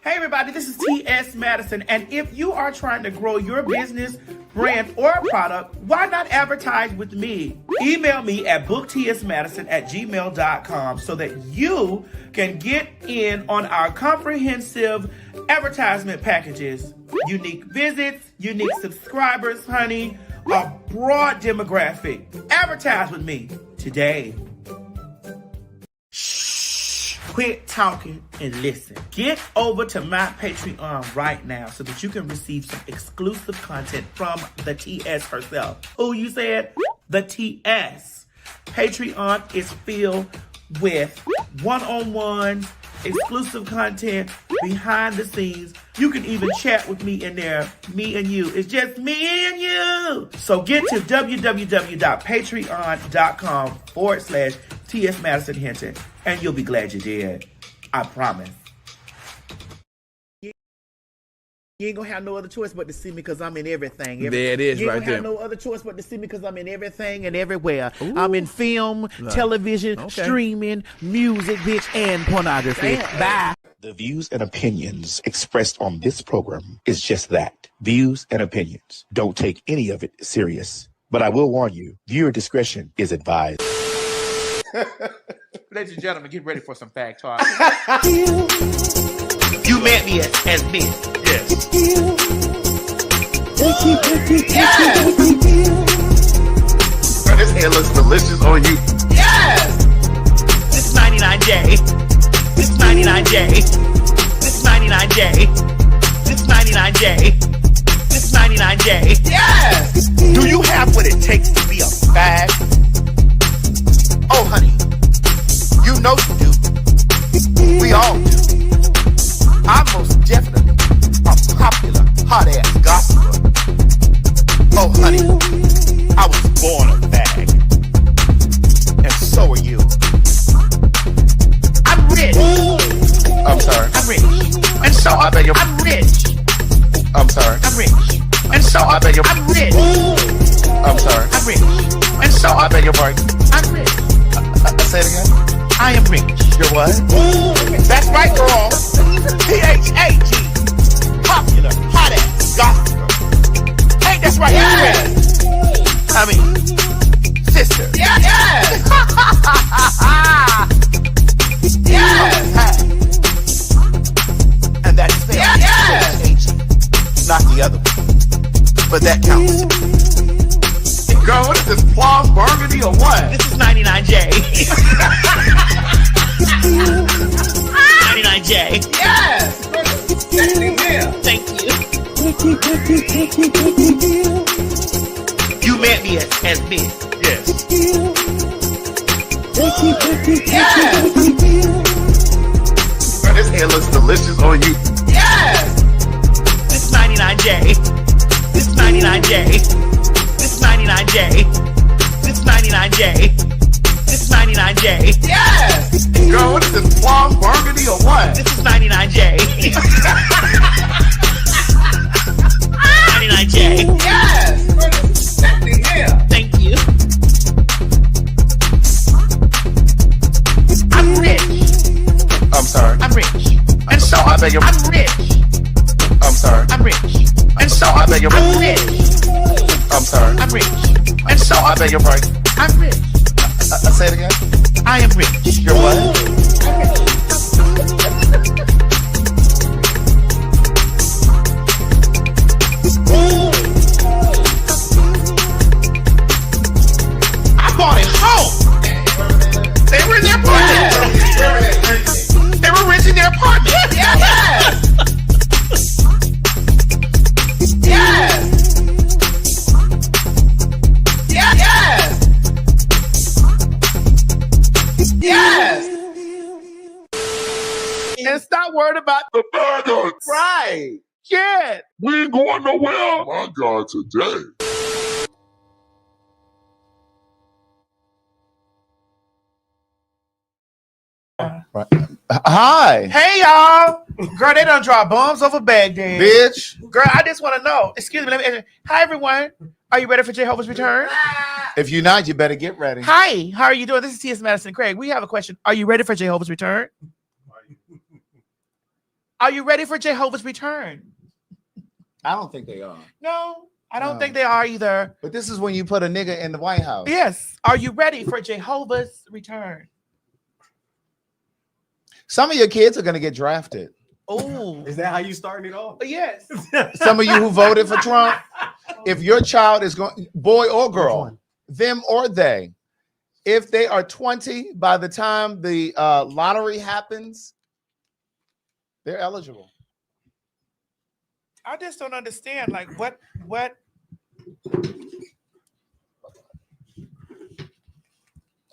Hey everybody, this is T.S. Madison, and if you are trying to grow your business, brand, or product, why not advertise with me? Email me at booktsmadison@gmail.com so that you can get in on our comprehensive advertisement packages. Unique visits, unique subscribers, honey, a broad demographic. Advertise with me today. Quit talking and listen. Get over to my Patreon right now so that you can receive some exclusive content from the TS herself. Who you said? The TS. Patreon is filled with one-on-ones, exclusive content, behind the scenes. You can even chat with me in there, me and you. It's just me and you. So get to www.patreon.com/TS Madison Hinton, and you'll be glad you did. I promise. You ain't gonna have no other choice but to see me because I'm in everything. There it is, you right ain't there. gonna have no other choice but to see me because I'm in everything and everywhere. Ooh. I'm in film, television, streaming, music, bitch, and pornography. Bye. The views and opinions expressed on this program is just that. Views and opinions. Don't take any of it serious. But I will warn you, viewer discretion is advised. Ladies and gentlemen, get ready for some fact talk. You met me as Miss. Yes. Yes. This hair looks delicious on you. Yes. This 99J. This 99J. This 99J. This 99J. This 99J. Yes. Do you have what it takes to be a fag? Oh, honey, you know you do. We all do. I'm most definitely a popular, hot-ass gossiper. Oh, honey, I was born a fag. And so are you. I'm rich. I'm sorry. I'm rich. And so I beg your... I'm rich. I'm sorry. I'm rich. And so I beg your... I'm rich. I'm sorry. I'm rich. And so I beg your pardon. I'm rich. Say it again. I am rich. You're what? That's right, girl. PhagTawlk. Popular, hot-ass gossiper. Hey, that's right. Yes. I mean, sister. Yeah, yeah. Yeah. And that's fair. Yeah, yeah. Not the other one. But that counts. Girl, what is this, plum burgundy or what? This is 99J. 99J. Yes. Thank you. You met me as Miss. Yes. Yes. This hair looks delicious on you. Yes. This 99J. This 99J. This 99J. This 99J. This 99J. Yes. Girl, what is this, plum burgundy or what? This is 99J. 99J. Yes. Thank you. I'm rich. I'm sorry. I'm rich. And so I beg your... I'm rich. I'm sorry. I'm rich. And so I beg your... I'm rich. I'm sorry. I'm rich. And so I beg your pardon. I'm rich. Say it again. I am rich. You're what? I bought it home. They were in their apartment. They were renting their apartment. Yes. Yes. Yes. Yes. And stop worrying about The faggots! right. Shit. We ain't going nowhere! My God, today. Right. Hi. Hey y'all. Girl, they done drop bombs over Baghdad. Bitch. Girl, I just want to know. Excuse me. Let me. Hi everyone. Are you ready for Jehovah's return? If you're not, you better get ready. Hi. How are you doing? This is T.S. Madison Craig. We have a question. Are you ready for Jehovah's return? Are you ready for Jehovah's return? I don't think they are. No, I don't No. think they are either. But this is when you put a nigga in the White House. Yes. Are you ready for Jehovah's return? Some of your kids are going to get drafted. Oh, Is that how you starting it off? yes. Some of you who voted for Trump, if your child is going, boy or girl, them or they, if they are 20 by the time the lottery happens, they're eligible. I just don't understand. Like, what?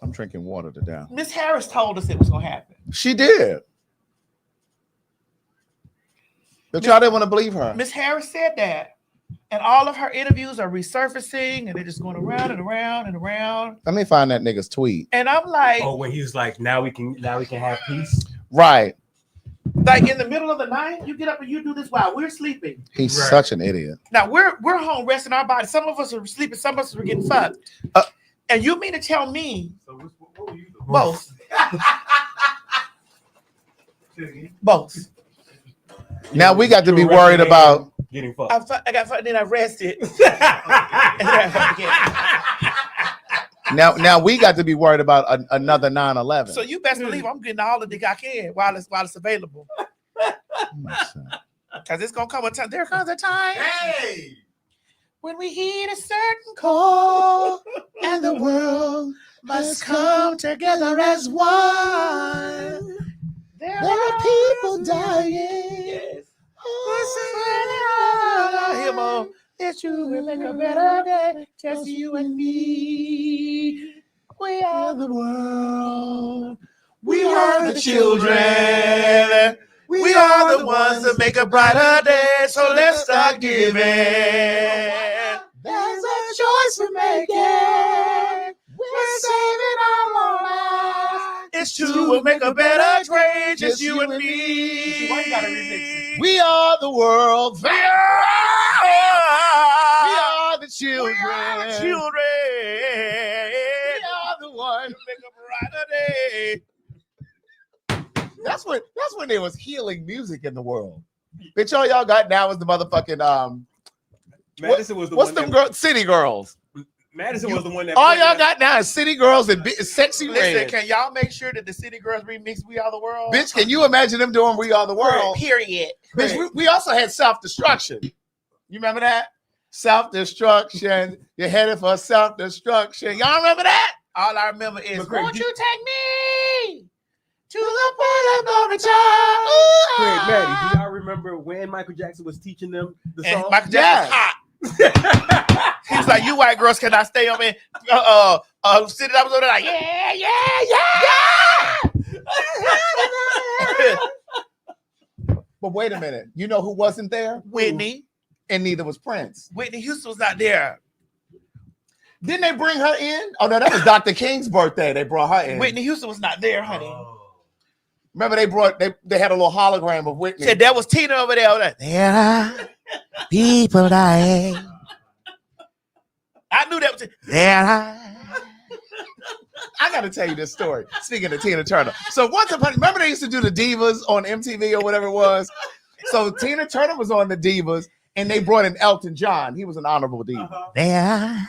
I'm drinking water to down. Miss Harris told us it was going to happen. She did. But y'all didn't want to believe her. Miss Harris said that. And all of her interviews are resurfacing and they're just going around and around and around. Let me find that nigga's tweet. And I'm like, Oh, when he was like, now we can have peace. Right. like in the middle of the night, you get up and you do this while we're sleeping. He's Right. such an idiot. Now we're home resting our bodies. Some of us are sleeping, some of us are getting fucked. And you mean to tell me So what were you doing? both? Both. Now we got to You be were worried resting about. and getting fucked. I got fucked, then I rested. Now we got to be worried about another 9/11. So you best believe I'm getting all the dick I can while it's available. Because it's gonna come a time. There comes a time Hey! when we heed a certain call, and the world must come together as one. There are people dying. Yes. It's you will make a better day. Just you and me. We are the world. We are the children. We are the ones that make a brighter day. So let's start giving. There's a choice we're making. We're saving our lives. It's true, we'll make a better trade. Just you and me. Why you gotta remix it? We are the world. We We are are the children. children. We are the one. Make a brighter day. That's when there was healing music in the world. Bitch, all y'all got now is the motherfucking Madison was the what's one them girls? City girls. Madison was the one that All played y'all that- got now is City Girls and Sexy Listen, Red. can y'all make sure that the City Girls remix We Are the World? Bitch, can you imagine them doing We Are the World? Period. Bitch, we also had Self-Destruction. You remember that? Self-Destruction. You're headed for self-destruction. Y'all remember that? All I remember is, But Craig, won't you- you take me to the point of no return? Craig, Maddie, do y'all remember when Michael Jackson was teaching them the And song? Michael Jackson's hot. He was like, you white girls cannot stay on me. City I was over there like, yeah. But wait a minute. You know who wasn't there? Whitney And neither was Prince. Houston was not there. Didn't they bring her in? Oh, no, that was Dr. King's birthday. They brought her in. Whitney Houston was not there, honey. Oh. Remember they had a little hologram of Whitney. Said that was Tina over there. Like, there are people dying. I knew that was there. I got to tell you this story. Speaking of Tina Turner. So once upon, remember they used to do the Divas on MTV or whatever it was? So Tina Turner was on the Divas and they brought in Elton John. He was an honorable diva. There.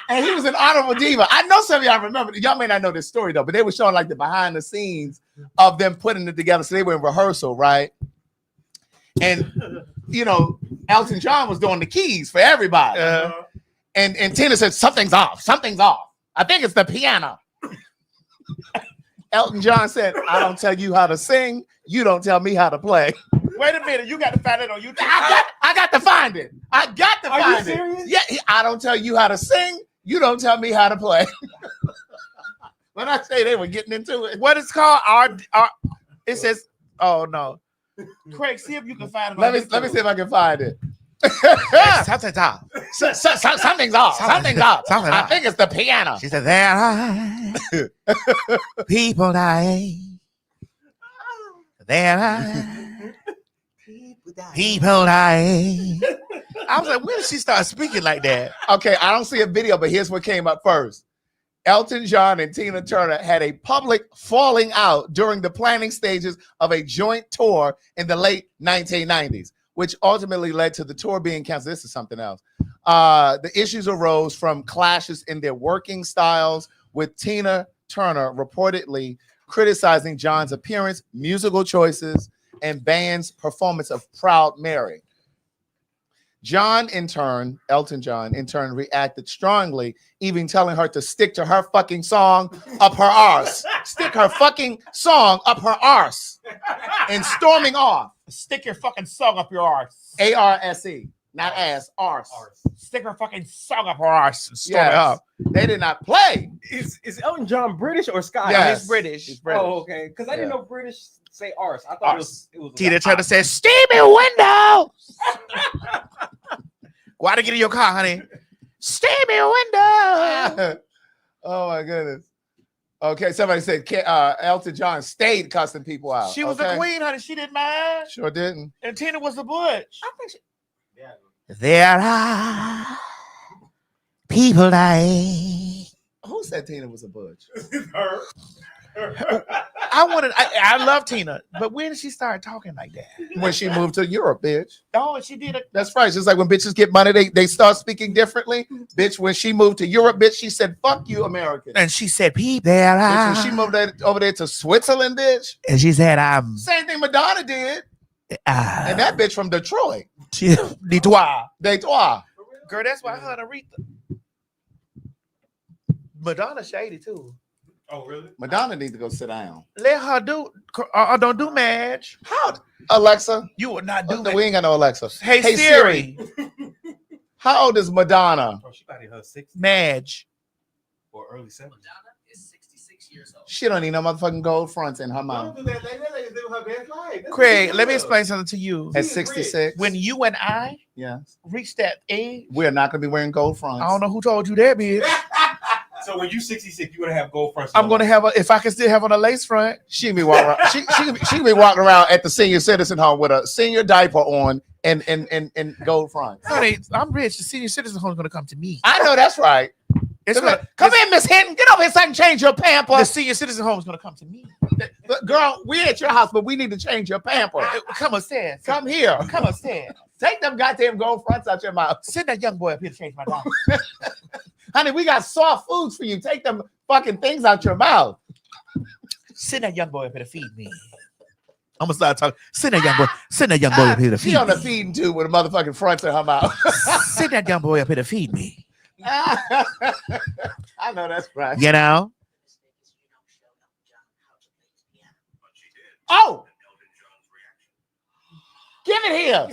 And he was an honorable diva. I know some of y'all remember. Y'all may not know this story though, but they were showing like the behind the scenes of them putting it together. So they were in rehearsal, right? And you know, Elton John was doing the keys for everybody. And Tina said, something's off. Something's off. I think it's the piano. Elton John said, I don't tell you how to sing. You don't tell me how to play. Wait a minute, you got to find it on YouTube. I got to find it. I got to Are you find it. serious? Yeah, I don't tell you how to sing. You don't tell me how to play. When I say they were getting into it. What is called our it says, oh no. Craig, see if you can find it. Let me see if I can find it. Something's off. Something's off. Something's off. Something's I off. think it's the piano. She said, there are people dying. There are people dying. I was like, when did she start speaking like that? Okay, I don't see a video, but here's what came up first. Elton John and Tina Turner had a public falling out during the planning stages of a joint tour in the late 1990s, which ultimately led to the tour being canceled. This is something else. The issues arose from clashes in their working styles, with Tina Turner reportedly criticizing John's appearance, musical choices, and band's performance of Proud Mary. Elton John, in turn, reacted strongly, even telling her to stick to her fucking song up her arse. Stick her fucking song up her arse. And storming off. Stick your fucking song up your arse. A-R-S-E, not ass, arse. Stick her fucking song up her arse and storm Yes. it up. They did not play. Is Elton John British or Scottish? Yes. He's British. He's British. Oh, okay. Because I didn't Yeah. know British say arse. I thought Arse. it was Tina Turner says, steamy window. Go out and get in your car, honey. Steamy window. Oh my goodness. Okay, somebody said Elton John stayed cussing people out. She was okay? the queen, honey. She didn't mind. Sure didn't. And Tina was the butch. I think she, yeah. There are people dying. Who said Tina was a butch? Her. I love Tina, but when did she start talking like that? When she moved to Europe, bitch. Oh, she did it. That's right. Just like when bitches get money, they start speaking differently. Bitch, when she moved to Europe, bitch, she said, fuck you, American. And she said, people, there Bitch, are. when she moved over there to Switzerland, bitch. And she said, I'm. Same thing Madonna did. And that bitch from Detroit. Detroit. Detroit. Girl, that's why her and Aretha. Madonna shady too. Oh, really? Madonna needs to go sit down. Let her do. Don't do Madge. How? Alexa? You will not do No, that. we ain't got no Alexa. Hey Siri. How old is Madonna? Oh, she about in her 60s Madge. or early 70s. Madonna is 66 years old. She don't need no motherfucking gold fronts in her mouth. Don't do that. They live her best life. That's Craig, what let me she explain does. something to you. At 66. When you and I Yes. reach that age, We're not going to be wearing gold fronts. I don't know who told you that, bitch. So when you 66, you're gonna have gold fronts. I'm gonna have if I can still have on a lace front. She can be walking around. she can be walking around at the senior citizen home with a senior diaper on and gold fronts. Honey, I'm rich. The senior citizen home is gonna come to me. I know that's right. It's gonna, Come in, Miss Hinton. Get over here so I can change your the pamper. senior citizen home is gonna come to me. Girl, we at your house, but we need to change your pamper. Come upstairs. Come here. Come upstairs. Take them goddamn gold fronts out your mouth. Send that young boy up here to change my diaper. Honey, we got soft foods for you. Take them fucking things out your mouth. Send that young boy up here to feed me. I'm gonna start talking. Send that young boy. Send that young boy up here to feed She on the me. feeding tube with a motherfucking fronts in her mouth. Send that young boy up here to feed me. I know that's right. You know. Oh, give it here.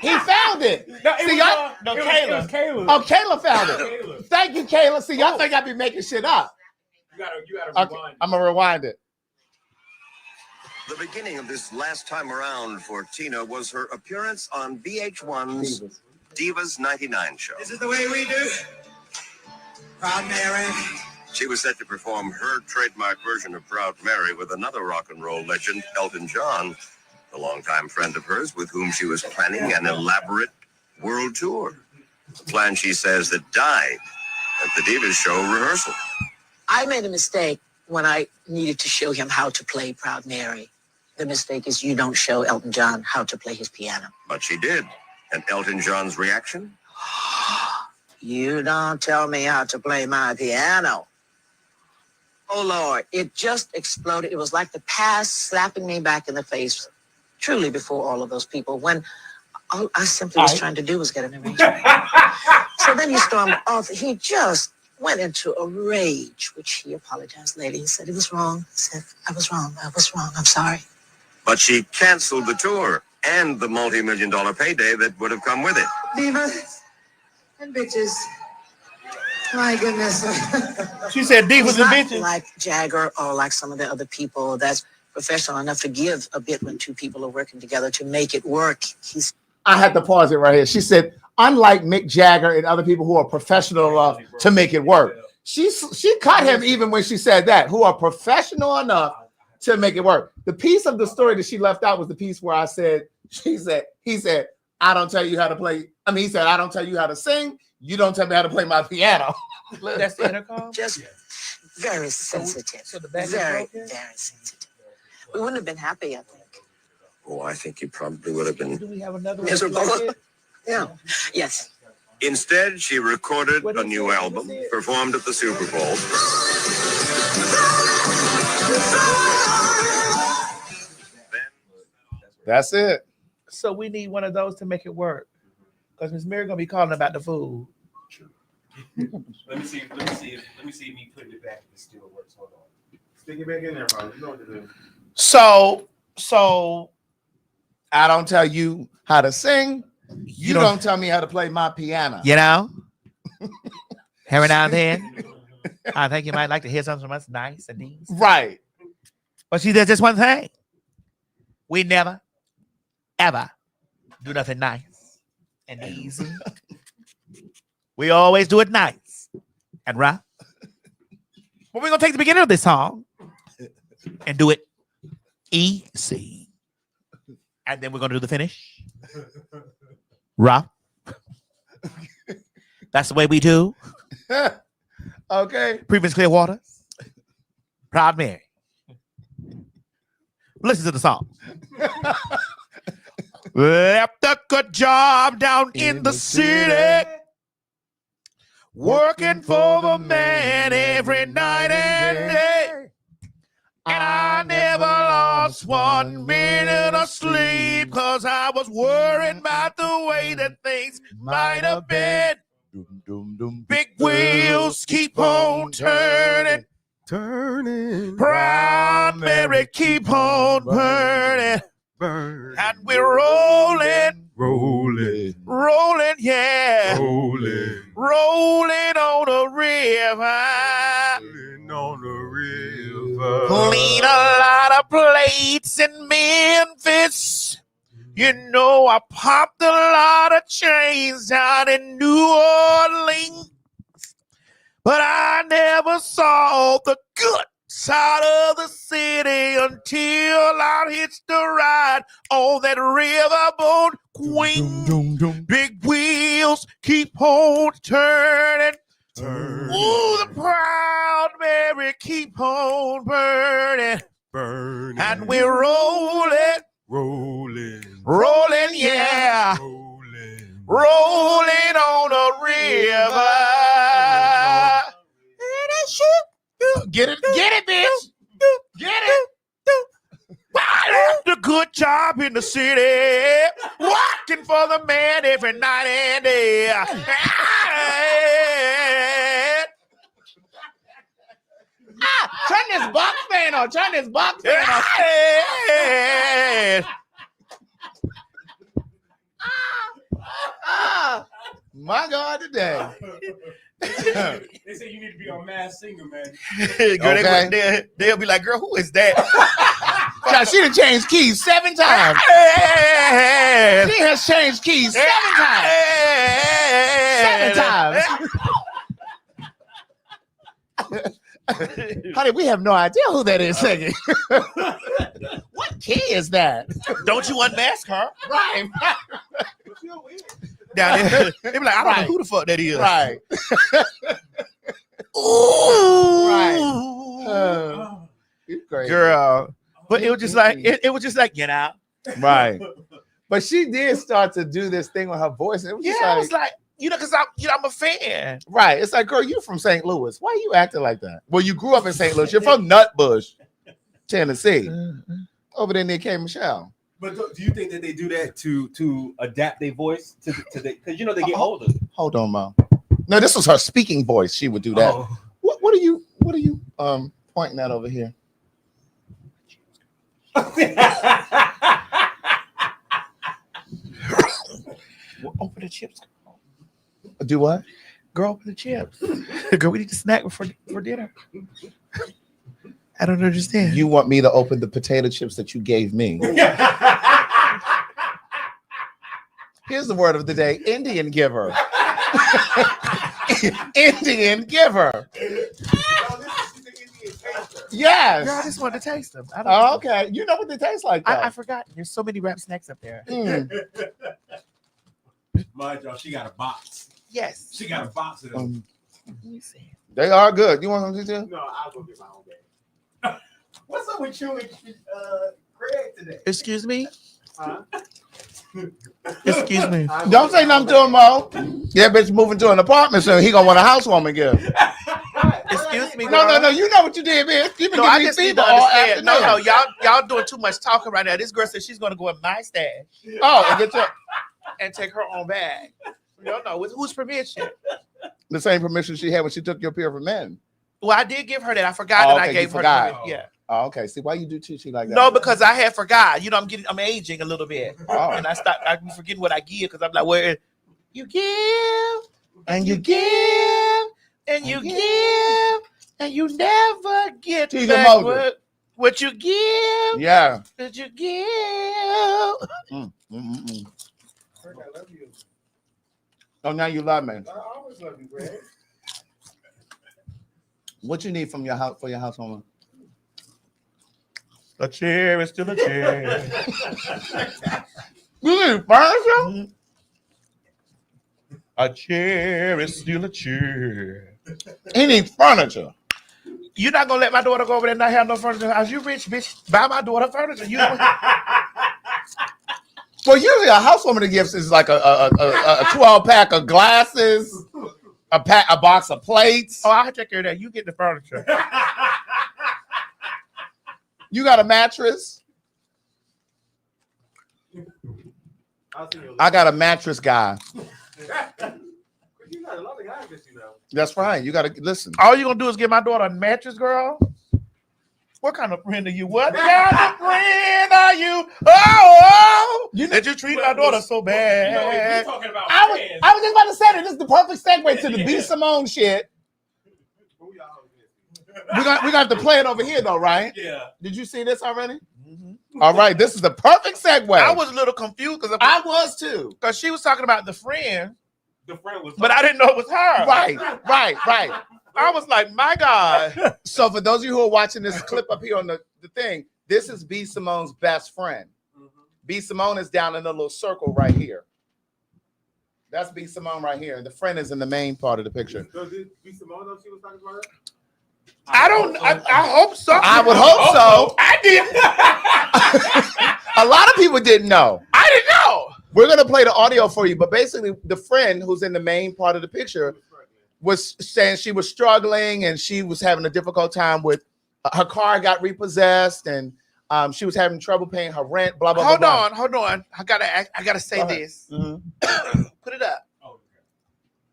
He found it. No, See, y'all- no, it Kayla. was Kayla. Oh, Kayla found it. Kayla. Thank you, Kayla. See, y'all think I be making shit up. You gotta Okay, rewind. I'm gonna rewind it. The beginning of this last time around for Tina was her appearance on VH1's Divas 99 show. This is the way we do. Proud Mary. She was set to perform her trademark version of Proud Mary with another rock and roll legend, Elton John, a longtime friend of hers with whom she was planning an elaborate world tour. A plan, she says, that died at the Divas show rehearsal. I made a mistake when I needed to show him how to play Proud Mary. The mistake is you don't show Elton John how to play his piano. But she did. And Elton John's reaction? You don't tell me how to play my piano. Oh, Lord, it just exploded. It was like the past slapping me back in the face, truly before all of those people, when all I simply was trying to do was get an arrangement. So then he stormed off. He just went into a rage, which he apologized later. He said, it was wrong. He said, I was wrong. I'm sorry. But she canceled the tour and the multi-million-dollar payday that would have come with it. Divas and bitches. My goodness. She said divas He's and not bitches. like Jagger or like some of the other people that's professional enough to give a bit when two people are working together to make it work. I had to pause it right here. She said, unlike Mick Jagger and other people who are professional enough to make it work. She cut him even when she said that, who are professional enough to make it work. The piece of the story that she left out was the piece where he said, I don't tell you how to play. He said, I don't tell you how to sing. You don't tell me how to play my piano. That's the intercom. Just very sensitive. So the back is very, broken? very sensitive. We wouldn't have been happy, I think. Oh, I think you probably would have been. Do we have another one Miserable. like it? Yeah. Yes. Instead, she recorded a new album, performed at the Super Bowl. That's it. So we need one of those to make it work. Because Miss Mary gonna be calling about the food. Let me see if me putting it back if it still works. Hold on. Stick it back in there, bro. You know what to do. So I don't tell you how to sing. You don't tell me how to play my piano. You know? Every now and then. I think you might like to hear something from us nice and easy. Right. But see, there's just one thing. We never, ever do nothing nice and easy. We always do it nice and rough. But we're going to take the beginning of this song and do it easy. And then we're going to do the finish. Rough. That's the way we do. Okay. Previous Clearwater. Proud Mary. Listen to the song. Left a good job down in the city. Working for the man every night and day. And I never lost 1 minute of sleep because I was worried about the way that things might have been. Big wheels keep on turning. Proud Mary keep on burning. And we're rolling, yeah. Rolling on the river. Clean a lot of plates in Memphis. You know, I popped a lot of chains down in New Orleans. But I never saw the good side of the city until I hitched a ride on that riverboat queen. Big wheels keep on turning. Ooh, the Proud Mary keep on burning. And we're rolling, yeah. Rolling on the river. Get it, bitch. Get it. I left a good job in the city, working for the man every night and day. Turn this box fan on. My God, today. They say you need to be a Masked Singer, man. Girl, Okay. they'll be like, girl, who is that? God, she done changed keys 7 times. She has changed keys 7 times. 7 times. Honey, we have no idea who that is singing. What key is that? Don't you unmask her? Right. Down there. They be like, I don't know who the fuck that is. Right. Ooh. Right. You crazy. Girl. But it was just like, it was just like, get out. Right. But she did start to do this thing with her voice. And it was just I was like, because I'm a fan. right. It's like, girl, you from St. Louis. Why are you acting like that? Well, you grew up in St. Louis. You're from Nutbush, Tennessee. Over there near K. Michelle. But do you think that they do that to adapt their voice to the because they get older? Hold on, Mom. No, this was her speaking voice. She would do that. Oh. What are you pointing at over here? Open the chips. Do what? Girl, open the chips. Girl, we need to snack for dinner. I don't understand. You want me to open the potato chips that you gave me? Here's the word of the day: Indian giver. Indian giver. Yes. Girl, I just wanted to taste them. Oh, okay. You know what they taste like, though. I forgot. There's so many wrap snacks up there. Mind y'all, she got a box. Yes. She got a box of them. They are good. You want something too? No, I'll go get my own bag. What's up with you and Craig today? Excuse me? Huh? Excuse me. Don't say nothing to him, Mo. Yeah, bitch moving to an apartment soon. He gonna want a housewarming gift. Excuse me, No, girl. no. You know what you did, bitch. You been No, I giving me just need fever to all understand. afternoon. No, y'all doing too much talking right now. This girl said she's gonna go in my stash Oh, and get your and take her own bag. You don't know with whose permission. the same permission she had when she took your pair for men. Well, I did give her that. I forgot Oh, that okay, I you gave her. forgot. The, yeah. Oh, okay. See why you do cheat like that? No, because I had forgot. You know, I'm aging a little bit, Oh. and I'm forgetting what I give because I'm like, where you give and you give and you give and you never get Teach back him over. what you give. Yeah. That you give. Craig, I love you. Oh, now you love me. I always love you, Greg. What you need from your house for your housewarming? A chair is still a chair. You need furniture? A chair is still a chair. He needs furniture. You're not gonna let my daughter go over there and not have no furniture. As you rich, bitch, buy my daughter furniture. You don't. Well, usually a housewarming gifts is like a 12-pack of glasses, a box of plates. Oh, I'll take care of that. You get the furniture. You got a mattress? I'll see you. I got a mattress guy. You got a lot of guys that you know. That's right. You got to listen. All you gonna do is give my daughter a mattress, girl. What kind of friend are you? What kind of friend are you? Oh, that you treat my daughter so bad. talking about I was just about to say that this is the perfect segue to the B. Simone shit. We're gonna have to play it over here though, right? Yeah. Did you see this already? All right, this is the perfect segue. I was a little confused because I was too. she was talking about the friend, The friend was. but I didn't know it was her. Right. I was like, my God. So for those of you who are watching this clip up here on the thing, this is B. Simone's best friend. B. Simone is down in the little circle right here. That's B. Simone right here. And the friend is in the main part of the picture. So did B. Simone know she was talking about her? I hope so. I would hope so. I did. A lot of people didn't know. I didn't know. We're going to play the audio for you. But basically, the friend who's in the main part of the picture was saying she was struggling and she was having a difficult time with her car got repossessed and she was having trouble paying her rent, blah, blah, blah. Hold on. I gotta say Go ahead. this. Mm-hmm. Put it up. Oh, okay.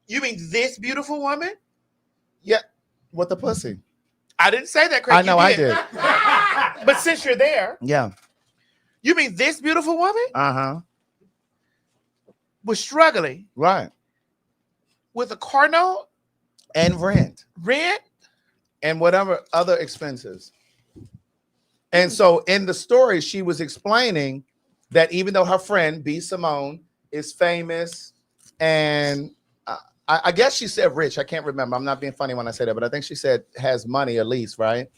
You mean this beautiful woman? Yeah, with the pussy. I didn't say that, Craig. I know You I did. But since you're there, Yeah. you mean this beautiful woman Uh-huh. was struggling Right. with a car note, And rent. and whatever other expenses. And so in the story, she was explaining that even though her friend, B. Simone, is famous and I guess she said rich. I can't remember. I'm not being funny when I say that, but I think she said has money at least, right?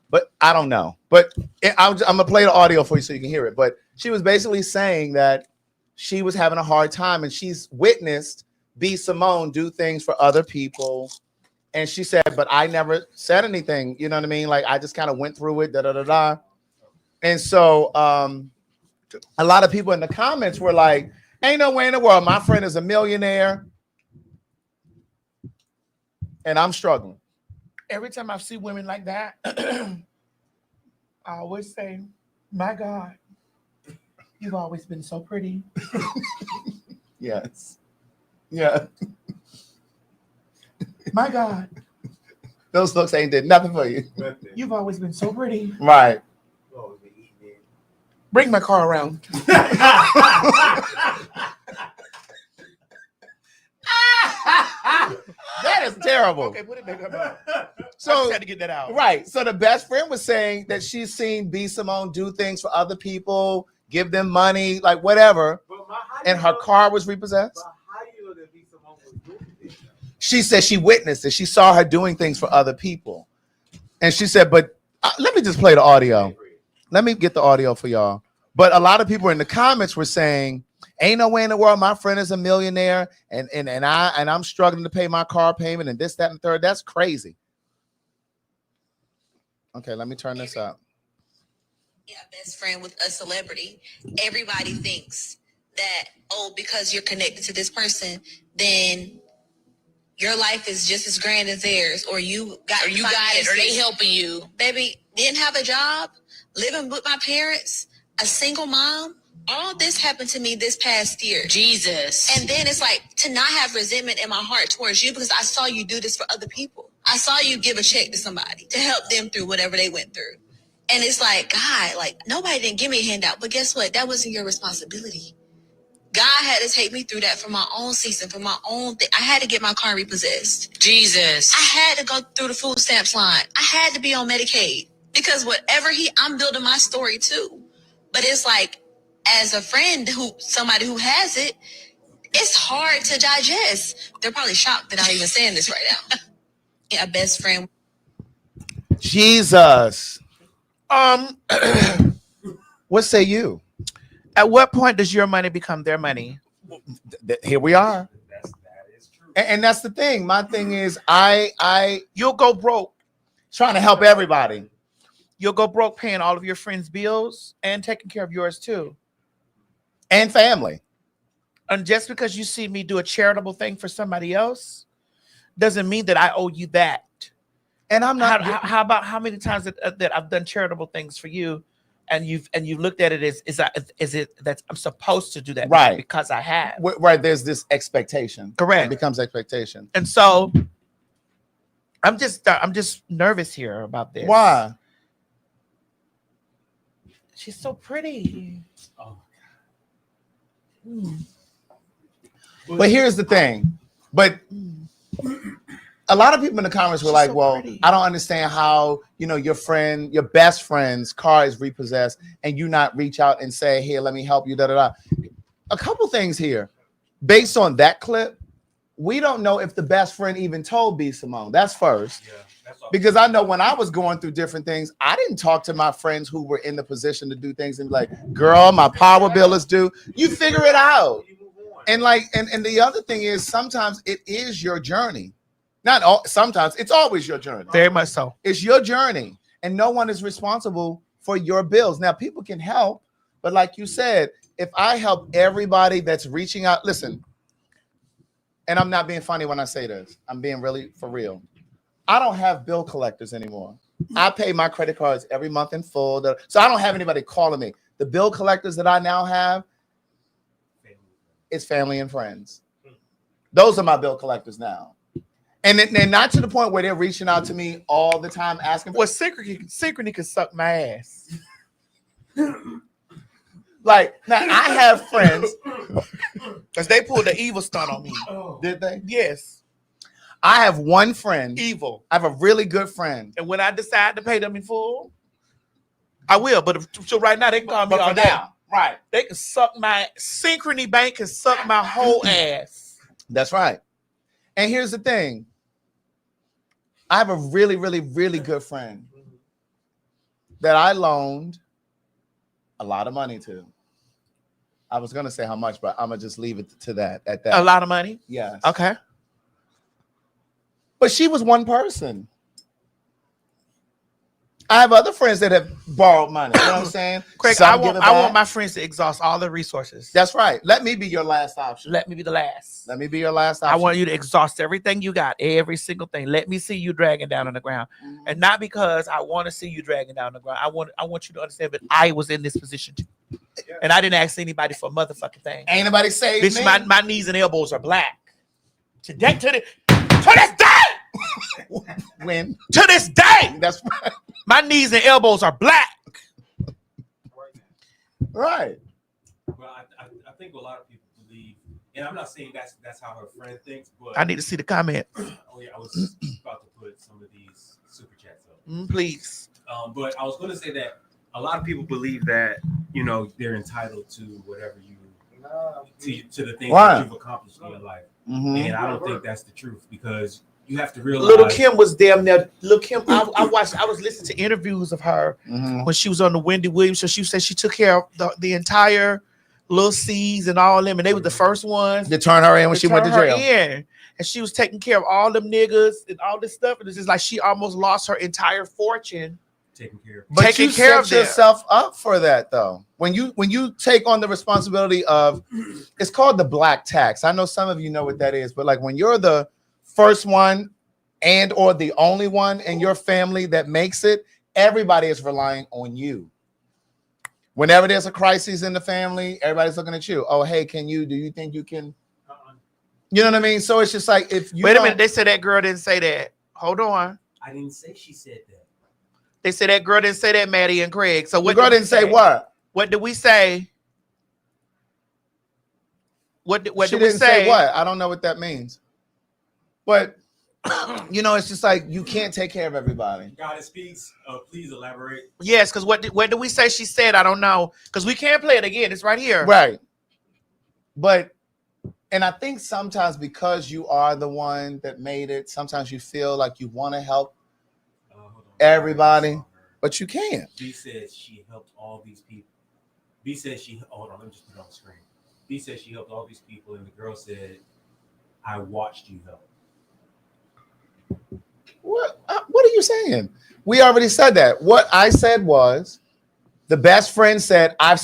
But I don't know. But I'm going to play the audio for you so you can hear it. But she was basically saying that she was having a hard time and she's witnessed B. Simone do things for other people. And she said, but I never said anything. You know what I mean? Like, I just kind of went through it, da-da-da-da. And so a lot of people in the comments were like, ain't no way in the world. My friend is a millionaire. And I'm struggling. every time I see women like that, I always say, my God, you've always been so pretty. Yes. Yeah. My God, Those looks ain't did nothing for you. you've always been so pretty. Right. Bring my car around. That is terrible. Okay, put it back up. I So just had to get that out. right. So the best friend was saying that she's seen B. Simone do things for other people, give them money, like whatever. And her car was repossessed. How do you know that B. Simone was doing this? She said she witnessed it. She saw her doing things for other people. And she said, but let me just play the audio. Let me get the audio for y'all. But a lot of people in the comments were saying Ain't no way in the world my friend is a millionaire and I'm struggling to pay my car payment and this, that, and third. That's crazy. Okay, let me turn this up. Yeah, best friend with a celebrity. Everybody thinks that, oh, because you're connected to this person, then your life is just as grand as theirs, or you got it, or they helping you. Baby, didn't have a job, living with my parents, a single mom. All this happened to me this past year. Jesus. And then it's like to not have resentment in my heart towards you because I saw you do this for other people. I saw you give a check to somebody to help them through whatever they went through. And it's like, God, like nobody didn't give me a handout, but guess what? That wasn't your responsibility. God had to take me through that for my own season, for my own thing. I had to get my car repossessed. Jesus. I had to go through the food stamps line. I had to be on Medicaid because whatever I'm building my story too. But it's like, as a friend somebody who has it, it's hard to digest. They're probably shocked that I'm even saying this right now. Yeah, best friend. Jesus. What say you? At what point does your money become their money? Here we are. That is true. And that's the thing. My thing is You'll go broke. trying to help everybody. You'll go broke paying all of your friends' bills and taking care of yours too. And family. And just because you see me do a charitable thing for somebody else doesn't mean that I owe you that. And I'm not. How about how many times that I've done charitable things for you, and you've looked at it as is it that I'm supposed to do that Right. because I have. Right. There's this expectation. Correct. It becomes expectation. And so I'm just nervous here about this. Why? She's so pretty. Oh, But here's the thing. But a lot of people in the comments were She's like, so well, pretty. I don't understand how, your best friend's car is repossessed and you not reach out and say, here, let me help you, da-da-da. A couple things here. Based on that clip, we don't know if the best friend even told B. Simone. That's first. yeah, that's all. Because I know when I was going through different things, I didn't talk to my friends who were in the position to do things and be like, girl, my power bill is due. You figure it out. You move on. And and the other thing is sometimes it is your journey. Not all, sometimes it's always your journey. Very much so. It's your journey. And no one is responsible for your bills. Now, people can help, but like you said, if I help everybody that's reaching out, listen, and I'm not being funny when I say this, I'm being really for real. I don't have bill collectors anymore. I pay my credit cards every month in full. So I don't have anybody calling me. The bill collectors that I now have is family and friends. Those are my bill collectors now. And then not to the point where they're reaching out to me all the time asking for Well, synchrony can suck my ass. like now I have friends. Because they pulled the evil stunt on me. Did they? Yes. I have one friend. Evil. I have a really good friend. And when I decide to pay them in full, I will. But so right now they can call me But all for day. now, right. They can suck my Synchrony Bank can suck my whole ass. That's right. And here's the thing. I have a really, really, really good friend that I loaned a lot of money to. I was gonna say how much, but I'm gonna just leave it to that. At that, A lot of money. yes. Okay. But she was one person. I have other friends that have borrowed money. You know what I'm saying? Craig, Some I give it want back. my friends to exhaust all their resources. That's right. Let me be your last option. Let me be the last. Let me be your last option. I want you to exhaust everything you got, every single thing. Let me see you dragging down on the ground. And not because I want to see you dragging down on the ground. I want you to understand that I was in this position too. And I didn't ask anybody for a motherfucking thing. Ain't nobody saved Bitch, me. my knees and elbows are black. To this day! When To this day! that's right. My knees and elbows are black. Right. Well, I think a lot of people believe, and I'm not saying that's how her friend thinks, but I need to see the comment. oh yeah, I was just about to put some of these super chats up. Please. But I was going to say that a lot of people believe that they're entitled to whatever to the things Why? that you've accomplished in your life, Mhm. and I don't think that's the truth because you have to realize. Little Kim was damn near. Little Kim, I was listening to interviews of her Mhm. when she was on the Wendy Williams show. She said she took care of the entire Lil C's and all them, and they were the first ones To turn her in when to she went to turn her jail. in. And she was taking care of all them niggas and all this stuff. And it's just like she almost lost her entire fortune. Taking care of. But Taking you care set of them. yourself up for that though. When you take on the responsibility of, it's called the black tax. I know some of you know what that is, but like when you're the first one and or the only one in your family that makes it, everybody is relying on you. Whenever there's a crisis in the family, everybody's looking at you. Oh, hey, do you think you can? You know what I mean? So it's just like if you Wait a minute, they said that girl didn't say that. Hold on. I didn't say she said that. They said that girl didn't say that, Maddie and Craig. So the what girl did we didn't say what? What did we say? What She did we didn't say? say what? I don't know what that means. But you know, it's just like you can't take care of everybody. God speaks. Please elaborate. Yes, because what did we say she said? I don't know. Because we can't play it again. It's right here. Right. But and I think sometimes because you are the one that made it, sometimes you feel like you want to help Hold on. everybody, but you can't. B said she helped all these people. B said she. Hold on, let me just put it on the screen. B said she helped all these people, and the girl said, "I watched you help." What are you saying? We already said that. What I said was the best friend said, I've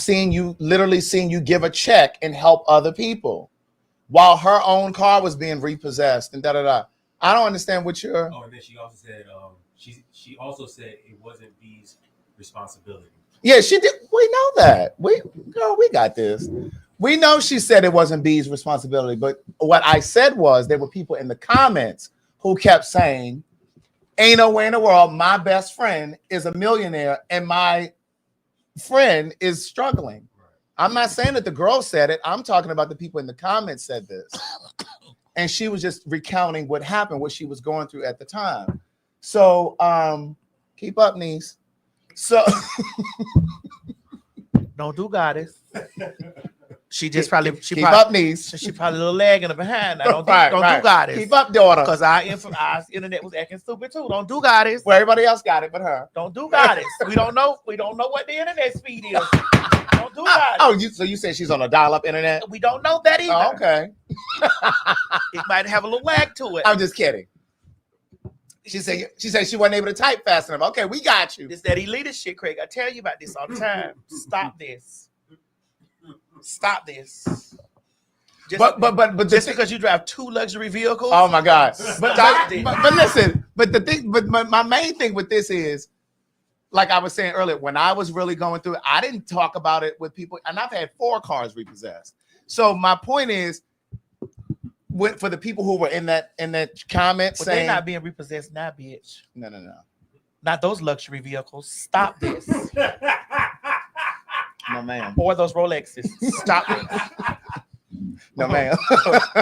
literally seen you give a check and help other people while her own car was being repossessed and da-da-da. I don't understand what you're... Oh, and then she also said, she also said it wasn't B's responsibility. Yeah, she did. We know that. We got this. We know she said it wasn't B's responsibility, but what I said was there were people in the comments who kept saying, ain't no way in the world my best friend is a millionaire and my friend is struggling. Right. I'm not saying that the girl said it. I'm talking about the people in the comments said this. And she was just recounting what happened, what she was going through at the time. So keep up, niece. So Don't do goddess. She just probably keep up, niece. She probably a little lag in the behind. Now, don't Right. do goddess. Keep up, daughter. Because our internet was acting stupid too. Don't do goddess. Well, everybody else got it, but her. Don't do goddess. We don't know what the internet speed is. Don't do goddess. Oh, so you said she's on a dial-up internet? We don't know that either. Oh, okay. It might have a little lag to it. I'm just kidding. She said she wasn't able to type fast enough. Okay, we got you. This that elitist shit, Craig. I tell you about this all the time. Stop this. Stop this. But just because you drive 2 luxury vehicles. Oh my God! Stop this. But listen. But my main thing with this is, like I was saying earlier, when I was really going through it, I didn't talk about it with people, and I've had 4 cars repossessed. So my point is, for the people who were in that comment saying they're not being repossessed now, bitch. No. Not those luxury vehicles. Stop this. No, ma'am. Or those Rolexes. Stop this. No, ma'am.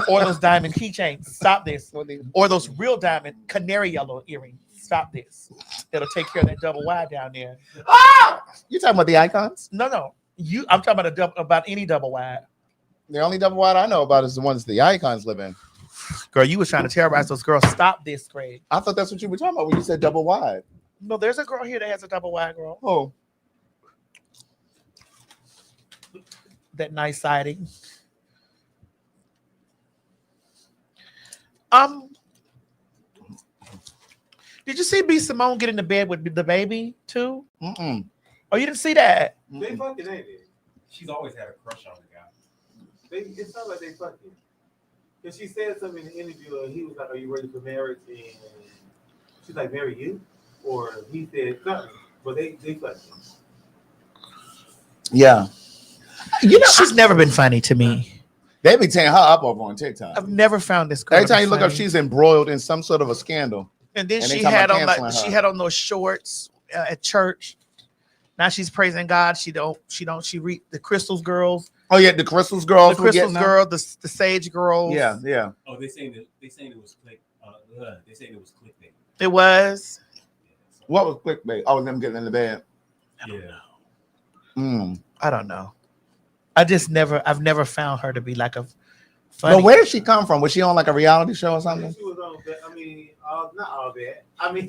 Or those diamond keychains. Stop this. Or those real diamond canary yellow earrings. Stop this. It'll take care of that double wide down there. Ah! You talking about the icons? No. I'm talking about any double wide. The only double wide I know about is the ones the icons live in. Girl, you was trying to terrorize those girls. Stop this, Craig. I thought that's what you were talking about when you said double wide. No, there's a girl here that has a double wide, girl. Oh. That nice siding. Did you see B Simone get into bed with the baby too? Mm-mm. Oh, you didn't see that? They fucking ain't it? She's always had a crush on the guy. It sounds like they fucking. Because she said something in the interview, and he was like, "Are you ready for marriage?" And she's like, "Marry you?" Or he said something, but they fucking. Yeah. You know, she's never been funny to me. They be tearing her up over on TikTok. I've never found this girl. Every time you look up, she's embroiled in some sort of a scandal. And then she had on those shorts at church. Now she's praising God. She read the Crystals girls. Oh yeah, the Crystals girls. The Crystals girl, the Sage girls. Yeah. Oh, they saying it was they saying it was clickbait. It was. What was clickbait? Oh, them getting in the bed. I don't know. I've never found her to be like a funny. But where did she come from? Was she on like a reality show or something? She was on not all that.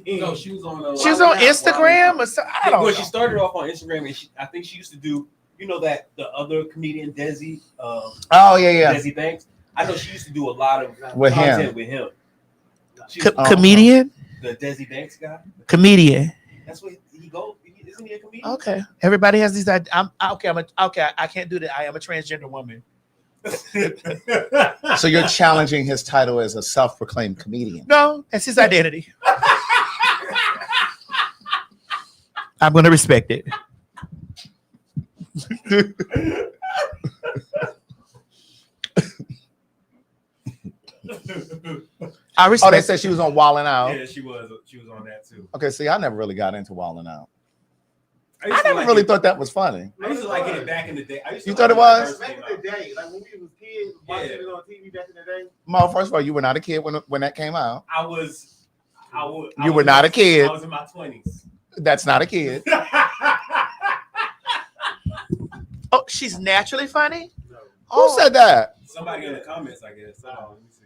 No, she was on. She was on Instagram or something. I don't know. She started off on Instagram, and I think she used to do you know that the other comedian Desi, Oh yeah. Desi Banks. I know she used to do a lot of With content him. with him. Comedian? The Desi Banks guy. Comedian. That's what he goes. Isn't he a comedian? Okay. Everybody has these ideas. I can't do that. I am a transgender woman. So you're challenging his title as a self-proclaimed comedian. No, that's his identity. I'm going to respect it. I respect. Oh, they said she was on Wildin' Out. Yeah, she was. She was on that too. Okay, see, I never really got into Wildin' Out. I never really thought that was funny. I used to like it back in the day. You thought it was? Back in the day, like when we was kids, watching it on TV back in the day. Mo, first of all, you were not a kid when that came out. I was. You were not a kid. I was in my 20s. That's not a kid. Oh, she's naturally funny? No. Who said that? Somebody in the comments, I guess. Let me see.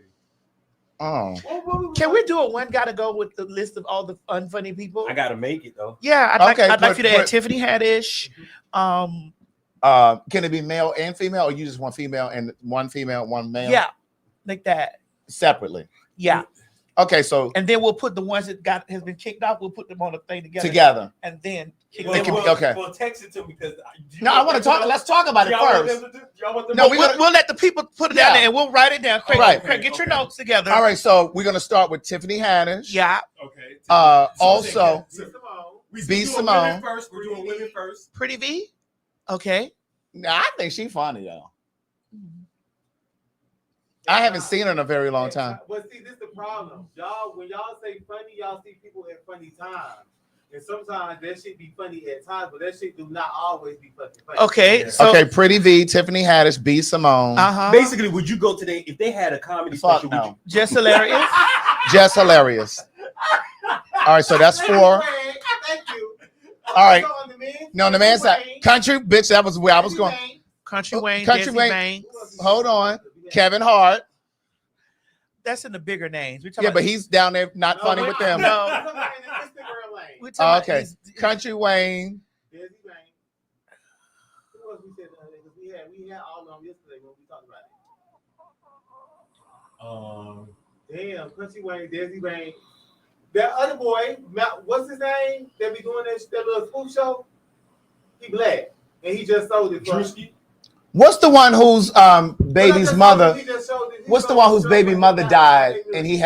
Oh. Can we do a one gotta go with the list of all the unfunny people? I gotta make it though. Yeah, I'd like you to add Tiffany Haddish. Can it be male and female, or you just want female and one female, one male? Yeah, like that. Separately. Yeah. Okay, so and then we'll put the ones that has been kicked off. We'll put them on a thing together, and then okay. Well, text it to me because no, I want to talk. Let's talk about it first. No, we'll let the people put it down there and we'll write it down. Craig, Right. Craig, get your notes together. All right, so we're gonna start with Tiffany Haddish. Yeah. Okay. Also, B. Simone. First, we're doing women first. Pretty V. Okay. Nah, I think she's funny though. I haven't seen her in a very long time. But see, this is the problem. Y'all, when y'all say funny, y'all see people at funny times. And sometimes that shit be funny at times, but that shit do not always be fucking funny. Okay. Yeah. So, Okay, Pretty V, Tiffany Haddish, B. Simone. Basically, would you go today if they had a comedy special? No. Would you? Just hilarious. Just hilarious. All right, so that's 4. Thank you. All right. So on the men's, No, on the man's side, country, bitch. That was where I was going. Country Wayne. Country Desi Wayne. Banks. Hold on, Kevin Hart. That's in the bigger names. Yeah, but he's down there, not funny with them. No. We're Oh, okay, Country Wayne. Desi Banks. Who else we said that? We had all of them yesterday when we talked about it. Damn, Country Wayne, Desi Banks. That other boy, what's his name? That be doing that little spoof show. He black, and he just sold it. Drewski. What's the one whose baby's mother? What's the one whose baby mother died, and they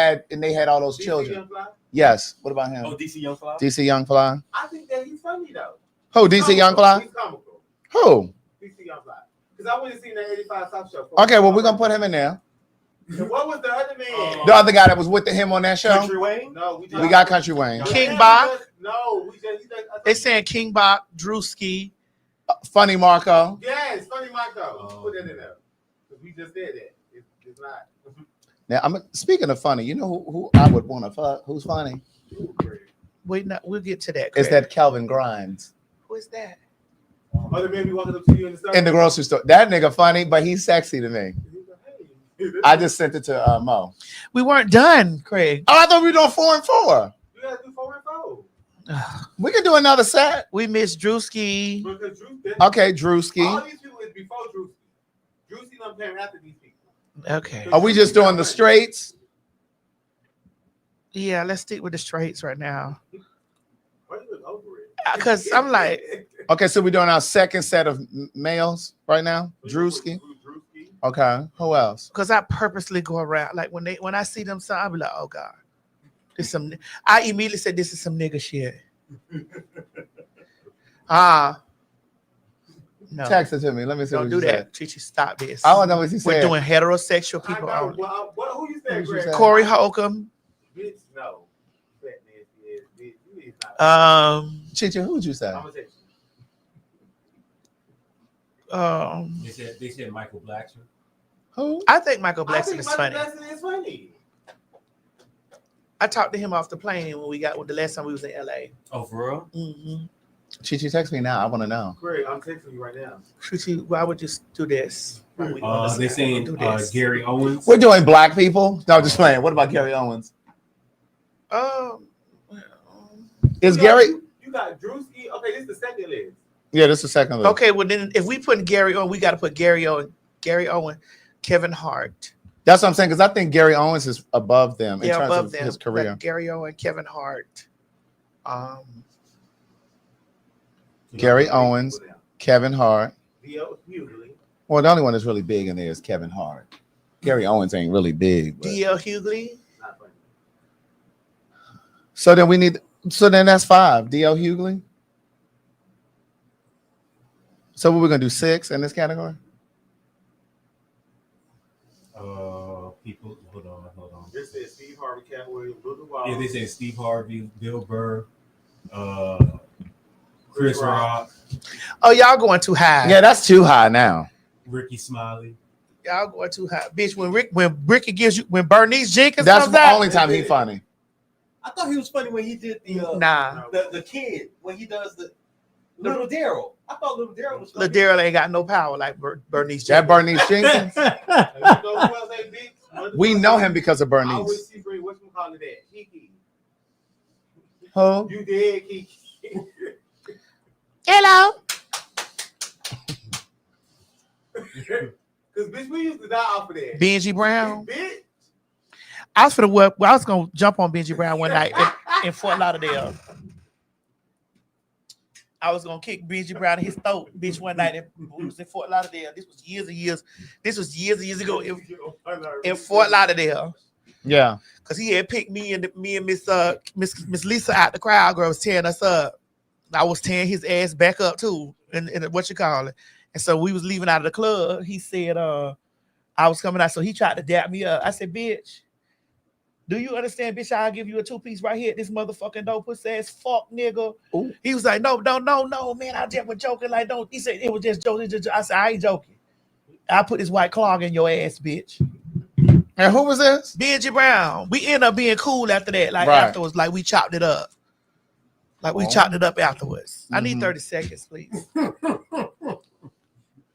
had all those children? Yes. What about him? Oh, DC Young Fly. DC Young Fly. I think that he's funny though. Who? DC Young Fly. He's comical. Who? DC Young Fly. Because I went to see that 85 South show. Okay, well we're gonna put him in there. And what was the other man? The other guy that was with him on that show. Country Wayne. No, We got Country Wayne. King Bach. No, we just. They saying King Bach, Drewski. Funny Marco. Yes, funny Marco. Put that in there. Because we just said that. It's not. Now I'm speaking of funny. You know who I would want to fuck? Who's funny? Wait, no, we'll get to that. Is Craig. that Calvin Grimes Who is that? Other man be walking up to you in the store. in the grocery store? That nigga funny, but he's sexy to me. I just sent it to Mo. We weren't done, Craig. Oh, I thought we were doing 4 and 4. You gotta do 4 and 4. We can do another set. We missed Drewski. Because Okay, Drewski. all these people is before Drewski. Drewski done came after these people. Okay. Are we just doing the straights? Yeah, let's stick with the straights right now. Why you look over it? Because I'm like, Okay, so we're doing our second set of males right now. Drewski. Okay. Who else? because I purposely go around. Like when I see them, I'll be like, oh God. This some I immediately said this is some nigga shit. No. Text it to me. Let me see. Don't what do you that. said. Chichi, stop this. I don't know what he We're said. doing heterosexual I people know. only. Well, who you said, Who'd you Greg? say? Corey Holcomb. Bitch, no. Fat nasty ass bitch. You is not. Chichi, who'd you say? I'm gonna text you. They said Michael Blackson. Who? I think Michael I Blackson think is Michael funny. Blackson is funny. I talked to him off the plane when the last time we was in LA. Oh, for real? Mm-hmm. Chichi, text me now. I want to know. Greg, I'm texting you right now. Chichi, why would you do this? Why would you They saying do this? Gary Owens. We're doing black people. No, just playing. What about Gary Owens? Um, Is Gary? You got Drewski. Okay, this is the second list. Yeah, this is the second list. Okay, well then if we put Gary on, we got to put Gary Owen, Kevin Hart. That's what I'm saying, because I think Gary Owens is above them in terms above of them. his career. Like Gary Owen, Kevin Hart. Gary Owens, Kevin Hart. D.L. Hughley. Well, the only one that's really big in there is Kevin Hart. Gary Owens ain't really big. But... D.L. Hughley. Not funny. So then that's 5. D.L. Hughley. So what we're gonna do 6 in this category? People, hold on. This is Steve Harvey, Cat Williams, Luther Wild. Yeah, they say Steve Harvey, Bill Burr, Chris Rock, Oh, y'all going too high. Yeah, that's too high now. Ricky Smiley. Y'all going too high, bitch. When Ricky gives you, when Bernice Jenkins That's comes the out, only time he's funny. I thought he was funny when he did the nah. the kid when he does the Little Daryl. I thought Little Daryl was funny. Ladera ain't got no power like Bernice That Jenkins. Bernice Jenkins. And you know who else ain't big? We know him because of I always Bernice. see Bray, whatchamacallit that? Kiki. Who? You dead, Kiki. Hello. Because, bitch, we used to die off of that. Benji Brown. Bitch. I was I was gonna jump on Benji Brown one night in Fort Lauderdale. I was gonna kick Benji Brown in his throat, bitch, one night. We was in Fort Lauderdale. This was years and years. This was years and years ago in Fort Lauderdale. Yeah. Cause he had picked me and Miss Lisa out the crowd. Girl was tearing us up. I was tearing his ass back up too. And what you call it? And so we was leaving out of the club. He said, I was coming out. So he tried to dap me up. I said, bitch, do you understand, bitch? I'll give you a 2-piece right here. This motherfucking dope pussy ass fuck nigga. Ooh. He was like, no, man. I just was joking. Like, don't. He said, it was just joking. I said, I ain't joking. I put this white clog in your ass, bitch. And who was this? Benji Brown. We ended up being cool after that. Like, Right. afterwards, like, we chopped it up. Like, we chopped it up afterwards. I need 30 seconds, please.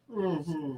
Mm-hmm.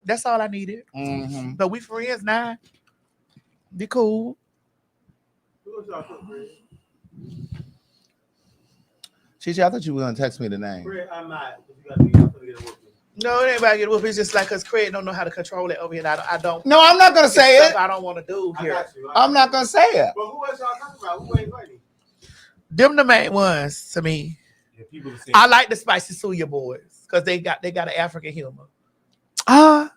That's all I needed. Mm-hmm. But we friends now. Be cool. Who was y'all cook, Fred? Chichi, I thought you were gonna text me the name. Fred, I'm not. But you got to get a whooping. No, it ain't about getting whooped. It's just like because Craig don't know how to control it over here. And I don't. No, I'm not gonna say Stuff it. I don't want to do I here. got you. I'm not gonna say it. But who else y'all talking about? Who ain't funny? Them the main ones to me. Yeah, people say I like the Spicy Suya boys because they got an African humor. Who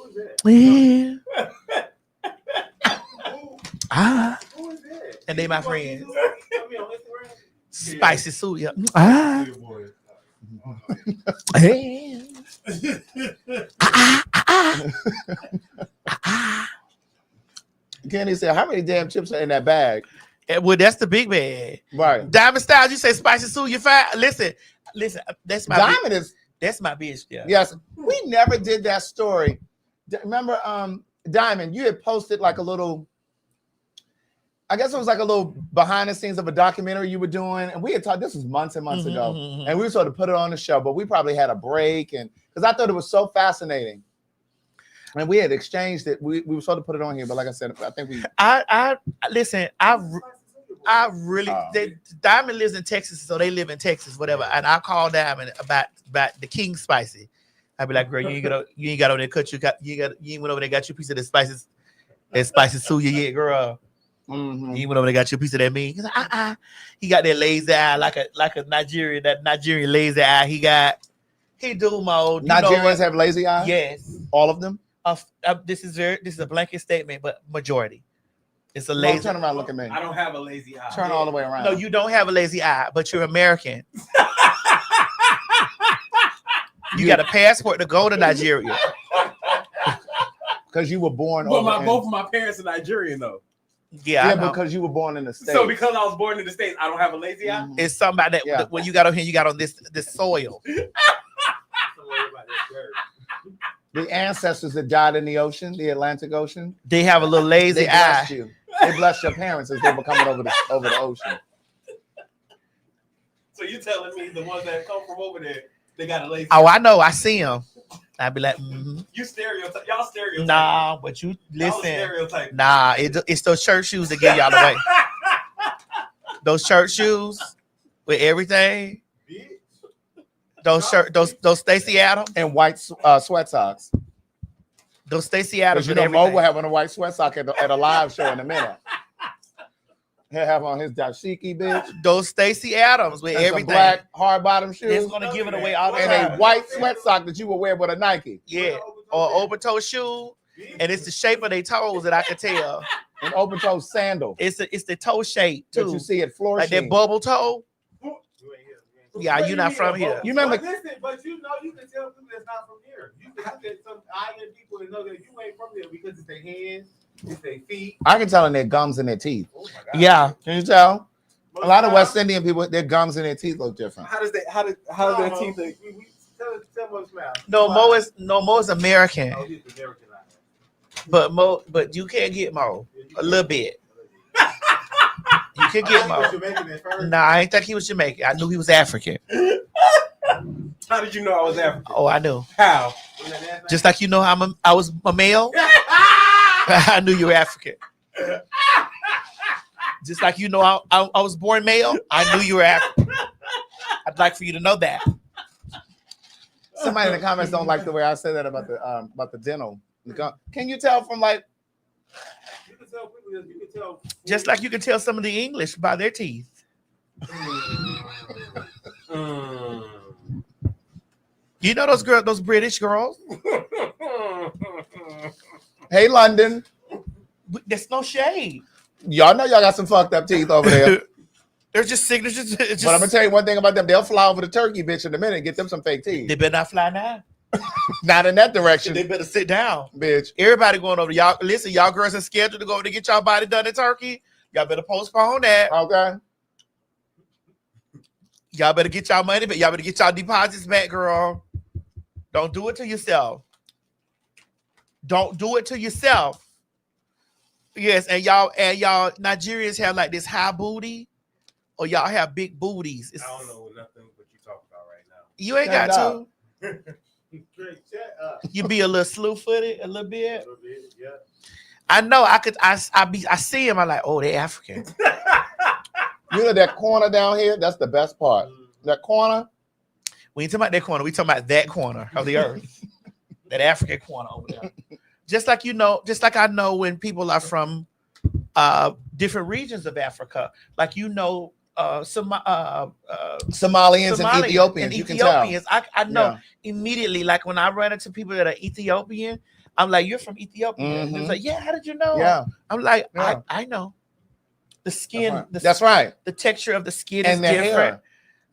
is that? Yeah. Who is that? And they my friends. I mean, on Instagram? Spicy Suya. Good boy. Hey. Kenny said, "How many damn chips are in that bag?" Well, that's the big bag. Right. Diamond Styles, you say Spicy Suya fine. Listen. That's my Diamond is. that's my bitch. Yeah. Yes, we never did that story. Remember, Diamond, you had posted like a little. I guess it was like a little behind the scenes of a documentary you were doing, and we had talked. This was months and months ago, and we were sort of put it on the show, but we probably had a break, and because I thought it was so fascinating, and we had exchanged it. We were sort of put it on here, but like I said, I think we. I listen. I really Diamond lives in Texas, so they live in Texas, whatever. And I call Diamond about the King Spicy. I'd be like, girl, you ain't got over there cut you ain't went over there got you a piece of the spicy suya yet, girl. Mm-hmm. He went over there got you a piece of that meat. He's like, He got that lazy eye like a Nigerian, that Nigerian lazy eye. He do mode. Nigerians have lazy eyes. Yes, all of them. This is a blanket statement, but majority. It's a No, lazy. turn around, look at me. I don't have a lazy eye. Turn all the way around. No, you don't have a lazy eye, but you're American. You got a passport to go to Nigeria. Because you were born But over. both of my parents are Nigerian though. Yeah, I Yeah, know. because you were born in the States. So because I was born in the States, I don't have a lazy eye. It's somebody that Yeah. when you got on here, you got on this soil. Don't worry about that dirt. The ancestors that died in the ocean, the Atlantic Ocean, They have a little lazy they blessed eye. you. They blessed your parents as they were coming over the ocean. So you telling me the ones that come from over there, they got a lazy Oh, eye? I know. I see them. I'd be like, You stereotype. Y'all stereotype. nah, but you Y'all listen. stereotype. Nah, it's those church shoes that give y'all away. Those church shoes with everything. Those Stacey Adams. And white sweat socks. Those Stacey Adams Because you with know Mo everything. will have on a white sweat sock at a live show in a minute. He'll have on his dashiki, bitch. Those Stacey Adams with And some everything. black hard bottom It's shoes. gonna give it away all the And time. a white sweat sock that you would wear with a Nike. Yeah, or open toe shoe, and it's the shape of their toes that I can tell. An open toe sandal It's the toe shape that too, you see at floor like that Sheen. bubble toe. You ain't here. Yeah, you're not from here. You remember? But listen, but you know you can tell people that's not from here. You can look at some island people and know that you ain't from here because it's their hands, it's their feet. I can tell in their gums and their teeth. Oh my God. Yeah, Can you tell? Most A lot of times- West Indian people, their gums and their teeth look different. How does their No, teeth? we tell Mo smile. no, Smile. Mo is American, Oh, he's American island. but you can't get Mo a little bit. You can I get think Mo. he was Jamaican at first. Nah, I ain't think he was Jamaican. I knew he was African. How did you know I was African? Oh, I knew. How? Just like you know, I was a male. I knew you were African. Just like you know, I was born male. I knew you were African. I'd like for you to know that. Somebody in the comments don't like the way I said that about the dental. Can you tell from like? You can tell quickly. You can tell. Just like you can tell some of the English by their teeth. You know those girls, those British girls. Hey, London, There's no shade. y'all know y'all got some fucked up teeth over there. They're just signatures. It's just, But I'm gonna tell you one thing about them. They'll fly over the turkey bitch in a minute and get them some fake teeth. they better not fly now. Not in that direction, They better sit down. bitch. Everybody going over. Y'all listen. Y'all girls are scheduled to go over to get y'all body done in Turkey. Y'all better postpone that. Okay. Y'all better get y'all money, but y'all better get y'all deposits back, girl. Don't do it to yourself. Don't do it to yourself. Yes, and y'all Nigerians have like this high booty, or y'all have big booties. I don't know nothing what you talking about right now. You ain't Shut got up. to. Shut up. You be a little slew-footed, a little A bit. little bit, yeah. I know. I see him. I'm like, oh, they African. You know that corner down here? That's the best part. That corner. We ain't talking about that corner. We talking about that corner of the earth, that African corner over there. Just like you know, just like I know when people are from different regions of Africa, like you know, Somalians Somalians and Ethiopians. You can tell. Ethiopians. I know Yeah. immediately. Like when I run into people that are Ethiopian, I'm like, "You're from Ethiopia." And it's Mhm. like, "Yeah, how did you know?" Yeah. I'm like, Yeah. I know. The skin, That's right. the texture of the skin And is the different. hair.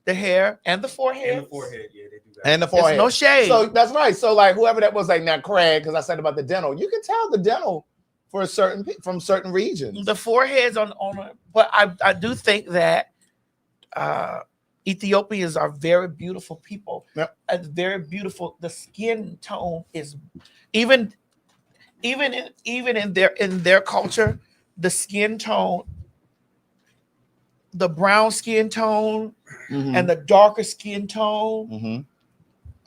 The hair and the forehead. And the forehead, yeah, they do that. And the There's forehead. no shade. So that's right. So like whoever that was, like now Craig, because I said about the dental, you can tell the dental for from certain regions. The foreheads but I do think that Ethiopians are very beautiful people. Yep. Very beautiful. The skin tone is even in their culture, the skin tone, the brown skin tone Mhm. and the darker skin tone Mhm.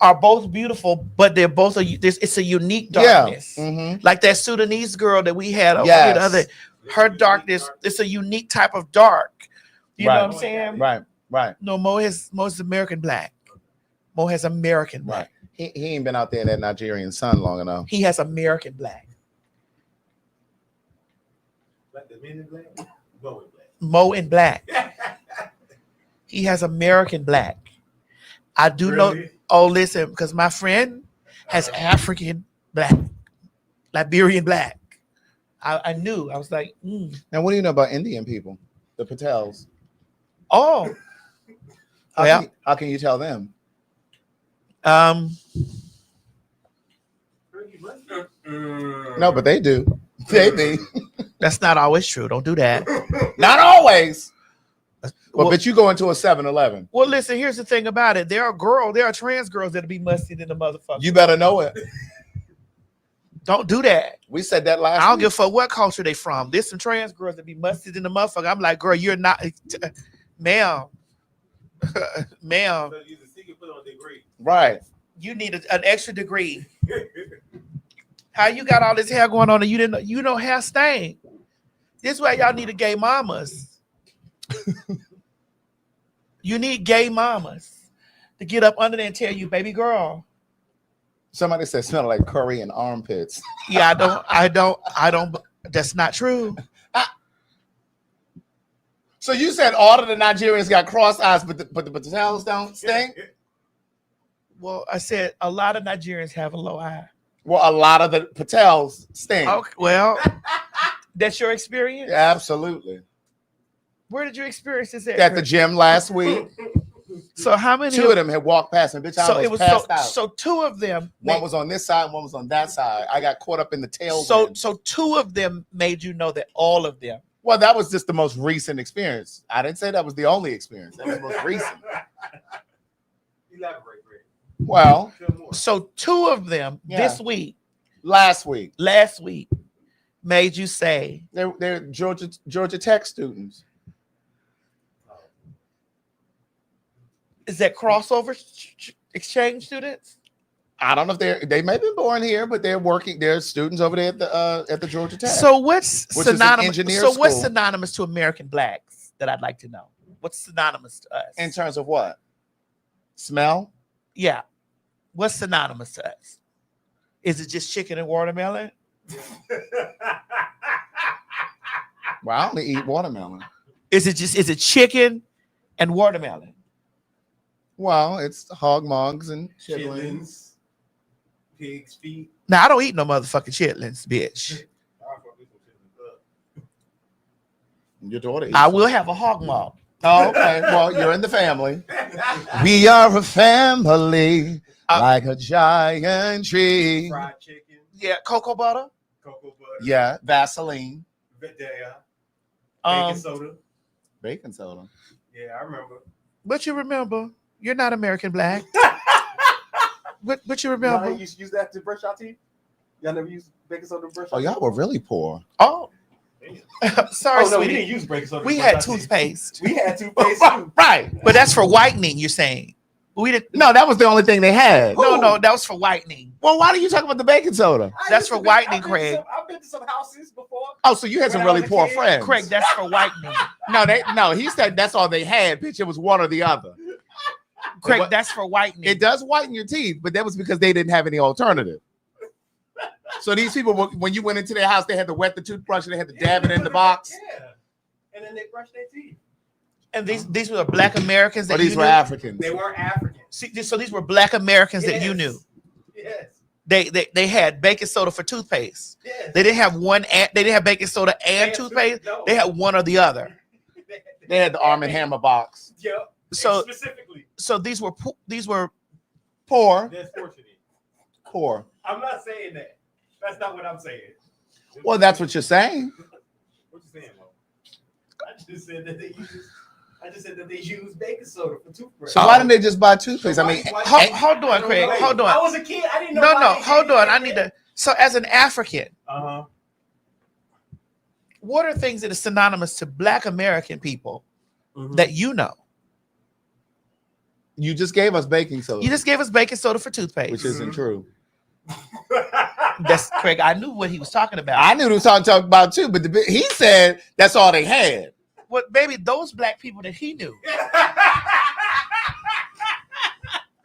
are both beautiful, but they're both it's a unique Yeah. darkness. Mhm. Like that Sudanese girl that we had over Yes. here the other, her darkness, it's a unique type of dark. You Right. know what I'm saying? Right. Right. No, Mo is American black. Mo has American black. Right. He ain't been out there in that Nigerian sun long enough. He has American black. Like the men in black, go in black. Mo in black. He has American black. I do know. Really? Oh, listen, because my friend has African black, Liberian black. I knew. I was like, Now, what do you know about Indian people? The Patels. oh, How can you tell them? Girl, you must be. No, but they do. Maybe. That's not always true. Don't do that. Not always. Well, But you go into a 7-Eleven. Well, listen, here's the thing about it. There are trans girls that'll be musty in the motherfucker. You better know it. Don't do that. We said that last I don't week. give a fuck what culture they from. There's some trans girls that be musty in the motherfucker. I'm like, girl, you're not, ma'am. Ma'am, So you just put on a degree. Right. you need an extra degree. How you got all this hair going on and you didn't know, you know hair stain. This way y'all need a gay mamas. You need gay mamas to get up under there and tell you, baby girl. Somebody said smell like curry and armpits. Yeah, I don't, that's not true. So you said all of the Nigerians got cross eyes, but the Patels don't stink? Well, I said a lot of Nigerians have a low eye. Well, a lot of the Patels stink. Okay, well, that's your experience? Yeah, absolutely. Where did you experience this at? At the gym last week. So how many? Two of them had walked past me. Bitch, I So was it was passed out. so two of them. One was on this side, one was on that side. I got caught up in the tail. So two of them made you know that all of them. Well, that was just the most recent experience. I didn't say that was the only experience. That was the most recent. Elaborate, Greg. Well, So two of them this week, last week, made you say they're Georgia Tech students. Is that crossover exchange students? I don't know if they may have been born here, but they're working. They're students over there at the Georgia Tech. So what's which is an synonymous? engineer So what's school. synonymous to American blacks that I'd like to know? What's synonymous to us? In terms of what? Smell? Yeah. What's synonymous to us? Is it just chicken and watermelon? Well, I only eat watermelon. Is it chicken and watermelon? Well, it's hog mogs and chitlins. Chitlins, pig's feet. Now I don't eat no motherfucking chitlins, bitch. Your daughter eats I them. will have a hog maw. Oh, okay. Well, you're in the family. We are a family, like a giant tree. Fried chicken, Yeah, cocoa butter. cocoa butter, Yeah, Vaseline, baking soda. baking soda. Yeah, I remember. But you remember, you're not American black. but you Y'all remember. used to use that to brush our teeth? Y'all never used baking soda to brush Oh, our y'all teeth? were really poor. Oh, sorry, Oh, no, we sweetie. didn't use baking soda. to We brush had our teeth. toothpaste. We had toothpaste too. Right. But that's for whitening, you're saying. We didn't. No, that was the only thing they had. No, that was for whitening. Well, why do you talk about the baking soda? That's for whitening, Craig. I've been to some houses before. Oh, so you had some When I really was a poor kid, friends. Craig, that's for whitening. No, he said that's all they had, bitch. It was one or the other. Craig, What- that's for whitening. It does whiten your teeth, but that was because they didn't have any alternative. So these people, when you went into their house, they had to wet the toothbrush and they had to dab it in the box. Yeah. And then they brushed their teeth. And these were the black Americans Or that these you were knew. Africans. They were African. So these were black Americans that you Yes. knew. Yes. They had baking soda for toothpaste. Yes. They didn't have they didn't have baking soda and toothpaste. No. They had one or the other. They had the Arm and Hammer box. Yep. So Specifically, so these were Poor. that's fortunate. Poor. I'm not saying that. That's not what I'm saying. Well, that's what you're saying. What you saying, Mo? I just said that they use baking soda for toothbrush. So why didn't they just buy toothpaste? I mean, hold on, Craig. Hold I on. was a kid. I didn't know. No, why they hold did on. that. I need to. So as an African, Uh-huh. what are things that are synonymous to black American people Mhm. that you know? you just gave us baking soda, You just gave us baking soda for toothpaste. which isn't true. That's Craig. I knew what he was talking about. I knew he was talking about too, but he said that's all they had. What, baby? Those black people that he knew.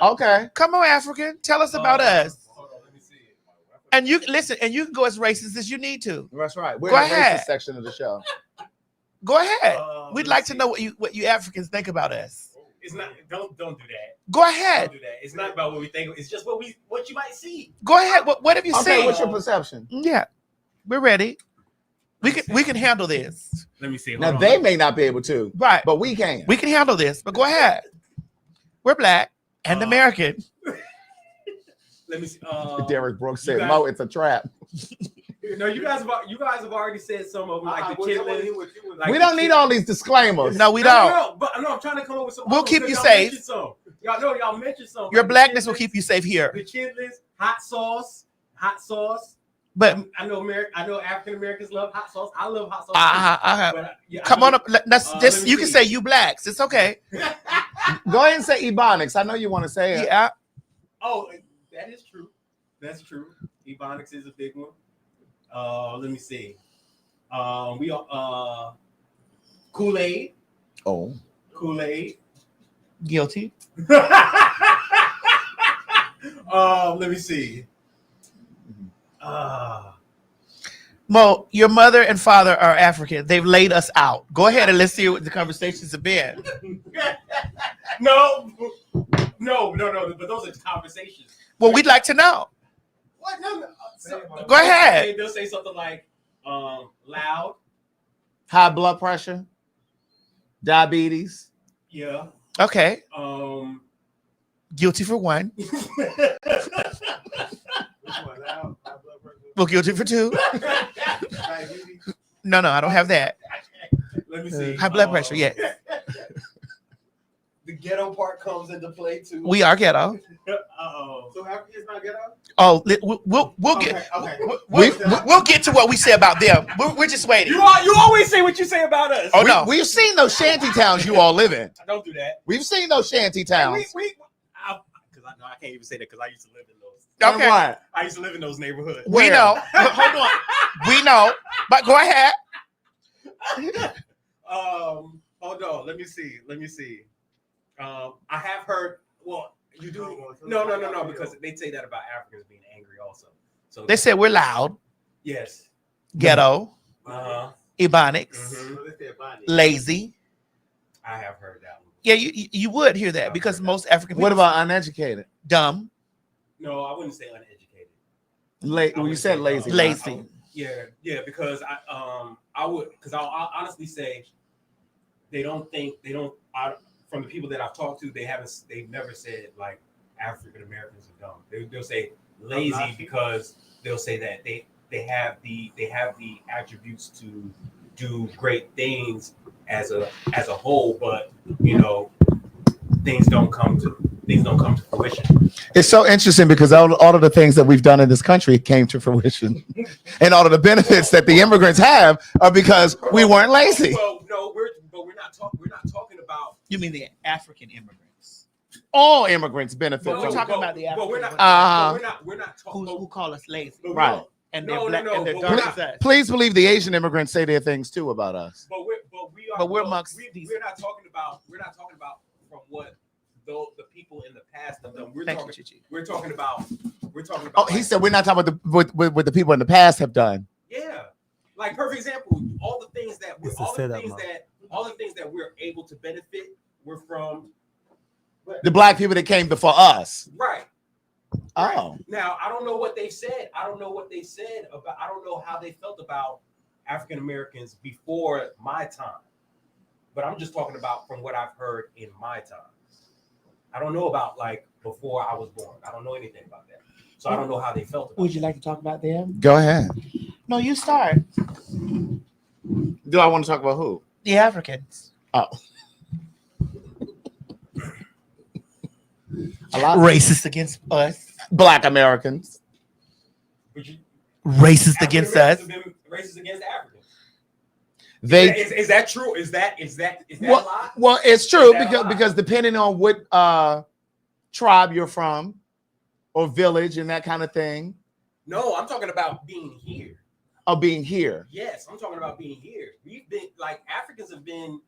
Okay. Come on, African. Tell us about us. Hold on, let me see it. And you listen. And you can go as racist as you need to. That's right. We're Go in the ahead. racist section of the show. Go ahead. We'd Let's like to see. know what you Africans think about us. It's not. Don't do that. Go ahead. Don't do that. It's not about what we think. It's just what you might see. Go ahead. What have you Okay, seen? what's your perception? Yeah, we're ready. We can handle this. Let me see. Hold Now on. they may not be able to, Right. but we can. We can handle this. But go ahead. We're black and American. Let me see. Derek Brooks you said, guys- "Mo, it's a trap." No, you guys have already said some of them, like the chitlins. Like We don't need all these disclaimers. No, we don't. No, but no, I'm trying to come up with some. We'll others keep because you y'all safe. mentioned some. Y'all know y'all mentioned some. Your like the blackness will chitlins, keep you safe here. The chitlins, hot sauce. But I know African Americans love hot sauce. I love hot sauce. But, yeah, come on up. Let's just let me you can see. say you blacks. It's okay. Go ahead and say Ebonics. I know you want to say it. Yeah. Oh, that is true. That's true. Ebonics is a big one. Let me see. We are Kool-Aid. Oh. Kool-Aid. Guilty. Let me see. Well, your mother and father are African. They've laid us out. Go ahead and let's see what the conversations have been. No. But those are conversations. Well, we'd like to know. What? No. Go ahead. They'll say something like, loud. High blood pressure. Diabetes. Yeah. Okay. Guilty for one. Well, guilty for two. No, I don't have that. Let me see. High blood pressure, yes. The ghetto part comes into play too. We are ghetto. So Africans not ghetto? Oh, we'll get we'll get to what we say about them. We're just waiting. You always say what you say about us. Oh no, We've seen those shanty towns you all live in. Don't do that. We've seen those shanty towns. Because I know I can't even say that because I used to live in those. Okay. What? I used to live in those neighborhoods. We know. Hold on. We know. But go ahead. Hold on. Let me see. I have heard. Well, you do. No. Because they say that about Africans being angry also. So They said we're loud, yes. ghetto, Uh-huh. Ebonics, lazy. I have heard that one. Yeah, you would hear that because most African people What about uneducated? dumb, No, I wouldn't say uneducated. Well, you said lazy. lazy. Yeah, because I'll honestly say from the people that I've talked to, they've never said like African Americans are dumb. They'll say lazy because they'll say that they have the attributes to do great things as a whole, but things don't come to fruition. It's so interesting because all of the things that we've done in this country came to fruition, and all of the benefits that the immigrants have are because we weren't lazy. Well, no, we're not talking about. You mean the African immigrants? All immigrants benefit But we're from talking about the But we're African not. We're not talking. who call us lazy, right. and No, they're black no, and they're but dark we're as us. Please believe the Asian immigrants say their things too about us. But we're amongst these. We're not talking about from what the people in the past have done. We're Thank talking. you, Chichi. We're talking about. Oh, he said we're not talking about what the people in the past have done. Yeah, like perfect example. All the things that we're able to benefit were from The black people that came before us. right. Oh, Now I don't know what they said. I don't know how they felt about African Americans before my time. But I'm just talking about from what I've heard in my time. I don't know about like before I was born. I don't know anything about that. So I don't know how they felt about Would you like to talk about them? go ahead. No, you start. Do I want to talk about who? The Africans. Oh. A lot Racist against us. black Americans. Racist against us. Racist against Africans. They Is that true? Is that a well, lie? well, it's true Is that a lie? because depending on what tribe you're from or village and that kind of thing, No, I'm talking about being here. of being here. Yes, I'm talking about being here. We've been like Africans have been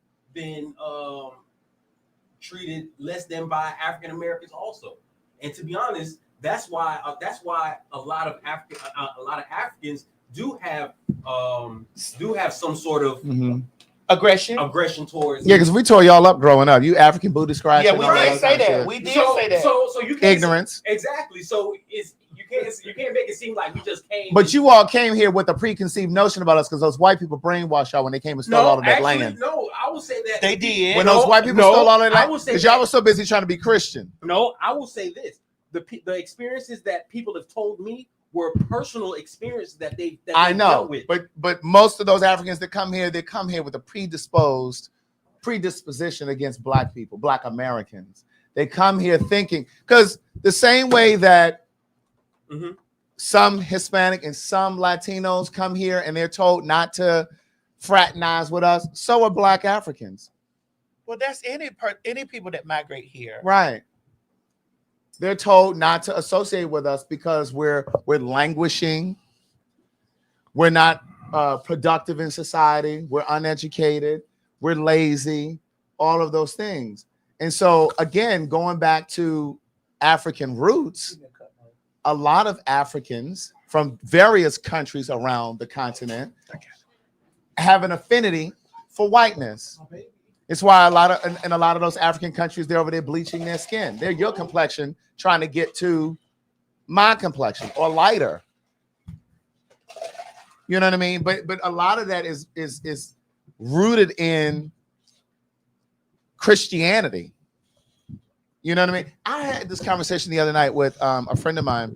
treated less than by African Americans also. And to be honest, that's why a lot of Africans do have some sort of aggression towards Yeah, because we tore y'all up growing up. You African booty scratch. Yeah, and we all did say that. shit. We did say that. So you can't Ignorance. exactly. So you can't make it seem like we just came. But you all came here with a preconceived notion about us because those white people brainwashed y'all when they came and stole all of that land. No, I will say that They did. When those white people stole all that I land, will say because y'all that- were so busy trying to be Christian. No, I will say this: the experiences that people have told me were personal experiences that they I know, dealt with. but most of those Africans that come here, they come here with a predisposition against Black people, Black Americans. They come here thinking, because the same way that some Hispanic and some Latinos come here and they're told not to fraternize with us, so are Black Africans. Well, that's any people that migrate here. Right. They're told not to associate with us because we're languishing. We're not productive in society. We're uneducated. We're lazy. All of those things. And so, again, going back to African roots, a lot of Africans from various countries around the continent have an affinity for whiteness. It's why in a lot of those African countries, they're over there bleaching their skin. They're your complexion trying to get to my complexion or lighter. You know what I mean? But a lot of that is rooted in Christianity. You know what I mean? I had this conversation the other night with a friend of mine,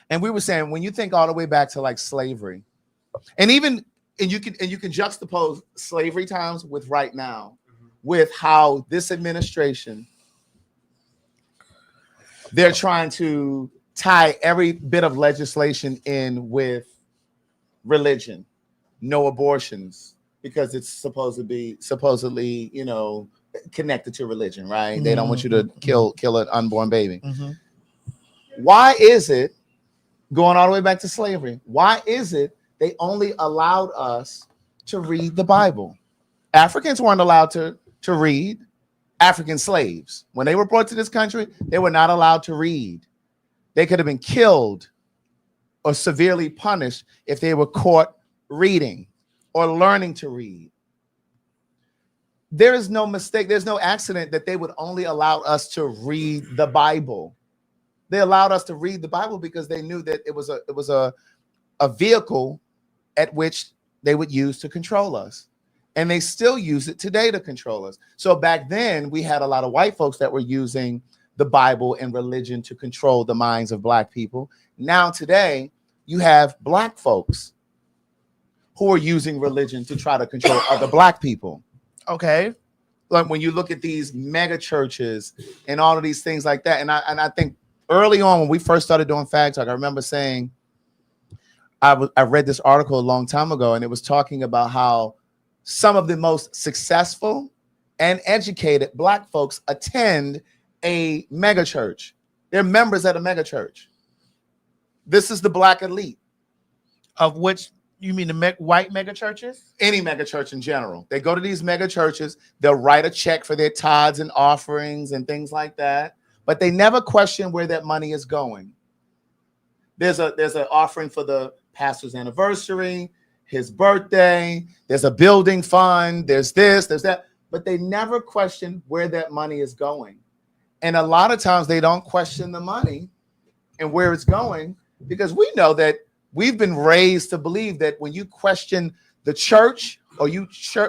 and we were saying, when you think all the way back to like slavery, and you can juxtapose slavery times with right now, with how this administration, they're trying to tie every bit of legislation in with religion, no abortions, because it's supposedly, you know, connected to religion, right? Mm-hmm. They don't want you to kill an unborn baby. Mm-hmm. Why is it, going all the way back to slavery, why is it they only allowed us to read the Bible? Africans weren't allowed to read. African slaves, when they were brought to this country, they were not allowed to read. They could have been killed or severely punished if they were caught reading or learning to read. There is no mistake. There's no accident that they would only allow us to read the Bible. They allowed us to read the Bible because they knew that it was a vehicle at which they would use to control us. And they still use it today to control us. So back then, we had a lot of white folks that were using the Bible and religion to control the minds of Black people. Now today, you have Black folks who are using religion to try to control other Black people. Okay? Like when you look at these mega churches and all of these things like that, and I think early on when we first started doing PhagTawlk, I remember saying, I read this article a long time ago, and it was talking about how some of the most successful and educated Black folks attend a mega church. They're members at a mega church. This is the Black elite. Of which, you mean the white mega churches? Any mega church in general. They go to these mega churches. They'll write a check for their tithes and offerings and things like that. But they never question where that money is going. There's an offering for the pastor's anniversary, his birthday, there's a building fund, there's this, there's that, but they never question where that money is going. And a lot of times they don't question the money and where it's going, because we know that we've been raised to believe that when you question the church or you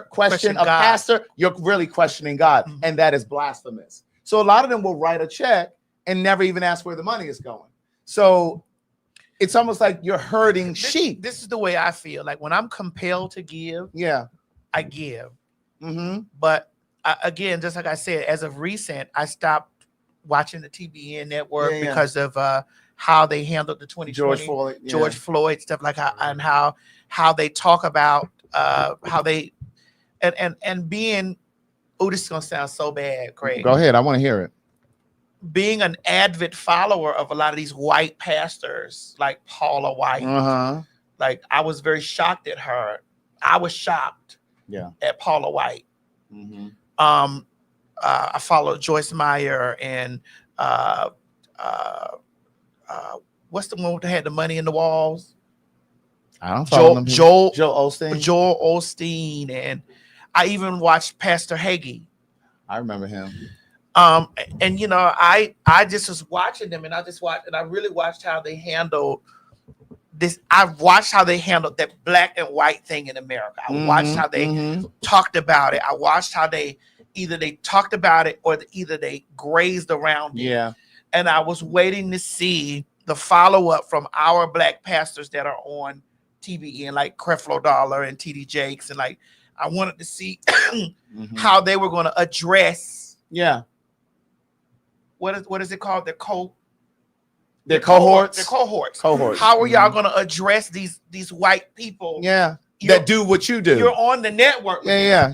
question a pastor, you're really questioning God, and that is blasphemous. So a lot of them will write a check and never even ask where the money is going. So it's almost like you're herding sheep. This is the way I feel. Like when I'm compelled to give, I give. Mm-hmm. But again, just like I said, as of recent, I stopped watching the TBN network because of how they handled the 2020 George Floyd stuff, like how they talk about how they and being. Oh, this is gonna sound so bad, Craig. Go ahead, I want to hear it. Being an avid follower of a lot of these white pastors, like Paula White, like I was very shocked at her. I was shocked, at Paula White. Mm-hmm. I followed Joyce Meyer and what's the one that had the money in the walls? I don't follow them. Joel Osteen. Joel Osteen, and I even watched Pastor Hagee. I remember him. And you know, I just was watching them, and I really watched how they handled this. I watched how they handled that black and white thing in America. I watched how they talked about it. I watched how they either talked about it or either they grazed around it. Yeah. And I was waiting to see the follow-up from our black pastors that are on TBN, like Creflo Dollar and TD Jakes, and like I wanted to see how they were going to address what is it called? Their cohorts. Their cohorts. How are y'all going to address these white people? Yeah. That do what you do. You're on the network. Yeah.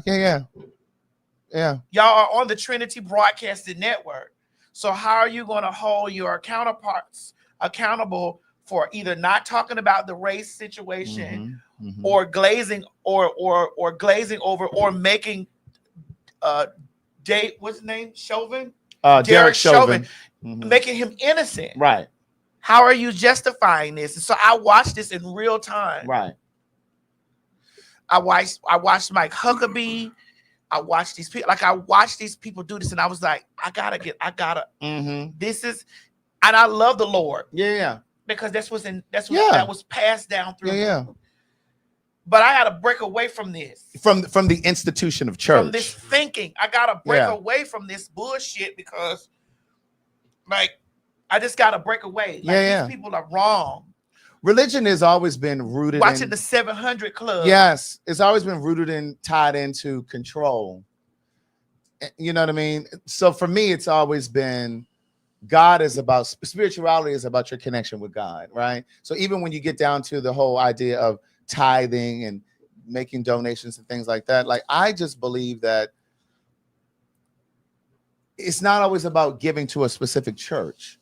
Y'all are on the Trinity Broadcasting Network. So how are you going to hold your counterparts accountable for either not talking about the race situation or glazing or glazing over or making what's his name? Chauvin? Derek Chauvin. Making him innocent. Right. How are you justifying this? And so I watched this in real time. Right. I watched Mike Huckabee. I watched these people. Like I watched these people do this, and I was like, I gotta. This is, and I love the Lord. Yeah. Because that was passed down through. Yeah. But I gotta break away from this. From the institution of church. From this thinking. I gotta break away from this bullshit because, like, I just gotta break away. Like, these people are wrong. Religion has always been rooted watching the 700 Club. Yes, it's always been rooted and tied into control. You know what I mean? So for me, it's always been God is about spirituality is about your connection with God, right? So even when you get down to the whole idea of tithing and making donations and things like that, like I just believe that it's not always about giving to a specific church.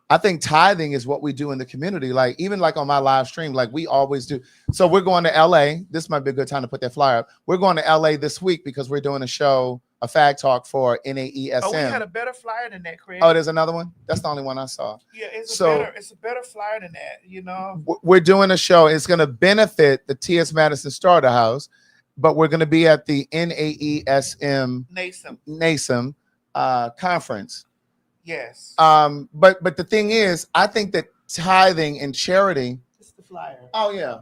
I think tithing is what we do in the community. Like even like on my live stream, like we always do. So we're going to LA. This might be a good time to put that flyer up. We're going to LA this week because we're doing a show, a PhagTawlk for NAESM. Oh, we had a better flyer than that, Craig. Oh, there's another one? That's the only one I saw. Yeah, it's a better flyer than that, you know. We're doing a show. It's going to benefit the T.S. Madison Starter House, but we're going to be at the NAESM NASM conference. Yes. But the thing is, I think that tithing and charity. It's the flyer. Oh yeah.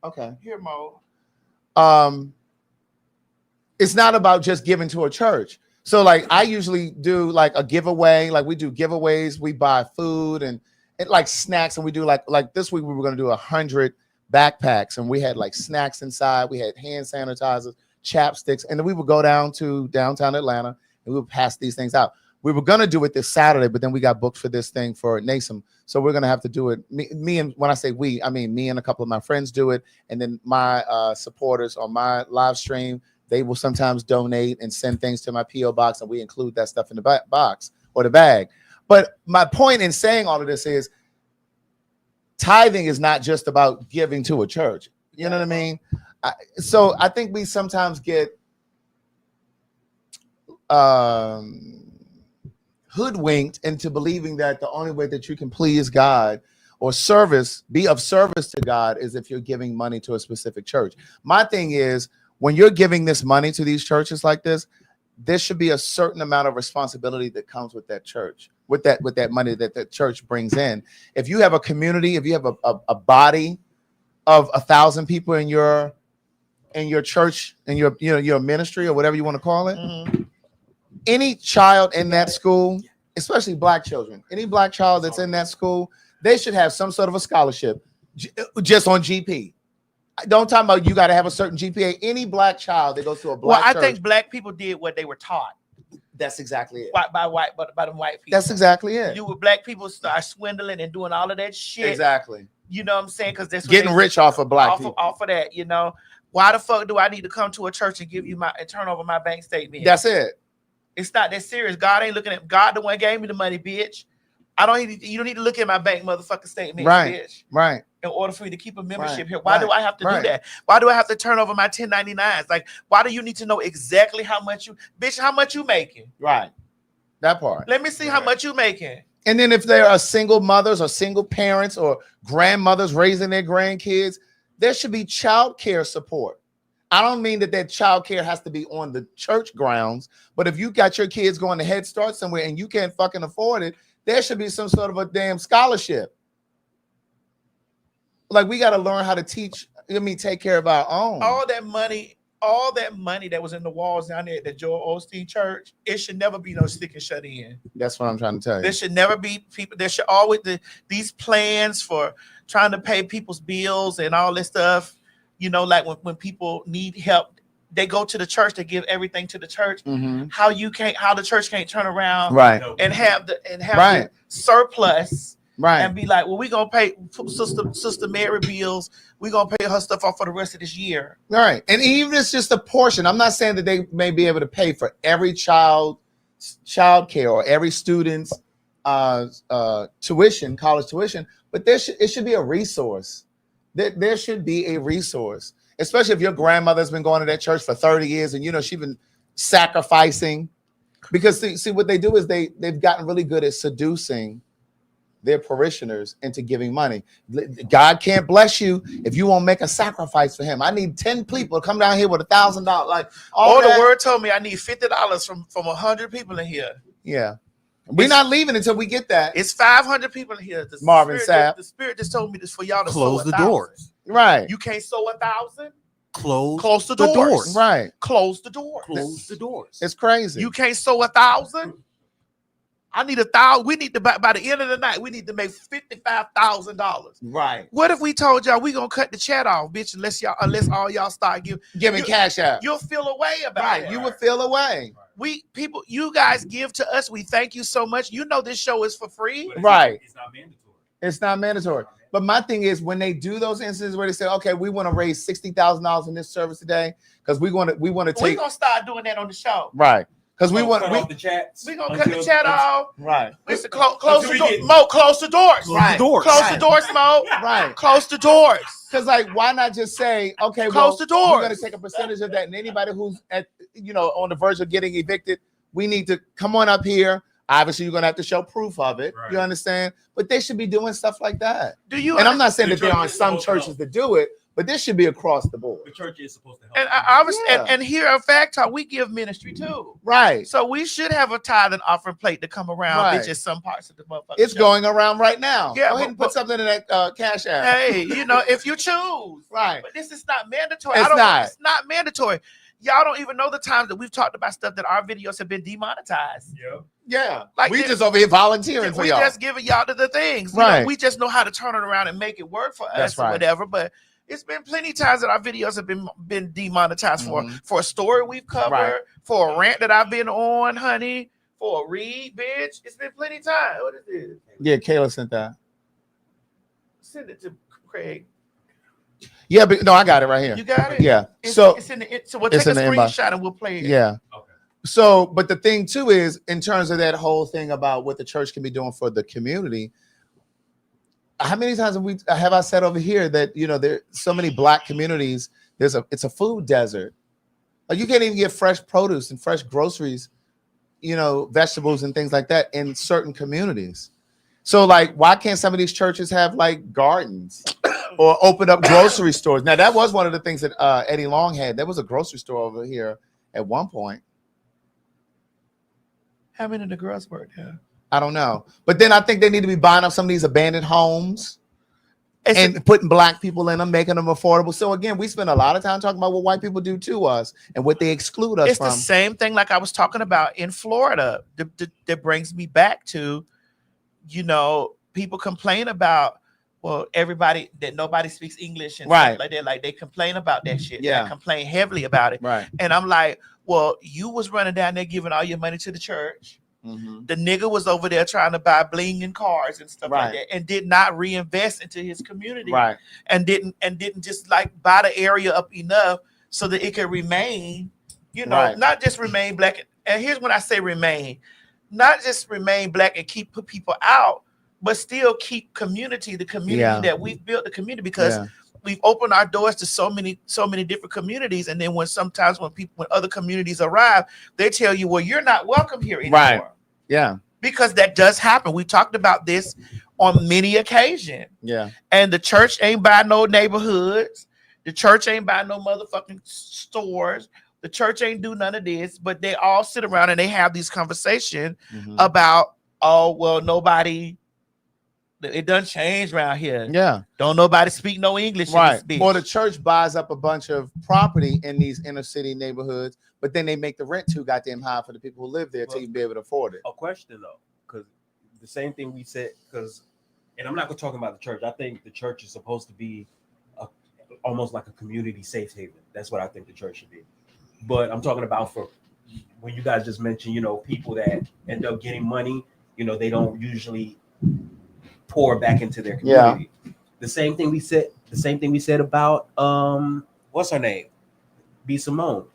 Okay. Here, Mo. It's not about just giving to a church. So like I usually do like a giveaway. Like we do giveaways. We buy food and like snacks, and we do like this week we were going to do 100 backpacks, and we had like snacks inside. We had hand sanitizers, chapsticks, and then we would go down to downtown Atlanta and we would pass these things out. We were going to do it this Saturday, but then we got booked for this thing for NASM. So we're going to have to do it. Me and when I say we, I mean me and a couple of my friends do it. And then my supporters on my live stream, they will sometimes donate and send things to my P.O. box, and we include that stuff in the box or the bag. But my point in saying all of this is tithing is not just about giving to a church. You know what I mean? So I think we sometimes get hoodwinked into believing that the only way that you can please God or be of service to God is if you're giving money to a specific church. My thing is, when you're giving this money to these churches like this, there should be a certain amount of responsibility that comes with that church, with that money that the church brings in. If you have a community, if you have a body of 1,000 people in your church, in your ministry or whatever you want to call it, any child in that school, especially black children, any black child that's in that school, they should have some sort of a scholarship just on GP. Don't talk about you got to have a certain GPA. Any black child that goes to a black church. I think black people did what they were taught. That's exactly it. By them white people. That's exactly it. You with black people start swindling and doing all of that shit. Exactly. You know what I'm saying? Because that's getting rich off of black people. Off of that, you know. Why the fuck do I need to come to a church and give you and turn over my bank statement? That's it. It's not that serious. God ain't looking at God. The one gave me the money, bitch. You don't need to look at my bank motherfucking statement, bitch. Right. In order for you to keep a membership here. Why do I have to do that? Why do I have to turn over my 1099s? Like, why do you need to know exactly how much you making? Right. That part. Let me see how much you making. And then if there are single mothers or single parents or grandmothers raising their grandkids, there should be child care support. I don't mean that child care has to be on the church grounds, but if you got your kids going to Head Start somewhere and you can't fucking afford it, there should be some sort of a damn scholarship. Like we got to learn how to take care of our own. All that money all that money that was in the walls down there at the Joel Osteen Church, it should never be no stick and shut in. That's what I'm trying to tell you. There should never be people. There should always these plans for trying to pay people's bills and all this stuff. You know, like when people need help, they go to the church. They give everything to the church. How the church can't turn around Right. and have the Right. surplus. Right. And be like, well, we're gonna pay Sister Mary bills. We're gonna pay her stuff off for the rest of this year. All right. And even if it's just a portion, I'm not saying that they may be able to pay for every child care or every student's tuition, college tuition, but it should be a resource. There should be a resource, especially if your grandmother's been going to that church for 30 years and you know she's been sacrificing. Because see what they do is they've gotten really good at seducing their parishioners into giving money. God can't bless you if you won't make a sacrifice for him. I need 10 people to come down here with $1,000. Like the word told me I need $50 from 100 people in here. Yeah. We're not leaving until we get that. It's 500 people in here. Marvin Sapp. The Spirit just told me this for y'all to Close sow the 1,000. doors. Right. You can't sow 1,000. Close the doors. Right. Close the doors. Close the doors. It's crazy. You can't sow 1,000. I need 1,000. We need to by the end of the night. We need to make $55,000. Right. What if we told y'all we gonna cut the chat off, bitch? Unless all y'all start giving cash out. You'll feel a way about Right. it. You would feel away. You guys give to us. We thank you so much. You know this show is for free. Right. It's not mandatory. It's not mandatory. But my thing is when they do those instances where they say, okay, we want to raise $60,000 in this service today because we want to take. We're gonna start doing that on the show. Right. Because we want off the chats. We're gonna cut the chat off. Right. Listen, close the door. Mo, close the doors. Right. Close the doors, Mo. Right. Close the doors. Because like, why not just say, okay, Close the doors. We're gonna take a percentage of that, and anybody who's on the verge of getting evicted, we need to come on up here. Obviously, you're gonna have to show proof of it. Right. You understand? But they should be doing stuff like that. Do you? And I'm not saying The that there church aren't is some supposed to churches help. that do it, but this should be across the board. The church is supposed to help. And I was Yeah. and here at PhagTawlk, we give ministry too. Right. So we should have a tithe and offering plate to come around. Right. It's just some parts of the motherfucker. It's going around right now. Yeah, Go ahead and put something in that cash app. Hey, if you choose. Right. But this is not mandatory. It's not. It's not mandatory. Y'all don't even know the times that we've talked about stuff that our videos have been demonetized. Yeah. Yeah. Like We this- just over here volunteering for We y'all. just giving y'all the things. Right. We just know how to turn it around and make it work for That's us or right. whatever. But it's been plenty of times that our videos have been demonetized for a story we've covered, Right. for a rant that I've been on, honey, for a read, bitch. It's been plenty of time. What is this? Yeah, Kayla sent that. Send it to Craig. Yeah, but no, I got it right here. You got it? Yeah. It's, So it's in the so we'll it's take a in the inbox. screenshot and we'll play it. yeah. Okay. So, but the thing too is, in terms of that whole thing about what the church can be doing for the community, how many times have I said over here that there so many black communities? It's a food desert. Like you can't even get fresh produce and fresh groceries, vegetables and things like that in certain communities. So, like, why can't some of these churches have like gardens or open up grocery stores? Now, that was one of the things that Eddie Long had. There was a grocery store over here at one point. How many of the girls work there? I don't know. But then I think they need to be buying up some of these abandoned homes It's and putting black people in them, making them affordable. So again, we spend a lot of time talking about what white people do to us and what they exclude us It's from. the same thing like I was talking about in Florida. That brings me back to, people complain about, well, nobody speaks English and Right. stuff like that. Like they complain about that shit. Yeah. They complain heavily about it. Right. And I'm like, well, you was running down there giving all your money to the church. Mhm. The nigga was over there trying to buy bling and cars and stuff Right. like that, and did not reinvest into his community. Right. And didn't just like buy the area up enough so that it could remain, Right. not just remain black. And here's when I say remain, not just remain black and put people out, but still keep the community Yeah. that we've built the community, because Yeah. we've opened our doors to so many different communities. And then when other communities arrive, they tell you, well, you're not welcome here anymore. Right. Yeah. Because that does happen. We talked about this on many occasions. Yeah. And the church ain't by no neighborhoods. The church ain't by no motherfucking stores. The church ain't do none of this, but they all sit around and they have these conversations Mhm. about, oh, well, nobody It done changed around here. Yeah. Don't nobody speak no English Right. in this bitch. Or the church buys up a bunch of property in these inner city neighborhoods, but then they make the rent too goddamn high for the people who live there to even be able to afford it. A question though, because the same thing we said, and I'm not going to talk about the church. I think the church is supposed to be almost like a community safe haven. That's what I think the church should be. But I'm talking about for when you guys just mentioned, people that end up getting money, they don't usually pour back into their community. Yeah. The same thing we said about what's her name? B. Simone.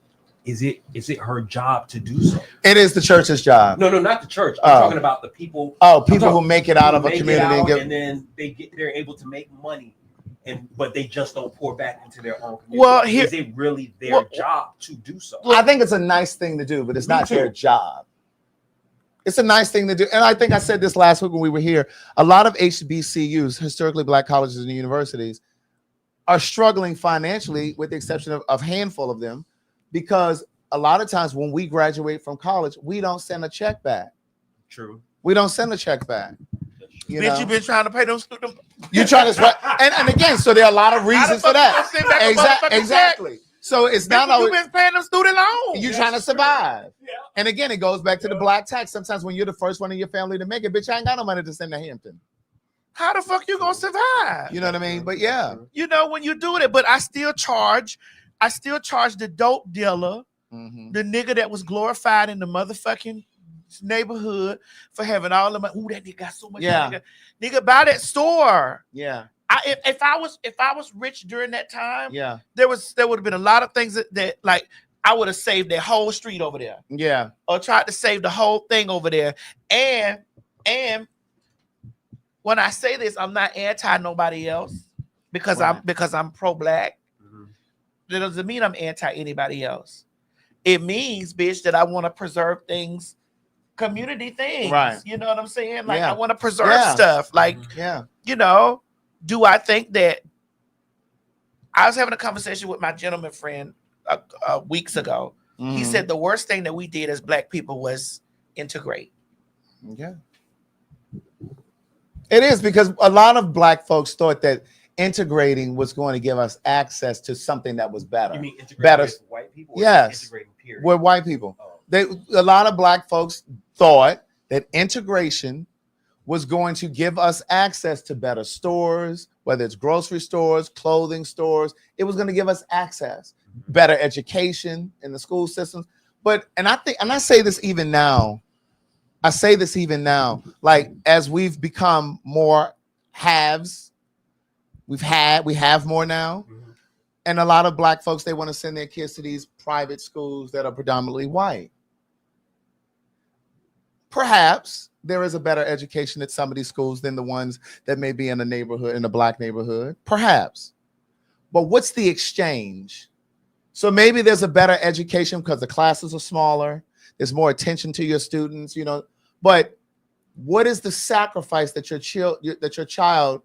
Is it her job to do so? It is the church's job. No, not the church. I'm talking about the people. People who make it out of a community and then they're able to make money, but they just don't pour back into their own community. Well, is it really their job to do so? I think it's a nice thing to do, but it's not their job. It's a nice thing to do. And I think I said this last week when we were here. A lot of HBCUs, historically black colleges and universities, are struggling financially, with the exception of a handful of them, because a lot of times when we graduate from college, we don't send a check back. True. We don't send a check back. Bitch, you been trying to pay them students. You trying to and again, so there are a lot of reasons for that. Exactly. So it's not always you've been paying them student loans. You're trying to survive. Yeah. And again, it goes back to the black tax. Sometimes when you're the first one in your family to make it, bitch, I ain't got no money to send to Hampton. How the fuck you gonna survive? You know what I mean? But yeah. When you do it, but I still charge the dope dealer, the nigga that was glorified in the motherfucking neighborhood for having all the money. Ooh, that nigga got so much money. Nigga, buy that store. Yeah. If I was rich during that time, there would have been a lot of things that like I would have saved that whole street over there. Yeah. Or tried to save the whole thing over there. And when I say this, I'm not anti nobody else because I'm pro-black. That doesn't mean I'm anti anybody else. It means, bitch, that I want to preserve things, community things. Right. You know what I'm saying? Like I want to preserve stuff. Like, do I think that I was having a conversation with my gentleman friend weeks ago. He said the worst thing that we did as black people was integrate. Yeah. It is, because a lot of black folks thought that integrating was going to give us access to something that was better. You mean integrating with white people? Yes. Integrating period? With white people. A lot of black folks thought that integration was going to give us access to better stores, whether it's grocery stores, clothing stores. It was going to give us access, better education in the school systems. And I say this even now, like as we've become more haves, we have more now. And a lot of black folks, they want to send their kids to these private schools that are predominantly white. Perhaps there is a better education at some of these schools than the ones that may be in a neighborhood, in a black neighborhood. Perhaps. But what's the exchange? So maybe there's a better education because the classes are smaller. There's more attention to your students, But what is the sacrifice that your child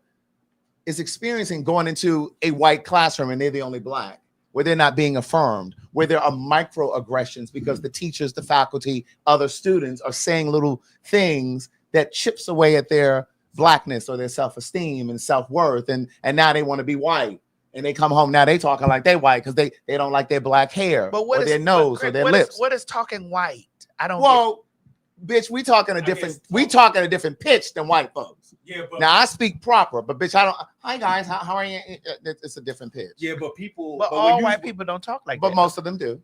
is experiencing going into a white classroom and they're the only black, where they're not being affirmed, where there are microaggressions because the teachers, the faculty, other students are saying little things that chips away at their blackness or their self-esteem and self-worth, and now they want to be white. And they come home, now they talking like they white because they don't like their black hair or their nose or their lips. What is talking white? I don't bitch, we talking a different pitch than white folks. Yeah, but now I speak proper, but bitch, I don't. Hi guys, how are you? It's a different pitch. Yeah, but all white people don't talk like that. But most of them do.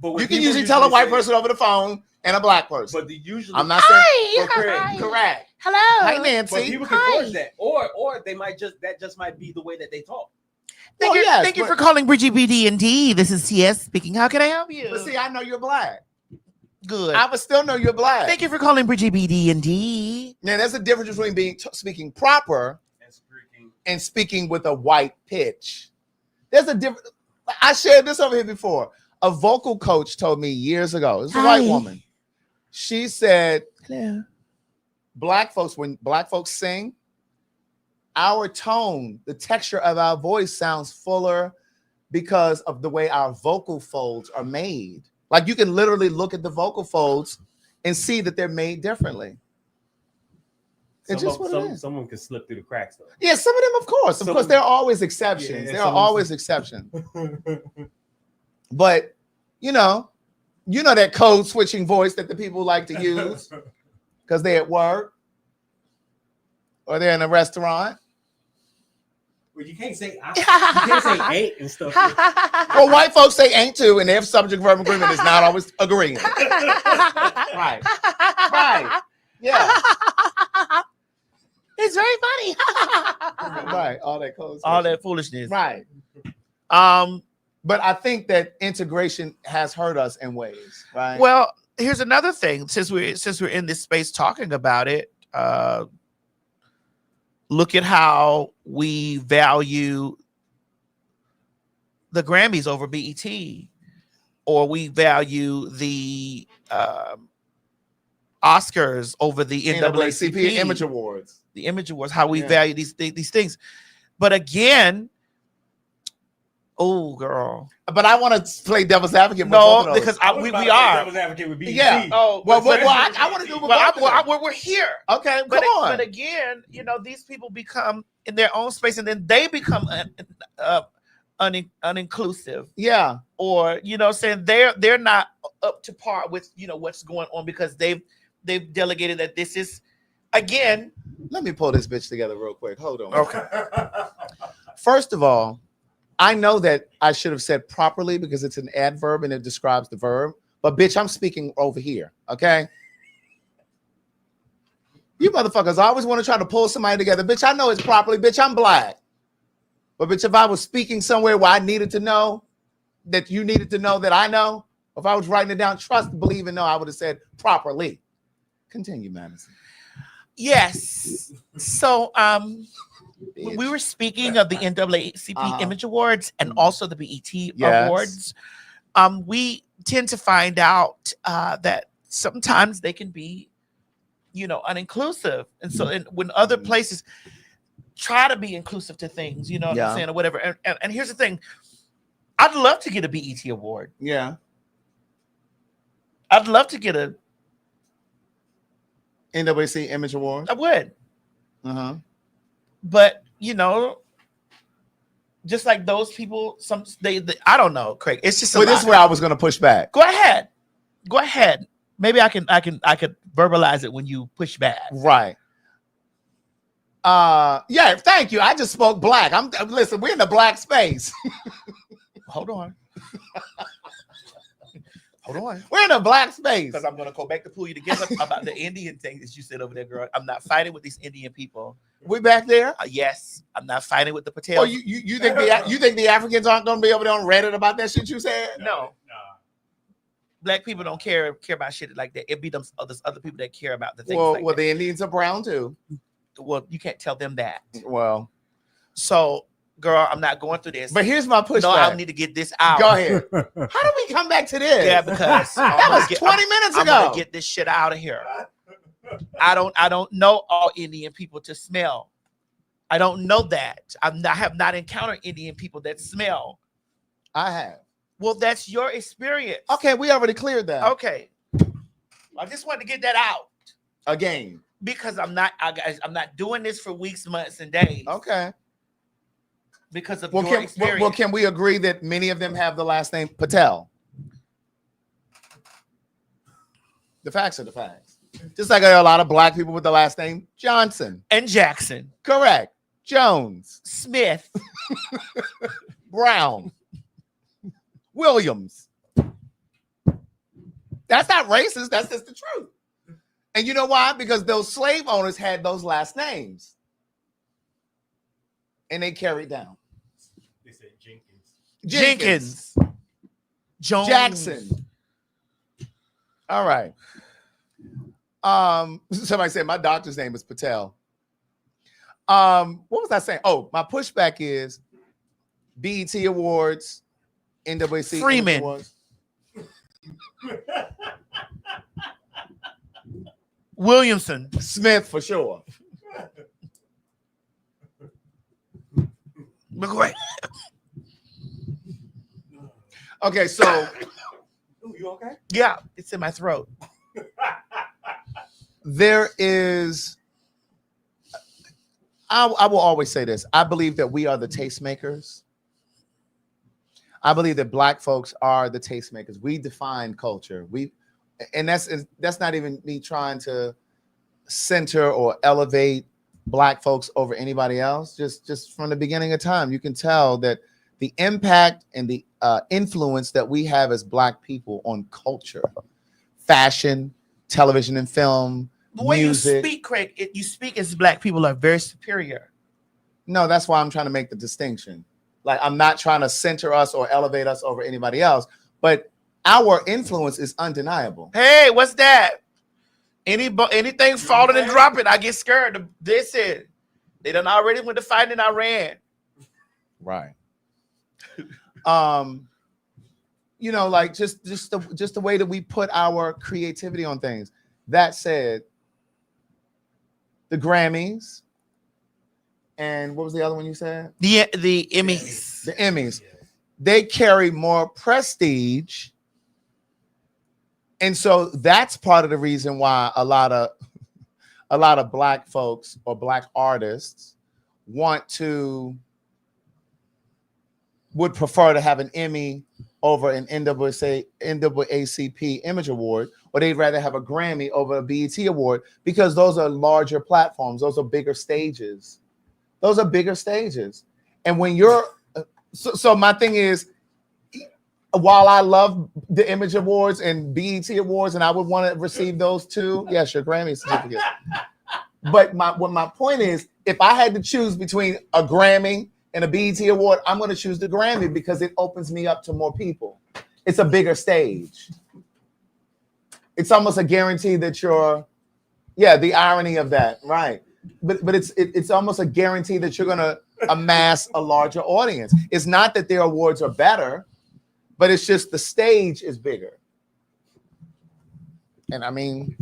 But you can usually tell a white person over the phone and a black person. But I'm not saying correct. Hello. Hi, Nancy. But people can force that, or they might just might be the way that they talk. Thank you for calling Bridgie BD&D. This is TS speaking. How can I help you? But see, I know you're black. Good. I would still know you're black. Thank you for calling Bridgie BD&D. Now, there's a difference between speaking proper and speaking with a white pitch. There's a difference. I shared this over here before. A vocal coach told me years ago. It's a white woman. She said, hello. When black folks sing, our tone, the texture of our voice sounds fuller because of the way our vocal folds are made. Like you can literally look at the vocal folds and see that they're made differently. It's just what it is. Someone can slip through the cracks though. Yeah, some of them, of course. Of course, there are always exceptions. Yeah, there are always exceptions. But you know that code switching voice that the people like to use because they're at work or they're in a restaurant. Well, you can't say ain't and stuff. Well, white folks say ain't too, and their subject verb agreement is not always agreeing. Right. Yeah. It's very funny. Right. All that code All switching. that foolishness. Right. But I think that integration has hurt us in ways, right? Well, here's another thing. Since we're in this space talking about it, look at how we value the Grammys over BET, or we value the Oscars over the NAACP Image Awards. The Image Awards. How we value these things. But again, oh girl. But I want to play devil's advocate. No, because we are. Devil's advocate with BET. Yeah. Oh, well, I want to do. We're here. Okay, But, come on. but again, these people become in their own space, and then they become uninclusive. Yeah. Or saying they're not up to par with what's going on because they've delegated that this is again. Let me pull this bitch together real quick. Hold on. Okay. First of all, I know that I should have said properly because it's an adverb and it describes the verb. But bitch, I'm speaking over here. Okay. You motherfuckers always want to try to pull somebody together. Bitch, I know it's properly. Bitch, I'm black. But bitch, if I was speaking somewhere where I needed to know that you needed to know that I know, if I was writing it down, trust, believe, and know, I would have said properly. Continue, Madison. Yes. So we were speaking of the NAACP Image Awards and also the BET Awards. We tend to find out that sometimes they can be, uninclusive. And so when other places try to be inclusive to things, what I'm saying, or whatever. And here's the thing. I'd love to get a BET award. Yeah. I'd love to get a NAACP Image Award. I would. Uh-huh. But just like those people, they I don't know, Craig. It's just this is where I was going to push back. Go ahead. Maybe I could verbalize it when you push back. Right. Yeah. Thank you. I just spoke black. Listen. We're in the black space. Hold on. We're in a black space. Because I'm going to go back to pull you together about the Indian thing that you said over there, girl. I'm not fighting with these Indian people. We back there? Yes, I'm not fighting with the Patel. Oh, you think the Africans aren't going to be over there on Reddit about that shit you said? No. Black people don't care about shit like that. It be them other people that care about the things. Well, like that. The Indians are brown too. Well, you can't tell them that. Well, so girl, I'm not going through this. But here's my pushback. No, I need to get this out. Go ahead. How do we come back to this? Yeah, because that was 20 minutes ago. I'm gonna get this shit out of here. I don't know all Indian people to smell. I don't know that. I have not encountered Indian people that smell. I have. Well, that's your experience. Okay, we already cleared that. Okay. I just wanted to get that out. Again. Because I'm not doing this for weeks, months, and days. Okay. Because of your experience. Well, can we agree that many of them have the last name Patel? The facts are the facts. Just like there are a lot of black people with the last name Johnson. And Jackson. Correct. Jones. Smith. Brown. Williams. That's not racist. That's just the truth. And you know why? Because those slave owners had those last names. And they carried down. They said Jenkins. Jones. Jackson. All right. Somebody said my doctor's name is Patel. What was I saying? Oh, my pushback is BET Awards, NAACP Freeman. Awards. Williamson. Smith for sure. McGray. Okay, so Ooh, you okay? Yeah, it's in my throat. there is I will always say this. I believe that we are the tastemakers. I believe that Black folks are the tastemakers. We define culture. And that's not even me trying to center or elevate Black folks over anybody else. Just from the beginning of time, you can tell that the impact and the influence that we have as Black people on culture, fashion, television and film, The way music. you speak, Craig, you speak as Black people are very superior. No, that's why I'm trying to make the distinction. Like, I'm not trying to center us or elevate us over anybody else, but our influence is undeniable. Hey, what's that? Anything falling and dropping, I get scared. They said they done already went to fight in Iran. Right. You know, like just the way that we put our creativity on things. That said, the Grammys and what was the other one you said? The Emmys. The Emmys. They carry more prestige. And so that's part of the reason why a lot of Black folks or Black artists would prefer to have an Emmy over an NAACP Image Award, or they'd rather have a Grammy over a BET Award, because those are larger platforms. Those are bigger stages. And when you're, so my thing is, while I love the Image Awards and BET Awards, and I would want to receive those too, yes, your Grammy certificate. But my point is, if I had to choose between a Grammy and a BET Award, I'm going to choose the Grammy because it opens me up to more people. It's a bigger stage. It's almost a guarantee that the irony of that, right? But it's almost a guarantee that you're going to amass a larger audience. It's not that their awards are better, but it's just the stage is bigger. And I mean,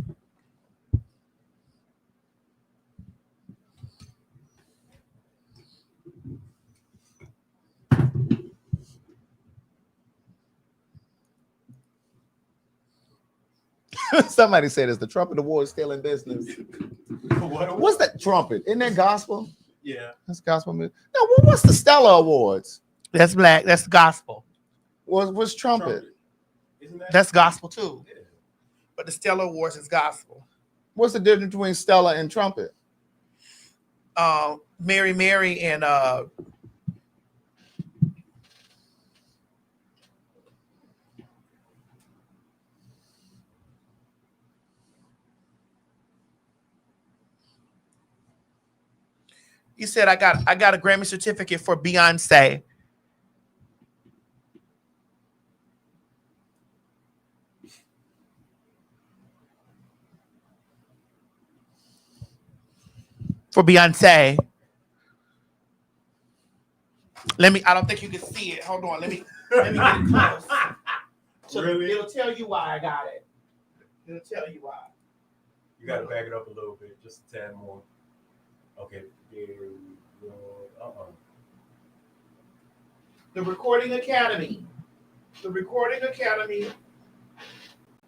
somebody said, is the Trumpet Award still in business? What's that trumpet? Isn't that gospel? Yeah. That's gospel music. No, what's the Stellar Awards? That's Black. That's gospel. What's trumpet? Isn't That's gospel too. Yeah. But the Stellar Awards is gospel. What's the difference between Stella and trumpet? Mary and you said I got a Grammy certificate for Beyonce. For Beyonce. I don't think you can see it. Hold on. Let me get it close. So Really? It'll tell you why I got it. It'll tell you why. You got to back it up a little bit, just a tad more. Okay. The Recording Academy. The Recording Academy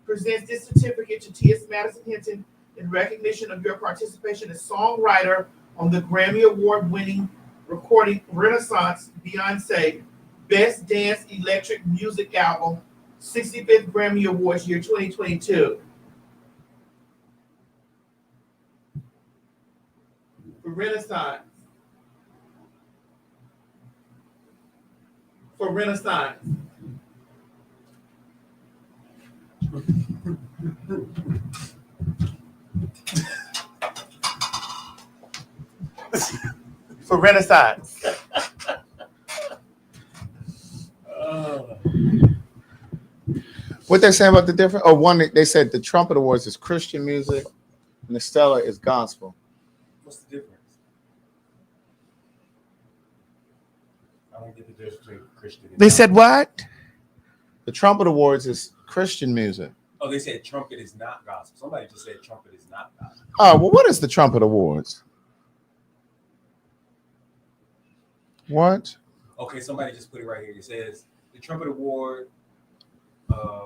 presents this certificate to T.S. Madison Hinton in recognition of your participation as songwriter on the Grammy Award-winning recording Renaissance Beyonce Best Dance Electric Music Album, 65th Grammy Awards, year 2022. For Renaissance. For Renaissance. For Renaissance. What they're saying about the difference? Oh, one, they said the Trumpet Awards is Christian music and the Stellar is gospel. What's the difference? I don't get the difference between Christian and They said what? The Trumpet Awards is Christian music. Oh, they said trumpet is not gospel. Somebody just said trumpet is not gospel. Oh, well, what is the Trumpet Awards? What? Okay, somebody just put it right here. It says the Trumpet Award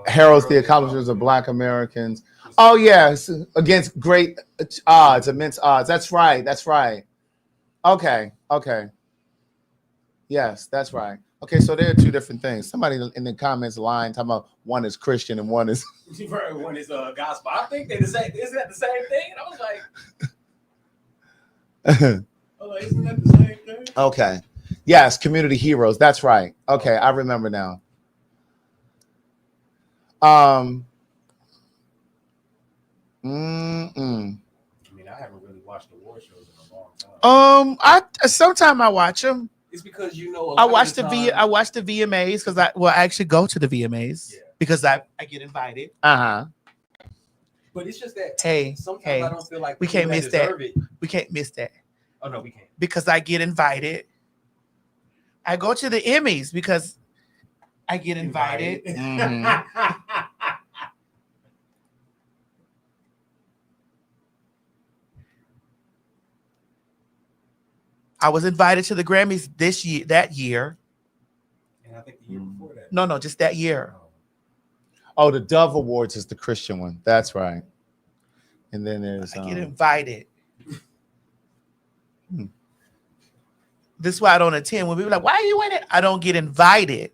heralds the accomplishments of Black Americans. Oh, yes, against great odds, immense odds. That's right. Okay. Yes, that's right. Okay, so there are two different things. Somebody in the comments line talking about one is Christian and one is One is gospel. I think they the same. Isn't that the same thing? And I was like, oh, isn't that the same thing? okay. Yes, community heroes. That's right. Okay, I remember now. I mean, I haven't really watched award shows in a long time. Sometimes I watch them. It's because you know I watch the VMAs because I actually go to the VMAs because I get invited. Uh-huh. But it's just that Sometimes I don't feel like we can't miss that. it. We can't miss that. Oh no, we can't. Because I get invited. I go to the Emmys because I get invited. I was invited to the Grammys that year. And I think the year before that. No, just that year. Oh, the Dove Awards is the Christian one. That's right. And then there's I get invited. This is why I don't attend. When people are like, why are you in it? I don't get invited.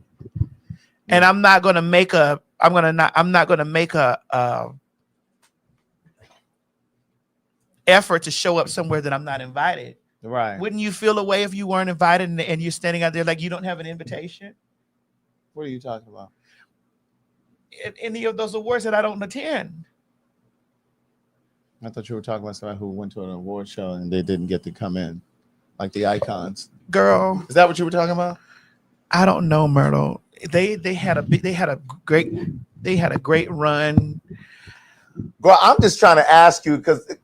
And I'm not gonna make a effort to show up somewhere that I'm not invited. right. Wouldn't you feel a way if you weren't invited and you're standing out there like you don't have an invitation? What are you talking about? Any of those awards that I don't attend. I thought you were talking about somebody who went to an award show and they didn't get to come in, like the icons. Girl, is that what you were talking about? I don't know, Myrtle. They had a great run. Girl, I'm just trying to ask you because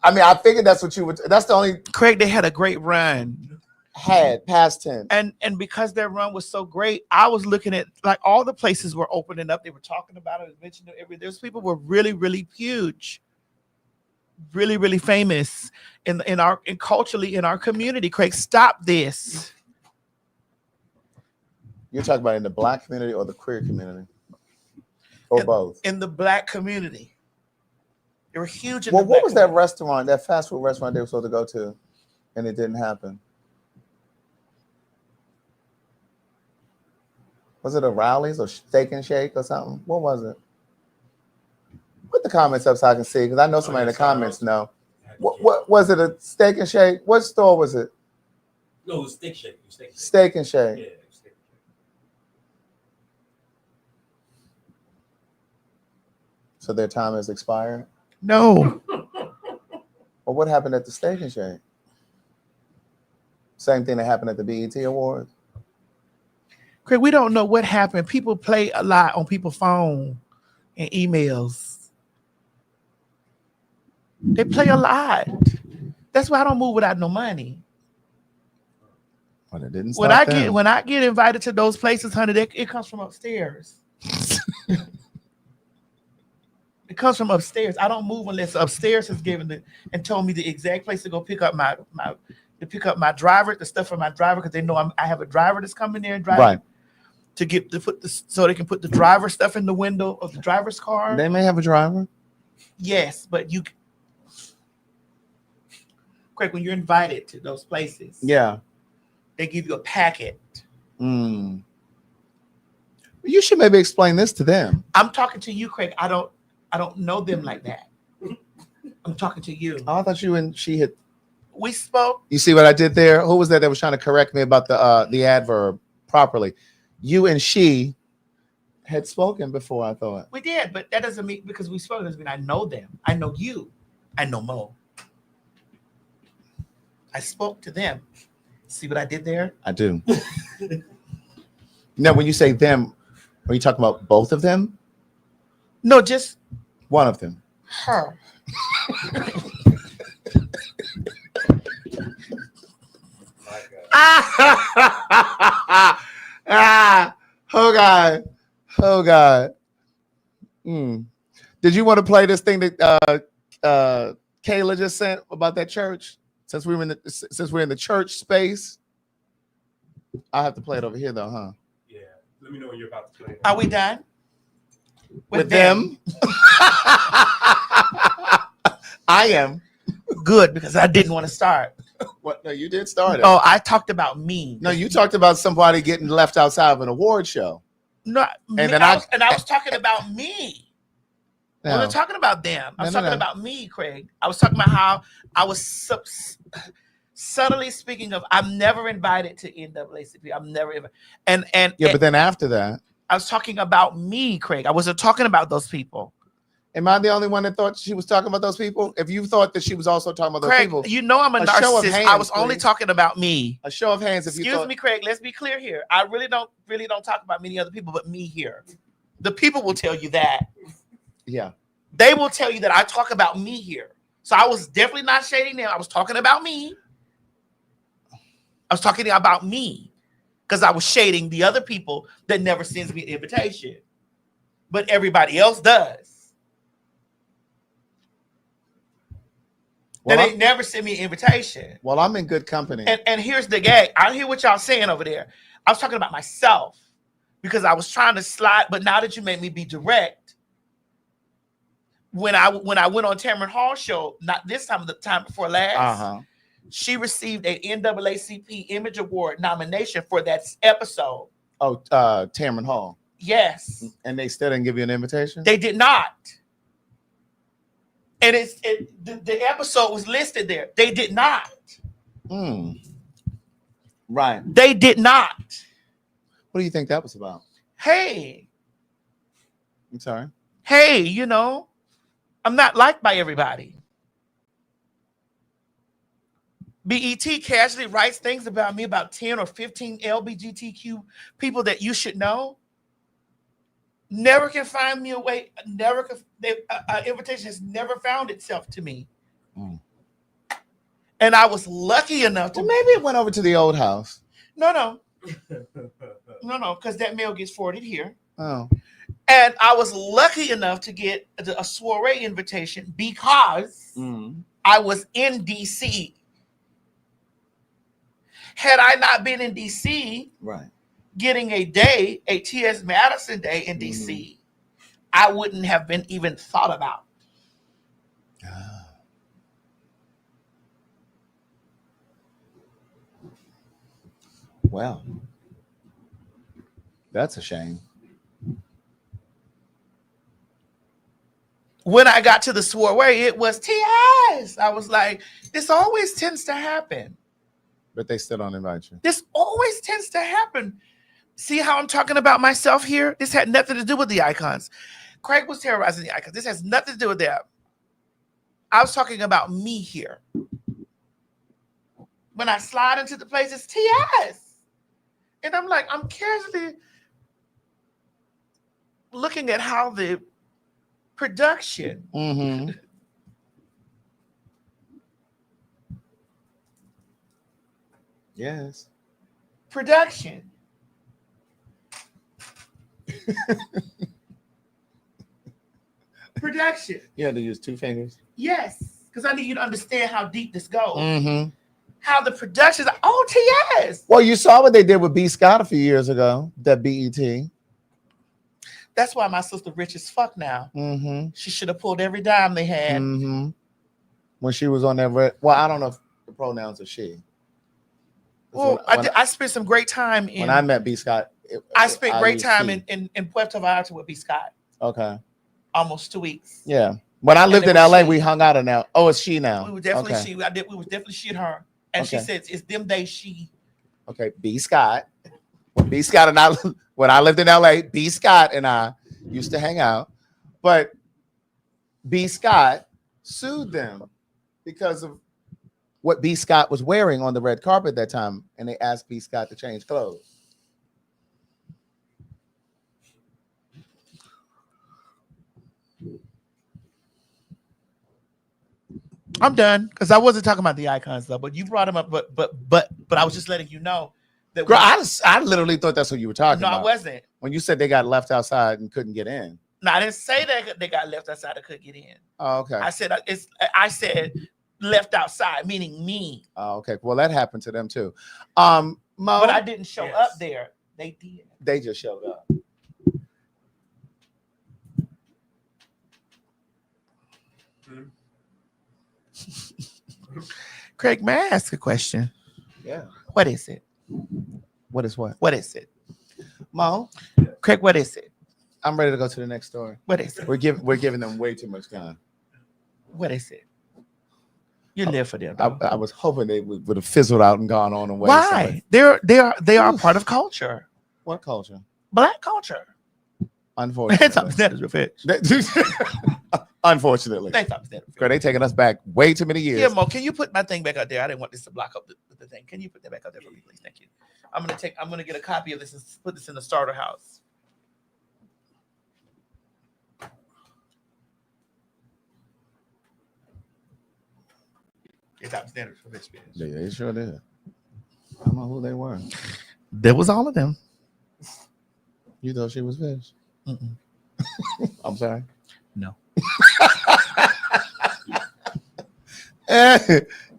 I mean I figured that's what you would. That's the only Craig. They had a great run. Had past tense. And because their run was so great, I was looking at like all the places were opening up. They were talking about it, mentioning everything. Those people were really, really huge, really, really famous in culturally in our community. Craig, stop this. You're talking about in the Black community or the queer community, or both? In the Black community, they were huge. Well, what was that restaurant, that fast food restaurant they were supposed to go to, and it didn't happen? Was it a Rowley's or Steak and Shake or something? What was it? Put the comments up so I can see, because I know somebody in the comments know. What was it? A Steak and Shake? What store was it? No, it was Steak Shake. Steak and Shake. Yeah. So their time has expired? No. Well, what happened at the Steak and Shake? Same thing that happened at the BET Awards? Craig, we don't know what happened. People play a lot on people's phone and emails. They play a lot. That's why I don't move without no money. Well, it didn't When I get invited to those places, honey, it comes from upstairs. It comes from upstairs. I don't move unless upstairs has given and told me the exact place to go pick up my driver, the stuff for my driver, because they know I have a driver that's coming there and driving. Right. So they can put the driver stuff in the window of the driver's car. They may have a driver. Yes, but Craig, when you're invited to those places, they give you a packet. You should maybe explain this to them. I'm talking to you, Craig. I don't know them like that. I'm talking to you. Oh, I thought you and she had. We spoke. You see what I did there? Who was that was trying to correct me about the adverb properly? You and she had spoken before, I thought. We did, but that doesn't mean because we spoke doesn't mean I know them. I know you. I know Mo. I spoke to them. See what I did there? I do. Now, when you say them, are you talking about both of them? No, just one of them. Her. Oh God. Did you want to play this thing that Kayla just sent about that church? Since we're in the church space, I'll have to play it over here though, huh? Yeah. Let me know when you're about to play it. Are we done? With them? I am. Good, because I didn't want to start. What? No, you did start it. Oh, I talked about me. No, you talked about somebody getting left outside of an award show. No, And then I was talking about me. I No. wasn't talking about them. I was No, talking no. about me, Craig. I was talking about how I was subtly speaking of. I'm never invited to NAACP. I'm never ever. And But then after that, I was talking about me, Craig. I wasn't talking about those people. am I the only one that thought she was talking about those people? If you thought that she was also talking about those Craig, people, you know I'm a show of narcissist. hands, I was only please. talking about me. A show of hands. If you Excuse thought, me, Craig. Let's be clear here. I really don't talk about many other people, but me here. The people will tell you that. yeah. They will tell you that I talk about me here. So I was definitely not shading them. I was talking about me. I was talking about me because I was shading the other people that never sends me an invitation, but everybody else does. Well, They never send me an invitation. Well, I'm in good company. And here's the gag. I hear what y'all saying over there. I was talking about myself because I was trying to slide, but now that you made me be direct, when I went on Tamron Hall's show, not this time, the time before last, she received an NAACP Image Award nomination for that episode. Oh, Tamron Hall. Yes. And they still didn't give you an invitation? They did not. And the episode was listed there. They did not. Right. They did not. What do you think that was about? Hey. I'm sorry. Hey, you know, I'm not liked by everybody. BET casually writes things about me, about 10 or 15 LGBTQ people that you should know. Never can find me a way. Never can. Invitation has never found itself to me. And I was lucky enough to. Well, maybe it went over to the old house. No, because that mail gets forwarded here. Oh. And I was lucky enough to get a soiree invitation because I was in DC. Had I not been in DC, right, getting a day, a T.S. Madison day in DC, I wouldn't have been even thought about. Well, that's a shame. When I got to the soiree, it was T.S. I was like, this always tends to happen. But they still don't invite you. This always tends to happen. See how I'm talking about myself here? This had nothing to do with the icons. Craig was terrorizing the icons. This has nothing to do with that. I was talking about me here. When I slide into the place, it's T.S. And I'm like, I'm casually looking at how the production. Yes. Production. Production. You had to use 2 fingers. Yes, because I need you to understand how deep this goes. How the production's like, oh, T.S. Well, you saw what they did with B. Scott a few years ago, that BET. That's why my sister rich as fuck now. She should have pulled every dime they had. When she was on that well, I don't know if the pronouns are she. Well, I spent some great time in. When I met B. Scott, I spent great time in Puerto Vallarta with B. Scott. Okay. Almost 2 weeks. Yeah. When I lived in LA, we hung out in now. Oh, it's she now. We were definitely she. We was definitely she and her. And she said it's them days she. Okay, B. Scott. When B. Scott and I, when I lived in LA, B. Scott and I used to hang out, but B. Scott sued them because of what B. Scott was wearing on the red carpet that time, and they asked B. Scott to change clothes. I'm done because I wasn't talking about the icons though, but you brought them up. But I was just letting you know that. Girl, I literally thought that's what you were talking about. No, I wasn't. When you said they got left outside and couldn't get in. No, I didn't say that they got left outside and couldn't get in. Oh, okay. I said left outside, meaning me. Oh, okay. Well, that happened to them too. Mo, but I didn't show up there. They did. They just showed up. Craig, may I ask a question? Yeah. What is it? What is what? What is it? Mo, Craig, what is it? I'm ready to go to the next story. What is it? We're giving them way too much time. What is it? You live for them. I was hoping they would have fizzled out and gone on away. Why? They are part of culture. What culture? Black culture. Unfortunately. That is your fetch. Unfortunately. Girl, they taking us back way too many years. Yeah, Mo, can you put my thing back out there? I didn't want this to block up the thing. Can you put that back out there for me, please? Thank you. I'm gonna get a copy of this and put this in the starter house. It's top standard for fish. Yeah, they sure did. I don't know who they were. There was all of them. You thought she was fish? Mm-mm. I'm sorry. No.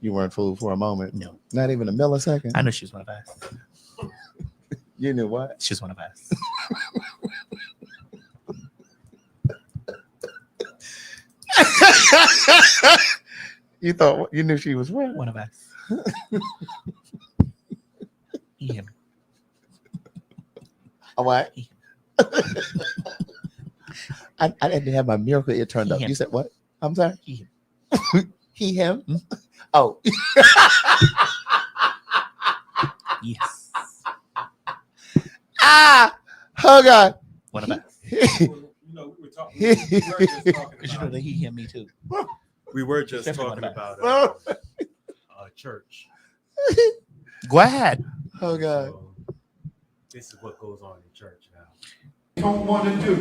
You weren't fooled for a moment. No. Not even a millisecond. I knew she was one of us. You knew what? She was one of us. You thought you knew she was what? One of us. Him. All right. I didn't have my miracle ear turned up. Him. You said what? I'm sorry. Him. He, him. Hmm? Oh. Yes. Ah. Oh God. One of us. You know, we were just talking You know about, that he him me too. we were just Definitely talking one of about church. Go ahead. Oh God. So, this is what goes on in church now. Don't want to do.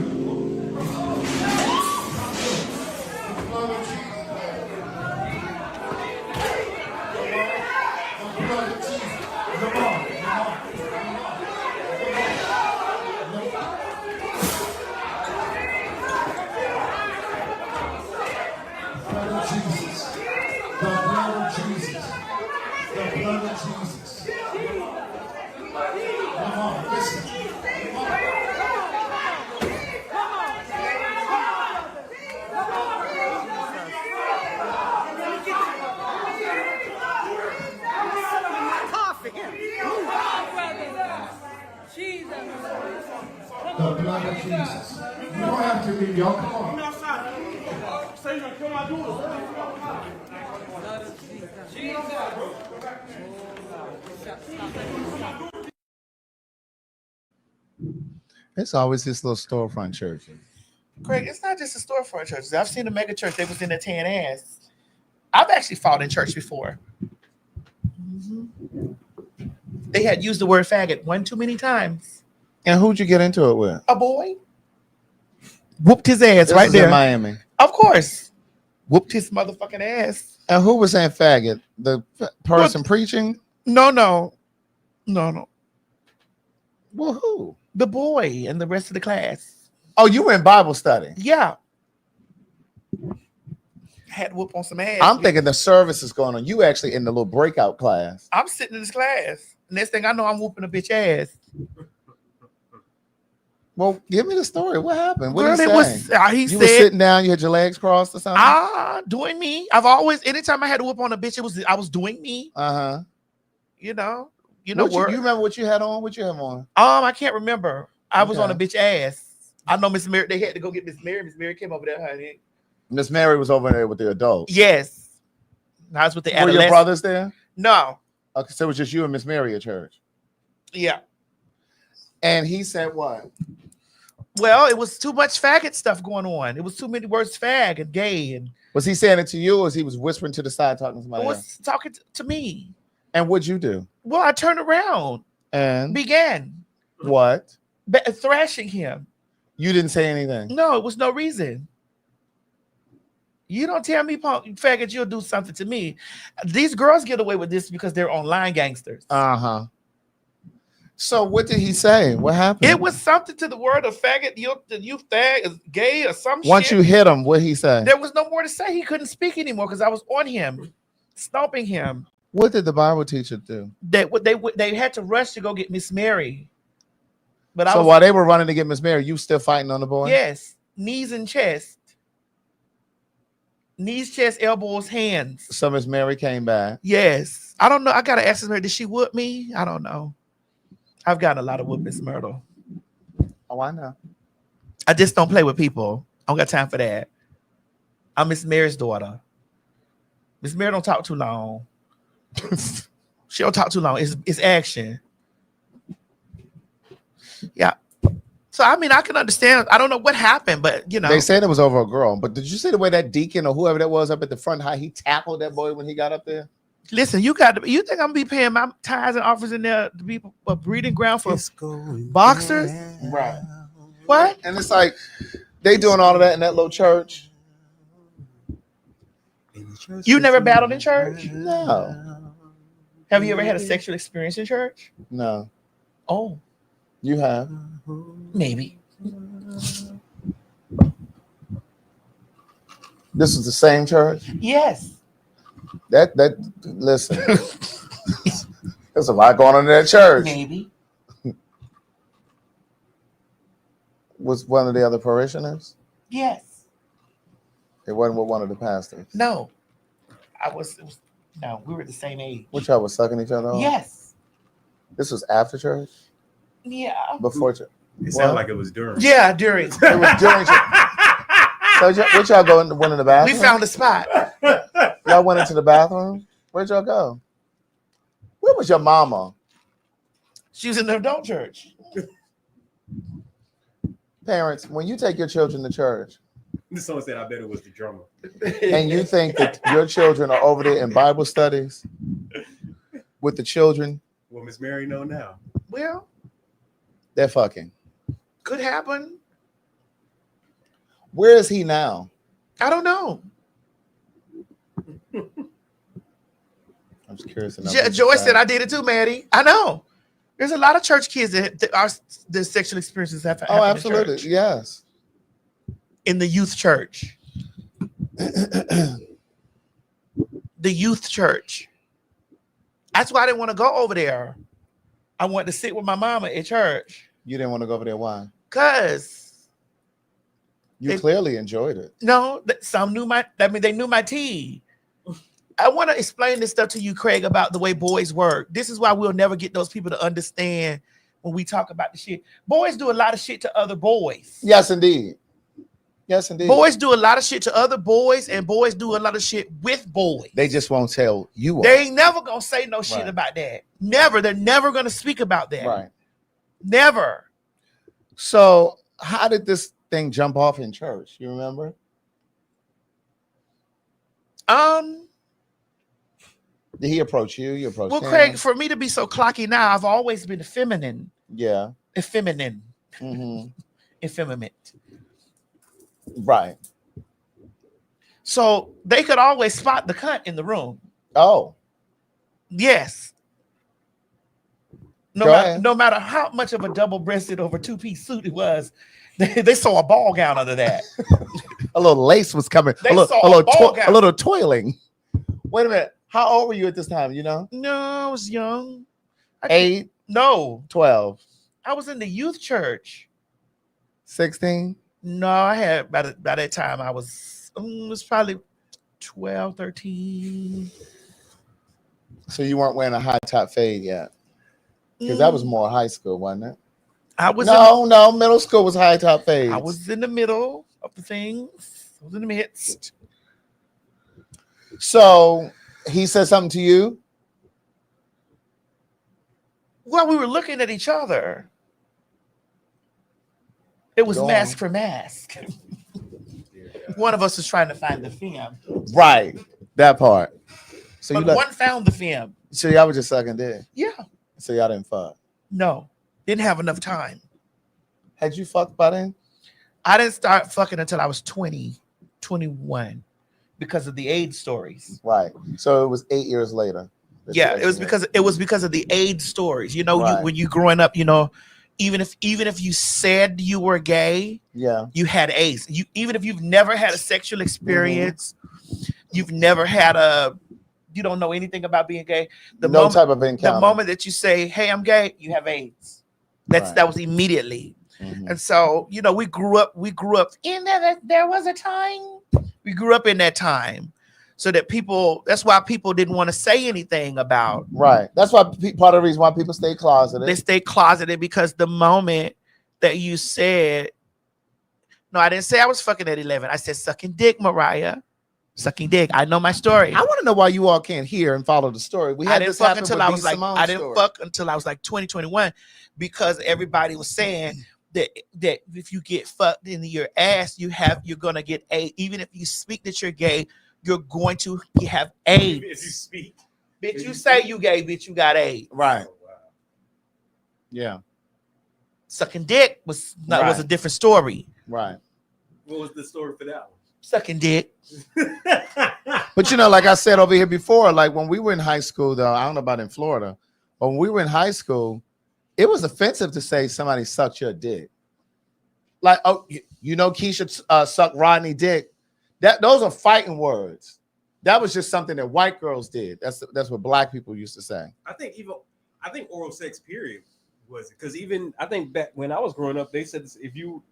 Jesus. The blood of Jesus. The blood of Jesus. Come on, listen. Come on. The blood of Jesus. You don't have to leave, y'all. Come on. It's always this little storefront church. Craig, it's not just a storefront churches. I've seen a mega church. They was in their tan ass. I've actually fought in church before. Mm-hmm. They had used the word faggot one too many times. And who'd you get into it with? A boy whooped his ass This right is there. in Miami. Of course, whooped his motherfucking ass. And who was saying faggot? The person preaching? No. Well, who? The boy and the rest of the class. Oh, you were in Bible study. Yeah. Had to whoop on some ass. I'm thinking the service is going on. You actually in the little breakout class. I'm sitting in this class. Next thing I know, I'm whooping a bitch ass. Well, give me the story. What happened? What Girl, did it he was, say? he You said, were sitting down, you had your legs crossed or something? doing me. I've always, anytime I had to whoop on a bitch, I was doing me. Uh-huh. You know You what? remember what you had on? What you have on? I can't remember. I was Okay. on a bitch ass. I know Miss Mary. They had to go get Miss Mary. Miss Mary came over there, honey. Miss Mary was over there with the adults. Yes. I was with the Were adolescents. your brothers there? No. Okay, so it was just you and Miss Mary at church. Yeah. And he said what? Well, it was too much faggot stuff going on. It was too many words, fag and gay, and Was he saying it to you, or was he whispering to the side talking to it somebody else? was talking to me. And what'd you do? Well, I turned around, And began what? thrashing him. You didn't say anything. No, it was no reason. You don't tell me, punk faggot, you'll do something to me. These girls get away with this because they're online gangsters. Uh-huh. So what did he say? What happened? It was something to the word of faggot, you fag, is gay or some Once shit. you hit him, what'd he say? There was no more to say. He couldn't speak anymore because I was on him, stomping him. What did the Bible teacher do? They had to rush to go get Miss Mary. But I So was, while they were running to get Miss Mary, you still fighting on the boy? yes, knees and chest. Knees, chest, elbows, hands. So Miss Mary came back. Yes. I don't know. I gotta ask her, did she whoop me? I don't know. I've gotten a lot of whoopings, Myrtle. Oh, I know. I just don't play with people. I don't got time for that. I'm Miss Mary's daughter. Miss Mary don't talk too long. She don't talk too long. It's action. Yeah. So I mean, I can understand. I don't know what happened, but you know, They said it was over a girl. But did you see the way that deacon or whoever that was up at the front, how he tackled that boy when he got up there? listen, you think I'm gonna be paying my tithes and offers in there to be a breeding ground for boxers? Right. What? And it's like they doing all of that in that little church. You never battled in church? No. Have you ever had a sexual experience in church? No. Oh, You have. maybe. This is the same church? Yes. That listen. There's a lot going on in that church. Maybe. Was one of the other parishioners? Yes. It wasn't with one of the pastors. No. No, we were the same age. Which y'all was sucking each other off? Yes. This was after church? Yeah. Before church? It sounded like it was during. Yeah, during. It was during church. So what y'all go in, went in the We bathroom? found a spot. Y'all went into the bathroom? Where'd y'all go? Where was your mama? She was in the adult church. Parents, when you take your children to church Someone said, I bet it was the drummer. and you think that your children are over there in Bible studies with the children, Well, Miss Mary know now. Well, they're fucking. could happen. Where is he now? I don't know. I'm just curious. to know Joy said I did it too, Maddie. I know. There's a lot of church kids that are the sexual experiences have happened. Oh, in absolutely. church. Yes. In the youth church. The youth church. That's why I didn't want to go over there. I wanted to sit with my mama at church. You didn't want to go over there. Why? Cause You clearly enjoyed it. no, some knew they knew my tea. I want to explain this stuff to you, Craig, about the way boys work. This is why we'll never get those people to understand when we talk about the shit. Boys do a lot of shit to other boys. Yes, indeed. Yes, indeed. Boys do a lot of shit to other boys, and boys do a lot of shit with boys. They just won't tell you. They ain't never gonna say no shit Right. about that. Never. They're never gonna speak about that. Right. Never. So how did this thing jump off in church? You remember? Did he approach you? You approached Well, him? Craig, for me to be so clocky now, I've always been feminine. Yeah. Effeminate. Mm-hmm. Effeminate. Right. So they could always spot the cunt in the room. Oh. Yes. Go ahead. No matter how much of a double-breasted over two-piece suit it was, they saw a ball gown under that. A little lace was coming. They saw a ball gown. A little toiling. Wait a minute. How old were you at this time? You know? No, I was young. 8, No, 12, I was in the youth church. 16. No, I had by that time I was it was probably 12, 13. So you weren't wearing a high top fade yet. Because that was more high school, wasn't it? I was No, middle school was high top fades. I was in the middle of the things. I was in the midst. So he said something to you? Well, we were looking at each other. It was Go mask on. for mask. One of us was trying to find the film. Right. That part. So But one found the film. So y'all were just sucking dick. Yeah. So y'all didn't fuck. No. Didn't have enough time. Had you fucked by then? I didn't start fucking until I was 20, 21 because of the AIDS stories. Right. So it was 8 years later. Yeah, it was because of the AIDS stories. You know, Right. when you growing up, you know, even if you said you were gay, Yeah. you had AIDS. Even if you've never had a sexual experience, you've never had you don't know anything about being gay. Type of encounter. The moment that you say, "Hey, I'm gay," you have AIDS. Right. That was immediately. Mhm. And so, you know, we grew up in there was a time We grew up in that time. So that that's why people didn't want to say anything about. Right. That's why part of the reason why people stay closeted. They stay closeted because the moment that you said, no, I didn't say I was fucking at 11. I said sucking dick, Mariah. Sucking dick. I know my story. I want to know why you all can't hear and follow the story. We had this happen until I was like, I didn't fuck until I was like 2021 because everybody was saying that if you get fucked in your ass, you're gonna get AIDS. Even if you speak that you're gay, you're going to have AIDS. If you speak. Bitch, you say you gay, bitch, you got AIDS. Right. Oh, wow. Yeah. Sucking dick was a different story. Right. What was the story for that one? Sucking dick. But you know, like I said over here before, like when we were in high school, though, I don't know about in Florida, but when we were in high school, it was offensive to say somebody sucked your dick. Like, oh, you know, Keisha sucked Rodney dick. Those are fighting words. That was just something that white girls did. That's what black people used to say. I think oral sex period was it because even I think back when I was growing up, they said if you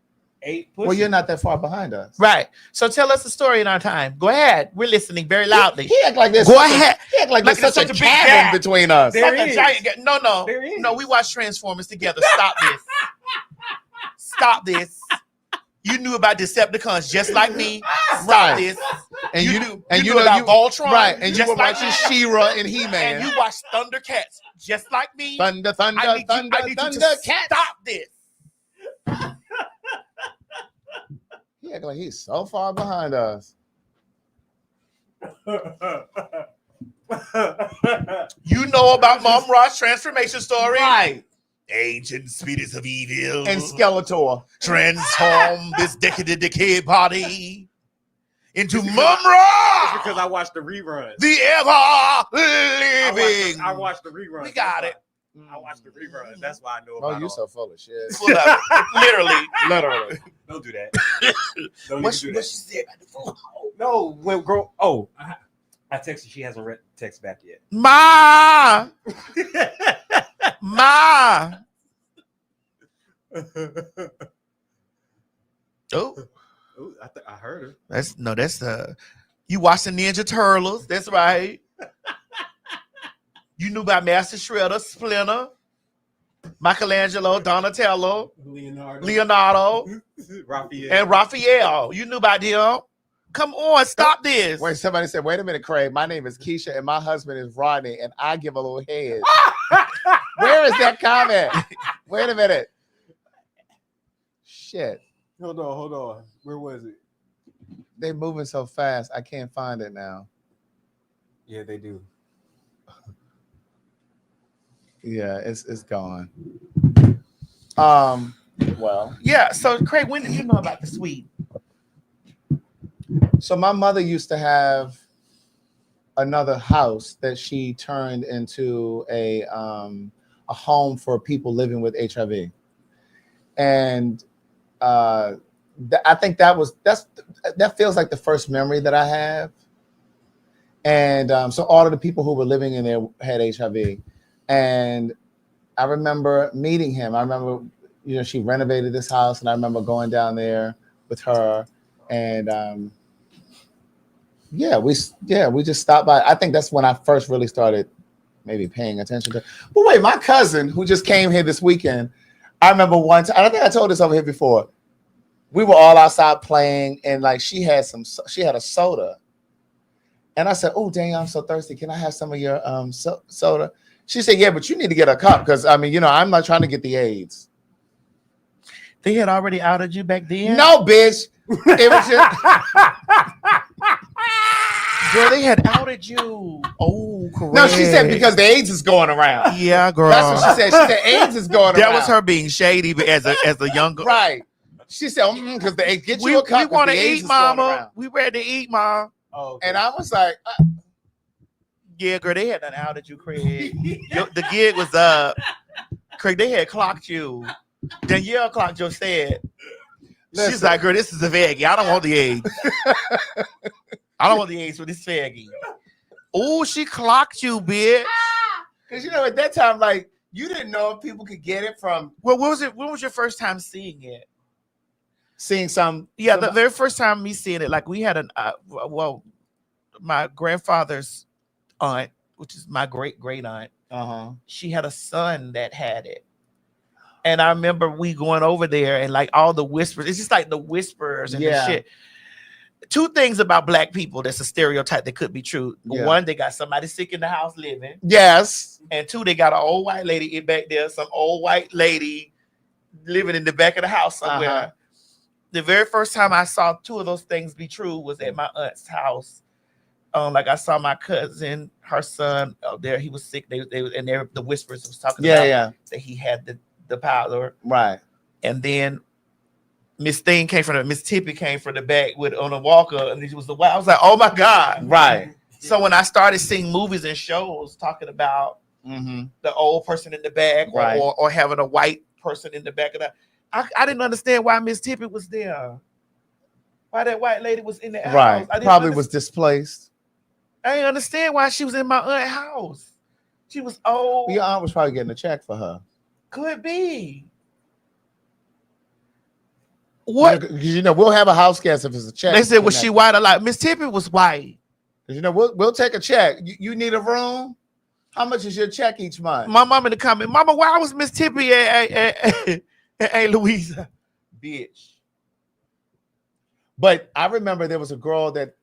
ate pussy. Well, you're not that far behind us, right? So tell us the story in our time. Go ahead. We're listening very loudly. He act like this. Go ahead. He act like there's such a cabin between us. There like is. A giant no. There is. No, we watched Transformers together. Stop this. Stop this. You knew about Decepticons just like me. Stop Right. this. And you knew about Voltron, right? And you just were like watching me. She-Ra and He-Man. And you watched Thundercats just like me. Thunder, I need you to stop this. He act like he's so far behind us. You know about Mom Ra's transformation story, Right. Ancient spirits of evil And Skeletor. transform this decayed body into Mom Ra, because I watched the reruns. the ever living. I watched the reruns. We got it. I watched the reruns. That's why I know about Oh, you're all. so full of shit. Literally. Don't do that. Don't What even she do that. said about the phone? No, when girl. Oh, I texted. She hasn't read text back yet. Ma. Oh, Ooh, I heard her. that's you watched the Ninja Turtles. That's right. You knew about Master Shredder, Splinter, Michelangelo, Donatello, Leonardo, Raphael. and Raphael. You knew about them. Come on, stop this. Wait, somebody said, wait a minute, Craig. My name is Keisha and my husband is Rodney, and I give a little head. Where is that comment? Wait a minute. Shit. Hold on. Where was it? They're moving so fast. I can't find it now. Yeah, they do. Yeah, it's gone. Well, Yeah, so Craig, when did you know about the suite? so my mother used to have another house that she turned into a home for people living with HIV, and I think that feels like the first memory that I have. And so all of the people who were living in there had HIV, and I remember meeting him. I remember, she renovated this house, and I remember going down there with her, and we just stopped by. I think that's when I first really started maybe paying attention to. But wait, my cousin who just came here this weekend, I remember one time. I think I told this over here before. We were all outside playing, and like she had a soda, and I said, "Oh, dang, I'm so thirsty. Can I have some of your soda?" She said, "Yeah, but you need to get a cup because I'm not trying to get the AIDS." They had already outed you back then? No, bitch. It was just Girl, they had outed you. Oh, correct. no. She said because the AIDS is going around. Yeah, girl. That's what she said. She said AIDS is going around. That was her being shady as a younger. Right. She said, because the AIDS, get you a cup. We want to the AIDS eat, is going mama. around. We ready to eat, mom. Oh, okay. And I was like, Yeah, girl, they had done outed you, Craig. The gig was up. Craig, they had clocked you. Danielle clocked your said. Listen. She's like, girl, this is a veggie. I don't want the AIDS. I don't want the AIDS with this veggie. Oh, she clocked you, bitch. because at that time, like you didn't know if people could get it from. Well, what was it? When was your first time seeing it? seeing some. Yeah, the very first time me seeing it, like we had my grandfather's aunt, which is my great aunt. She had a son that had it. And I remember we going over there and like all the whispers. It's just like the whispers and the shit. Two things about black people that's a stereotype that could be true. Yeah. One, they got somebody sick in the house living. Yes. And two, they got an old white lady in back there, some old white lady living in the back of the house somewhere. The very first time I saw two of those things be true was at my aunt's house. Like I saw my cousin, her son out there. He was sick. The whispers was talking about that he had the power. Right. And then Miss Tippy came from the back on a walker, and it was the I was like, oh my God. Right. So when I started seeing movies and shows talking about the old person in the back, or having a white person in the back of that, I didn't understand why Miss Tippy was there. Why that white lady was in the house. Right. Probably was displaced. I didn't understand why she was in my aunt's house. She was old. Your aunt was probably getting a check for her. Could be. What? Because we'll have a house guest if it's a check. They said, was she white or like Miss Tippy was white? Because we'll take a check. You need a room? How much is your check each month? My mom in the comment, Mama, why was Miss Tippy and Louisa? Bitch. But I remember there was a girl that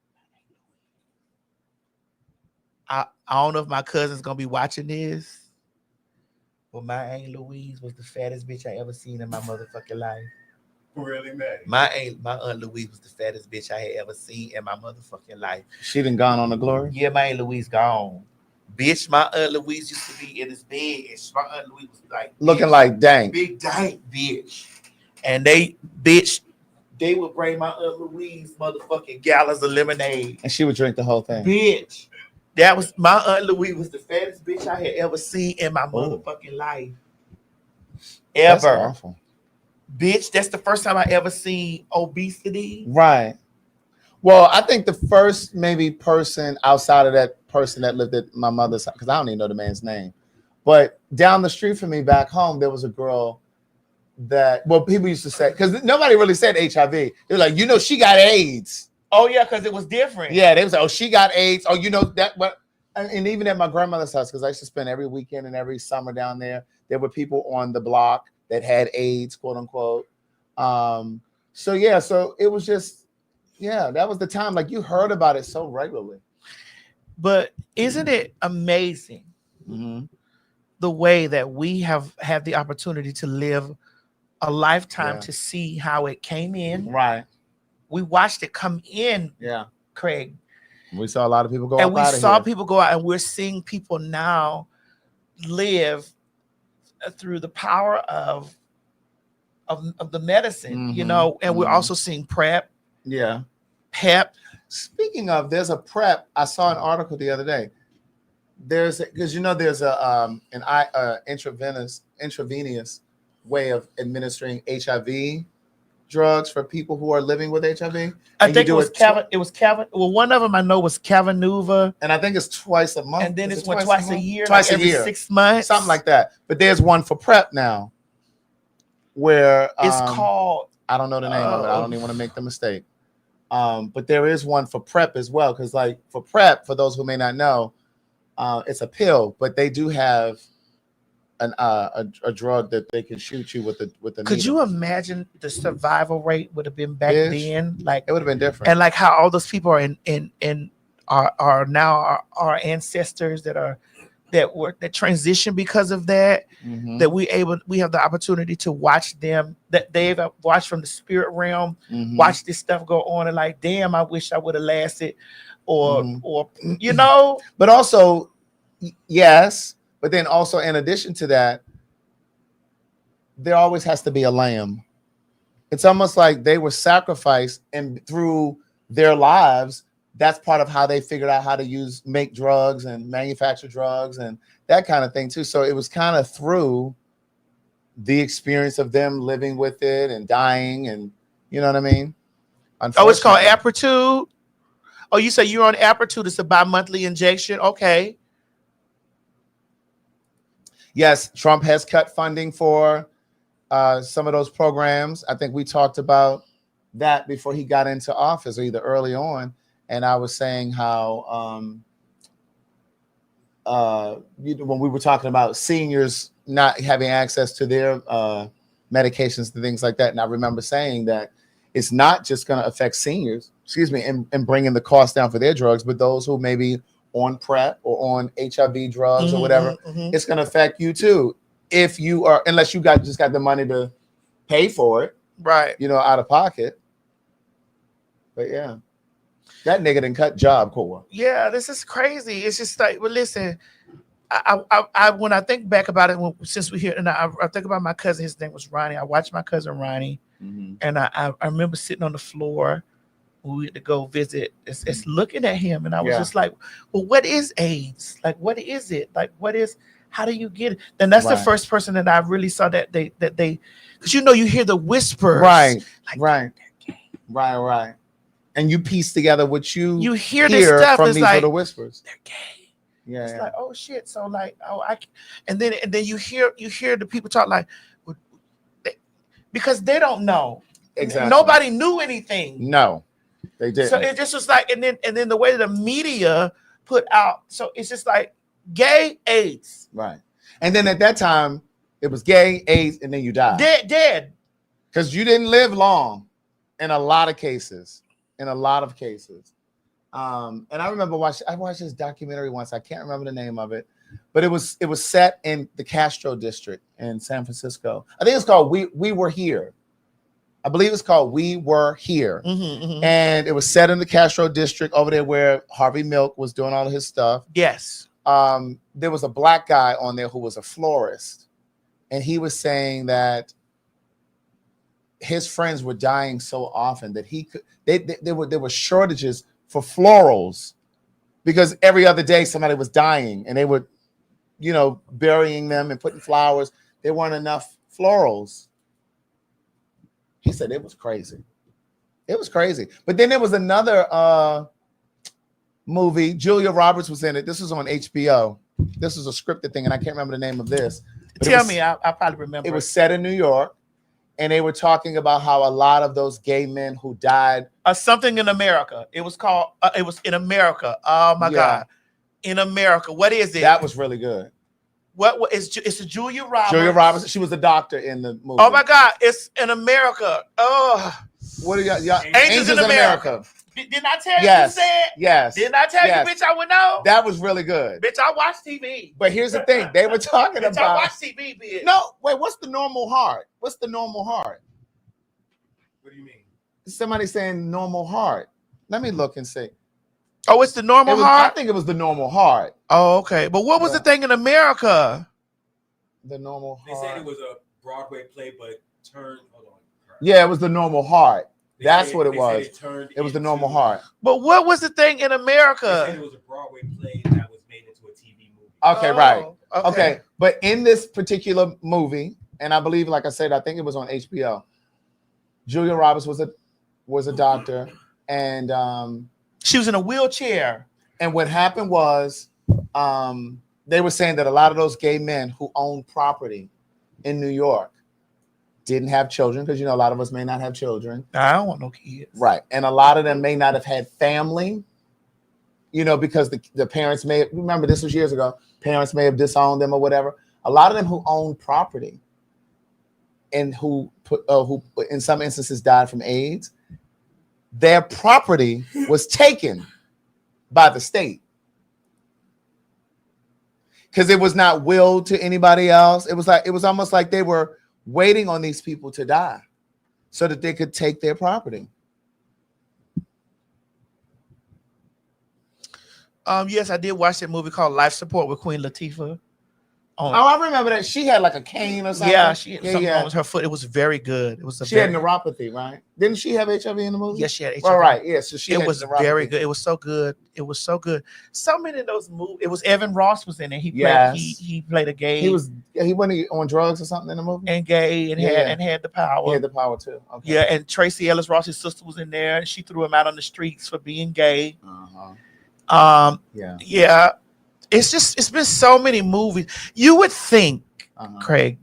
I don't know if my cousin's gonna be watching this, but my Aunt Louise was the fattest bitch I ever seen in my motherfucking life. Really, man? My Aunt Louise was the fattest bitch I had ever seen in my motherfucking life. She done gone on the glory? Yeah, my Aunt Louise gone. Bitch, my Aunt Louise used to be in this bed, and my Aunt Louise was like looking like dank. Big dank bitch. And they would bring my Aunt Louise motherfucking gallons of lemonade. And she would drink the whole thing. Bitch. That was my Aunt Louise was the fattest bitch I had ever seen in my motherfucking life. Ever. That's awful. Bitch, that's the first time I ever seen obesity. Right. Well, I think the first maybe person outside of that person that lived at my mother's house, because I don't even know the man's name, but down the street from me back home, there was a girl that, well, people used to say, because nobody really said HIV. They were like, she got AIDS. Oh, yeah, because it was different. Yeah, they was like, oh, she got AIDS. Oh, that. But and even at my grandmother's house, because I used to spend every weekend and every summer down there, there were people on the block that had AIDS, quote unquote. So it was just, that was the time. Like you heard about it so regularly. But isn't it amazing the way that we have had the opportunity to live a lifetime to see how it came in? Right. We watched it come in. Yeah. Craig. We saw a lot of people go out. And we saw people go out, and we're seeing people now live through the power of the medicine, and we're also seeing PrEP. Yeah. PEP. Speaking of, there's a PrEP. I saw an article the other day. There's an intravenous way of administering HIV drugs for people who are living with HIV. I think it was Kevin. Well, one of them I know was Cabenuva, and I think it's twice a month. And then it's twice a year, twice like a year, every 6 months, something like that. But there's one for PrEP now, where it's called. I don't know the name of it. I don't even want to make the mistake. But there is one for PrEP as well, because like for PrEP, for those who may not know, it's a pill, but they do have a drug that they can shoot you with the Could needle. you imagine the survival rate would have been back then? Like it would have been different. And like how all those people are are now our ancestors that transition because of that. That we have the opportunity to watch them, that they've watched from the spirit realm, watch this stuff go on, and like, damn, I wish I would have lasted, or But also, yes. But then also, in addition to that, there always has to be a lamb. It's almost like they were sacrificed, and through their lives, that's part of how they figured out how to make drugs and manufacture drugs and that kind of thing too. So it was kind of through the experience of them living with it and dying, and you know what I mean? Oh, it's called Apretude. Oh, you say you're on Apretude. It's a bi-monthly injection. Okay. Yes, Trump has cut funding for some of those programs. I think we talked about that before he got into office, or either early on, and I was saying how when we were talking about seniors not having access to their medications and things like that, and I remember saying that it's not just going to affect seniors, and bringing the cost down for their drugs, but those who may be on PrEP or on HIV drugs or whatever, it's going to affect you too. If you are, unless you got the money to pay for it, Right. out of pocket. But yeah, that nigga didn't cut Job Corps. Yeah, this is crazy. It's just like, well, listen, I when I think back about it, since we're here, and I think about my cousin. His name was Ronnie. I watched my cousin Ronnie, and I remember sitting on the floor when we had to go visit. It's looking at him, and I was just like, well, what is AIDS? Like, what is it? Like, what is? How do you get it? And that's the first person that I really saw that they, because you hear the whispers, right, like, right. And you piece together what you hear this stuff from it's these like, little whispers. They're gay. Yeah, it's like, oh shit. So like, and then you hear the people talk like, because they don't know. Exactly. Nobody knew anything. No, they didn't. So it just was like, and then the way the media put out. So it's just like gay, AIDS. Right. And then at that time, it was gay, AIDS, and then you died. Dead. Because you didn't live long in a lot of cases. And I remember I watched this documentary once. I can't remember the name of it, but it was set in the Castro district in San Francisco. I think it's called We Were Here. I believe it's called We Were Here. And it was set in the Castro district over there where Harvey Milk was doing all of his stuff. Yes. There was a black guy on there who was a florist, and he was saying that his friends were dying so often that there were shortages for florals, because every other day somebody was dying and they were, burying them and putting flowers. There weren't enough florals. He said it was crazy. It was crazy. But then there was another movie. Julia Roberts was in it. This was on HBO. This was a scripted thing, and I can't remember the name of this. Tell me, I probably remember. It was set in New York. And they were talking about how a lot of those gay men who died. Something in America. It was called, it was in America. Oh my God. In America. What is it? That was really good. What is it's a Julia Roberts. Julia Roberts. She was a doctor in the movie. Oh my God. It's in America. Oh. What are y'all? Angels in America. Didn't I tell you? Yes. You said? Yes. Didn't I tell you, bitch, I would know? That was really good. Bitch, I watch TV. But here's the thing. They were talking bitch, about. I watch TV, bitch. No, wait, what's the normal heart? What's the normal heart? What do you mean? Somebody saying normal heart. Let me look and see. Oh, it's the normal heart? I think it was the normal heart. Oh, okay. But what was the thing in America? The normal heart. They said it was a Broadway play, but turned. Hold on. Yeah, it was the normal heart. That's what it They was. said It was the normal heart. But what was the thing in America? They said it was a Broadway play that was made into a TV movie. Okay, right. Okay. Okay. But in this particular movie, and I believe, like I said, I think it was on HBO. Julia Roberts was a doctor, and she was in a wheelchair. And what happened was, they were saying that a lot of those gay men who owned property in New York didn't have children, because a lot of us may not have children. I don't want no kids. Right. And a lot of them may not have had family, because the parents may, remember this was years ago, parents may have disowned them or whatever. A lot of them who owned property and who in some instances died from AIDS, their property was taken by the state. Because it was not willed to anybody else. It was almost like they were waiting on these people to die so that they could take their property. Yes, I did watch that movie called Life Support with Queen Latifah. I remember that. She had like a cane or something. Yeah, she had something wrong with her foot. It was very good. It was she had neuropathy, right? Didn't she have HIV in the movie? Yes, she had HIV. All right, yeah. So it was very good. It was so good. It was so good. So many of those movies. It was Evan Ross was in it. He played a gay. He wasn't on drugs or something in the movie. And gay and had the power. He had the power too. Okay. Yeah, and Tracy Ellis Ross's sister was in there, and she threw him out on the streets for being gay. Yeah. It's been so many movies. You would think, Craig,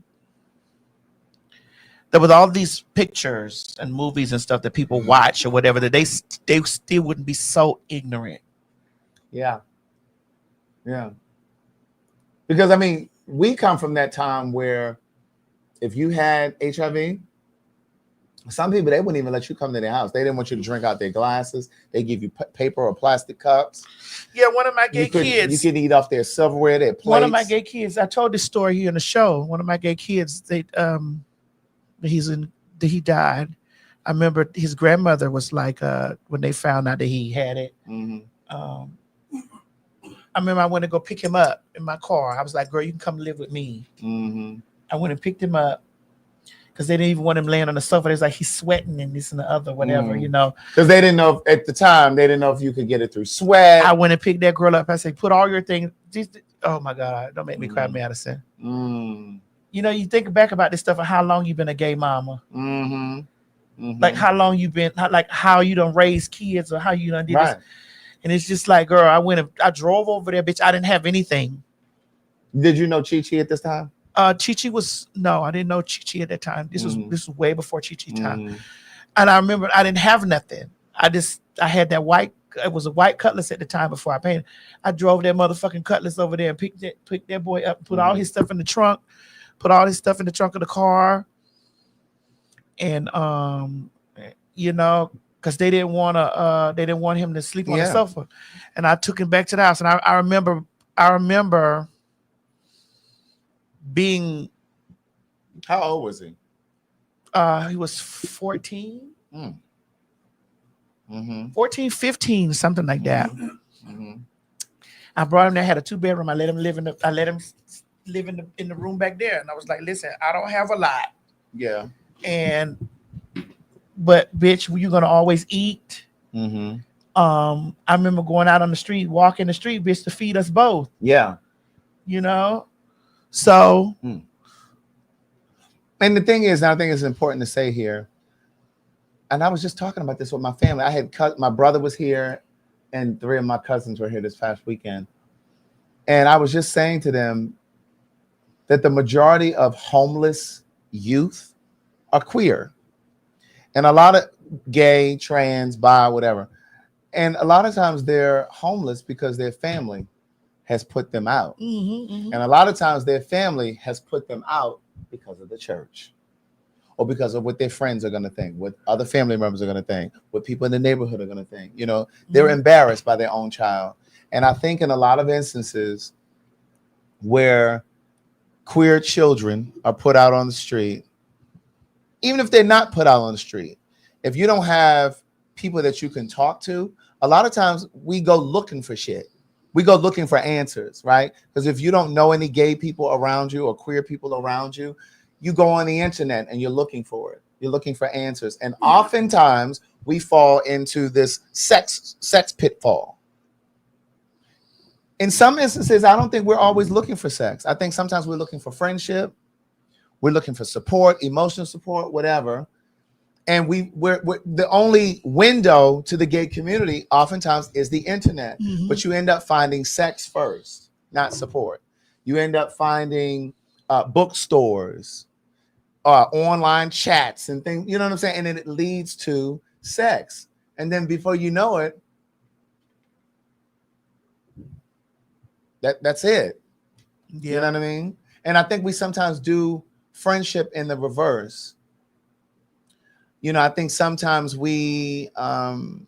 there was all these pictures and movies and stuff that people watch or whatever that they still wouldn't be so ignorant. Yeah. Yeah. Because I mean, we come from that time where if you had HIV, some people, they wouldn't even let you come to their house. They didn't want you to drink out their glasses. They give you paper or plastic cups. Yeah, one of my gay kids. You could eat off their silverware, their plates. One of my gay kids. I told this story here in the show. One of my gay kids. He died. I remember his grandmother was like, when they found out that he had it. I remember I went to go pick him up in my car. I was like, girl, you can come live with me. I went and picked him up because they didn't even want him laying on the sofa. They was like, he's sweating and this and the other, whatever, you know. Because they didn't know at the time, they didn't know if you could get it through sweat. I went and picked that girl up. I said, put all your things. Oh my God, don't make me cry, Madison. You know, you think back about this stuff and how long you been a gay mama. Like how long you been, like how you done raised kids or how you done did this. And it's just like, girl, I drove over there, bitch. I didn't have anything. Did you know Chi-Chi at this time? Chi-Chi I didn't know Chi-Chi at that time. This was way before Chi-Chi time. And I remember I didn't have nothing. I had that it was a white Cutlass at the time before I painted. I drove that motherfucking Cutlass over there and picked that boy up, put all his stuff in the trunk, put all his stuff in the trunk of the car. And you know, because they didn't want him to sleep on the sofa. And I took him back to the house. And I remember being, how old was he? He was 14. 14, 15, something like that. I brought him there, had a 2-bedroom. I let him live in the room back there. And I was like, listen, I don't have a lot. Yeah. But bitch, you're gonna always eat. I remember going out on the street, walking the street, bitch, to feed us both. Yeah. You know? So and the thing is, I think it's important to say here, and I was just talking about this with my family. I had my brother was here, and 3 of my cousins were here this past weekend. And I was just saying to them that the majority of homeless youth are queer. And a lot of gay, trans, bi, whatever. And a lot of times they're homeless because their family has put them out. And a lot of times their family has put them out because of the church or because of what their friends are going to think, what other family members are going to think, what people in the neighborhood are going to think. You know, they're embarrassed by their own child. And I think in a lot of instances where queer children are put out on the street, even if they're not put out on the street, if you don't have people that you can talk to, a lot of times we go looking for shit. We go looking for answers, right? Because if you don't know any gay people around you or queer people around you, you go on the internet and you're looking for it. You're looking for answers. And oftentimes we fall into this sex pitfall. In some instances, I don't think we're always looking for sex. I think sometimes we're looking for friendship. We're looking for support, emotional support, whatever. And we're the only window to the gay community oftentimes is the internet. But you end up finding sex first, not support. You end up finding bookstores, online chats and things, you know what I'm saying? And then it leads to sex. And then before you know it, that's it. You know what I mean? And I think we sometimes do friendship in the reverse. You know, I think sometimes we, and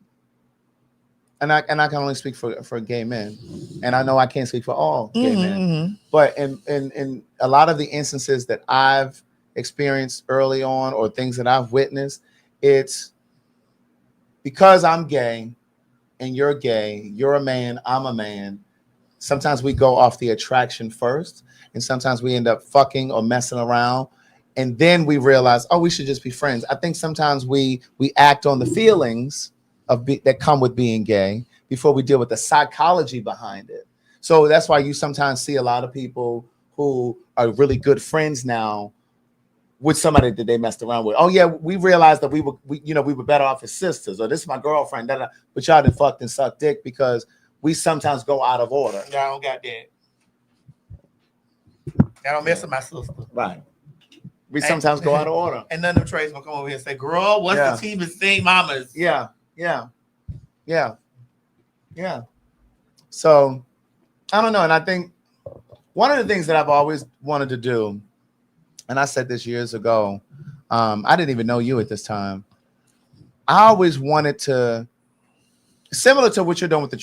I can only speak for gay men, and I know I can't speak for all gay men, but in a lot of the instances that I've experienced early on or things that I've witnessed, it's because I'm gay and you're gay, you're a man, I'm a man. Sometimes we go off the attraction first, and sometimes we end up fucking or messing around. And then we realize, oh, we should just be friends. I think sometimes we act on the feelings that come with being gay before we deal with the psychology behind it. So that's why you sometimes see a lot of people who are really good friends now with somebody that they messed around with. Oh yeah, we realized that we were better off as sisters, or this is my girlfriend. But y'all done fucked and sucked dick because we sometimes go out of order. I don't got that. I don't mess with my sister. Right. We sometimes go out of order. And none of them trades gonna come over here and say, "Girl, what's Yeah. the team of sing mamas?" Yeah. So I don't know. And I think one of the things that I've always wanted to do, and I said this years ago, I didn't even know you at this time. I always wanted to, similar to what you're doing with the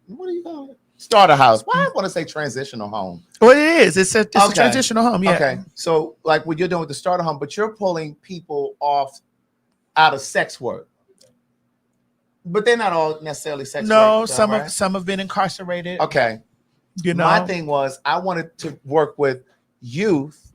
what do you call it? Starter house. Why I want to say transitional home? Well, it is. It's a transitional home. Yeah. Okay. So like what you're doing with the starter home, but you're pulling people off out of sex work. But they're not all necessarily sex work. No, right? some have been incarcerated. Okay. You know, My thing was I wanted to work with youth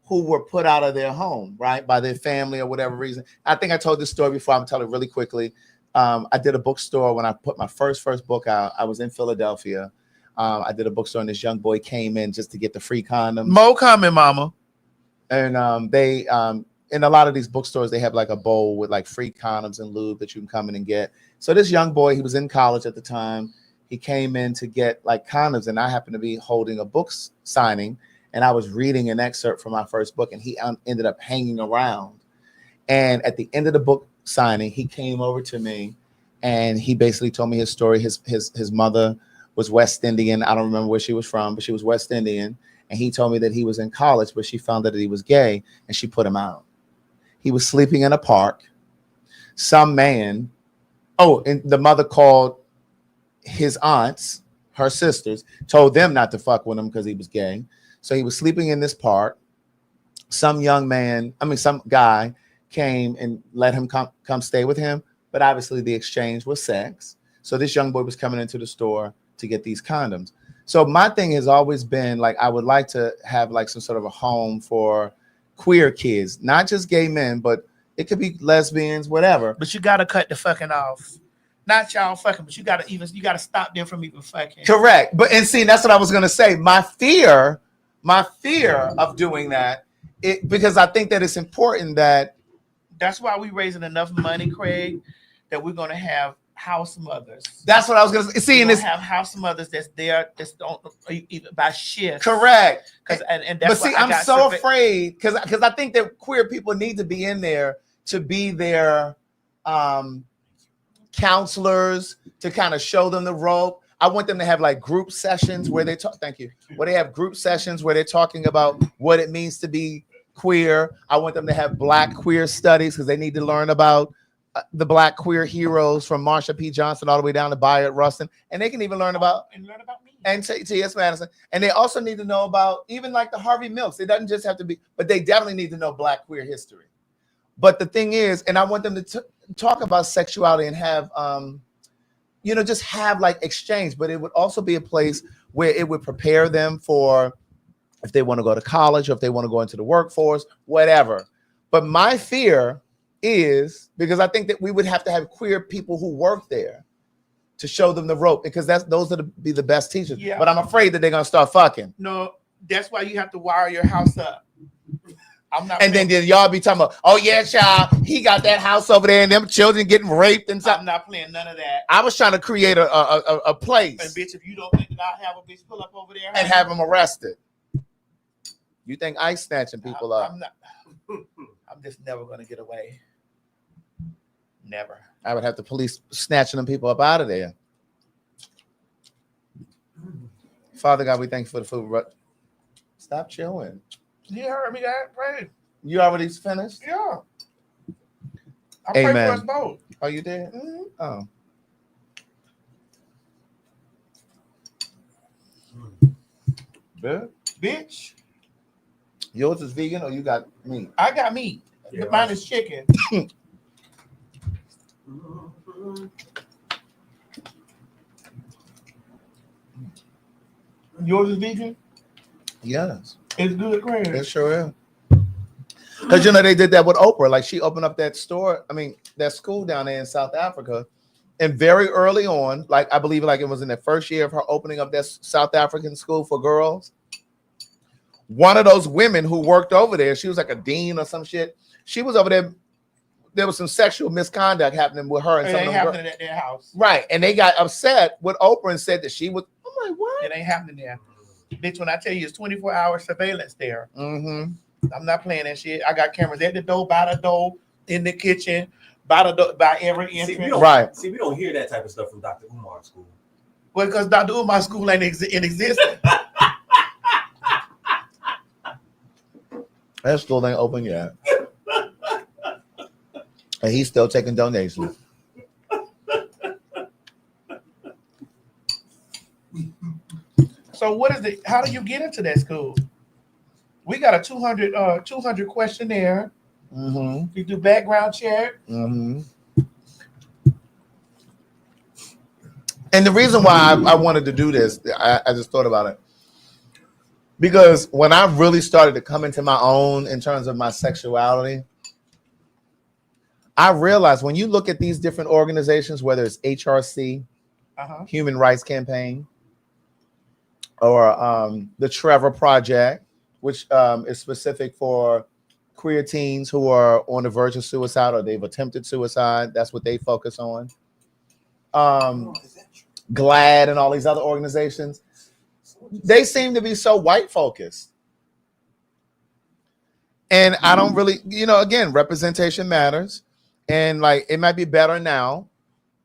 who were put out of their home, right, by their family or whatever reason. I think I told this story before. I'm telling it really quickly. I did a bookstore when I put my first book out. I was in Philadelphia. I did a bookstore, and this young boy came in just to get the free condoms. Mo coming, mama. And they in a lot of these bookstores, they have like a bowl with like free condoms and lube that you can come in and get. So this young boy, he was in college at the time. He came in to get like condoms, and I happened to be holding a book signing, and I was reading an excerpt from my first book, and he ended up hanging around. And at the end of the book signing, he came over to me, and he basically told me his story. His mother was West Indian. I don't remember where she was from, but she was West Indian. And he told me that he was in college, but she found out that he was gay, and she put him out. He was sleeping in a park. Some man, and the mother called his aunts, her sisters, told them not to fuck with him because he was gay. So he was sleeping in this park. Some guy came and let him come stay with him. But obviously the exchange was sex. So this young boy was coming into the store to get these condoms. So my thing has always been like, I would like to have like some sort of a home for queer kids, not just gay men, but it could be lesbians, whatever. But you gotta cut the fucking off. Not y'all fucking, but you gotta stop them from even fucking. Correct. But and see, that's what I was gonna say. My fear of doing that, because I think that it's important that. That's why we raising enough money, Craig, that we're gonna have house mothers. That's what I was gonna see. And have house mothers that's there, that's don't even by shift. Correct. And that's but see, I'm so afraid because I think that queer people need to be in there to be their counselors, to kind of show them the rope. I want them to have like group sessions where they talk. Thank you. Where they have group sessions where they're talking about what it means to be queer. I want them to have Black queer studies because they need to learn about the Black queer heroes from Marsha P. Johnson all the way down to Bayard Rustin, and they can even learn about me and T.S. Madison. And they also need to know about even like the Harvey Milks. It doesn't just have to be, but they definitely need to know Black queer history. But the thing is, and I want them to talk about sexuality and have, just have like exchange. But it would also be a place where it would prepare them for if they want to go to college or if they want to go into the workforce, whatever. But my fear is because I think that we would have to have queer people who work there to show them the rope, because those are be the best teachers. Yeah. But I'm afraid that they're gonna start fucking. No, that's why you have to wire your house up. I'm not. And then y'all be talking about, oh yeah, child, he got that house over there and them children getting raped and stuff. I'm not playing none of that. I was trying to create a place. And bitch, if you don't think that I'll have a bitch pull up over there and have them arrested. You think ICE snatching people up? I'm not. I'm just never gonna get away. Never. I would have the police snatching them people up out of there. Father God, we thank you for the food. Stop chewing. You heard me, that pray. You already finished? Yeah. I Amen. pray for us both. Oh, you did? Mm-hmm. Oh. Bitch. Yours is vegan or you got meat? I got meat. Yeah, Mine is chicken. Yours is vegan? Yes. It's good, Craig. It sure is. Because they did that with Oprah. Like she opened up that school down there in South Africa. And very early on, like I believe like it was in the first year of her opening up that South African school for girls. One of those women who worked over there, she was like a dean or some shit. She was over there. There was some sexual misconduct happening with her and it some ain't of them happening at their house. Right. And they got upset with Oprah and said that she was, I'm like, what? It ain't happening there. Bitch, when I tell you it's 24-hour surveillance there. Mm-hmm. I'm not playing that shit. I got cameras at the door, by the door, in the kitchen, by the door, by every See, entrance. we don't, Right. See, we don't hear that type of stuff from Dr. Umar's school. Well, because Dr. Umar's school ain't in existence. That school ain't open yet. And he's still taking donations. So what is it? How do you get into that school? We got a 200 questionnaire. Mm-hmm. You do background check. Mm-hmm. And the reason why I wanted to do this, I just thought about it. Because when I really started to come into my own in terms of my sexuality, I realized when you look at these different organizations, whether it's HRC, Human Rights Campaign, or the Trevor Project, which is specific for queer teens who are on the verge of suicide or they've attempted suicide. That's what they focus on. GLAD and all these other organizations, they seem to be so white focused. And I don't really, again, representation matters. And like, it might be better now,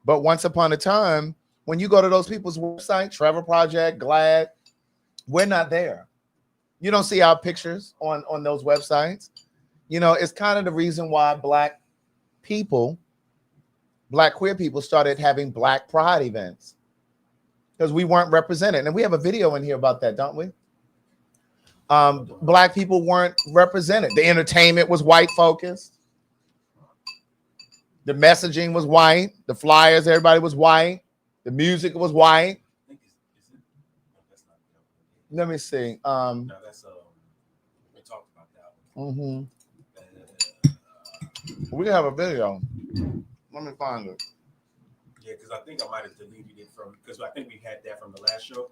but once upon a time, when you go to those people's website, Trevor Project, GLAD, we're not there. You don't see our pictures on those websites. It's kind of the reason why Black queer people started having Black Pride events. Because we weren't represented. And we have a video in here about that, don't we? Black people weren't represented. The entertainment was white focused. The messaging was white. The flyers, everybody was white. The music was white. Let me see. No, that's we talked about that one. We have a video. Let me find it. Yeah, because I think I might have deleted it because I think we had that from the last show.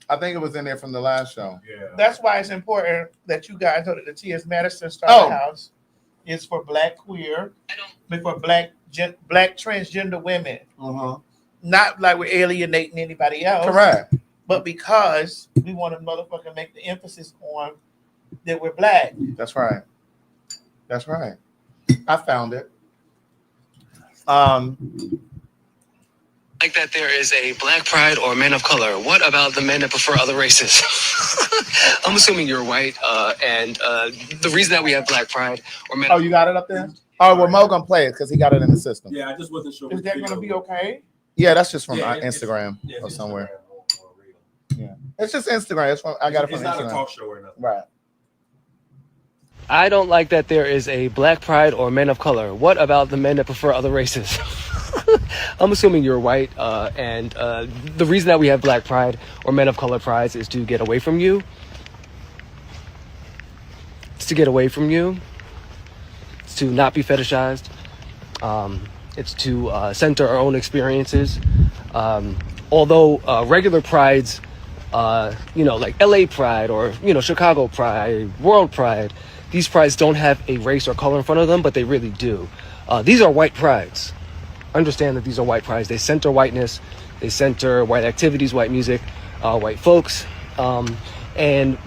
I think it was in there from the last show. Yeah. That's why it's important that you guys know that the T.S. Madison Starter House is for Black queer, but for Black transgender women. Not like we're alienating anybody else. Correct. But because we want to motherfucking make the emphasis on that we're Black. That's right. That's right. I found it. Like that there is a Black Pride or men of color. What about the men that prefer other races? I'm assuming you're white, and the reason that we have Black Pride or men. Oh, you got it up there? Oh, well, Mo gonna play it because he got it in the system. Yeah, I just wasn't sure. Is that going to be okay? Yeah, that's just from Instagram or somewhere. Instagram or Yeah, it's just Instagram. It's from I got it from Instagram. Instagram. It's not a talk show or nothing. Right. I don't like that there is a Black Pride or men of color. What about the men that prefer other races? I'm assuming you're white, and the reason that we have Black Pride or men of color prides is to get away from you. It's to get away from you. It's to not be fetishized. It's to center our own experiences. Although regular prides, like LA Pride or, Chicago Pride, World Pride, these prides don't have a race or color in front of them, but they really do. These are white prides. Understand that these are white prides. They center whiteness. They center white activities, white music, white folks, and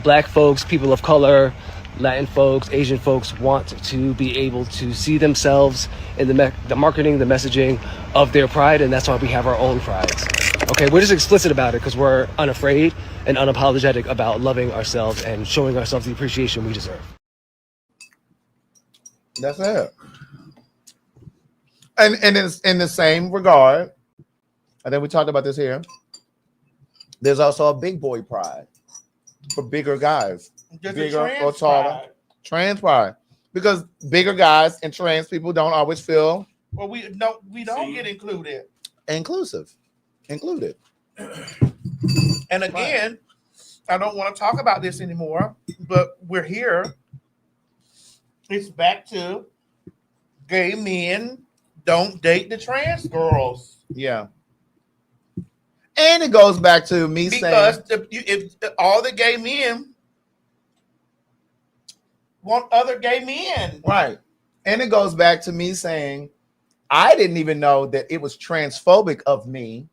Black folks, people of color, Latin folks, Asian folks want to be able to see themselves in the marketing, the messaging of their pride, and that's why we have our own prides. Okay, we're just explicit about it because we're unafraid and unapologetic about loving ourselves and showing ourselves the appreciation we deserve. That's it. And in the same regard, I think we talked about this here. There's also a big boy pride for bigger guys. Just bigger trans or taller. pride. Trans pride. Because bigger guys and trans people don't always feel Well, we don't get included. inclusive. Included. And again, I don't want to talk about this anymore, but we're here. It's back to gay men don't date the trans girls. Yeah. And it goes back to me Because saying if all the gay men want other gay men. right. And it goes back to me saying I didn't even know that it was transphobic of me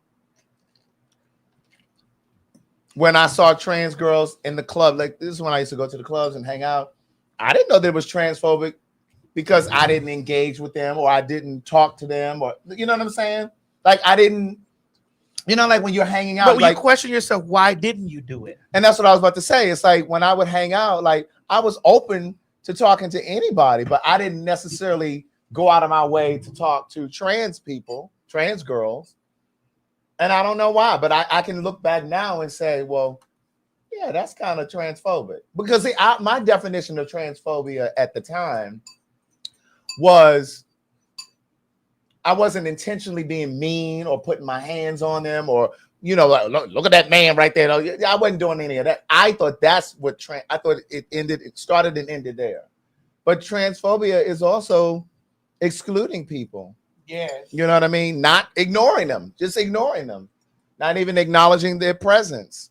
when I saw trans girls in the club. Like this is when I used to go to the clubs and hang out. I didn't know that it was transphobic because I didn't engage with them or I didn't talk to them or you know what I'm saying? Like I didn't, you know, like when you're hanging out, But when like, you question yourself, why didn't you do it? and that's what I was about to say. It's like when I would hang out, like I was open to talking to anybody, but I didn't necessarily go out of my way to talk to trans people, trans girls. And I don't know why, but I can look back now and say, well, yeah, that's kind of transphobic. Because see, my definition of transphobia at the time was I wasn't intentionally being mean or putting my hands on them or, you know, like, look at that man right there. I wasn't doing any of that. I thought that's what I thought it started and ended there. But transphobia is also excluding people. Yes. You know what I mean? Not ignoring them, just ignoring them, not even acknowledging their presence.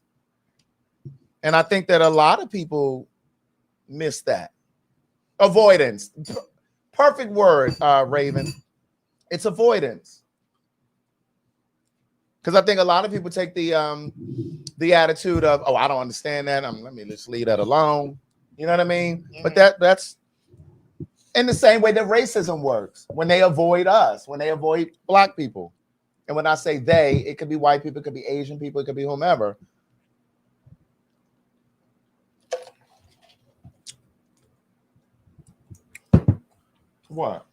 And I think that a lot of people miss that. Avoidance. Perfect word, Raven. It's avoidance. Because I think a lot of people take the attitude of, oh, I don't understand that. Let me just leave that alone. You know what I mean? Mm-hmm. But that's in the same way that racism works. When they avoid us, when they avoid Black people. And when I say they, it could be white people, it could be Asian people, it could be whomever. What?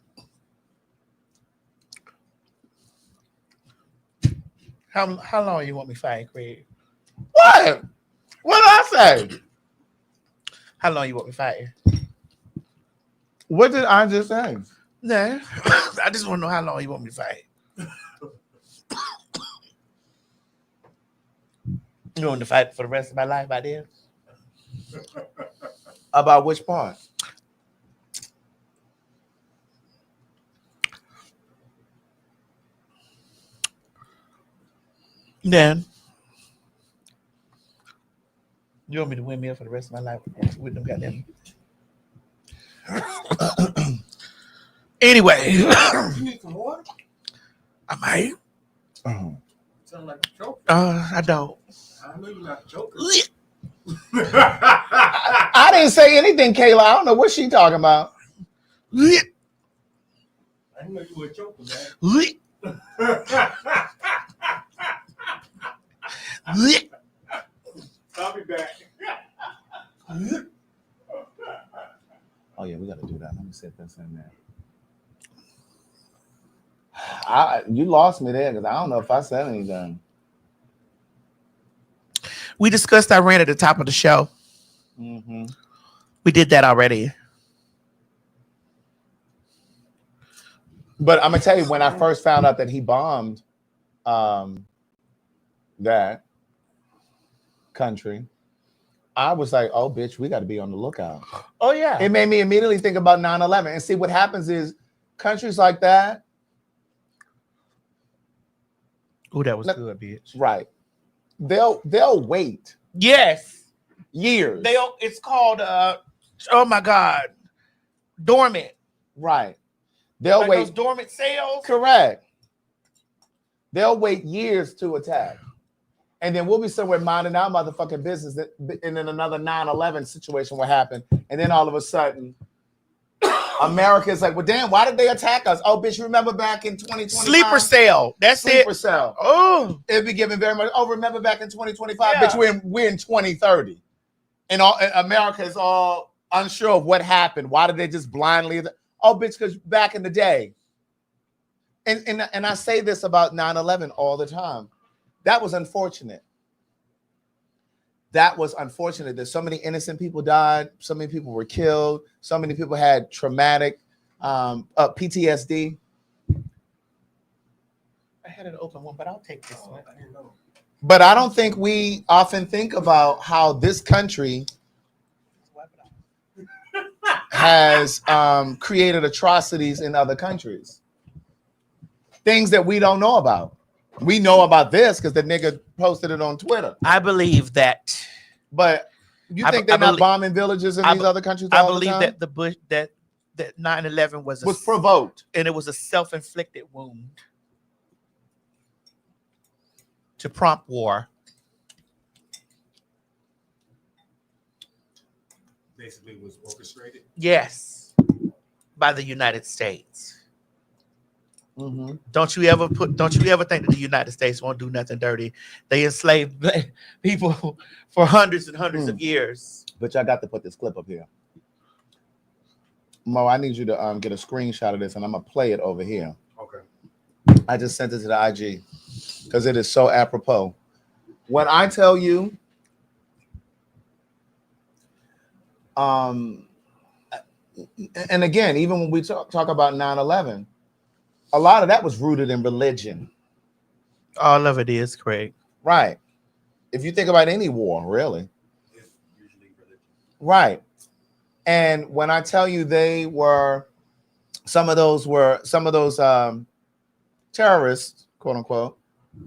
How long you want me fighting, Craig? What? What did I say? How long you want me fighting? What did I just say? No, I just want to know how long you want me to fight. You want to fight for the rest of my life by then? About which part? Then you want me to win me up for the rest of my life with them goddamn. Anyway, You need some water? I might. Sound like a joker. I don't. I know you're not a joker. I didn't say anything, Kayla. I don't know what she talking about. I didn't know you were a joker, man. I'll be back. Oh yeah, we got to do that. Let me set this in there. You lost me there because I don't know if I said anything. We discussed Iran at the top of the show. Mm-hmm. We did that already. But I'm gonna tell you, when I first found out that he bombed that country, I was like, oh, bitch, we got to be on the lookout. Oh, yeah. It made me immediately think about 9/11. And see, what happens is countries like that. Oh, that was good, bitch. Right. They'll wait. Yes. Years. It's called, oh, my God, dormant. Right. They'll like wait. Those dormant cells. Correct. They'll wait years to attack. And then we'll be somewhere minding our motherfucking business, and then another 9/11 situation will happen. And then all of a sudden, America is like, well, damn, why did they attack us? Oh, bitch, remember back in 2025? Sleeper cell. That's Sleeper it. cell. Oh. It'd be given very much. Oh, remember back in 2025? Yeah. Bitch, we're in 2030. And America is all unsure of what happened. Why did they just blindly? Oh, bitch, because back in the day. And I say this about 9/11 all the time. That was unfortunate. That was unfortunate that so many innocent people died. So many people were killed. So many people had traumatic PTSD. I had an open one, but I'll take this one. But I don't think we often think about how this country has created atrocities in other countries. Things that we don't know about. We know about this because the nigga posted it on Twitter. I believe that. But you think they're not bombing villages in these other countries all I believe the time? that the Bush that 9/11 was provoked. And it was a self-inflicted wound to prompt war. Basically, was orchestrated. Yes, by the United States. Mm-hmm. Don't you ever think that the United States won't do nothing dirty? They enslaved people for hundreds and hundreds of years. But y'all got to put this clip up here. Mo, I need you to get a screenshot of this, and I'm gonna play it over here. Okay. I just sent it to the IG because it is so apropos. When I tell you, and again, even when we talk about 9/11, a lot of that was rooted in religion. All of it is, Craig. Right. If you think about any war, really. It's usually religion. Right. And when I tell you some of those terrorists, quote unquote,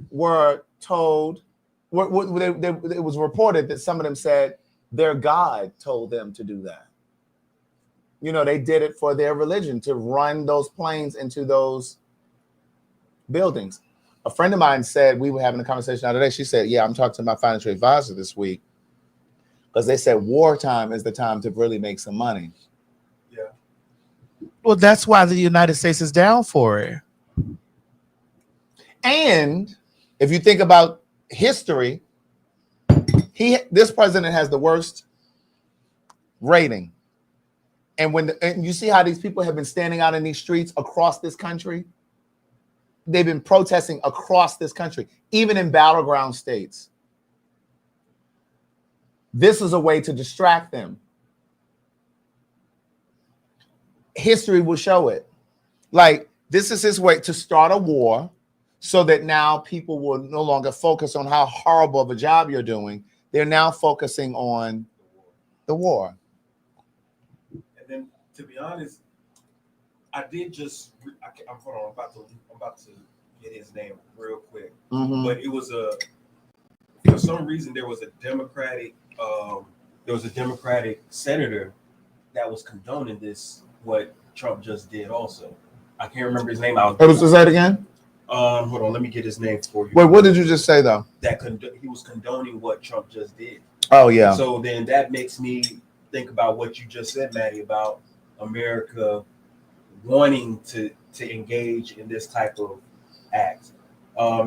were told, it was reported that some of them said their God told them to do that. You know, they did it for their religion, to run those planes into those buildings. A friend of mine said, we were having a conversation the other day. She said, yeah, I'm talking to my financial advisor this week because they said wartime is the time to really make some money. Yeah. Well, that's why the United States is down for it. And if you think about history, this president has the worst rating. And and you see how these people have been standing out in these streets across this country. They've been protesting across this country, even in battleground states. This is a way to distract them. History will show it. Like, this is his way to start a war so that now people will no longer focus on how horrible of a job you're doing. They're now focusing on the war. And then, to be honest, I did just. Hold on. I'm about to get his name real quick. Mm-hmm. But it was for some reason there was a Democratic senator that was condoning what Trump just did. Also, I can't remember his name. Say that again. Hold on. Let me get his name for you. Wait, what did you just say though? That he was condoning what Trump just did. Oh yeah. So then that makes me think about what you just said, Maddie, about America wanting to engage in this type of act.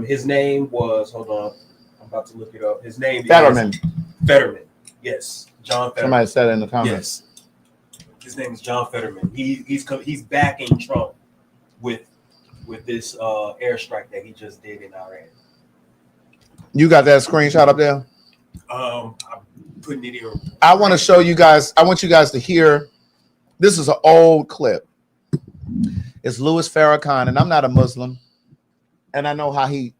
His name was, hold on, I'm about to look it up. His name Fetterman. is Fetterman. Yes, John Fetterman. Somebody said it in the comments. Yes, his name is John Fetterman. He's backing Trump with this airstrike that he just did in Iran. You got that screenshot up there? I'm putting it in. I want to show you guys. I want you guys to hear. This is an old clip. It's Louis Farrakhan, and I'm not a Muslim, and I know how But he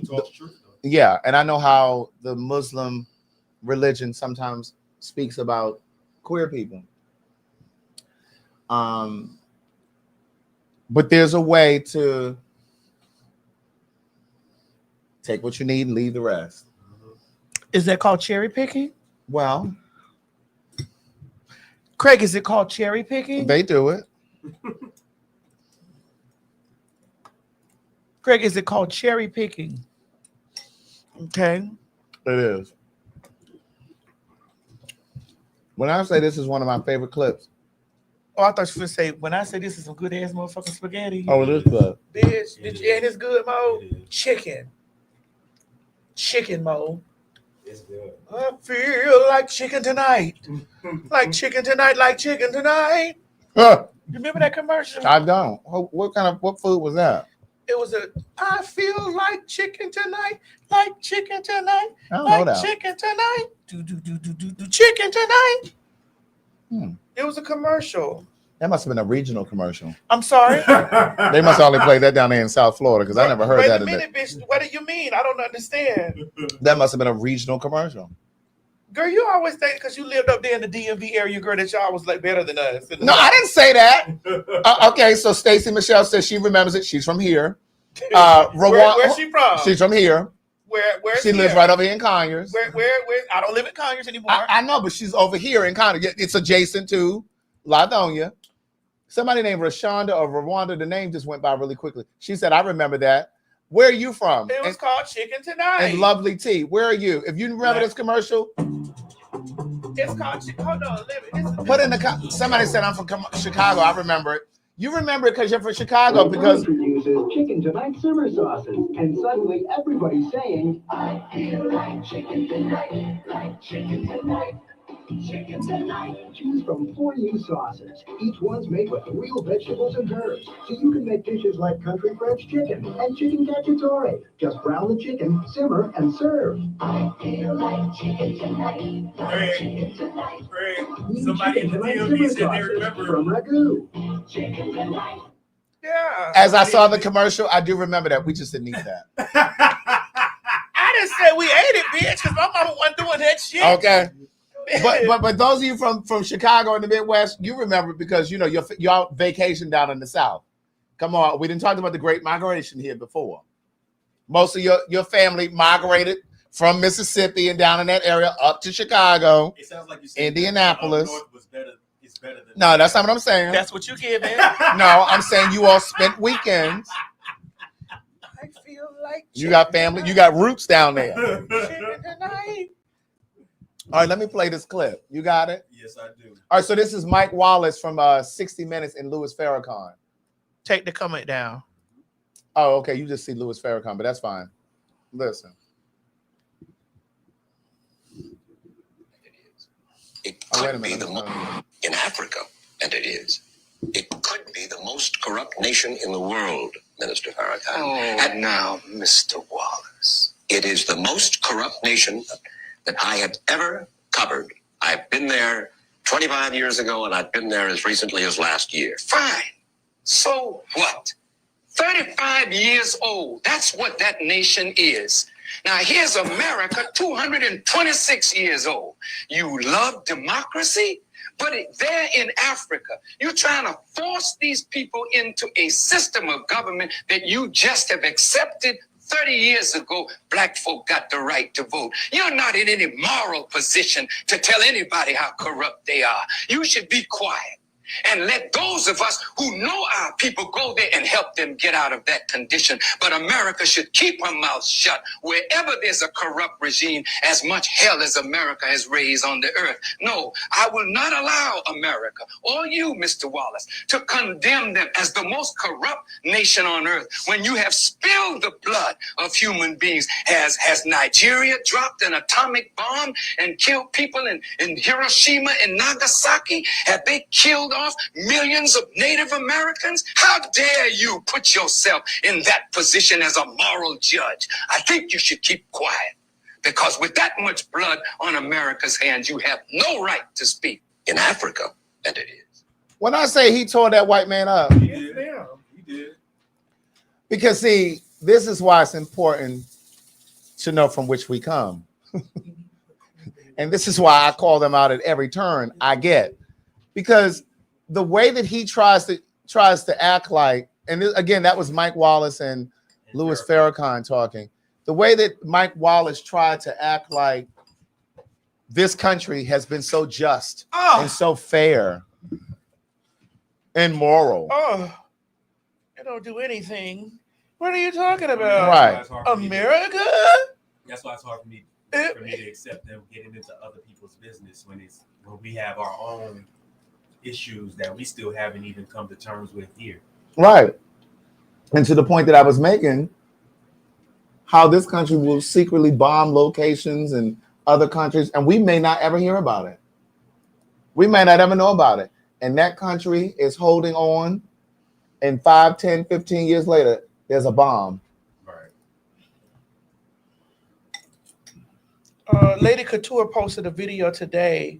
talks truth, though. Yeah, and I know how the Muslim religion sometimes speaks about queer people. But there's a way to take what you need and leave the rest. Is that called cherry picking? Well, Craig, is it called cherry picking? they do it. Craig, is it called cherry picking? Okay. It is. When I say this is one of my favorite clips. Oh, I thought you were going to say, when I say this is some good ass motherfucking spaghetti. Oh, it is good. Bitch, and it's good, Mo. Chicken, Mo. It's good. I feel like chicken tonight. Like chicken tonight, like chicken tonight. Huh. Remember that commercial? I don't. What food was that? It was I feel like chicken tonight, like chicken tonight, I don't like know that. chicken tonight. Do chicken tonight. Hmm. It was a commercial. That must have been a regional commercial. I'm sorry. They must only play that down there in South Florida because I never heard Wait that. a minute, bitch. What do you mean? I don't understand. That must have been a regional commercial. Girl, you always think because you lived up there in the DMV area, girl, that y'all was like better than us. No, I didn't say that. Okay, so Stacey Michelle says she remembers it. She's from here. Where's she from? She's from here. Where's she lives right over here in Conyers. Where? I don't live in Conyers anymore. I know, but she's over here in Conyers. It's adjacent to Lithonia. Somebody named Rashonda or Rwanda. The name just went by really quickly. She said, "I remember that." Where are you from? It was called Chicken Tonight. And Lovely Tea. Where are you? If you remember this commercial, It's called. Hold on, let me. Put in the. Somebody said I'm from Chicago. I remember it. You remember it because you're from Chicago. Because introduces Chicken Tonight simmer sauces, and suddenly everybody's saying, "I feel like chicken tonight, like chicken tonight." Chicken tonight. Choose from 4 new sauces. Each one's made with real vegetables and herbs, so you can make dishes like country French chicken and chicken cacciatore. Just brown the chicken, simmer, and serve. I feel like chicken tonight. Like chicken tonight. Somebody in the DMV said they remember from Ragu. Chicken tonight. Yeah. as I saw the commercial, I do remember that. We just didn't eat that. I didn't say we ate it, bitch, because my mama wasn't doing that shit. Okay. But those of you from Chicago and the Midwest, you remember because y'all vacation down in the South. Come on, we didn't talk about the Great Migration here before. Most of your family migrated from Mississippi and down in that area up to Chicago. It sounds like you said Indianapolis. North was better. It's better than. No, that's not what I'm saying. That's what you give it. No, I'm saying you all spent weekends. I feel like You got family. You got roots down there. chicken tonight. All right, let me play this clip. You got it? Yes, I do. All right, so this is Mike Wallace from 60 Minutes in Louis Farrakhan. Take the comment down. Oh, okay. You just see Louis Farrakhan, but that's fine. Listen. It Oh, wait a could be minute. the most in Africa, and it is. It could be the most corrupt nation in the world, Minister Farrakhan. Oh, and now, Mr. Wallace. It is the most corrupt nation that I have ever covered. I've been there 25 years ago, and I've been there as recently as last year. Fine. So what? 35 years old. That's what that nation is. Now, here's America, 226 years old. You love democracy, but there in Africa, you're trying to force these people into a system of government that you just have accepted. 30 years ago, black folk got the right to vote. You're not in any moral position to tell anybody how corrupt they are. You should be quiet and let those of us who know our people go there and help them get out of that condition. But America should keep her mouth shut wherever there's a corrupt regime, as much hell as America has raised on the earth. No, I will not allow America or you, Mr. Wallace, to condemn them as the most corrupt nation on earth when you have spilled the blood of human beings. Has Nigeria dropped an atomic bomb and killed people in Hiroshima and Nagasaki? Have they killed off millions of Native Americans? How dare you put yourself in that position as a moral judge? I think you should keep quiet, because with that much blood on America's hands, you have no right to speak. In Africa, and it is. When I say he tore that white man up, He did. He did. because see, this is why it's important to know from which we come. And this is why I call them out at every turn I get. Because the way that he tries to act like, and again, that was Mike Wallace and Louis Farrakhan talking. The way that Mike Wallace tried to act like this country has been so just and so fair and moral. Oh, it don't do anything. What are you talking about? Right. America? That's why it's hard for me to accept them getting into other people's business when we have our own issues that we still haven't even come to terms with here. Right. And to the point that I was making, how this country will secretly bomb locations in other countries, and we may not ever hear about it. We may not ever know about it. And that country is holding on, and 5, 10, 15 years later, there's a bomb. Right. Lady Couture posted a video today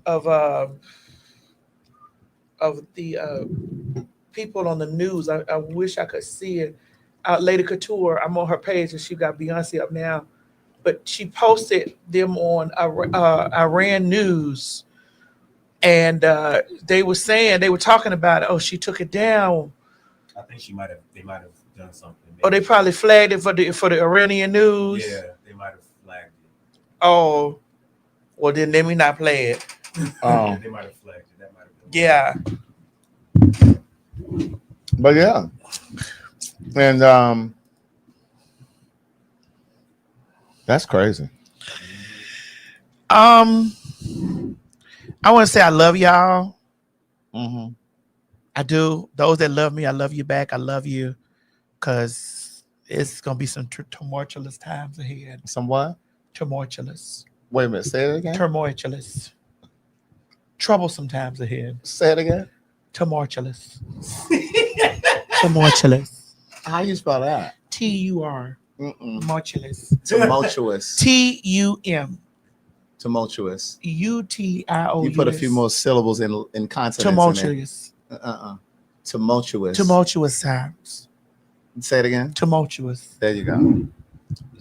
of the people on the news. I wish I could see it. Lady Couture, I'm on her page, and she got Beyonce up now. But she posted them on Iran News, and they were talking about it. Oh, she took it down. I think they might have done something. Oh, they probably flagged it for the Iranian news. Yeah, they might have flagged it. Oh, well then let me not play it. Oh. They might have flagged it. That might have been. Yeah. But yeah. And that's crazy. I want to say I love y'all. Mm-hmm. I do. Those that love me, I love you back. I love you because it's going to be some tumultuous times ahead. Some what? Tumultuous. Wait a minute. Say it again. Tumultuous. Troublesome times ahead. Say it again. Tumultuous. Tumultuous. How you spell that? T-U-R. Tumultuous. Tumultuous. T-U-M. Tumultuous. U-T-I-O-U-S. You put a few more syllables in consonants. Tumultuous. Tumultuous. Tumultuous times. Say it again. Tumultuous. There you go.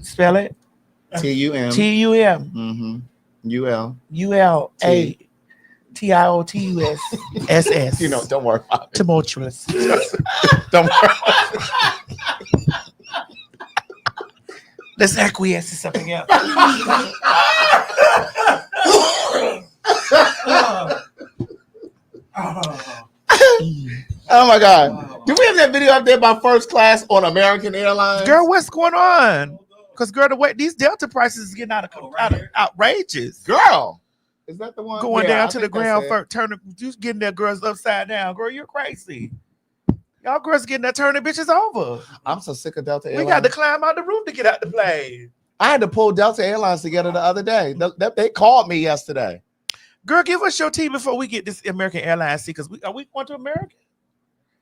Spell it. T-U-M. T-U-M. Mm-hmm. U-L. U-L-A. T-I-O-T-U-S. S-S. You know, don't worry about it. Tumultuous. Don't worry about it. Let's acquiesce to something else. Oh my God. Do we have that video up there by First Class on American Airlines? Girl, what's going on? Because, girl, the way these Delta prices is getting outrageous. Girl. Is that the one? Going Yeah, down I to the think ground that's it. first, turning, just getting that girls upside down. Girl, you're crazy. Y'all girls getting that turning bitches over. I'm so sick of Delta Airlines. We got to climb out the roof to get out the plane. I had to pull Delta Airlines together the other day. They called me yesterday. Girl, give us your tea before we get this American Airlines seat, because are we going to American?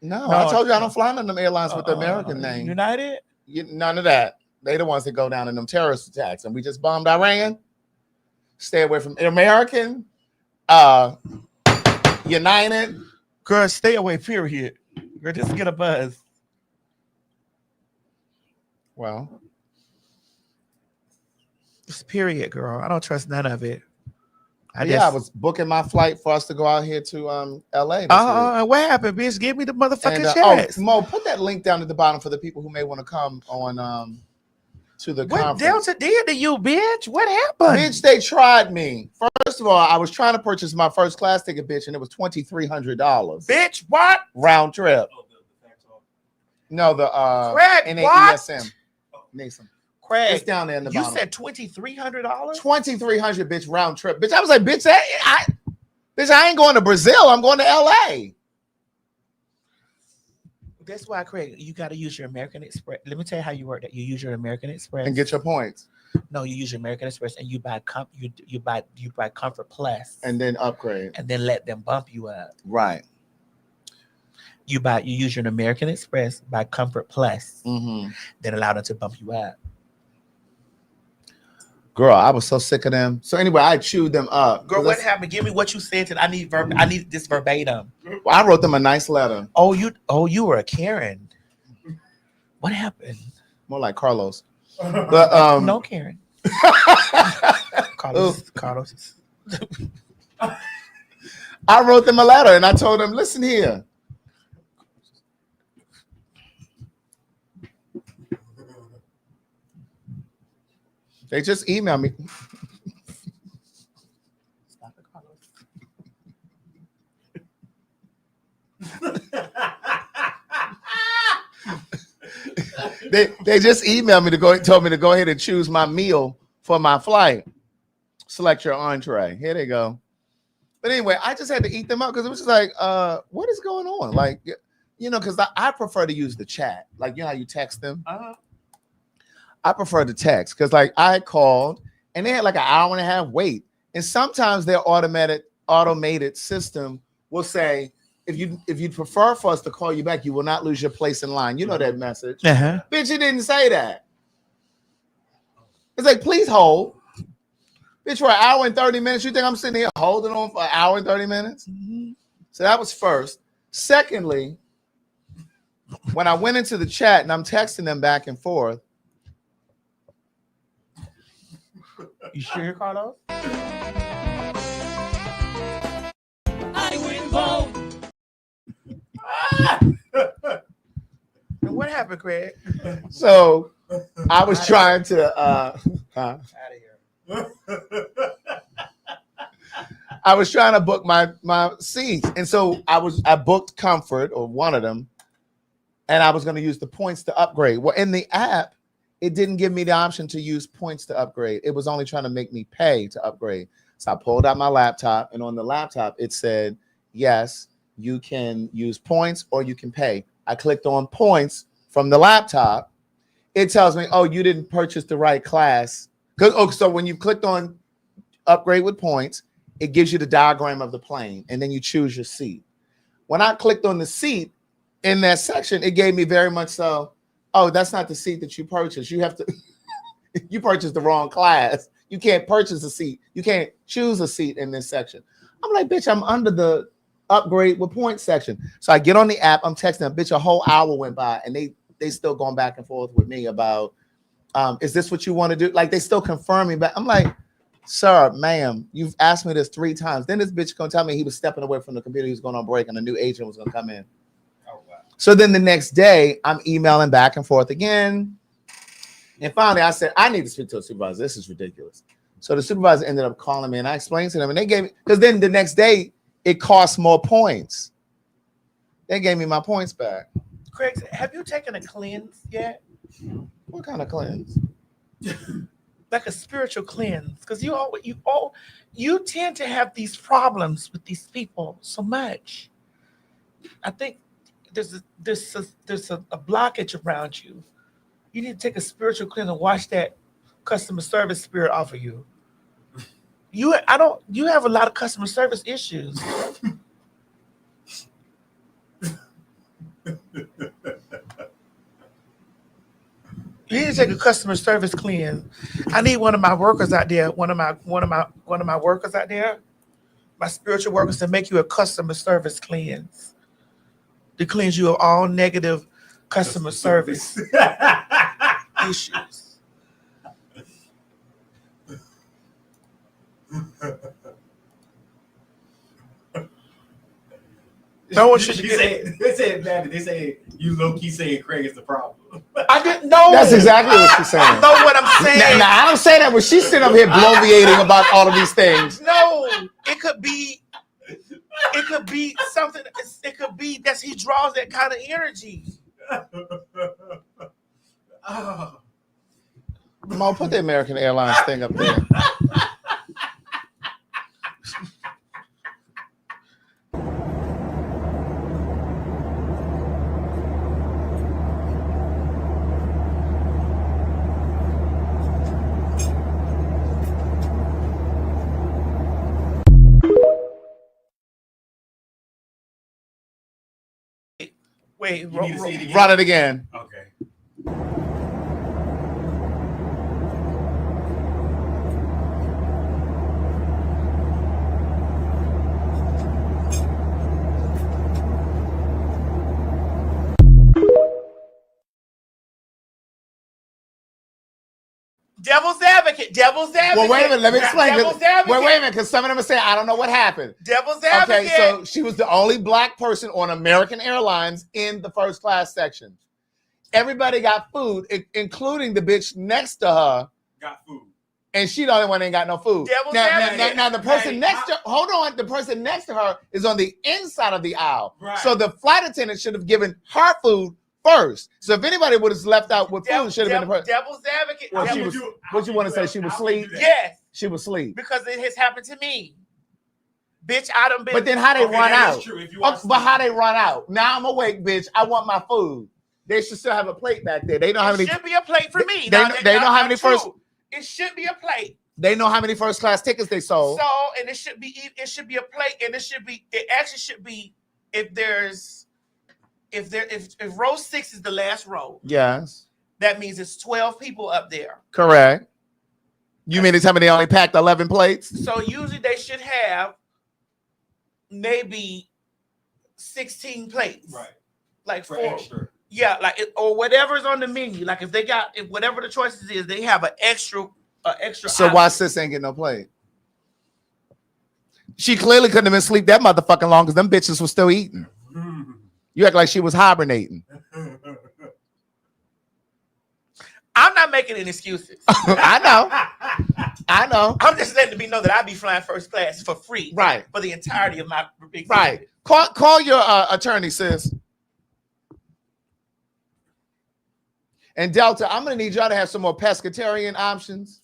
No, No, I told you I don't fly none of them airlines with the American name. United? None of that. They the ones that go down in them terrorist attacks, and we just bombed Iran. Stay away from American, United. Girl, stay away, period. Girl, just get a buzz. Well, Just period, girl. I don't trust none of it. I was booking my flight for us to go out here to LA. What happened, bitch? Give me the motherfucking And, checks. Mo, put that link down at the bottom for the people who may want to come on to the What conference. Delta did to you, bitch? What happened? Bitch, they tried me. First of all, I was trying to purchase my first class ticket, bitch, and it was $2,300. Bitch, what? Round trip. No, the Craig, NAESM. Nason. Craig, It's down there in the you bottom. said $2,300? $2,300, bitch, round trip. Bitch, I was like, bitch, I ain't going to Brazil. I'm going to LA. That's why, Craig, you got to use your American Express. Let me tell you how you work that. You use your American Express And get your points. No, you use your American Express and you buy you buy Comfort Plus And then upgrade. and then let them bump you up. Right. You use your American Express, buy Comfort Plus, Mm-hmm. then allow them to bump you up. Girl, I was so sick of them. So anyway, I chewed them up. Girl, what happened? Give me what you said. I need this verbatim. Well, I wrote them a nice letter. Oh, you were a Karen. What happened? More like Carlos. But No, Karen. Carlos. I wrote them a letter and I told them, listen here. They just emailed me. They just emailed me told me to go ahead and choose my meal for my flight. Select your entree. Here they go. But anyway, I just had to eat them up because it was just like, what is going on? Like, you know, because I prefer to use the chat. Like, you know how you text them? I prefer to text because, like, I called and they had like an hour and a half wait. And sometimes their automated system will say, if you'd prefer for us to call you back, you will not lose your place in line. You know that message. Uh-huh. Bitch, it didn't say that. It's like, please hold. Bitch, for an hour and 30 minutes, you think I'm sitting here holding on for an hour and 30 minutes? Mm-hmm. So that was first. Secondly, when I went into the chat and I'm texting them back and forth. You sure, Carlos? I win vote. And what happened, Craig? So I was trying to I was trying to book my seats. And so I booked Comfort or one of them, and I was going to use the points to upgrade. Well, in the app, it didn't give me the option to use points to upgrade. It was only trying to make me pay to upgrade. So I pulled out my laptop, and on the laptop it said, yes, you can use points or you can pay. I clicked on points from the laptop. It tells me, oh, you didn't purchase the right class. So when you clicked on upgrade with points, it gives you the diagram of the plane, and then you choose your seat. When I clicked on the seat in that section, it gave me very much so, oh, that's not the seat that you purchased. You have to, you purchased the wrong class. You can't purchase a seat. You can't choose a seat in this section. I'm like, bitch, I'm under the upgrade with points section. So I get on the app, I'm texting them, bitch, a whole hour went by, and they still going back and forth with me about, is this what you want to do? Like, they still confirming back. I'm like, sir, ma'am, you've asked me this 3 times. Then this bitch gonna tell me he was stepping away from the computer, he was going on break, and a new agent was gonna come in. Oh, wow. So then the next day, I'm emailing back and forth again. And finally, I said, I need to speak to a supervisor. This is ridiculous. So the supervisor ended up calling me, and I explained to them, and they gave me, because then the next day, it cost more points. They gave me my points back. Craig, have you taken a cleanse yet? What kind of cleanse? Like a spiritual cleanse, because you tend to have these problems with these people so much. I think there's a blockage around you. You need to take a spiritual cleanse and wash that customer service spirit off of you. You have a lot of customer service issues. You need to take a customer service cleanse. I need one of my workers out there, one of my workers out there, my spiritual workers, to make you a customer service cleanse. To cleanse you of all negative customer service issues. No one should They said, man, they say you low key saying Craig is the problem. I didn't know. That's exactly what she's saying. I know what I'm saying. Now, I don't say that when she's sitting up here bloviating about all of these things. No, it could be something. It could be that he draws that kind of energy. Mo, put the American Airlines thing up there. Wait, You need to see it again? Run it again. Okay. Devil's advocate. Well, wait a minute. Let me explain. Devil's advocate. Wait a minute, because some of them are saying, I don't know what happened. Devil's advocate. Okay, so she was the only black person on American Airlines in the first class section. Everybody got food, including the bitch next to her. Got food. And she the only one that ain't got no food. Devil's advocate. Now the person next to the person next to her is on the inside of the aisle. Right. So the flight attendant should have given her food first. So if anybody would have left out with food, it should have been the person. Devil's advocate. Well, what you want to say? She was asleep? Yes. She was asleep. Because it has happened to me. Bitch, I done been. But then how they run out? But how they run out? Now I'm awake, bitch. I want my food. They should still have a plate back there. They know how many. It should be a plate for me. They know how many first. It should be a plate. They know how many first class tickets they sold. So, and it should be a plate, and it actually should be if row 6 is the last row. Yes. That means it's 12 people up there. Correct. You mean to tell me they only packed 11 plates? So usually they should have maybe 16 plates. Right. Like For 4. extra. Yeah, like or whatever's on the menu. Like if whatever the choices is, they have an extra. So why sis ain't getting no plate? She clearly couldn't have been asleep that motherfucking long because them bitches were still eating. You act like she was hibernating. I'm not making any excuses. I know. I'm just letting it be know that I be flying first class for free. Right. For the entirety of my big Right. Call your attorney, sis. And Delta, I'm gonna need y'all to have some more pescatarian options.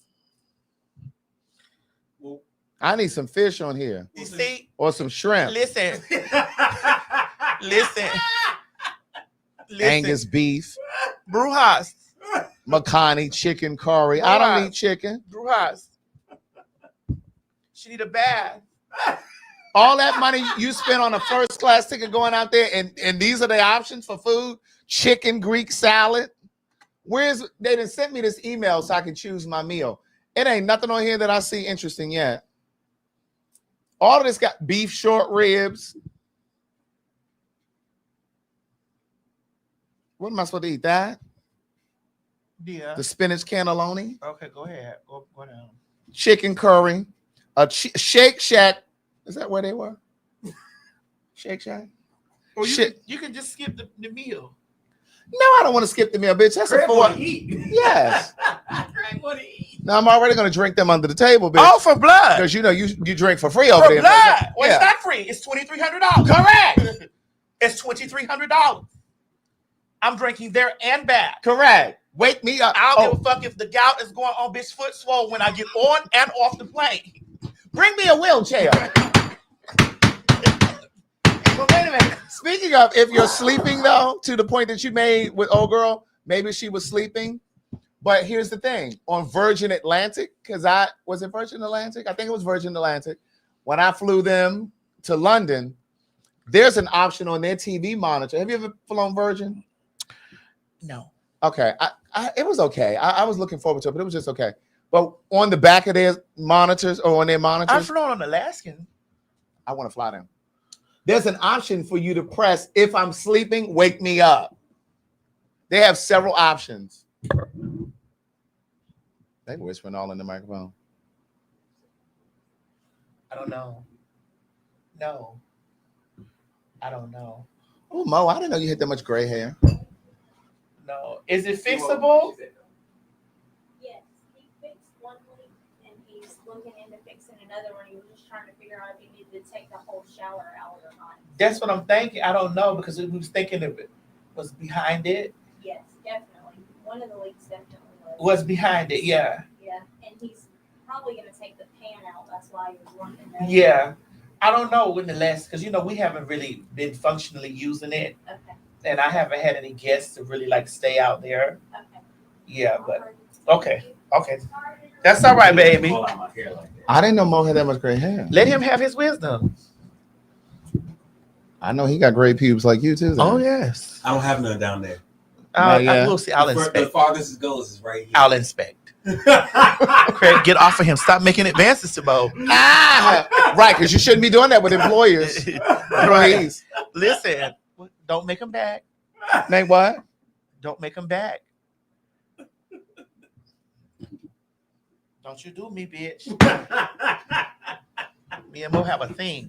Well, I need some fish on here. You see? Or some shrimp. Listen. Listen. Angus beef. Brujas. Makani chicken curry. I don't need chicken. Brujas. She need a bath. All that money you spent on a first class ticket going out there, and these are the options for food: chicken, Greek salad. They didn't send me this email so I can choose my meal. It ain't nothing on here that I see interesting yet. All of this got beef short ribs. What am I supposed to eat? That? Yeah. The spinach cannelloni. Okay, go ahead. Go down. Chicken curry. A Shake Shack. Is that where they were? Shake Shack? Or Shit. you can just skip the meal. No, I don't want to skip the meal, bitch. That's a 4. Yes. Craig want to eat. Now I'm already going to drink them under the table, bitch. Oh, for blood. Because you know you drink for free over For there. blood. Well, Yeah. it's not free. It's $2,300. Correct. It's $2,300. I'm drinking there and back. Correct. Wake me up. I don't give a fuck if the gout is going on, bitch, foot swole when I get on and off the plane. Bring me a wheelchair. But wait a minute. Speaking of, if you're sleeping though, to the point that you made with old girl, maybe she was sleeping. But here's the thing: on Virgin Atlantic, because was it Virgin Atlantic? I think it was Virgin Atlantic. When I flew them to London, there's an option on their TV monitor. Have you ever flown Virgin? No. Okay, it was okay. I was looking forward to it, but it was just okay. But on the back of their monitors or on their monitors, I've flown on Alaskan. I want to fly them. There's an option for you to press, if I'm sleeping, wake me up. They have several options. They whispering all in the microphone. I don't know. No. I don't know. Oh, Mo, I didn't know you had that much gray hair. No. Is it fixable? Yes. He fixed one leak and he's looking into fixing another one. He was just trying to figure out if he needed to take the whole shower out or not. That's what I'm thinking. I don't know because we was thinking if it was behind it. Yes, definitely. One of the leaks definitely Was behind it, yeah. Yeah, and he's probably going to take the pan out. That's why he was wanting that. Yeah. I don't know when the last, because, we haven't really been functionally using it. Okay. And I haven't had any guests to really, stay out there. Okay. Yeah, but, okay. That's all right, baby. I didn't know Mo had that much gray hair. Let him have his wisdom. I know he got gray pubes like you, too. Oh, yes. I don't have none down there. I will see. I'll inspect. The farthest it goes is right here. I'll inspect. Craig, get off of him. Stop making advances to Mo. Right, because you shouldn't be doing that with employers. Right. Listen, don't make him back. Name what? Don't make him back. Don't you do me, bitch. Me and Mo have a thing.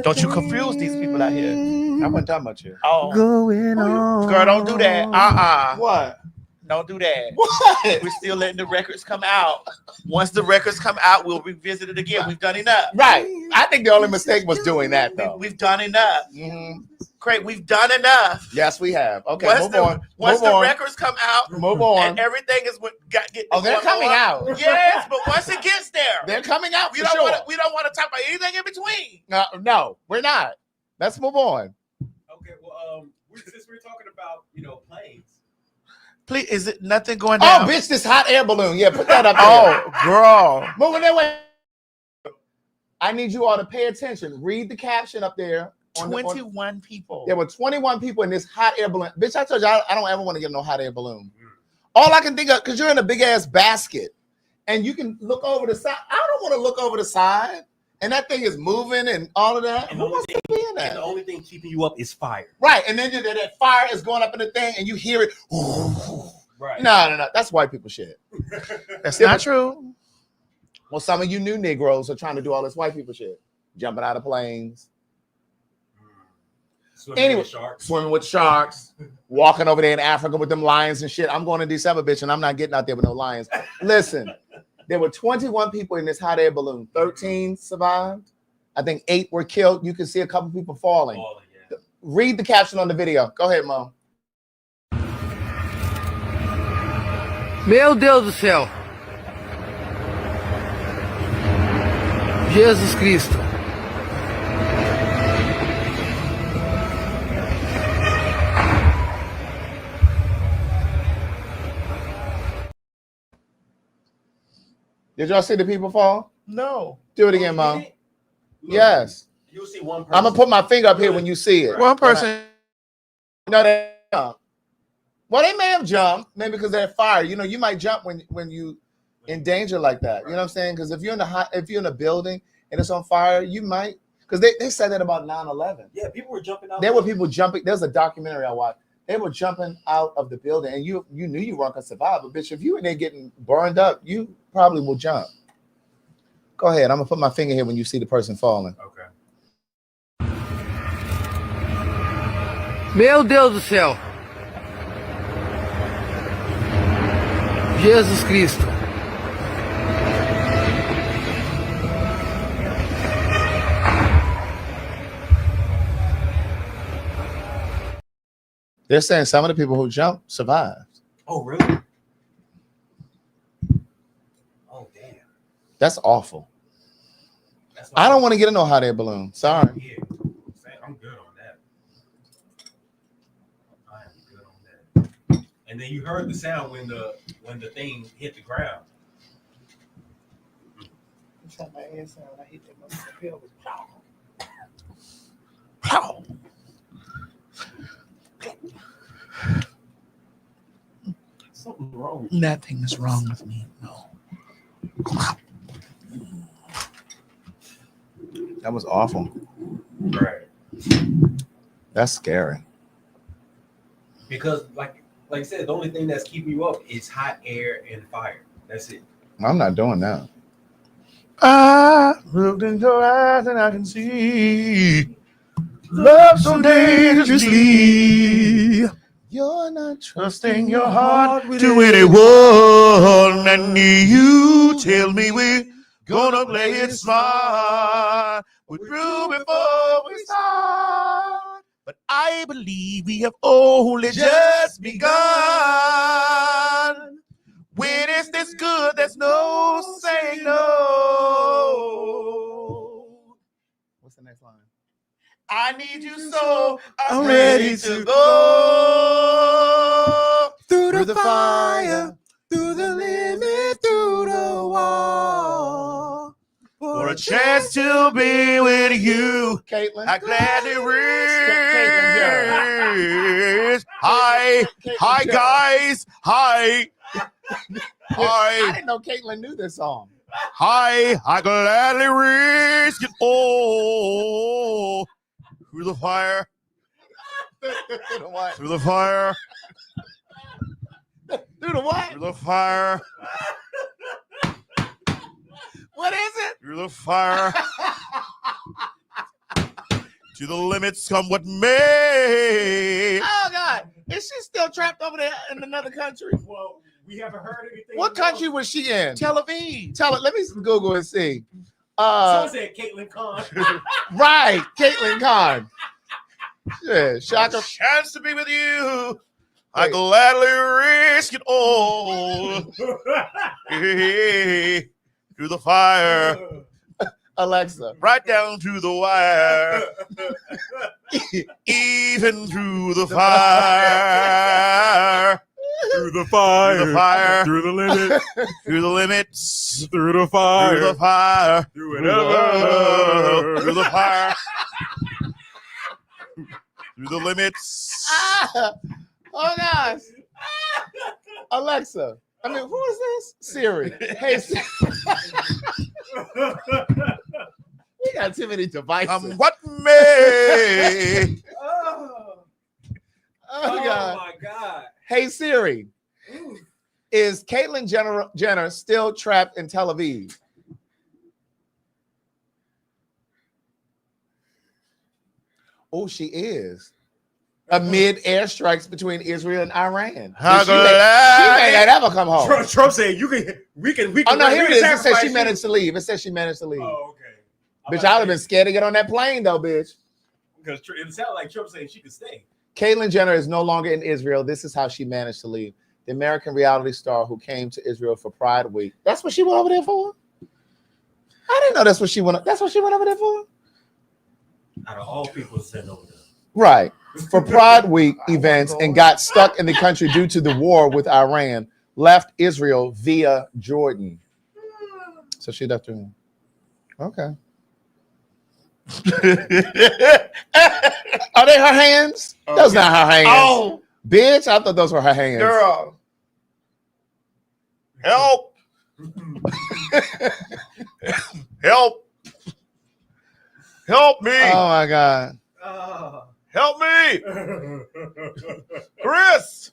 Don't you confuse these people out here. I wasn't talking about you. Oh, Going on. girl, don't do that. What? Don't do that. What? We're still letting the records come out. Once the records come out, we'll revisit it again. We've done enough. Right. I think the only mistake was doing that, though. We've done enough. Mm-hmm. Craig, we've done enough. Yes, we have. Okay, Once the records come out, move on. and everything is they're coming out. Yes, but once it gets there, They're coming out we for don't sure. want to talk about anything in between. No, we're not. Let's move on. Okay, well, since we're talking about, planes. Please, is it nothing going down? Oh, bitch, this hot air balloon. Yeah, put that up there. Oh, girl. Moving that way. I need you all to pay attention. Read the caption up there. 21 people. There were 21 people in this hot air balloon. Bitch, I told you, I don't ever want to get no hot air balloon. All I can think of, because you're in a big ass basket and you can look over the side. I don't want to look over the side. And that thing is moving and all of that. Who wants to be in that? And the only thing keeping you up is fire. Right. And then that fire is going up in the thing and you hear it. Right. No. That's white people shit. That's not true. Well, some of you new Negroes are trying to do all this white people shit. Jumping out of planes. Swimming with sharks. Walking over there in Africa with them lions and shit. I'm going to December, bitch, and I'm not getting out there with no lions. Listen, there were 21 people in this hot air balloon. 13 survived. I think 8 were killed. You can see a couple people falling. Yeah. Read the caption on the video. Go ahead, Mom. Meu Deus do céu. Jesus Cristo. Did y'all see the people fall? No. Do it again, Mom. Yes. You'll see one person. I'm gonna put my finger up here when you see it. One person. No, they jump. Well, they may have jumped, maybe because they're fire. You know, you might jump when you in danger like that. You know what I'm saying? Because if you're in a building and it's on fire, you might. Because they said that about 9/11. Yeah, people were jumping out. There were people jumping. There's a documentary I watched. They were jumping out of the building, and you knew you weren't gonna survive. But bitch, if you in there getting burned up, you probably will jump. Go ahead. I'm gonna put my finger here when you see the person falling. Okay. Meu Deus do céu. Jesus Cristo. They're saying some of the people who jumped survived. Oh, really? Oh, damn. That's awful. That's I don't want to get in no hot air balloon. Sorry. Yeah. I'm good on that. I am good on that. And then you heard the sound when the thing hit the ground. That's how my ass sound. I hit that motherfucker pelvis. Pow. Pow. Something's wrong. Nothing is wrong with me. No. That was awful. Right. That's scary. Because like I said, the only thing that's keeping you up is hot air and fire. That's it. I'm not doing that. I looked in your eyes and I can see love so dangerously. You're not trusting your heart to anyone, and you tell me we're gonna play it smart. We're through before we start, but I believe we have only just begun. When it's this good, there's no saying no. What's the next line? I need you so I'm ready to go through the fire, through the limit, through the wall. For a chance to be with you, Caitlin. I gladly risk. Hi, hi guys, hi. I didn't know Caitlin knew this song. Hi, I gladly risk it all. Through the fire. Through the fire. Through the what? Through the fire. What is it? Through the fire. To the limits come what may. Oh God. Is she still trapped over there in another country? Well, we haven't heard anything. What country was she in? Tel Aviv. Let me Google and see. Someone said Caitlin Khan. Right, Caitlin Khan. Yeah, Shaka. Chance to be with you. I gladly risk it all. Hey, through the fire. Alexa, right down to the wire. Even through the fire. Through the fire. Through the fire. Through the limit. Through the limits. Through the fire. Through the fire. Through whatever. Through the fire. Through the limits. Oh gosh. Alexa. I mean, who is this? Siri. Hey, Siri. We got too many devices. What may? Oh God. My God. Hey Siri. Is Caitlyn Jenner still trapped in Tel Aviv? Oh, she is. Amid airstrikes between Israel and Iran. She may not ever come home. Trump said we can. Oh no, here it is. It says she managed to leave. It says she managed to leave. Oh, okay. Bitch, I would have been scared to get on that plane though, bitch. Because it sounded like Trump saying she could stay. Caitlyn Jenner is no longer in Israel. This is how she managed to leave. The American reality star who came to Israel for Pride Week. That's what she went over there for? I didn't know that's what she went. That's what she went over there for. Out of all people sent over there. Right. For Pride Week events and got stuck in the country due to the war with Iran. Left Israel via Jordan. So she left her. Okay. Are they her hands? Those not her hands. Oh, Bitch, I thought those were her hands. girl. Help. Help. Help me. Oh my God. Help me. Chris.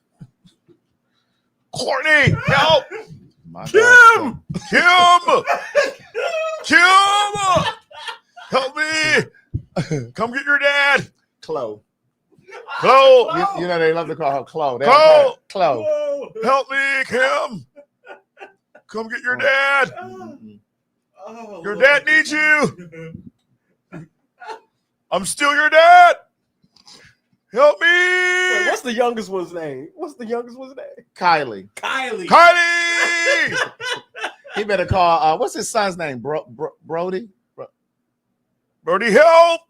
Courtney, help. My Kim. Kim. Kim. Help me. Come get your dad. Chloe. Chloe. You know they love to call her Chloe. They Chloe. Chloe. Help me, Kim. Come get your dad. Your dad needs you. I'm still your dad. Help me. Wait, what's the youngest one's name? Kylie. Kylie. He better call. What's his son's name? Brody. Brody, help.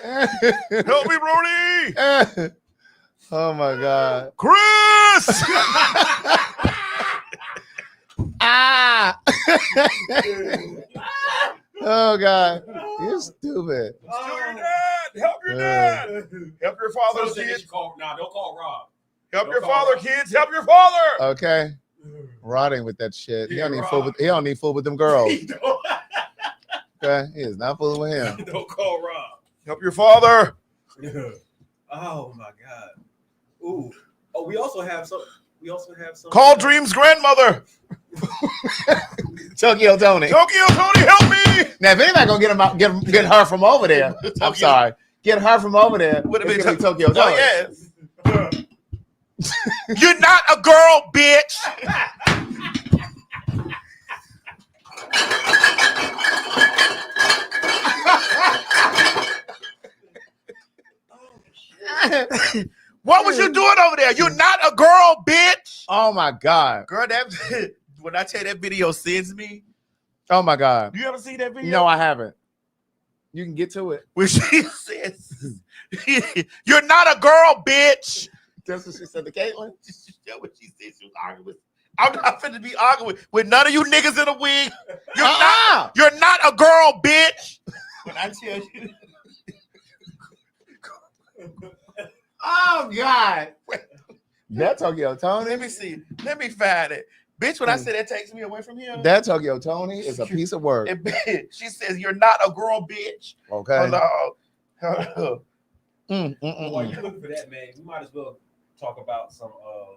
Help me, Brody. Oh my God. Chris. Ah. Oh God. You're stupid. Still your dad. Help your dad. Help your father, kids. Don't call Rob. Help your father, kids. Help your father. Okay. Rotting with that shit. He don't need fool with them girls. Okay. He is not fooling with him. Don't call Rob. Help your father. Oh my God. Ooh. Oh, we also have some. Call Dream's grandmother. Tokyo Tony. Tokyo Tony, help me. Now, if anybody gonna get him out, get her from over there, I'm sorry. Get her from over there. Would have It's been gonna be Tokyo Tony. Oh, yes. You're not a girl, bitch. What was you doing over there? You're not a girl, bitch. Oh my God. Girl, that when I tell you that video sends me. Oh my God. You ever see that video? No, I haven't. You can get to it. When she says, "You're not a girl, bitch." That's what she said to Caitlyn. That's what she said. She was arguing with. I'm not finna be arguing with none of you niggas in a wig. You're not a girl, bitch. When I tell you. Oh God. That Tokyo Tony. Let me see. Let me find it. Bitch, when I say that takes me away from here. That Tokyo Tony is a piece of work. And bitch, she says, "You're not a girl, bitch." Okay. While you're looking for that, man, we might as well talk about some.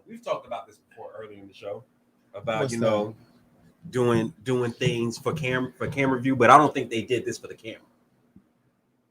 We've talked about this before earlier in the show about What's that? doing things for camera view, but I don't think they did this for the camera.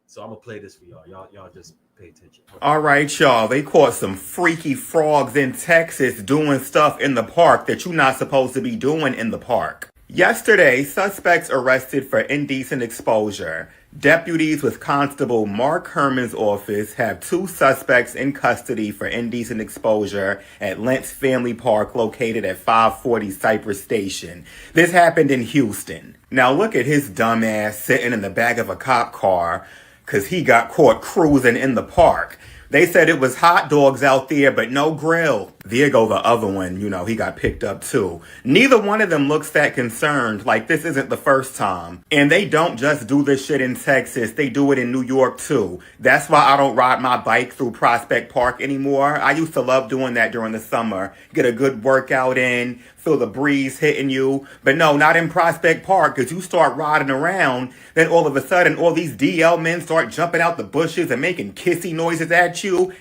So I'm gonna play this for y'all. Y'all just pay attention. All right, y'all. They caught some freaky frogs in Texas doing stuff in the park that you're not supposed to be doing in the park. Yesterday, suspects arrested for indecent exposure. Deputies with Constable Mark Herman's office have 2 suspects in custody for indecent exposure at Lentz Family Park located at 540 Cypress Station. This happened in Houston. Now look at his dumb ass sitting in the back of a cop car because he got caught cruising in the park. They said it was hot dogs out there, but no grill. There go the other one, he got picked up too. Neither one of them looks that concerned, like this isn't the first time. And they don't just do this shit in Texas, they do it in New York too. That's why I don't ride my bike through Prospect Park anymore. I used to love doing that during the summer. Get a good workout in, feel the breeze hitting you. But no, not in Prospect Park, because you start riding around, then all of a sudden all these DL men start jumping out the bushes and making kissy noises at you.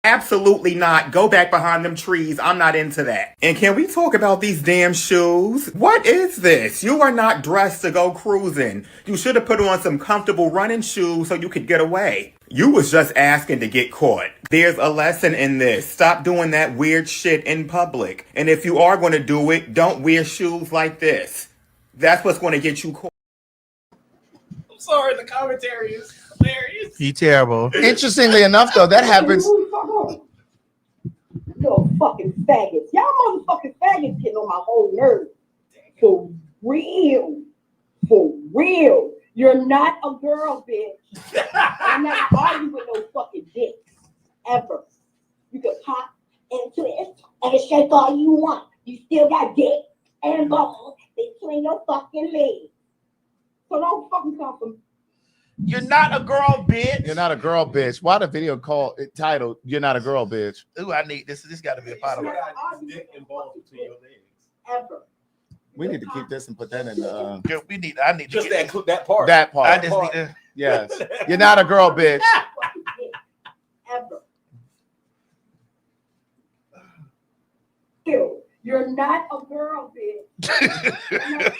Absolutely not. Go back behind them trees. I'm not into that. And can we talk about these damn shoes? What is this? You are not dressed to go cruising. You should have put on some comfortable running shoes so you could get away. You was just asking to get caught. There's a lesson in this. Stop doing that weird shit in public. And if you are going to do it, don't wear shoes like this. That's what's going to get you caught. I'm sorry, the commentary is hilarious. You terrible. Interestingly enough, though, that happens. Yo, fucking faggots. Y'all motherfucking faggots getting on my whole nerve. So real. For real. You're not a girl, bitch. I'm not arguing with no fucking dicks. Ever. You can pop and twist and shake all you want. You still got dick and balls between your fucking legs. So don't fucking come from. You're not a girl, bitch. You're not a girl, bitch. Why the video called it titled "You're Not a Girl, Bitch"? Ooh, I need this. This got to be a part of it. Dick and balls between your legs. Ever. We need to keep this and put that in the. Girl, I need to Just get that part. That part. I just need to. Yes. You're not a girl, bitch. Ever. You're not a girl, bitch.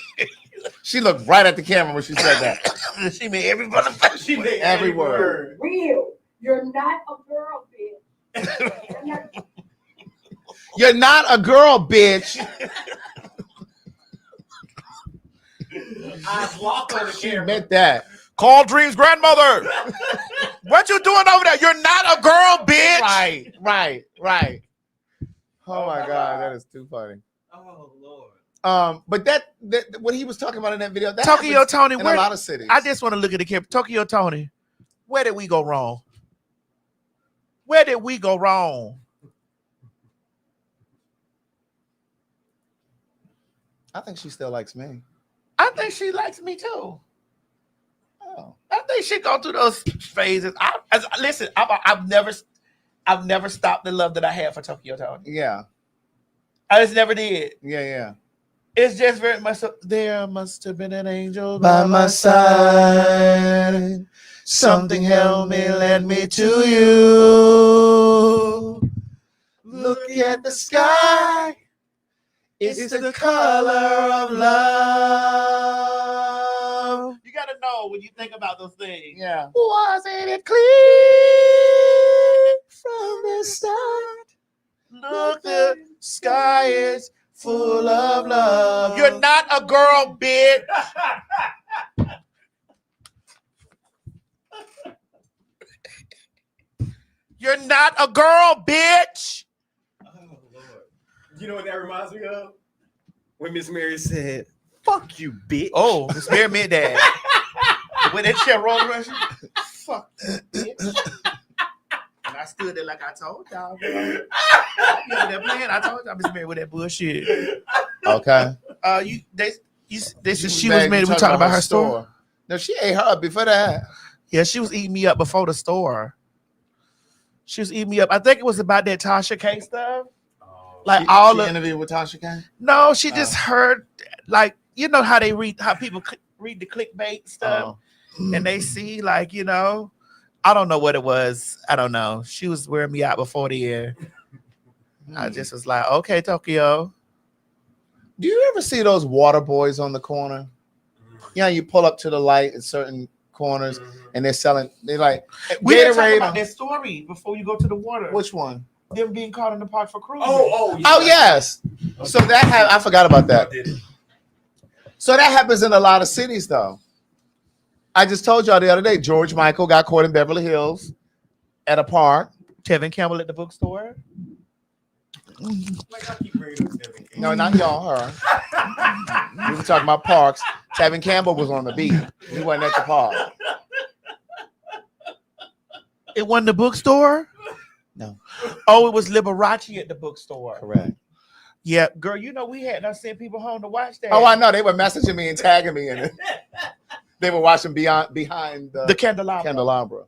She looked right at the camera when she said that. She made every motherfucker. She made Every word. Real. You're not a girl, bitch. You're not a girl, bitch. Eyes locked on the She camera. meant that. Call Dream's grandmother. What you doing over there? You're not a girl, bitch. Right. Oh my God, that is too funny. Oh Lord. But that what he was talking about in that video, that Tokyo happens Tony, in where, a lot of cities. I just want to look at the camera. Tokyo Tony, where did we go wrong? Where did we go wrong? I think she still likes me. I think she likes me too. Oh. I think she go through those phases. Listen, I've never stopped the love that I had for Tokyo Tony. Yeah. I just never did. Yeah. It's just very much so, there must have been an angel By my side, something held me, led me to you. Look at the sky. It's the color of love. You gotta know when you think about those things. Yeah. Wasn't it clear from the start? Look, the sky is full of love. You're not a girl, bitch. You're not a girl, bitch. Oh Lord. You know what that reminds me of? When Miss Mary said, "Fuck you, bitch." Oh, Miss Mary meant that. When that shit rolled around, fuck that bitch. And I stood there like I told y'all. Bro. You know that plan? I told y'all Miss Mary with that bullshit. Okay. She was mad. We talking about her store. No, she ate her up before that. Yeah, she was eating me up before the store. She was eating me up. I think it was about that Tasha K stuff. Like she, all she the interviewed with Tasha K? No, she just heard, like, you know how they read, how people read the clickbait stuff, and they see, like, you know, I don't know what it was. I don't know. She was wearing me out before the year. I just was like, okay, Tokyo. Do you ever see those water boys on the corner? Yeah, you pull up to the light in certain corners, and they're selling. They're like, We didn't talk Gatorade. about that story before you go to the water. Which one? Them being caught in the park for cruising. Oh, yes. So that I forgot about that. So that happens in a lot of cities, though. I just told y'all the other day, George Michael got caught in Beverly Hills at a park. Tevin Campbell at the bookstore. No, not y'all, her. We were talking about parks. Tevin Campbell was on the beat. He wasn't at the park. It wasn't the bookstore? No. Oh, it was Liberace at the bookstore. Correct. Yeah, girl, you know we had not sent people home to watch that. Oh, I know. They were messaging me and tagging me in it. They were watching behind the candelabra.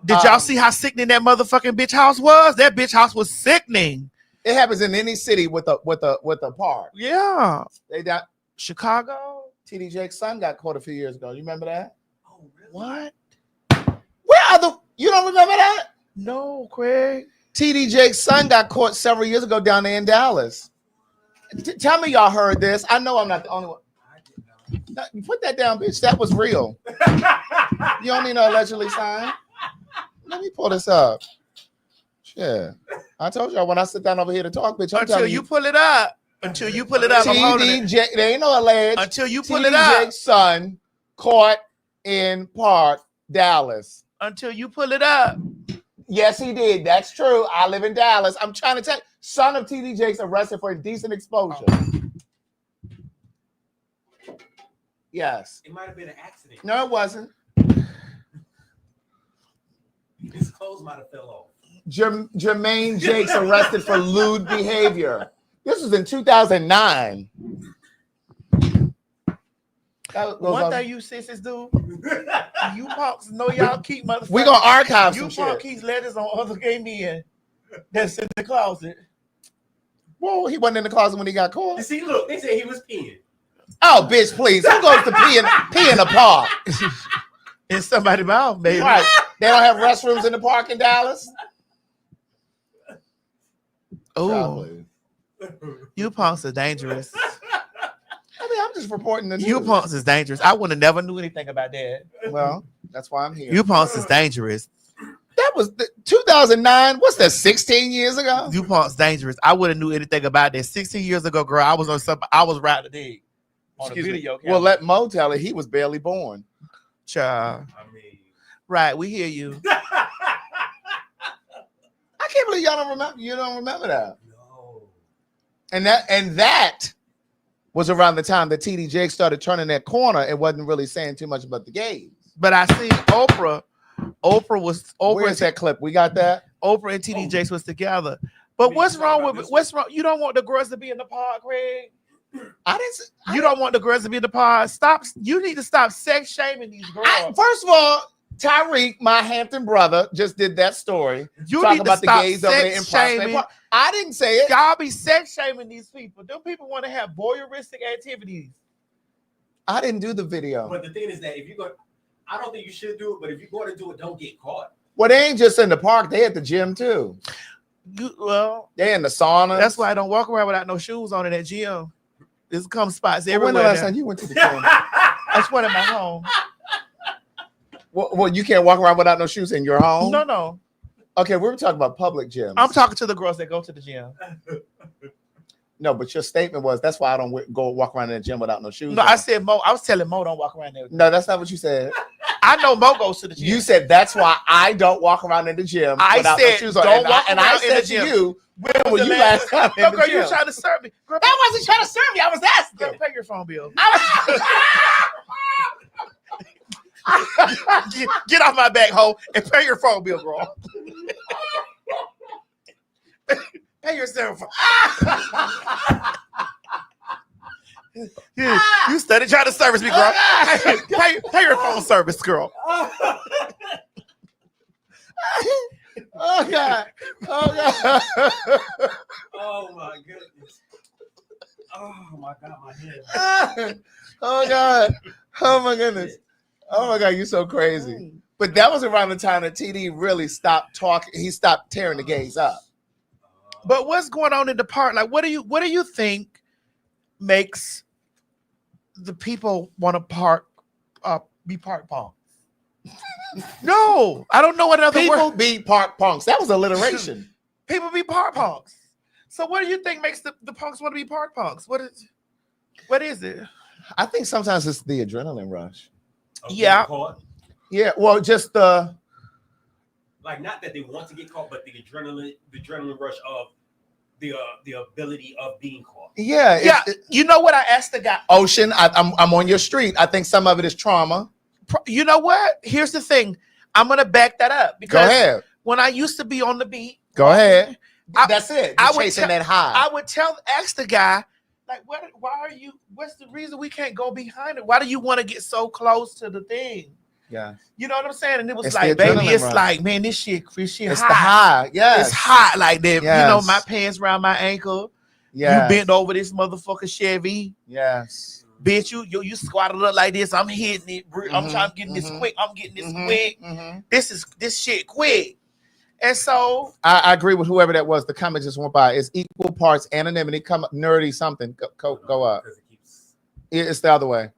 Did y'all see how sickening that motherfucking bitch house was? That bitch house was sickening. It happens in any city with a park. Yeah. They got Chicago. TD Jake's son got caught a few years ago. You remember that? Oh, really? What? Where are the? You don't remember that? No, Craig. TD Jake's son got caught several years ago down there in Dallas. Tell me y'all heard this. I know I'm not the only one. Put that down, bitch. That was real. You don't need no allegedly signed. Let me pull this up. Yeah. I told y'all when I sit down over here to talk, bitch. I'm Until you pull it up. Until you pull it up. I'm holding it. TD, there ain't no alleged. Until you pull TD it up. Jake's son caught in Park, Dallas. Until you pull it up. Yes, he did. That's true. I live in Dallas. I'm trying to tell you. Son of TD Jakes arrested for indecent exposure. Yes. It might have been an accident. No, it wasn't. His clothes might have fell off. Jermaine Jakes arrested for lewd behavior. This was in 2009. One thing you sisters do, you punks know y'all keep motherfuckers. We gonna archive you some punk shit. keeps letters on other gay men that's in the closet. Well, he wasn't in the closet when he got caught. You see, look, they said he was peeing. Oh, bitch, please. Who goes to pee in a park? In somebody's mouth, baby. Right. They don't have restrooms in the park in Dallas? Oh, you punks are dangerous. I mean, I'm just reporting the news. You punks is dangerous. I would have never knew anything about that. Well, that's why I'm here. You punks is dangerous. That was 2009. What's that? 16 years ago. You punks dangerous. I would have knew anything about that 16 years ago, girl. I was on something. I was riding the dig on a video camera. Well, let Mo tell it. He was barely born. Child. I mean, right. We hear you. I can't believe y'all don't remember. You don't remember that. no. And that was around the time that TD Jakes started turning that corner and wasn't really saying too much about the gays. But I seen Oprah. Where's that clip? We got that. Oprah and TD Jakes was together. But what's wrong with what's wrong? You don't want the girls to be in the pod, Craig. You don't want the girls to be in the pod. Stop. You need to stop sex shaming these girls. First of all, Tyreek, my Hampton brother, just did that story. You Talk need to about the stop gays over there in sex Prospect shaming. Park. I didn't say it. Y'all be sex shaming these people. Them people want to have voyeuristic activities. I didn't do the video. But the thing is that if you go, I don't think you should do it. But if you're going to do it, don't get caught. Well, they ain't just in the park. They at the gym too. They in the sauna. That's why I don't walk around without no shoes on in that gym. There's come spots everywhere. When the last now. time you went to the gym? I just went at my home. Well, you can't walk around without no shoes in your home? No. Okay, we were talking about public gyms. I'm talking to the girls that go to the gym. No, but your statement was that's why I don't go walk around in the gym without no shoes. No, on. I said Mo. I was telling Mo don't walk around there. No, that's not what you said. I know Mo goes to the gym. You said that's why I don't walk around in the gym without no shoes on. Don't And walk I around I in said the to gym. you, when When were was you the last time in No, the girl, gym? you trying to serve me. Girl, That wasn't trying to serve you. I was asking. girl, pay your phone bill. Get off my back, hoe, and pay your phone bill, girl. Pay your cell phone. You study trying to service me, girl. Pay your phone service, girl. Oh God! Oh God! Oh my goodness! Oh my God, my head! Oh God! Oh my goodness! Oh my God! You're so crazy. But that was around the time that TD really stopped talking. He stopped tearing the gays up. But what's going on in the park? Like, what do you think makes the people want to be park punks? No, I don't know what other People word. be park punks. That was alliteration. People be park punks. So what do you think makes the punks want to be park punks? What is it? I think sometimes it's the adrenaline rush. Yeah. Caught. Yeah. Well, just the. Like not that they want to get caught, but the adrenaline rush of the ability of being caught. Yeah. Yeah. You know what I asked the guy? Ocean. I'm on your street. I think some of it is trauma. You know what? Here's the thing. I'm gonna back that up Go because ahead. when I used to be on the beat, Go ahead. I- That's it. I You're would chasing tell- that high. I would ask the guy, like, why are you? What's the reason we can't go behind it? Why do you want to get so close to the thing? Yeah. You know what I'm saying? And it was It's like, the baby, adrenaline it's rush. like, man, this shit It's hot. the high. Yes. It's hot like that. Yes. You know, my pants around my ankle. Yes. You bent over this motherfucker Chevy. Yes. Bitch, you squatted up like this. I'm hitting it. I'm trying to get this quick. I'm getting this quick. This shit quick. And so I agree with whoever that was. The comment just went by. It's equal parts anonymity, nerdy something. Go up. It's the other way.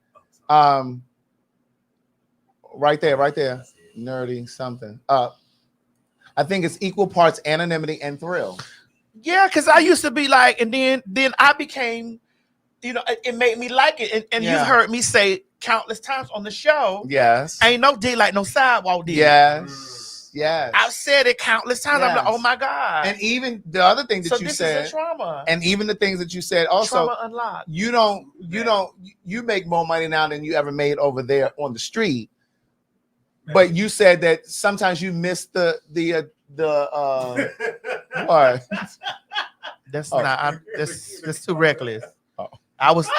Right there. Nerdy something. Up. I think it's equal parts anonymity and thrill. yeah, because I used to be like, and then I became, you know, it made me like it. And Yeah. you've heard me say countless times on the show, Yes. ain't no D like no sidewalk D. Yes. Yes. I've said it countless times. I'm like, Yes. oh my God. And even the other thing that so you this said, is a trauma. and even the things that you said also, Trauma unlocked. you make more money now than you ever made over there on the street. But you said that sometimes you miss the what? That's Oh. not. That's too reckless. Oh. I was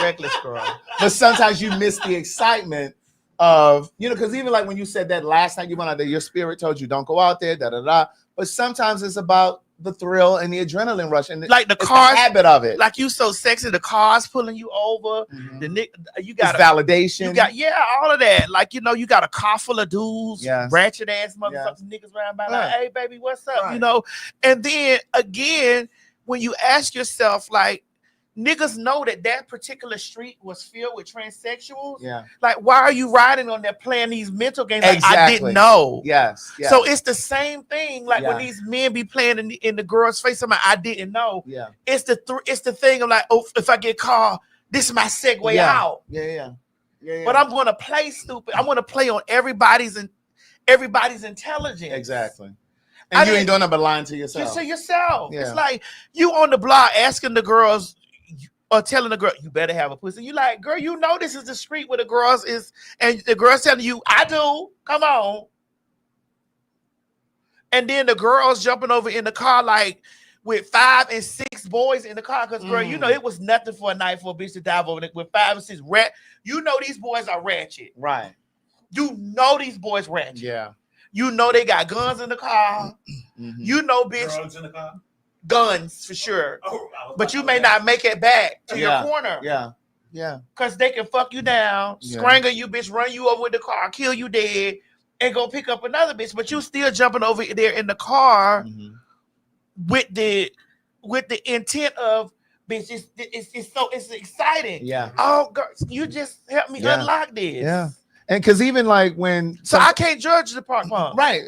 reckless, girl. But sometimes you miss the excitement of, because even like when you said that last night you went out there, your spirit told you don't go out there, da da da. But sometimes it's about the thrill and the adrenaline rush and Like the it's cars, the habit of it. Like you so sexy, the cars pulling you over. The you got it's validation. You got all of that. Like you got a car full of dudes, Yes. ratchet ass motherfuckers, niggas around by like, Right. hey baby, what's up? Right. And then again, when you ask yourself, like, niggas know that particular street was filled with transsexuals. Yeah. Like, why are you riding on there playing these mental games? Like, Exactly. I didn't know. Yes. So it's the same thing. Like when Yeah. these men be playing in the girl's face, I'm like, I didn't know. Yeah. It's the thing of like, oh, if I get caught, this is my segue out. Yeah. But I'm going to play stupid. I'm going to play on everybody's intelligence. Exactly. And you ain't doing nothing but lying to yourself. Just to yourself. Yeah. It's like you on the block asking the girls or telling the girl, you better have a pussy. You like, girl, this is the street where the girls is, and the girls telling you, I do. Come on. And then the girls jumping over in the car like with 5 and 6 boys in the car. Because, girl, it was nothing for a night for a bitch to dive over with 5 and 6 these boys are ratchet. Right. These boys ratchet. Yeah. They got guns in the car. Bitch. Drugs in the car. Guns for sure. But you may not make it back to your corner. Yeah. Because they can fuck you down, strangle you, bitch, run you over with the car, kill you dead, and go pick up another bitch. But you still jumping over there in the car with the intent of, bitch, it's exciting. Yeah. Oh, girl, you just helped me unlock this. Yeah. And because even like when I can't judge the park pump. Right.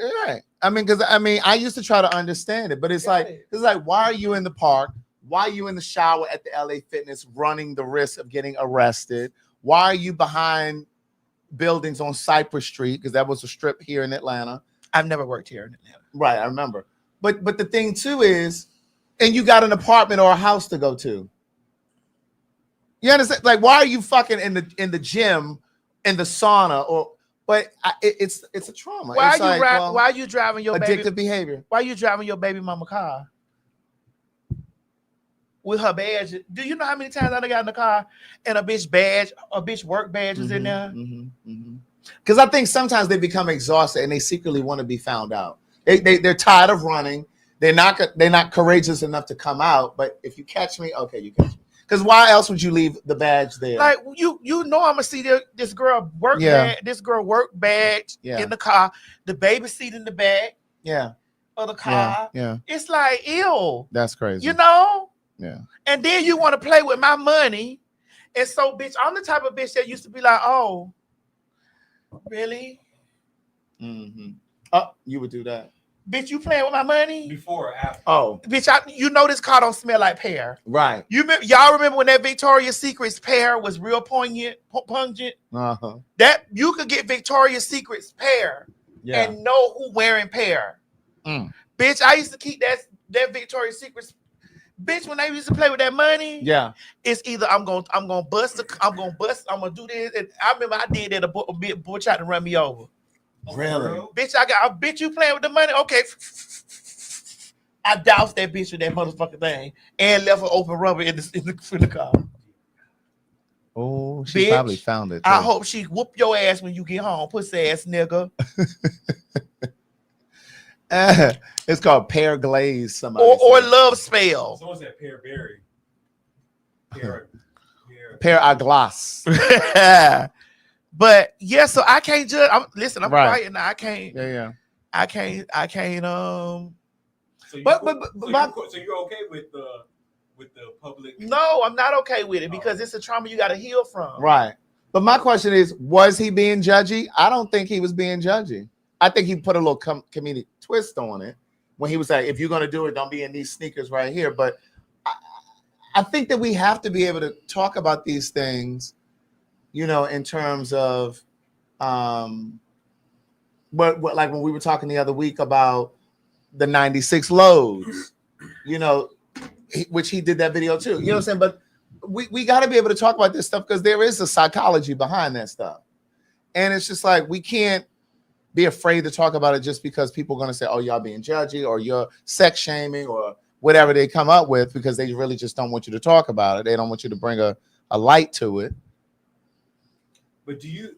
I used to try to understand it, but it's like why are you in the park? Why are you in the shower at the LA Fitness running the risk of getting arrested? Why are you behind buildings on Cypress Street? Because that was a strip here in Atlanta. I've never worked here in Atlanta. Right, I remember. But the thing too is, and you got an apartment or a house to go to. You understand? Like, why are you fucking in the gym, in the sauna, it's a trauma. Why are you driving your addictive behavior? Why are you driving your baby mama car with her badge? Do you know how many times I got in the car and a bitch work badge is in there? Because I think sometimes they become exhausted and they secretly want to be found out. They're tired of running. They're not courageous enough to come out. But if you catch me, okay, you catch me. Because why else would you leave the badge there? Like I'm gonna see this girl work badge, in the car, the baby seat in the back of the car. Yeah. It's like, ew. That's crazy. Yeah. And then you want to play with my money. And so, bitch, I'm the type of bitch that used to be like, oh, really? Oh, you would do that. Bitch, you playing with my money? Before or after? Oh. Bitch, this car don't smell like pear. Right. Y'all remember when that Victoria's Secret's pear was real pungent? Uh-huh. That you could get Victoria's Secret's pear and know who wearing pear. Bitch, I used to keep that Victoria's Secret's. Bitch, when they used to play with that money, it's either I'm gonna bust, I'm gonna do this. And I remember I did that. A boy tried to run me over. Really? Bitch, you playing with the money? Okay. I doused that bitch with that motherfucking thing and left her open rubber in the car. Oh, she bitch, probably found it. Too. I hope she whoop your ass when you get home, pussy ass nigga. It's called pear glaze. Or love spell. Someone said pear berry. Pear à glace. But so I can't judge. I'm right. quiet now. I can't. Yeah. I can't. So you're okay with the public? No, I'm not okay with it because it's a trauma you got to heal from. Right. But my question is, was he being judgy? I don't think he was being judgy. I think he put a little comedic twist on it when he was like, if you're going to do it, don't be in these sneakers right here. But I think that we have to be able to talk about these things, in terms of what like when we were talking the other week about the 96 loads, you know, which he did that video too. You know what I'm saying? But we got to be able to talk about this stuff because there is a psychology behind that stuff. And it's just like we can't be afraid to talk about it just because people are going to say, oh, y'all being judgy or you're sex shaming or whatever they come up with, because they really just don't want you to talk about it. They don't want you to bring a light to it. But I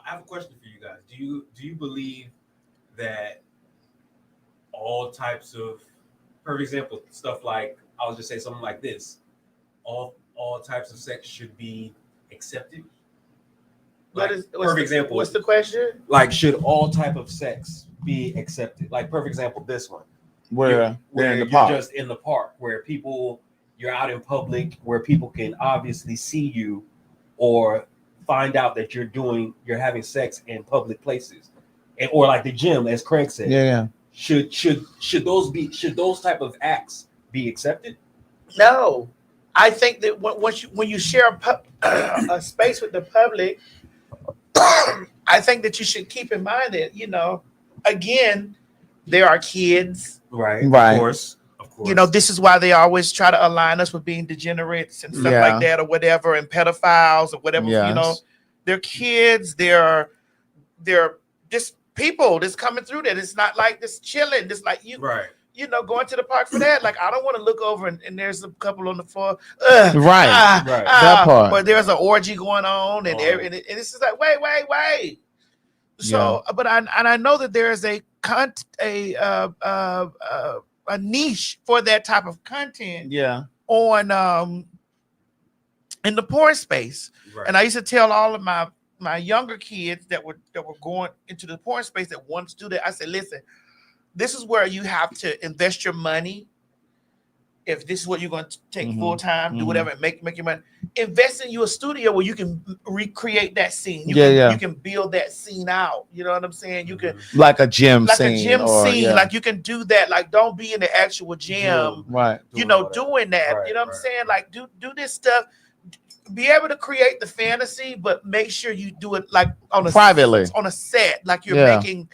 have a question for you guys. Do you believe that all types of, for example, stuff like, I'll just say something like this, all types of sex should be accepted? Like, for example, what's the question? Like, should all type of sex be accepted? Like, perfect example, this one. Where you're in the park. just in the park, where you're out in public, where people can obviously see you or find out that you're having sex in public places, or like the gym, as Craig said. Yeah. Should those type of acts be accepted? No, I think that when you share a space with the public, I think that you should keep in mind that, you know, again, there are kids, right? Of course. You know, this is why they always try to align us with being degenerates and stuff like that, or whatever, and pedophiles or whatever. Yes. You know, they're kids. They're just people that's coming through that. It's not like this chilling. Just like you, right? You know, going to the park for that. Like, I don't want to look over and there's a couple on the floor. Right. That part. But there's an orgy going on, and it's just like, wait. So, but I know that there is a niche for that type of content. Yeah. On in the porn space, right. And I used to tell all of my younger kids that were going into the porn space that wanted to do that. I said, listen, this is where you have to invest your money. If this is what you're going to take full time, do whatever, and make your money. Invest in you a studio where you can recreate that scene. You can build that scene out. You know what I'm saying? You can like a gym scene. Like you can do that. Like, don't be in the actual gym. Right. You know, doing that. Right, you know what I'm saying? Like, do this stuff. Be able to create the fantasy, but make sure you do it like privately on a set. Like you're making.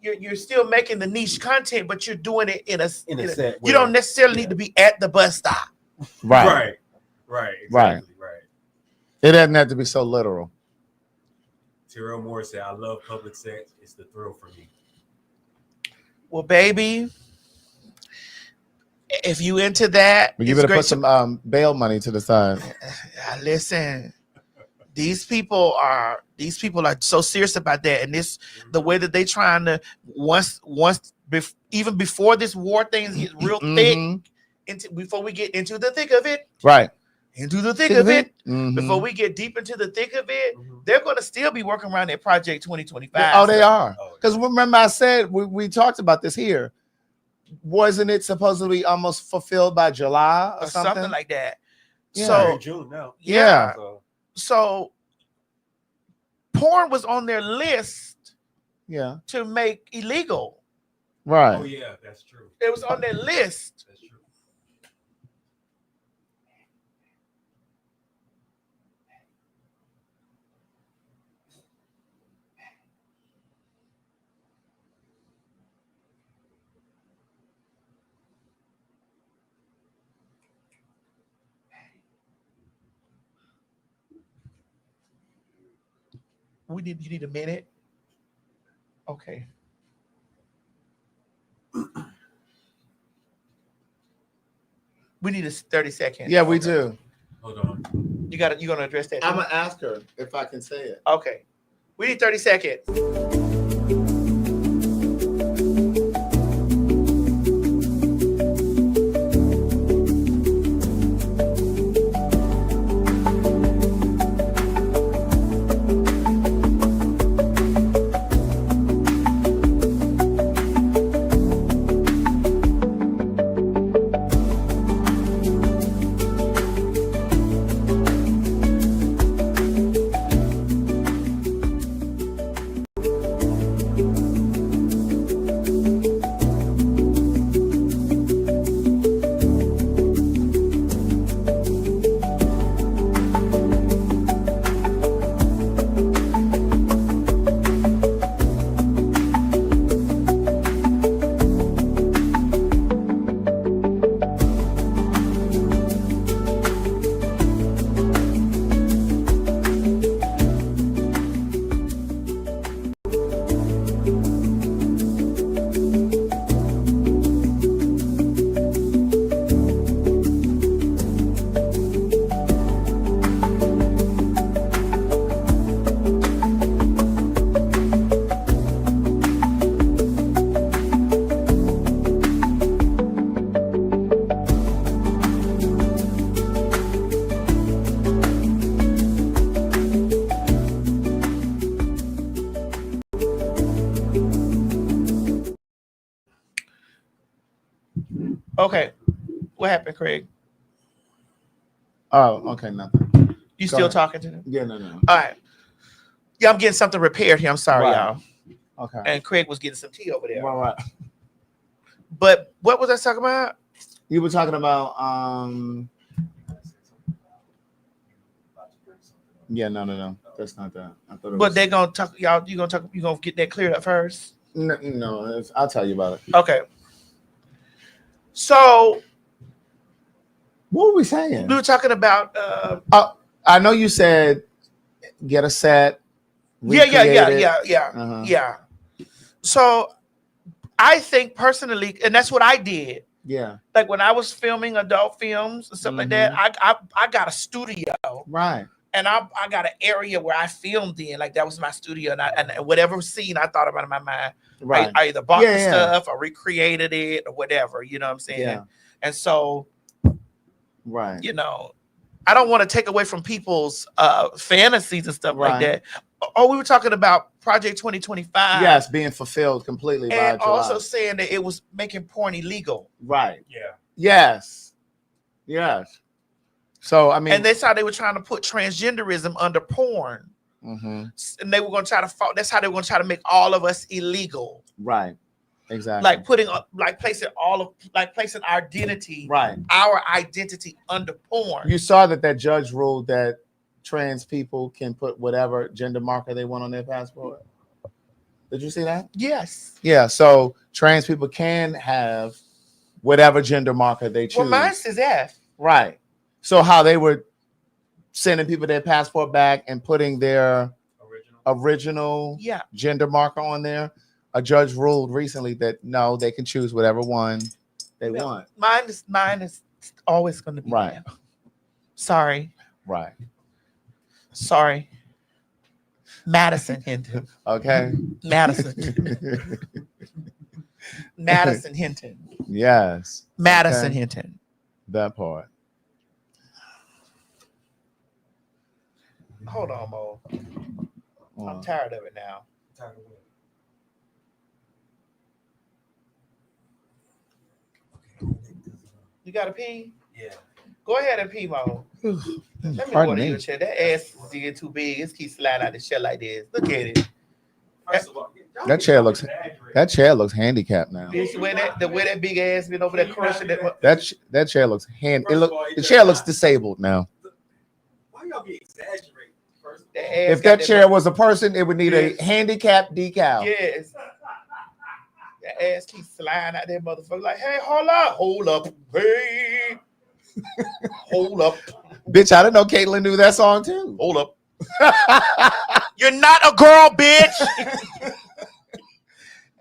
You're still making the niche content, but you're doing it in a set. You don't necessarily need to be at the bus stop. Right. Exactly, right. It doesn't have to be so literal. Terrell Moore said, I love public sex. It's the thrill for me. Well, baby, if you into that, you better put some bail money to the side. Listen, these people are so serious about that, and the way that they trying to even before this war thing gets real thick, before we get into the thick of it, right? Into the thick of it, before we get deep into the thick of it, they're going to still be working around that Project 2025. Oh, they are. Because remember, I said we talked about this here. Wasn't it supposed to be almost fulfilled by July or something like that? Yeah. So June now. Yeah. So porn was on their list. Yeah. To make illegal. Right. Oh yeah, that's true. It was on their list. That's true. You need a minute? Okay. We need 30 seconds. Yeah, we do. Hold on. You're gonna address that. I'm gonna ask her if I can say it. Okay. We need 30 seconds. Okay. What happened, Craig? Oh, okay, nothing. You Go still ahead. talking to them? Yeah, no. All right. Yeah, I'm getting something repaired here. I'm sorry, Right. y'all. Okay. And Craig was getting some tea over there. Right. But what was I talking about? You were talking about yeah, no. That's not that. I thought it But was... they're gonna talk, y'all. You gonna get that cleared up first? No, I'll tell you about it. Okay. So what were we saying? We were talking about I know you said get a set. Yeah. Uh-huh. Yeah. So I think personally, and that's what I did. Yeah. Like when I was filming adult films and stuff like that, I got a studio. Right. And I got an area where I filmed in, like that was my studio, and whatever scene I thought about in my mind, Right. I either bought the stuff or recreated it or whatever, you know what I'm saying? Yeah. And so, right, you know, I don't want to take away from people's fantasies and stuff like Right. that. Oh, we were talking about Project 2025. Yes, being fulfilled completely And by also July. saying that it was making porn illegal. Right. Yeah. Yes. So I mean, And that's how they were trying to put transgenderism under porn. And they were going to try to that's how they were going to try to make all of us illegal. Right. Exactly. Like placing identity, Right. our identity under porn. You saw that judge ruled that trans people can put whatever gender marker they want on their passport. Did you see that? Yes. Yeah. So trans people can have whatever gender marker they choose. Well, mine says F. Right. So how they were sending people their passport back and putting their original gender marker on there. A judge ruled recently that no, they can choose whatever one they want. Mine is always going to be right. F. Sorry. Right. Sorry. Madison Hinton. Okay. Madison. Madison Hinton. Yes. Madison Okay. Hinton. That part. Hold on, Mo. I'm tired of it now. You got to pee? Yeah. Go ahead and pee, Mo. Let me go Pardon to me. your chair. That ass is getting too big. It keeps sliding out the chair like this. Look at it. That chair looks handicapped now. Bitch, the way that big ass been over there crushing that. That chair looks the chair looks disabled now. Why y'all be exaggerating? If that chair was a person, it would need a handicap decal. Yes. That ass keeps sliding out there, motherfucker. Like, hey, hold up, hey, hold up. Bitch, I didn't know Caitlyn knew that song too. Hold up. You're not a girl, bitch.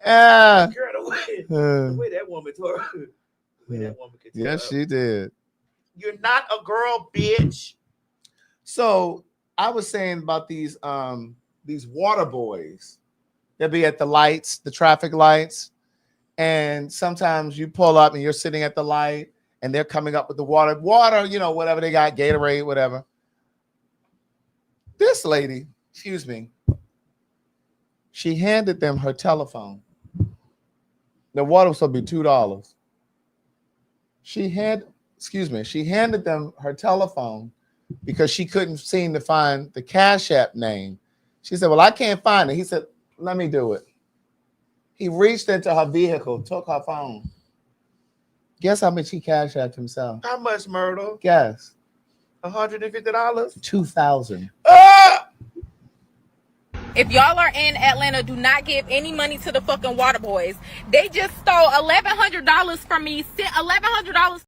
Yeah. Girl, the way that woman tore. Yes, she did. You're not a girl, bitch. So I was saying about these water boys that be at the lights, the traffic lights, and sometimes you pull up and you're sitting at the light and they're coming up with the water, you know, whatever they got, Gatorade, whatever. This lady, excuse me, she handed them her telephone. The water was supposed to be $2. She handed them her telephone because she couldn't seem to find the Cash App name. She said, well, I can't find it. He said, let me do it. He reached into her vehicle, took her phone. Guess how much he Cash Apped himself? How much, Myrtle? Guess. $150? $2,000. If y'all are in Atlanta, do not give any money to the fucking water boys. They just stole $1,100 from me. $1,100.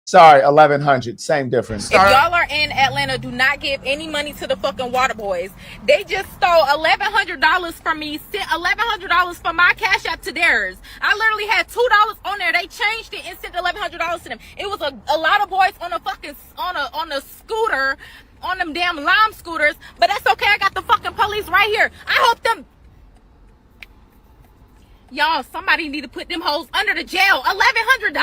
Sorry, 1,100. Same difference. If y'all are in Atlanta, do not give any money to the fucking water boys. They just stole $1,100 from me. Sent $1,100 from my Cash App to theirs. I literally had $2 on there. They changed it and sent $1,100 to them. It was a lot of boys on a fucking on a scooter, on them damn lime scooters. But that's okay. I got the fucking police right here. I hope them. Y'all, somebody need to put them hoes under the jail. $1,100,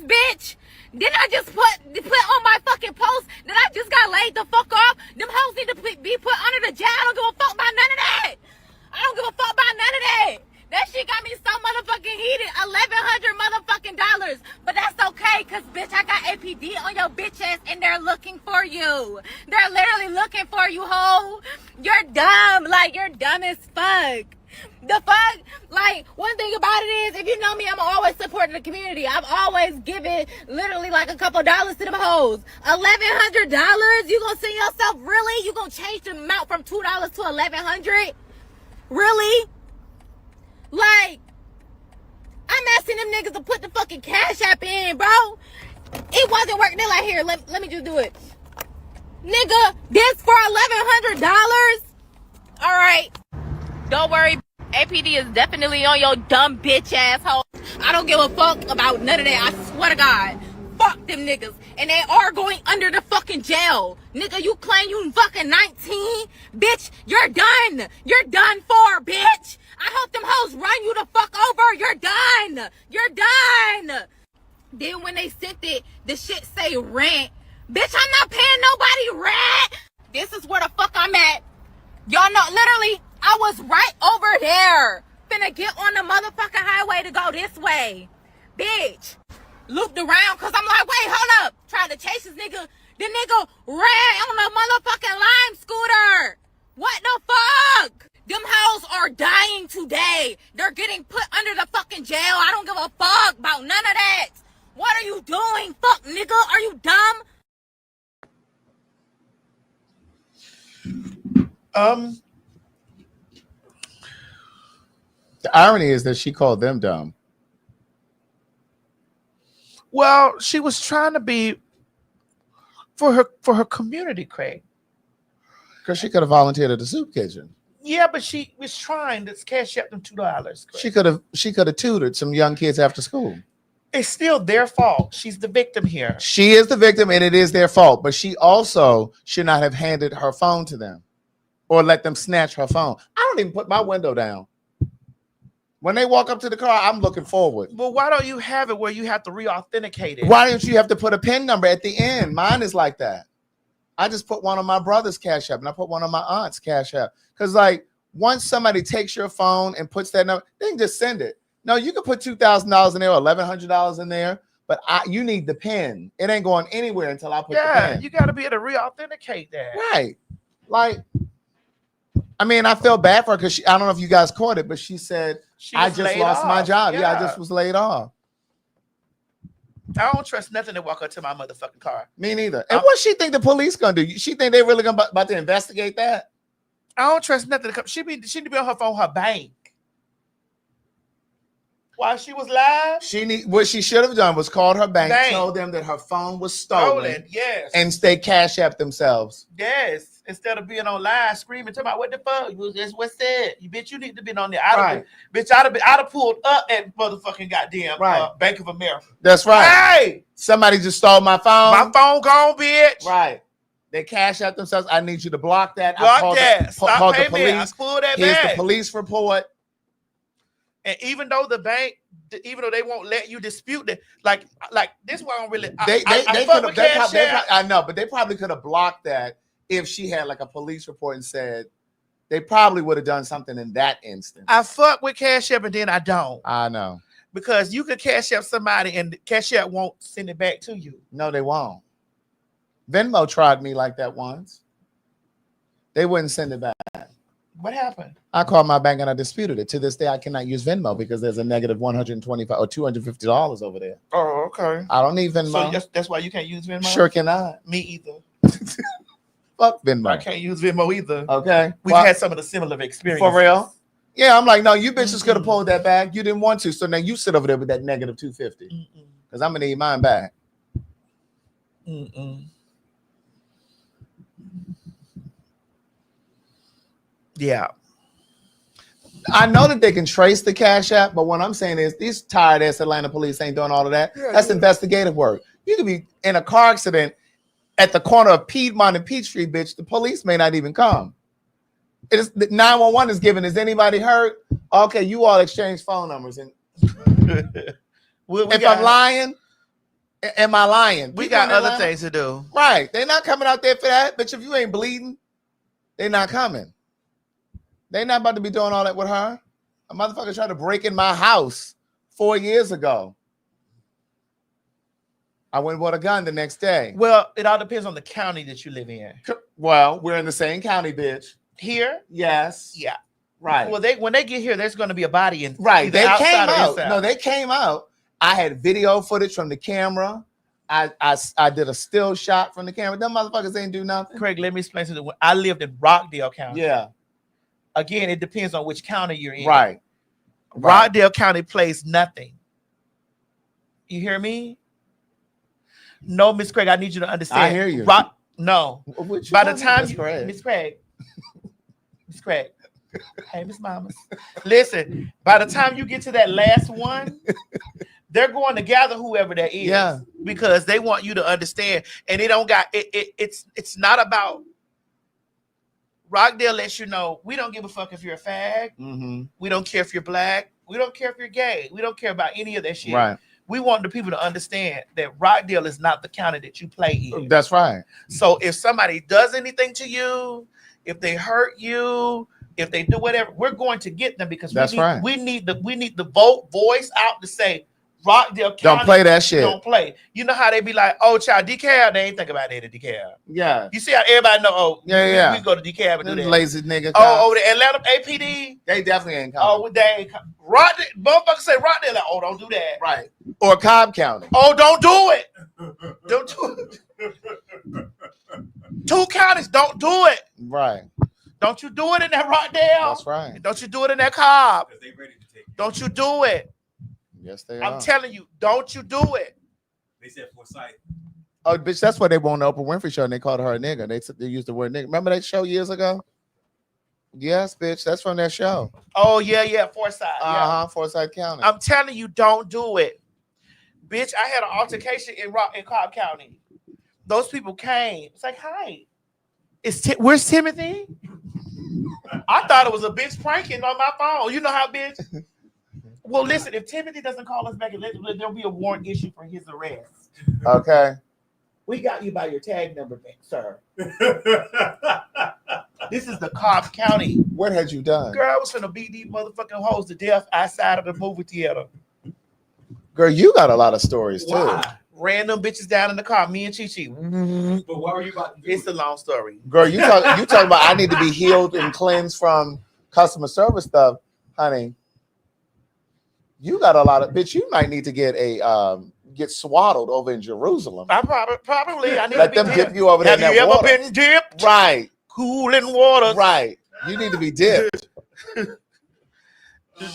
bitch. Didn't I just put on my fucking post that I just got laid the fuck off? Them hoes need to be put under the jail. I don't give a fuck about none of that. I don't give a fuck about none of that. That shit got me so motherfucking heated. $1,100 motherfucking dollars. But that's okay. Cause bitch, I got APD on your bitch ass and they're looking for you. They're literally looking for you, ho. You're dumb. Like, you're dumb as fuck. The fuck? Like, one thing about it is, if you know me, I'm always supporting the community. I've always given literally like a couple dollars to them hoes. $1,100? You gonna send yourself, really? You gonna change the amount from $2 to $1,100? Really? Like, I'm asking them niggas to put the fucking Cash App in, bro. It wasn't working. They're like, here, let me just do it. Nigga, this for $1,100? All right. Don't worry. APD is definitely on your dumb bitch asshole. I don't give a fuck about none of that. I swear to God. Fuck them niggas. And they are going under the fucking jail. Nigga, you claim you fucking 19? Bitch, you're done. You're done for, bitch. I hope them hoes run you the fuck over. You're done. You're done. Then when they sent it, the shit say rent. Bitch, I'm not paying nobody rent. This is where the fuck I'm at. Y'all know, literally, I was right over there. Finna get on the motherfucking highway to go this way. Bitch. Looped around because I'm like, wait, hold up. Tried to chase this nigga. The nigga ran on the motherfucking lime scooter. What the fuck? Them hoes are dying today. They're getting put under the fucking jail. I don't give a fuck about none of that. What are you doing? Fuck, nigga. Are you dumb? The irony is that she called them dumb. Well, she was trying to be for her community, Craig. Because she could have volunteered at the soup kitchen. Yeah, but she was trying to cash out them $2. Craig. She could have tutored some young kids after school. It's still their fault. She's the victim here. She is the victim, and it is their fault. But she also should not have handed her phone to them or let them snatch her phone. I don't even put my window down. When they walk up to the car, I'm looking forward. Well, why don't you have it where you have to re-authenticate it? Why don't you have to put a PIN number at the end? Mine is like that. I just put one on my brother's Cash App, and I put one on my aunt's Cash App. Because, like, once somebody takes your phone and puts that number, they can just send it. No, you can put $2,000 in there or $1,100 in there, but you need the PIN. It ain't going anywhere until I put the PIN. You got to be able to re-authenticate that. Right. Like, I mean, I felt bad for her because I don't know if you guys caught it, but she said, I just lost my job. Yeah, I just was laid off. I don't trust nothing to walk up to my motherfucking car. Me neither. And what she think the police gonna do? She think they really gonna about to investigate that? I don't trust nothing to come. She need to be on her phone, her bank. While she was live, what she should have done was called her bank, told them that her phone was stolen, yes, and they Cash App themselves. Yes. Instead of being on live screaming, talking about what the fuck, what's that? You bitch, you need to be on there. I'd have pulled up at motherfucking goddamn Bank of America. That's right. Hey, somebody just stole my phone. My phone gone, bitch. Right. They Cash App themselves. I need you to block that. Block that. Call the police. I pulled that Here's back. the police report. And even though the bank, even though they won't let you dispute that, like this one, I don't really. I know, but they probably could have blocked that. If she had like a police report and said, they probably would have done something in that instance. I fuck with Cash App and then I don't. I know. Because you could Cash App somebody and Cash App won't send it back to you. No, they won't. Venmo tried me like that once. They wouldn't send it back. What happened? I called my bank and I disputed it. To this day, I cannot use Venmo because there's a negative $125 or $250 over there. Oh, okay. I don't need Venmo. So that's why you can't use Venmo? Sure cannot. Me either. Fuck Venmo. I can't use Venmo either. Okay. We've had some of the similar experiences. For real? Yeah, I'm like, no, you bitches could have pulled that back. You didn't want to. So now you sit over there with that negative 250. Because I'm going to need mine back. Yeah. I know that they can trace the Cash App, but what I'm saying is these tired ass Atlanta police ain't doing all of that. That's investigative work. You could be in a car accident at the corner of Piedmont and Peachtree, bitch. The police may not even come. It is 911 is given. Is anybody hurt? Okay, you all exchange phone numbers. And if I'm lying, am I lying? We got other things to do. Right. They're not coming out there for that. Bitch, if you ain't bleeding, they're not coming. They're not about to be doing all that with her. A motherfucker tried to break in my house 4 years ago. I went and bought a gun the next day. Well, it all depends on the county that you live in. Well, we're in the same county, bitch. Here? Yes. Yeah. Right. Well, when they get here, there's going to be a body in. Right. They came outside or out. inside. No, they came out. I had video footage from the camera. I did a still shot from the camera. Them motherfuckers ain't do nothing. Craig, let me explain to you. I lived in Rockdale County. Yeah. Again, it depends on which county you're in. Right. Rockdale County plays nothing. You hear me? No, Miss Craig, I need you to understand. I hear you. No. By the time Miss Craig. Miss Craig. Hey, Miss Mamas. Listen, by the time you get to that last one, they're going to gather whoever that is. Yeah. Because they want you to understand. And they don't got it's not about Rockdale lets you know we don't give a fuck if you're a fag. Mm-hmm. We don't care if you're black. We don't care if you're gay. We don't care about any of that shit. Right. We want the people to understand that Rockdale is not the county that you play in. That's right. So if somebody does anything to you, if they hurt you, if they do whatever, we're going to get them because we need the voice out to say Rockdale County. Don't play that shit. Don't play. You know how they be like, oh, child, DeKalb. They ain't think about that at DeKalb. Yeah. You see how everybody know? Oh, yeah. We go to DeKalb and do that. Lazy nigga. Oh, the Atlanta APD. They definitely ain't coming. Oh, they ain't coming. Rockdale, motherfuckers say Rockdale. Like, oh, don't do that. Right. Or Cobb County. Oh, don't do it. Don't do it. 2 counties, don't do it. Right. Don't you do it in that Rockdale. That's right. Don't you do it in that Cobb. Don't you do it. Yes, they I'm are. telling you, don't you do it. They said Forsyth. Oh, bitch, that's what they won the Oprah Winfrey show and they called her a nigga. They used the word nigga. Remember that show years ago? Yes, bitch, that's from that show. Oh, yeah, Forsyth. Forsyth County. I'm telling you, don't do it. Bitch, I had an altercation in Cobb County. Those people came. It's like, hi. Where's Timothy? I thought it was a bitch pranking on my phone. You know how, bitch? Well, listen, if Timothy doesn't call us back, there'll be a warrant issue for his arrest. Okay. We got you by your tag number, sir. This is the Cobb County. What had you done? Girl, I was finna beat these motherfucking hoes to death outside of the movie theater. Girl, you got a lot of stories, too. Why? Random bitches down in the car, me and Chi-Chi. But what were you about to do? It's a long story. Girl, you talking about I need to be healed and cleansed from customer service stuff, honey. You got a lot of bitch. You might need to get swaddled over in Jerusalem. I probably I need let to be them dipped. dip you over there. Have you ever been dipped? Right. Cool in water. Right. You need to be dipped.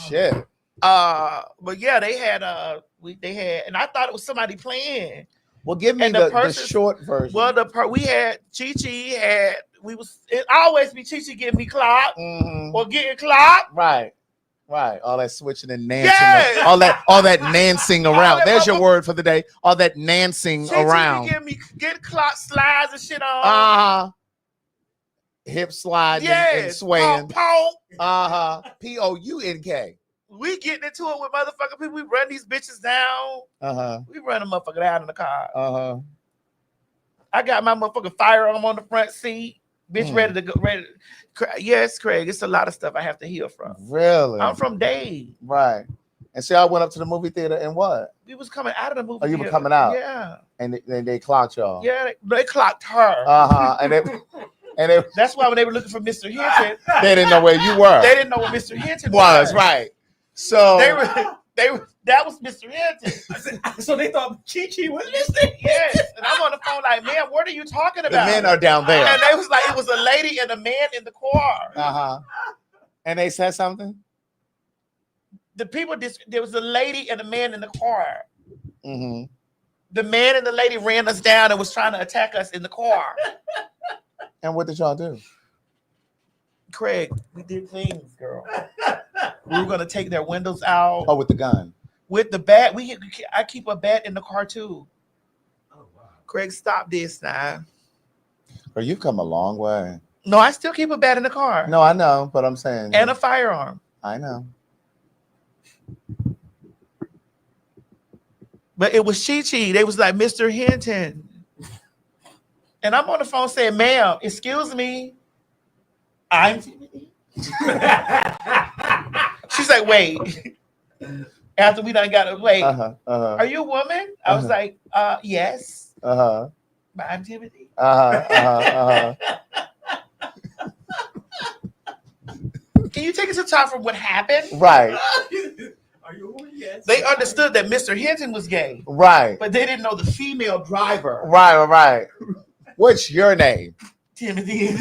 Shit. But yeah, they had and I thought it was somebody playing. Well, give me the short version. Well, we had Chi-Chi it always be Chi-Chi getting me clocked or getting clocked. Right. Right. All that switching and nancing. Yeah. All that nancing around. There's your word for the day. All that nancing around. Get clock slides and shit on. Hip sliding and swaying. Pounk. POUNK. We getting into it with motherfucking people. We run these bitches down. We run a motherfucker down in the car. I got my motherfucking firearm on the front seat. Bitch ready to go. Yes, Craig. It's a lot of stuff I have to heal from. Really? I'm from Dade. Right. And see, I went up to the movie theater and what? We was coming out of the movie theater. Oh, you theater. were coming out? Yeah. And they clocked y'all. Yeah, they clocked her. And they that's why when they were looking for Mr. Hinton, they didn't know where you were. They didn't know where Mr. Hinton was. Right. So they were that was Mr. Hinton. So they thought Chi-Chi was listening. Yes. And I'm on the phone like, man, what are you talking about? The men are down there. And they was like, it was a lady and a man in the car. And they said something? The people, there was a lady and a man in the car. Mm-hmm. The man and the lady ran us down and was trying to attack us in the car. And what did y'all do? Craig, we did things, girl. We were gonna take their windows out. Oh, with the gun. With the bat, I keep a bat in the car too. Oh wow. Craig, stop this now. Girl, you've come a long way. No, I still keep a bat in the car. No, I know, but I'm saying. And a firearm. I know. But it was Chi-Chi. They was like, Mr. Hinton. And I'm on the phone saying, ma'am, excuse me. I'm Timothy. She's like, wait. After we done got to wait. Uh-huh. Are you a woman? I was like, yes. Uh-huh. But I'm Timothy. Can you take us to talk from what happened? Right. Are you a woman? Yes. They understood that Mr. Hinton was gay. Right. But they didn't know the female driver. Right. What's your name? Timothy.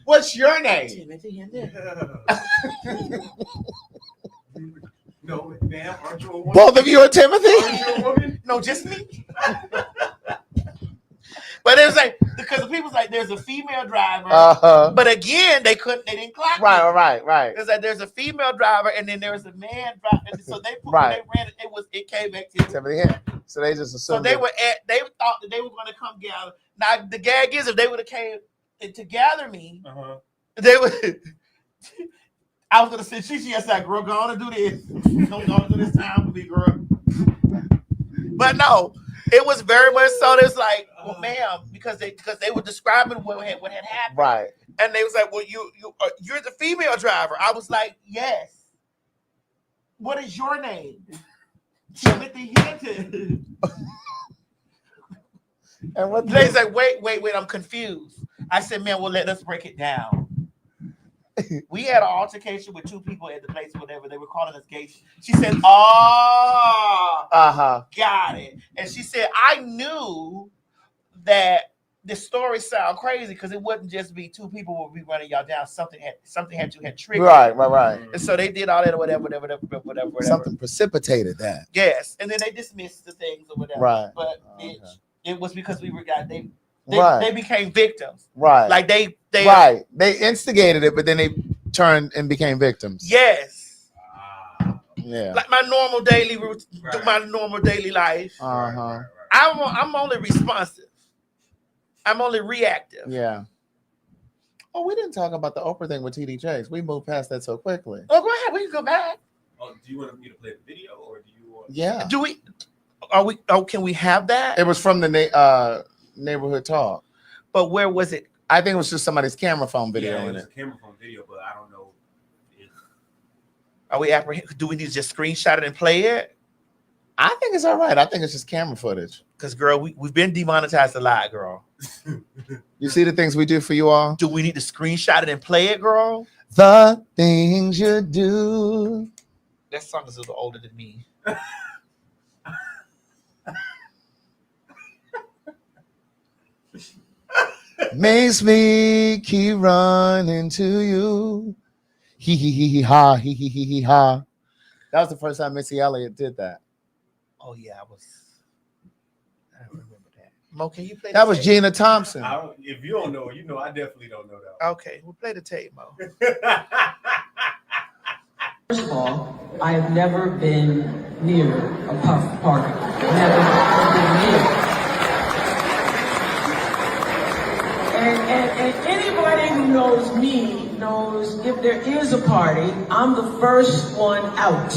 What's your name? Timothy Hinton. No, ma'am, aren't you a woman? Both of you are Timothy? Aren't you a woman? No, just me. But it was like, because the people was like, there's a female driver. But again, they didn't clock it. Right. It's like there's a female driver and then there's a man driver. And so they put, Right. they ran it came back to Timothy Hinton. So they just assumed. So they thought that they were going to come gather. Now the gag is if they would have came to gather me, they would. I was gonna say, she said, girl, go on and do this. Don't go do this time with me, girl. But no, it was very much so. It's like, well, ma'am, because they were describing what had happened, right? And they was like, well, you're the female driver. I was like, yes. What is your name? Timothy Hinton. And what they like, wait, I'm confused. I said, man, well, let us break it down. We had an altercation with two people at the place or whatever. They were calling us gay. She said, got it. And she said, I knew that the story sound crazy because it wouldn't just be two people would be running y'all down. Something had triggered. Right. And so they did all that or whatever. Something precipitated that. Yes. And then they dismissed the things or whatever. Right. But it was because we were they became victims. Right. Like they instigated it, but then they turned and became victims. Yes. Yeah. Like my normal daily life. I'm only responsive. I'm only reactive. Yeah. Oh, we didn't talk about the Oprah thing with TD Jakes. We moved past that so quickly. Oh, go ahead. We can go back. Oh, do you want me to play the video or do you want? Yeah. Do we? Are we? Oh, can we have that? It was from the neighborhood talk. But where was it? I think it was just somebody's camera phone video in it. it. A camera phone video, but I don't know. Are we do we need to just screenshot it and play it? I think it's all right. I think it's just camera footage. Because, girl, we've been demonetized a lot, girl. You see the things we do for you all? Do we need to screenshot it and play it, girl? The things you do. That song is a little older than me. Makes me keep running to you. Hee ha. That was the first time Missy Elliott did that. Oh yeah, I remember that. Mo, can you play that? The Was tape? Gina Thompson. If you don't know, I definitely don't know that. Okay, we'll play the tape, Mo. First of all, I have never been near a puff party. Never been near. And anybody who knows me knows if there is a party, I'm the first one out.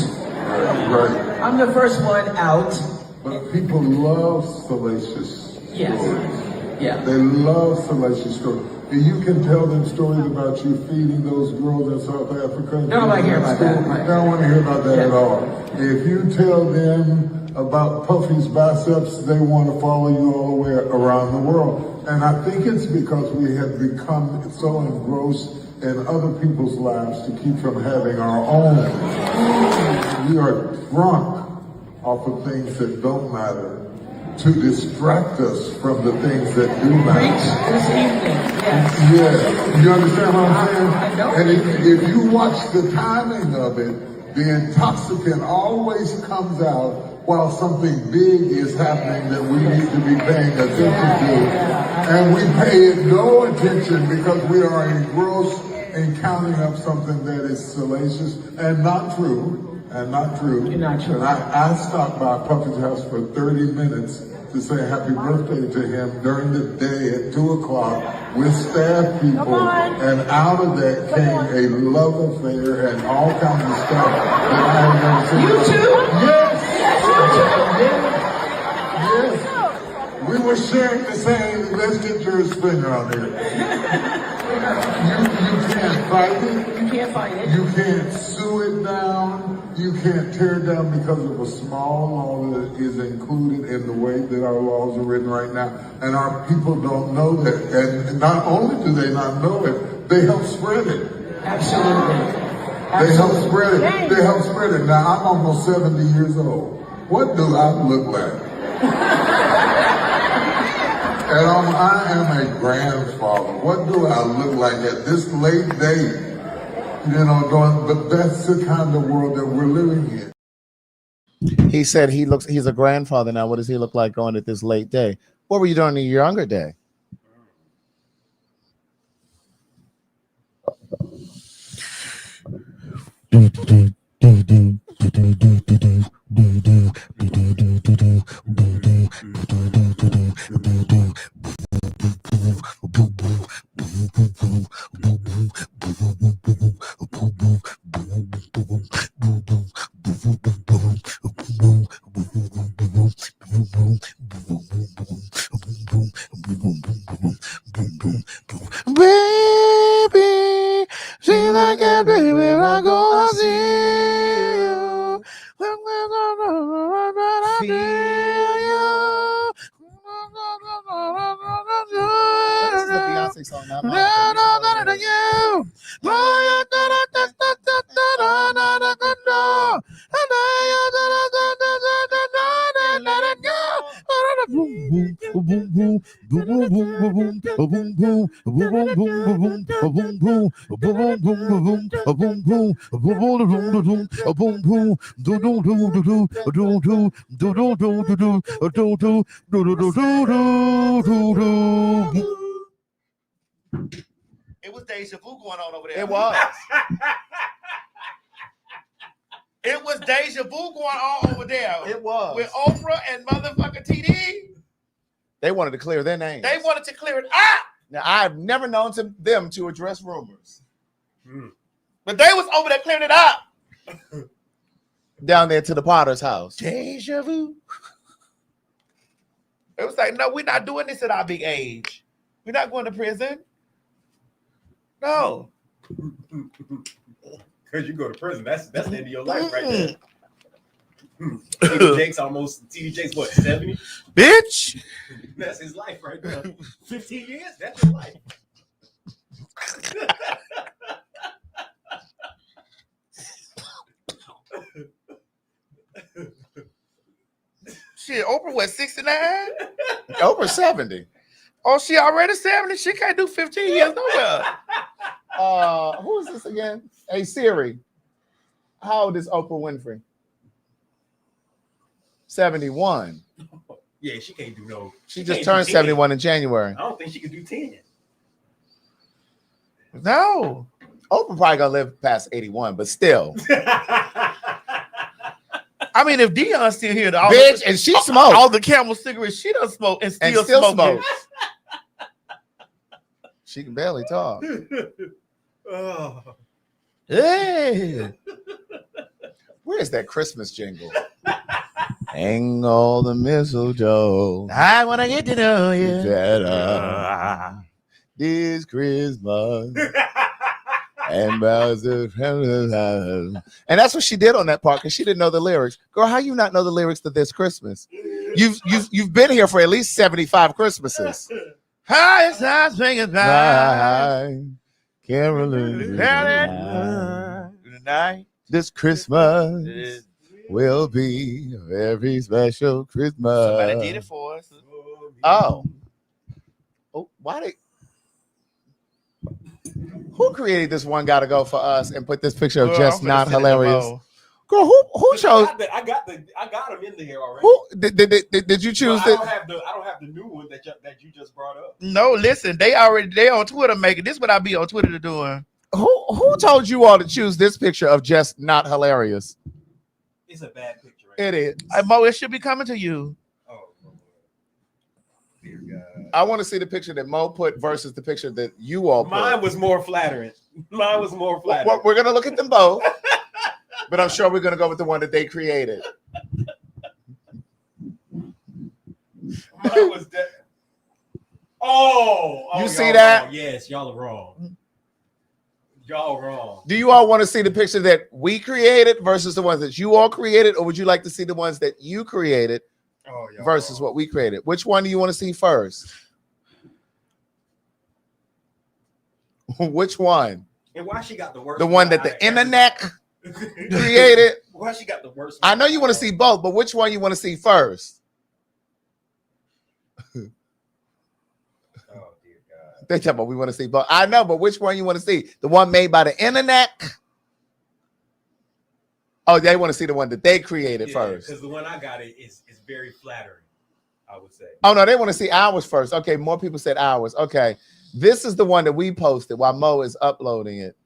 Right. I'm the first one out. But people love salacious Yes. stories. Yeah. They love salacious stories. And you can tell them stories about you feeding those girls in South Africa. They don't want to hear about that. They don't want to hear about that at all. If you tell them about Puffy's biceps, they want to follow you all the way around the world. And I think it's because we have become so engrossed in other people's lives to keep from having our own. We are drunk off of things that don't matter to distract us from the things that do matter. This evening, yes. Yeah, you understand what I'm saying? I know. And if you watch the timing of it, the intoxicant always comes out while something big is happening that we need to be paying attention to. And we pay it no attention because we are engrossed in counting up something that is salacious and not true. You're not true. And I stopped by Puffy's house for 30 minutes to say happy birthday to him during the day at 2 o'clock with staff people. And out of that came a love affair and all kinds of stuff that I have never seen. You too? Yes. We were sharing the same. Let's get yours finger on there. You can't fight it. You can't fight it. You can't sue it down. You can't tear it down because of a small law that is included in the way that our laws are written right now. And our people don't know that. And not only do they not know it, they help spread it. Absolutely. They help spread it. They help spread it. Now, I'm almost 70 years old. What do I look like? And I am a grandfather. What do I look like at this late date? You know, but that's the kind of world that we're living in. He said he's a grandfather now. What does he look like going at this late day? What were you doing in your younger day? Baby, she's like a baby when I go and see you. This is a Beyonce song, not mine. It was deja vu going on over there. It was. It was deja vu going on over there. It was. With Oprah and motherfucking TD. They wanted to clear their names. They wanted to clear it up. Now, I've never known them to address rumors. But they was over there clearing it up. Down there to the Potter's house. Deja vu. It was like, no, we're not doing this at our big age. We're not going to prison. No. Because you go to prison. That's the end of your life right there. TD Jakes what, 70? Bitch. That's his life right there. 15 years? That's your life. Shit, Oprah was 69? Oprah 70. Oh, she already 70? She can't do 15 years nowhere. Who is this again? Hey, Siri. How old is Oprah Winfrey? 71. Yeah, she can't do no. She just turned 71 in January. I don't think she could do 10. No. Oprah probably gonna live past 81, but still. I mean, if Dion's still here, Bitch, and she smoked. All the Camel cigarettes, she doesn't smoke and still smoking. She can barely talk. Oh. Hey. Where's that Christmas jingle? Hang all the mistletoe. I want to get to know you better this Christmas. And that's what she did on that part because she didn't know the lyrics. Girl, how you not know the lyrics to This Christmas? You've been here for at least 75 Christmases. Hi, it's time singing Carolyn, tonight. This Christmas will be a very special Christmas. Somebody did it for us. Oh, why did? Who created this one gotta go for us and put this picture of just not hilarious? Girl, who chose? I got him in there already. Who did you choose? I don't have the new one that you just brought up. No, listen, they on Twitter making this. What I be on Twitter doing? Who told you all to choose this picture of just not hilarious? It's a bad picture. Right? It is. Mo, it should be coming to you. Oh, dear God. I want to see the picture that Mo put versus the picture that you all put. Mine was more flattering. Well, we're gonna look at them both, but I'm sure we're gonna go with the one that they created. Mine was Oh, You see y'all that? wrong. Yes, y'all are wrong. Y'all wrong. Do you all want to see the picture that we created versus the ones that you all created, or would you like to see the ones that you created versus what we created? Which one do you want to see first? Which one? And why she got the worst? The one that the internet created. Why she got the worst? I know you want to see both, but which one you want to see first? Oh dear God. They tell me we want to see both. I know, but which one you want to see? The one made by the internet? Oh, they want to see the one that they created first. Because the one I got is very flattering, I would say. Oh no, they want to see ours first. Okay, more people said ours. Okay, this is the one that we posted while Mo is uploading it.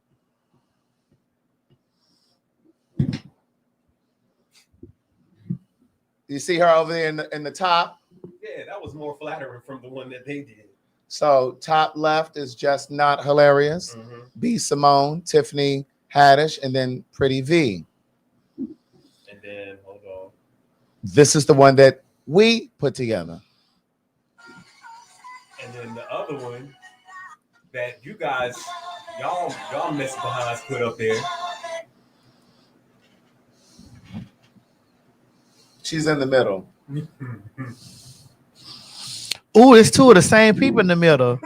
You see her over there in the top? Yeah, that was more flattering from the one that they did. So top left is just not hilarious. B Simone, Tiffany Haddish, and then Pretty V. And then hold on. This is the one that we put together. And then the other one that you guys, y'all mess behinds put up there. She's in the middle. Ooh, it's two of the same people in the middle.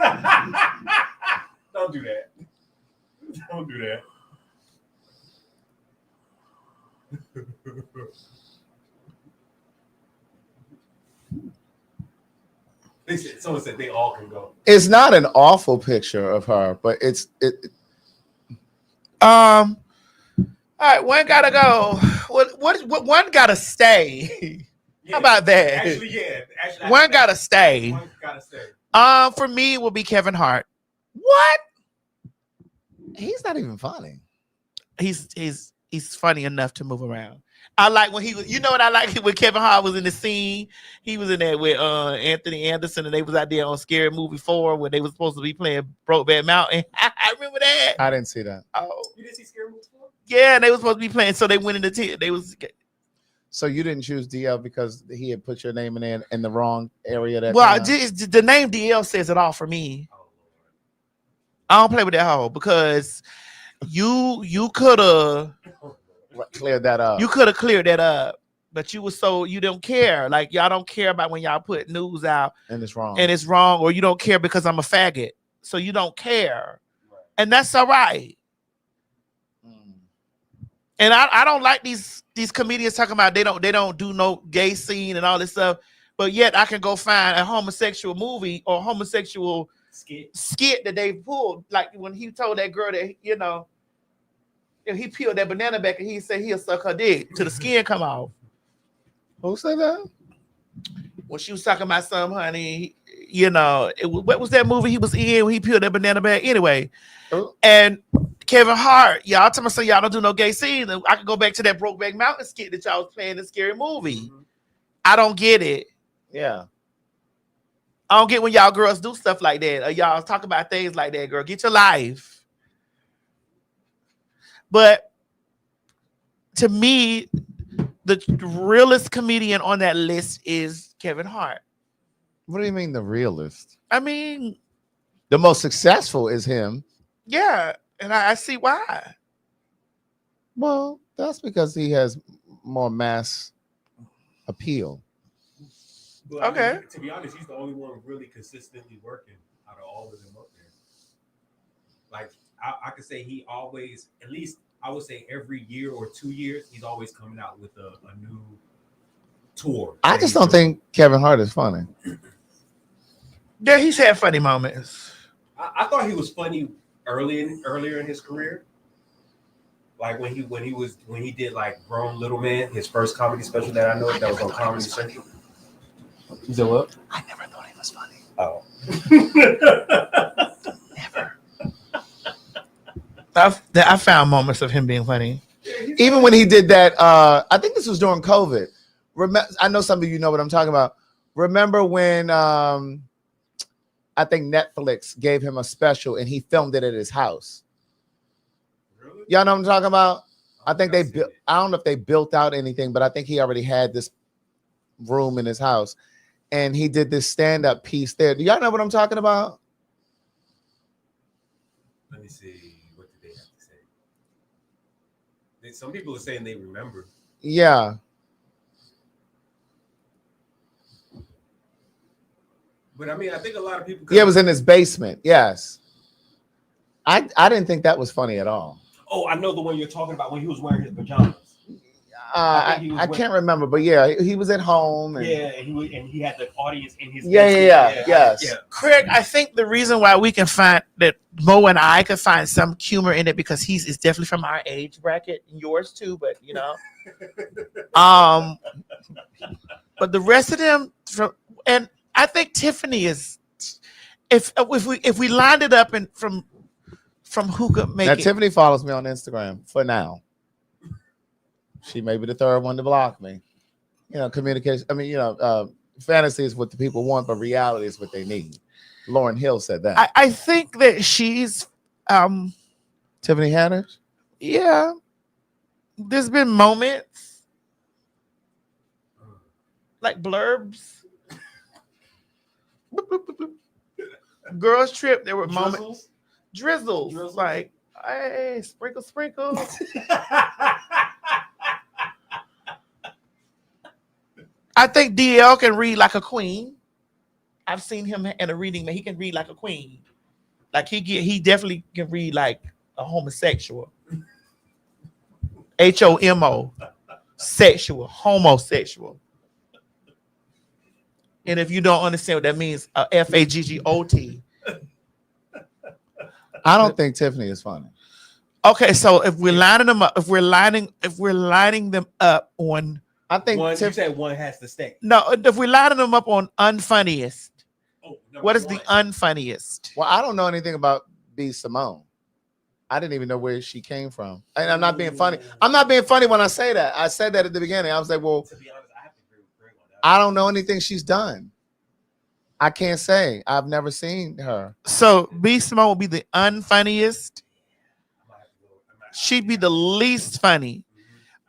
Don't do that. Don't do that. Someone said they all can go. It's not an awful picture of her, but it. All right, one gotta go. What one gotta stay? Yeah, How about that? Actually, one gotta stay. One gotta stay. For me, it will be Kevin Hart. What? He's not even funny. He's funny enough to move around. I like when he was. You know what I like when Kevin Hart was in the scene. He was in there with Anthony Anderson, and they was out there on Scary Movie 4 when they was supposed to be playing Brokeback Mountain. I remember that. I didn't see that. Oh, You didn't see Scary Movie 4? yeah, they was supposed to be playing, so they went in the they was. So you didn't choose DL because he had put your name in the wrong area. The name DL says it all for me. I don't play with that hoe because you could have cleared that up. You could have cleared that up, but you don't care. Like y'all don't care about when y'all put news out and it's wrong. Or you don't care because I'm a faggot, so you don't care, and that's all right. And I don't like these comedians talking about they don't do no gay scene and all this stuff, but yet I can go find a homosexual movie or homosexual skit that they pulled, like when he told that girl that he peeled that banana back and he said he'll suck her dick till the skin come off. Who said that? When she was talking about some honey, what was that movie he was in when he peeled that banana back anyway? And Kevin Hart, y'all tell me so y'all don't do no gay scene. I can go back to that Brokeback Mountain skit that y'all was playing in Scary Movie. I don't get it. Yeah. I don't get when y'all girls do stuff like that or y'all talk about things like that, girl. Get your life. But to me, the realest comedian on that list is Kevin Hart. What do you mean the realest? I mean, the most successful is him. Yeah, and I see why. Well, that's because he has more mass appeal. But, okay. I mean, to be honest, he's the only one really consistently working out of all of them up there. Like I could say he always, at least I would say every year or 2 years, he's always coming out with a new tour. I just don't think Kevin Hart is funny. Yeah, he's had funny moments. I thought he was funny earlier in his career. Like when he did like Grown Little Man, his first comedy special that I know that was on Comedy Central. You said what? I never thought he was funny. Oh. Never. I found moments of him being funny. Even when he did that, I think this was during COVID. I know some of you know what I'm talking about. Remember when I think Netflix gave him a special and he filmed it at his house? Really? Y'all know what I'm talking about? I think they built. I don't know if they built out anything, but I think he already had this room in his house, and he did this stand-up piece there. Do y'all know what I'm talking about? Let me see. What did they have to say? Some people are saying they remember. Yeah. But I mean, I think a lot of people. Yeah, it was in his basement. Yes. I didn't think that was funny at all. Oh, I know the one you're talking about when he was wearing his pajamas. I can't remember, but yeah, he was at home. And, yeah, and he had the audience in his. Yes. Craig, I think the reason why we can find that Mo and I could find some humor in it because is definitely from our age bracket, and yours too, but you know, but the rest of them and I think Tiffany is if we lined it up and from who could make it. Tiffany follows me on Instagram for now. She may be the third one to block me. You know, communication. I mean, fantasy is what the people want, but reality is what they need. Lauryn Hill said that. I think that she's Tiffany Haddish. Yeah, there's been moments like blurbs. Girls Trip. There were moments. Drizzles. Like, hey, sprinkle. I think DL can read like a queen. I've seen him in a reading that he can read like a queen. Like he definitely can read like a homosexual. HOMO. Sexual. Homosexual. And if you don't understand what that means, FAGGOT. I don't think Tiffany is funny. Okay, so if we're lining them up, if we're lining them up on, I think you said one has to stay. No, if we're lining them up on unfunniest, what is the unfunniest? Well, I don't know anything about B. Simone. I didn't even know where she came from, and I'm not being funny. I'm not being funny when I say that. I said that at the beginning. I was like, well, to be honest, I have to agree with Greg on that. I don't know anything she's done. I can't say. I've never seen her. So B. Simone will be the unfunniest. She'd be the least funny.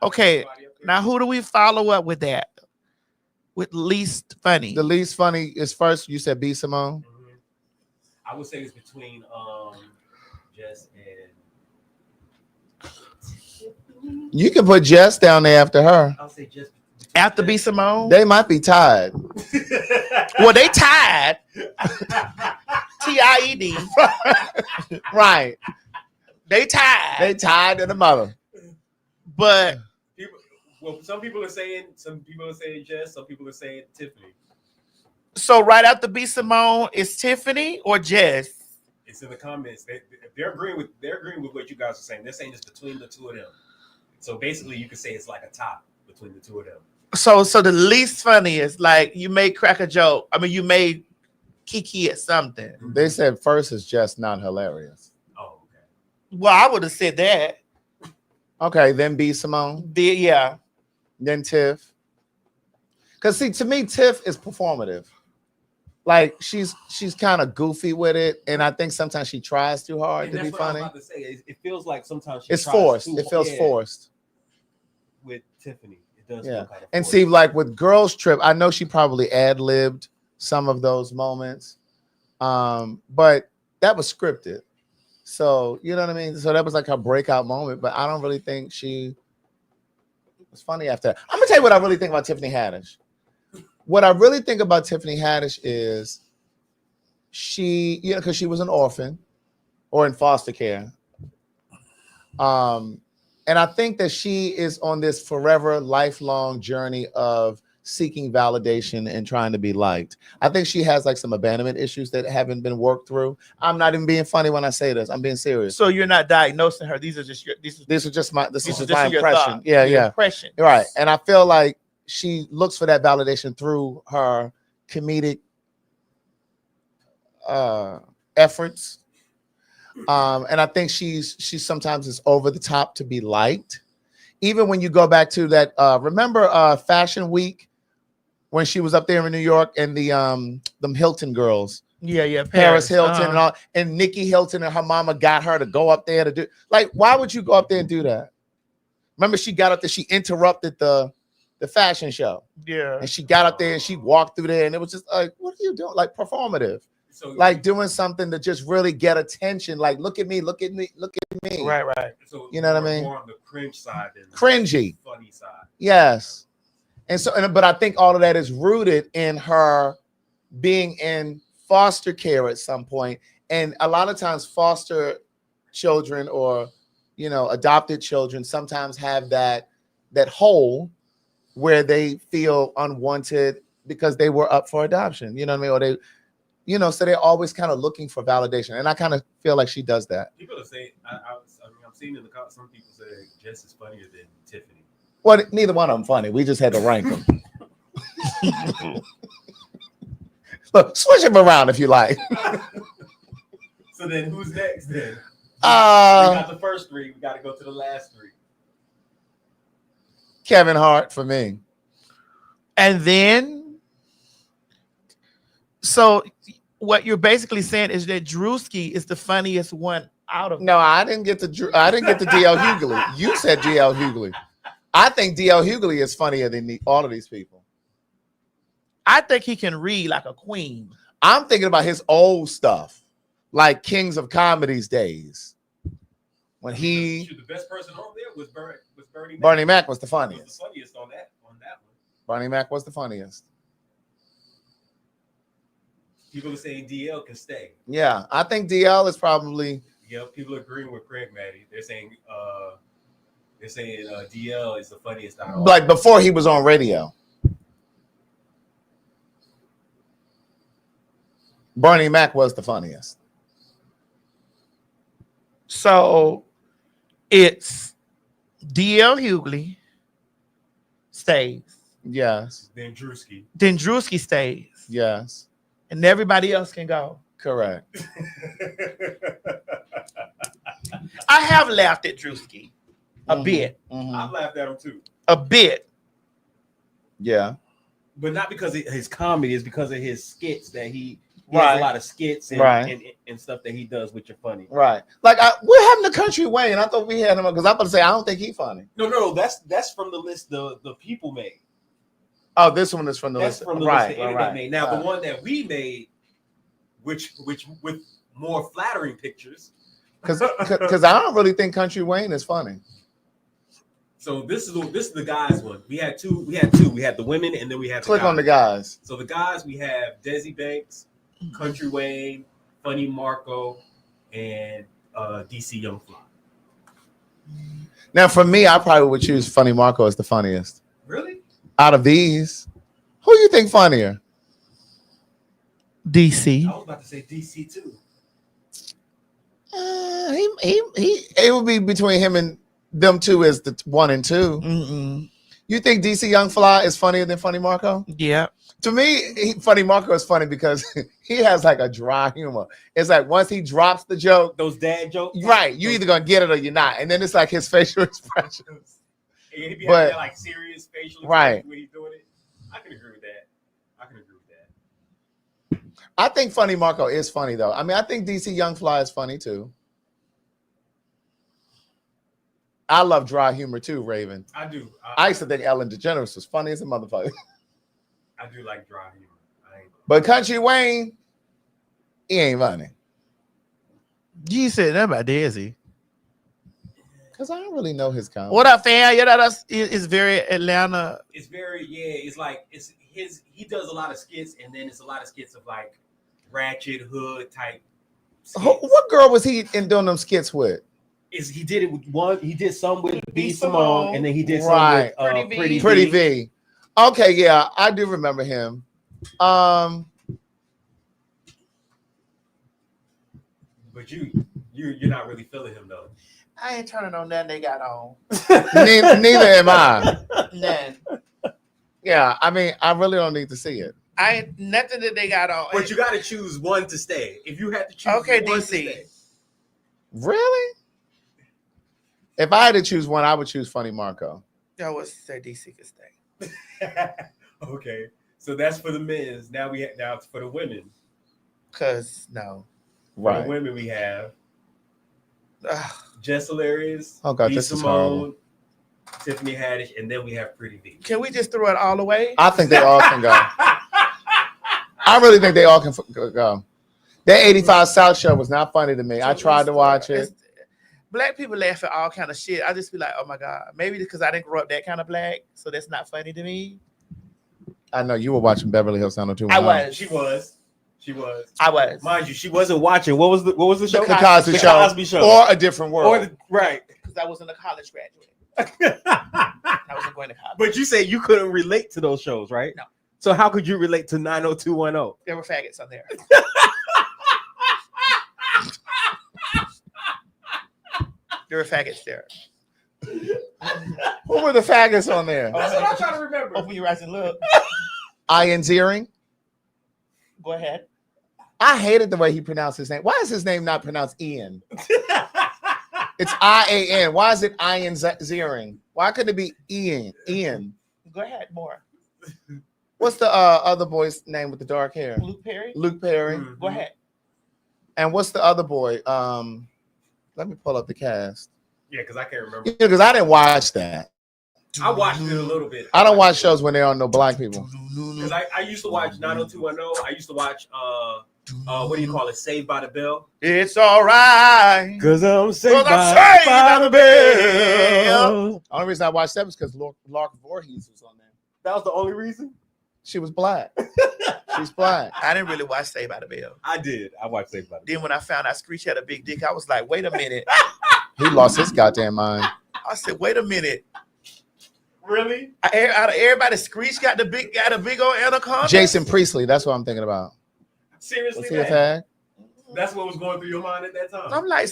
Okay, now who do we follow up with that? With least funny. The least funny is first. You said B. Simone. I would say it's between Jess and. You can put Jess down there after her. I'll say Jess. After B. Simone? They might be tied. Well, they tied. TIED. Right. They tied. They tied to the mother. But some people are saying Jess, some people are saying Tiffany. So right after B. Simone is Tiffany or Jess? It's in the comments. They're agreeing with what you guys are saying. They're saying it's between the two of them. So basically, you could say it's like a tie between the two of them. So the least funniest, like you may crack a joke. I mean, you may kiki at something. They said first is just not hilarious. Oh, okay. Well, I would have said that. Okay, then B. Simone. Yeah. Then Tiff. Because see, to me, Tiff is performative. Like she's kind of goofy with it, and I think sometimes she tries too hard to be funny. I was about to say. It feels like sometimes it's forced. It feels forced. With Tiffany, it does. Yeah, feel kind of and forced. see, like with Girls Trip, I know she probably ad-libbed some of those moments, but that was scripted. So you know what I mean. So that was like her breakout moment, but I don't really think she was funny after that. I'm gonna tell you what I really think about Tiffany Haddish. What I really think about Tiffany Haddish is she, because she was an orphan or in foster care. And I think that she is on this forever, lifelong journey of seeking validation and trying to be liked. I think she has like some abandonment issues that haven't been worked through. I'm not even being funny when I say this. I'm being serious. So you're not diagnosing her. These are just my impression. Yeah. Impression. Right. And I feel like she looks for that validation through her comedic efforts. And I think she's sometimes is over the top to be liked. Even when you go back to that, remember Fashion Week when she was up there in New York and the them Hilton girls. Yeah. Paris Hilton and all, and Nikki Hilton and her mama got her to go up there to do, like, why would you go up there and do that? Remember, she got up there, she interrupted the the fashion show. Yeah. And she got up there and she walked through there, and it was just like, what are you doing? Like performative. So Like doing something to just really get attention. Like, look at me, look at me, look at me. Right. So You know what I more- mean? More on the cringe side than Cringy. the funny side. Yes. And so, but I think all of that is rooted in her being in foster care at some point. And a lot of times foster children or, adopted children sometimes have that hole where they feel unwanted because they were up for adoption. You know what I mean? Or they, so they're always kind of looking for validation. And I kind of feel like she does that. People are saying, I'm seeing in the comments, some people say Jess is funnier than Tiffany. Well, neither one of them funny. We just had to rank them. Look, switch them around if you like. So then who's next then? We Uh, got the first three. We got to go to the last three. Kevin Hart for me. And then, so what you're basically saying is that Drewski is the funniest one out of. No, I didn't get to DL Hughley. You said DL Hughley. I think DL Hughley is funnier than all of these people. I think he can read like a queen. I'm thinking about his old stuff, like Kings of Comedy's days. When he Shoot, the best person on there was Bernie Mac. Bernie Mac was the Was funniest. the funniest on that one. Bernie Mac was the funniest. People are saying DL can stay. Yeah, I think DL is probably. Yeah, people are agreeing with Craig Maddie. They're saying DL is the funniest out of all. Like before he was on radio. Bernie Mac was the funniest. So it's DL Hughley stays. Yes. Then Drewski. Then Drewski stays. Yes. And everybody else can go. Correct. I have laughed at Drewski a bit. I've laughed at him too. A bit. Yeah. But not because of his comedy, it's because of his skits that he Right. has a lot of skits and, Right. and stuff that he does which are funny. Right. Like we're having the Country Wayne. I thought we had him because I'm about to say I don't think he's funny. No, that's from the list the people made. Oh, this one is from the That's list. from the right, list the internet right, made. Now right. the one that we made, which with more flattering pictures. Because I don't really think Country Wayne is funny. So this is the guys one. We had two. We had the women and then we had Click the guys. on the guys. So the guys we have Desi Banks, Country Wayne, Funny Marco, and DC Young Fly. Now, for me, I probably would choose Funny Marco as the funniest. Really? Out of these, who you think funnier? DC. I was about to say DC too. It would be between him and them two as the 1 and 2. Mm-mm. You think DC Young Fly is funnier than Funny Marco? Yeah. To me, Funny Marco is funny because he has like a dry humor. It's like once he drops the joke, those dad jokes, right? You either gonna get it or you're not, and then it's like his facial expressions. And he be But- having that like serious facial Right. expression when he's doing it. I can agree with that. I think Funny Marco is funny though. I mean, I think DC Young Fly is funny too. I love dry humor too, Raven. I do. I used to think Ellen DeGeneres was funny as a motherfucker. I do like dry humor. But Country Wayne, he ain't funny. You said that about Desi. Because I don't really know his comedy. What up, fam? You know, it's very Atlanta. It's very It's like it's his. He does a lot of skits, and then it's a lot of skits of like ratchet hood type. What girl was he in doing them skits with? He did it with one. He did some with B Simone, and then he did some Right. with Pretty V. Okay, yeah, I do remember him. But you're not really feeling him though. I ain't turning on nothing they got on. Neither am I. None. Yeah, I mean, I really don't need to see it. I ain't nothing that they got on. But you got to choose one to stay. If you had to choose Okay, one to DC. stay. Really? If I had to choose one, I would choose Funny Marco. I would say DC could stay. Okay, so that's for the men's. Now it's for the women. Cause no. For Right. the women we have Ugh. Jess Hilarious, Oh, God, B this is Simone, Tiffany Haddish, and then we have Pretty V. Can we just throw it all away? I think they all can go. I really think they all can go. That 85 South show was not funny to me. I tried to watch it. Black people laugh at all kind of shit. I just be like, oh my God. Maybe because I didn't grow up that kind of black, so that's not funny to me. I know you were watching Beverly Hills 90210. I was. She was. I was. Mind you, she wasn't watching. What was the show? The Cosby Show. Or A Different World. Right. Because I wasn't a college graduate. I wasn't going to college. But you said you couldn't relate to those shows, right? No. So how could you relate to 90210? There were faggots on there. There were faggots there. Who were the faggots on there? That's what I'm trying to remember. Open your eyes and look. Ian Ziering. Go ahead. I hated the way he pronounced his name. Why is his name not pronounced Ian? It's I-A-N. Why is it Ian Ziering? Why couldn't it be Ian? Ian. Go ahead, more. What's the other boy's name with the dark hair? Luke Perry. Luke Perry. Go ahead. And what's the other boy? Let me pull up the cast. Yeah, because I can't remember. Because I didn't watch that. I watched it a little bit. I don't watch shows when there are no black people. Because I used to watch 90210. I used to watch what do you call it? Saved by the Bell. It's all right. Because I'm saved by the bell. The only reason I watched that was because Lark Voorhees was on there. That was the only reason? She was black. She's black. I didn't really watch Saved by the Bell. I did. I watched Saved by the Bell. Then when I found out Screech had a big dick, I was like, wait a minute. He lost his goddamn mind. I said, wait a minute. Really? Out of everybody, Screech got a big old anaconda. Jason Priestley, that's what I'm thinking about. Seriously, Was he a fag? That's what was going through your mind at that time. I'm like,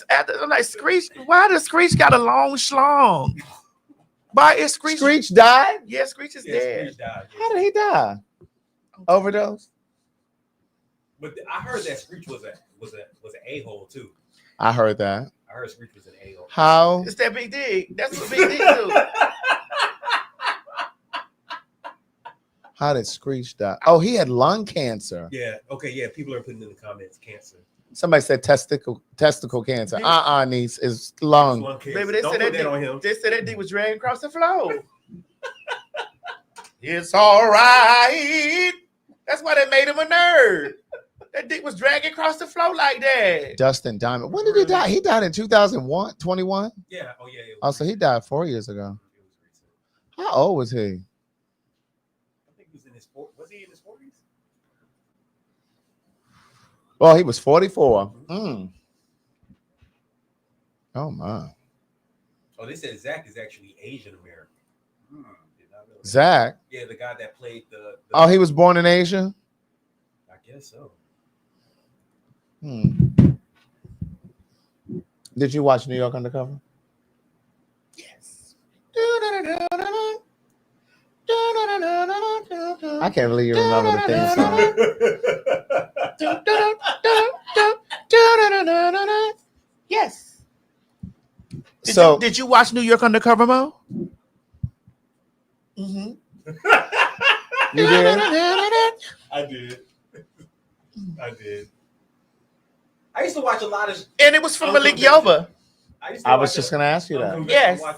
Screech. Why does Screech got a long schlong? Why is Screech? Screech died? Yeah, Screech is dead. Screech died, yeah. How did he die? Overdose? But I heard that Screech was an a-hole too. I heard that. I heard Screech was an a-hole. How? It's that big dick. That's what big dick do. How did Screech die? Oh, he had lung cancer. Yeah. Okay. Yeah. People are putting in the comments cancer. Somebody said testicle cancer. Niece, is lung. Baby, they said that dick was dragging across the floor. It's all right. That's why they made him a nerd. That dick was dragging across the floor like that. Dustin Diamond. When did he die? He died in 2001, 21? Yeah. Oh, yeah. Oh, so he died 4 years ago. How old was he? I think he was in his 40s. Was he in his 40s? Well, he was 44. Oh, my. Oh, they said Zach is actually Asian American. Zach? Yeah, the guy that played the Oh, he was born in Asia? I guess so. Did you watch New York Undercover? Yes. I can't believe you remember the theme song. Yes. Did you watch New York Undercover, Mo? Mm-hmm. You did? I did. I used to watch a lot of, and it was from Malik Yoba. I was just gonna ask you that. Yes. I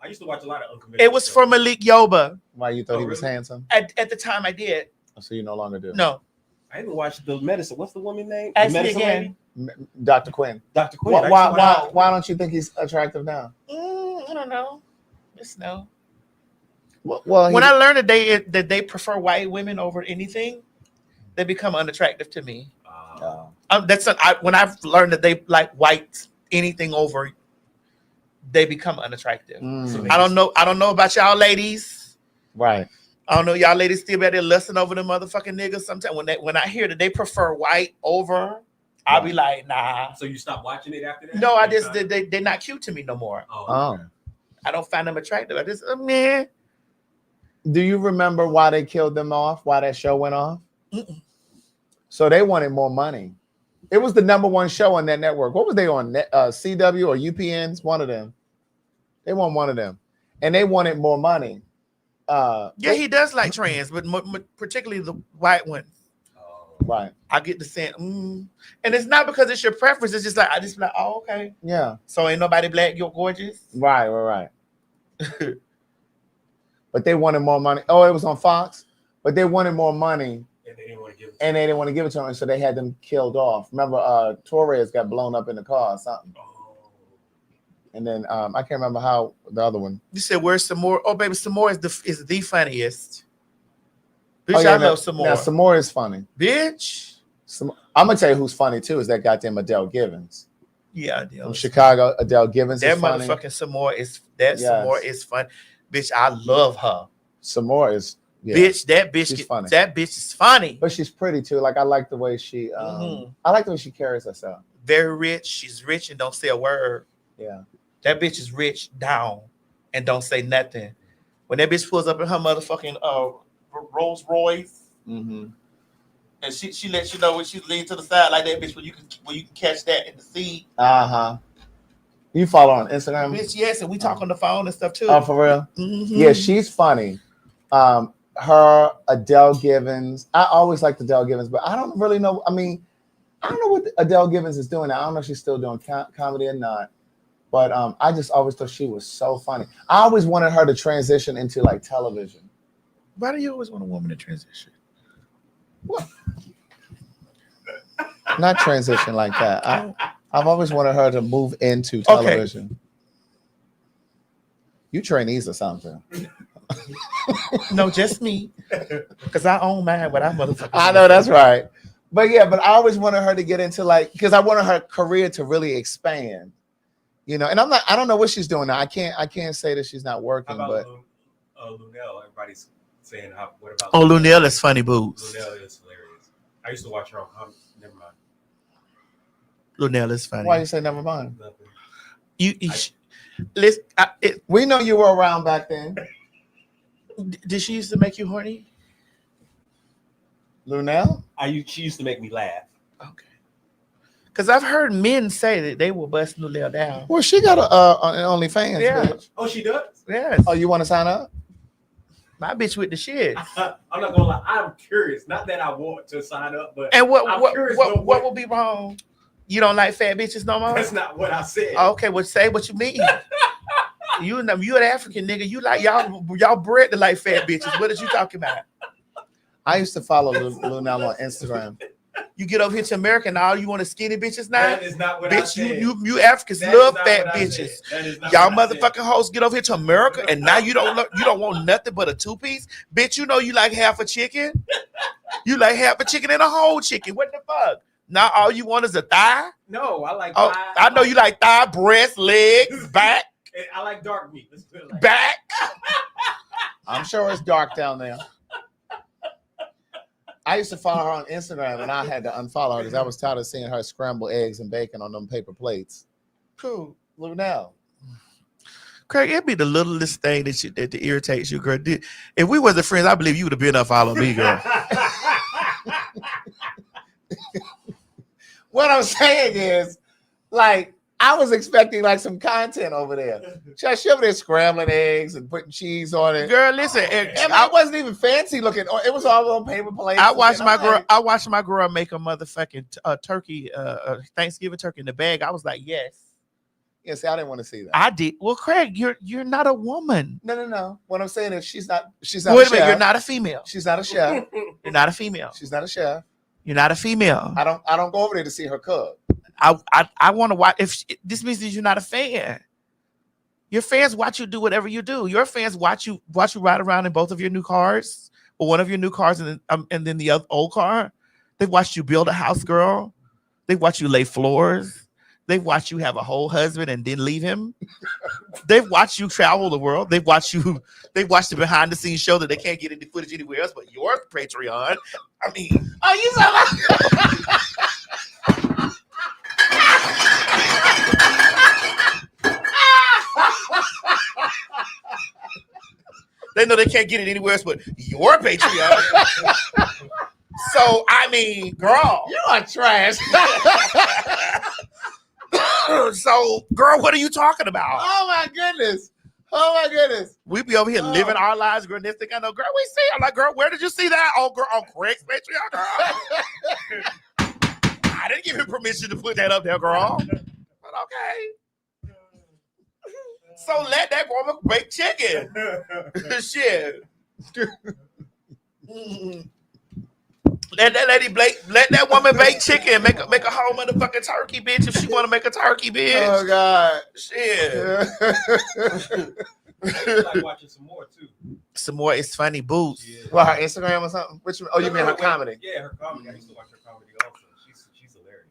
used to watch a lot of unconventional. It was from Malik Yoba. Why you thought he was handsome? At the time, I did. So you no longer do? No. I even watched the medicine. What's the woman's name? Ask The me medicine again. lady? Dr. Quinn. Dr. Quinn. Why don't you think he's attractive now? I don't know. Just no. Well, when I learned that they prefer white women over anything, they become unattractive to me. When I've learned that they like white anything over, they become unattractive. I don't know about y'all ladies. Right. I don't know, y'all ladies still be there lusting over the motherfucking niggas. Sometimes when I hear that they prefer white over, I'll be like, nah. So you stopped watching it after that? No, I just they're not cute to me no more. Oh. I don't find them attractive. I just man. Do you remember why they killed them off? Why that show went off? So they wanted more money. It was the #1 show on that network. What was they on? CW or UPNs? One of them. They won one of them, and they wanted more money. He does like trans, but particularly the white one. Right. I get the sense, and it's not because it's your preference. It's just like I just be like, oh, okay. Yeah. So ain't nobody black. You're gorgeous. Right. But they wanted more money. Oh, it was on Fox. But they wanted more money. And they didn't want to give it to And they didn't want to give it to him, so they had them killed off. Remember, Torres got blown up in the car or something. And then I can't remember how the other one. You said where's Samora? Oh, baby, Samora is the funniest. Bitch, Oh, yeah, I love Now, Samora. Samora is funny. Bitch. I'm gonna tell you who's funny too. Is that goddamn Adele Givens? Yeah, Adele. From Chicago. Adele Givens That is funny. motherfucking Samora is Samora is fun. Bitch, I love her. Samora is bitch. That bitch. She's funny. That bitch is funny. But she's pretty too. Like I like the way she. I like the way she carries herself. Very rich. She's rich and don't say a word. Yeah. That bitch is rich down and don't say nothing. When that bitch pulls up in her motherfucking Rolls Royce, and she lets you know when she leans to the side like that, bitch, when you can catch that in the seat. You follow her on Instagram? Bitch, yes, and we talk on the phone and stuff too. Oh, for real? Yeah, she's funny. Her, Adele Givens. I always liked Adele Givens, but I don't really know. I mean, I don't know what Adele Givens is doing now. I don't know if she's still doing comedy or not. But I just always thought she was so funny. I always wanted her to transition into like television. Why do you always want a woman to transition? What? Not transition like that. I've always wanted her to move into television. Okay. You trainees or something? No, just me. Because I own mine, but I motherfucker. I know that's right. But yeah, but I always wanted her to get into like because I wanted her career to really expand. You know, and I don't know what she's doing now. I can't say that she's not working, but Lunel, everybody's saying what about Lunel is funny boobs. Lunel is hilarious. I used to watch her on never mind. Lunel is funny. Why you say never mind? Listen, we know you were around back then. Did she used to make you horny? Lunel? She used to make me laugh. Okay. Because I've heard men say that they will bust Lunel down. Well, she got an OnlyFans. Yeah. Bitch. Oh, she does? Yes. Oh, you want to sign up? My bitch with the shit. I'm not gonna lie. I'm curious. Not that I want to sign up, but and what will be wrong? You don't like fat bitches no more? That's not what I said. Okay, well say what you mean. You an African nigga. You like y'all bred to like fat bitches. What is you talking about? I used to follow Lunel on Instagram. You get over here to America and all you want is skinny bitches now? That is not what I said. You Africans love fat bitches. Y'all motherfucking hoes get over here to America and now you don't want nothing but a 2-piece? Bitch, you know you like half a chicken? You like half a chicken and a whole chicken. What the fuck? Now all you want is a thigh? No, I like thigh. I know you like thigh, breast, legs, back. I like dark meat. Let's put it like back. I'm sure it's dark down there. I used to follow her on Instagram, and I had to unfollow her because I was tired of seeing her scramble eggs and bacon on them paper plates. Cool, Lunel. Craig, it'd be the littlest thing that irritates you, girl. If we wasn't friends, I believe you would have been up following me, girl. What I'm saying is, like, I was expecting like some content over there. She over there scrambling eggs and putting cheese on it. Girl, listen, I wasn't even fancy looking. It was all on paper plates. I watched my girl make a motherfucking turkey, Thanksgiving turkey in the bag. I was like, yes. Yes, I didn't want to see that. I did. Well, Craig, you're not a woman. No. What I'm saying is she's not. Wait a minute, you're not a female. She's not a chef. You're not a female. She's not a chef. You're not a female. I don't go over there to see her cook. I want to watch. This means that you're not a fan. Your fans watch you do whatever you do. Your fans watch you ride around in both of your new cars, or one of your new cars, and then the other old car. They've watched you build a house, girl. They've watched you lay floors. They've watched you have a whole husband and then leave him. They've watched you travel the world. They've watched the behind the scenes show that they can't get any footage anywhere else but your Patreon. I mean, you sound like. They know they can't get it anywhere else but your Patreon. So, I mean, girl. You are trash. So, girl, what are you talking about? Oh, my goodness. We be over here living our lives, girl. Next thing I know, girl, we see. I'm like, girl, where did you see that? Oh, girl, on Craig's Patreon, girl. I didn't give him permission to put that up there, girl. But okay. So let that woman bake chicken. Shit. Let that lady let that woman bake chicken. Make a whole motherfucking turkey, bitch. If she want to make a turkey, bitch. Oh God. Shit. I like watching some more too. Some more. It's funny boots. Yeah. Well, her Instagram or something. Which? Oh, you mean her wait. comedy? Yeah, her comedy. I used to watch her comedy also. She's hilarious.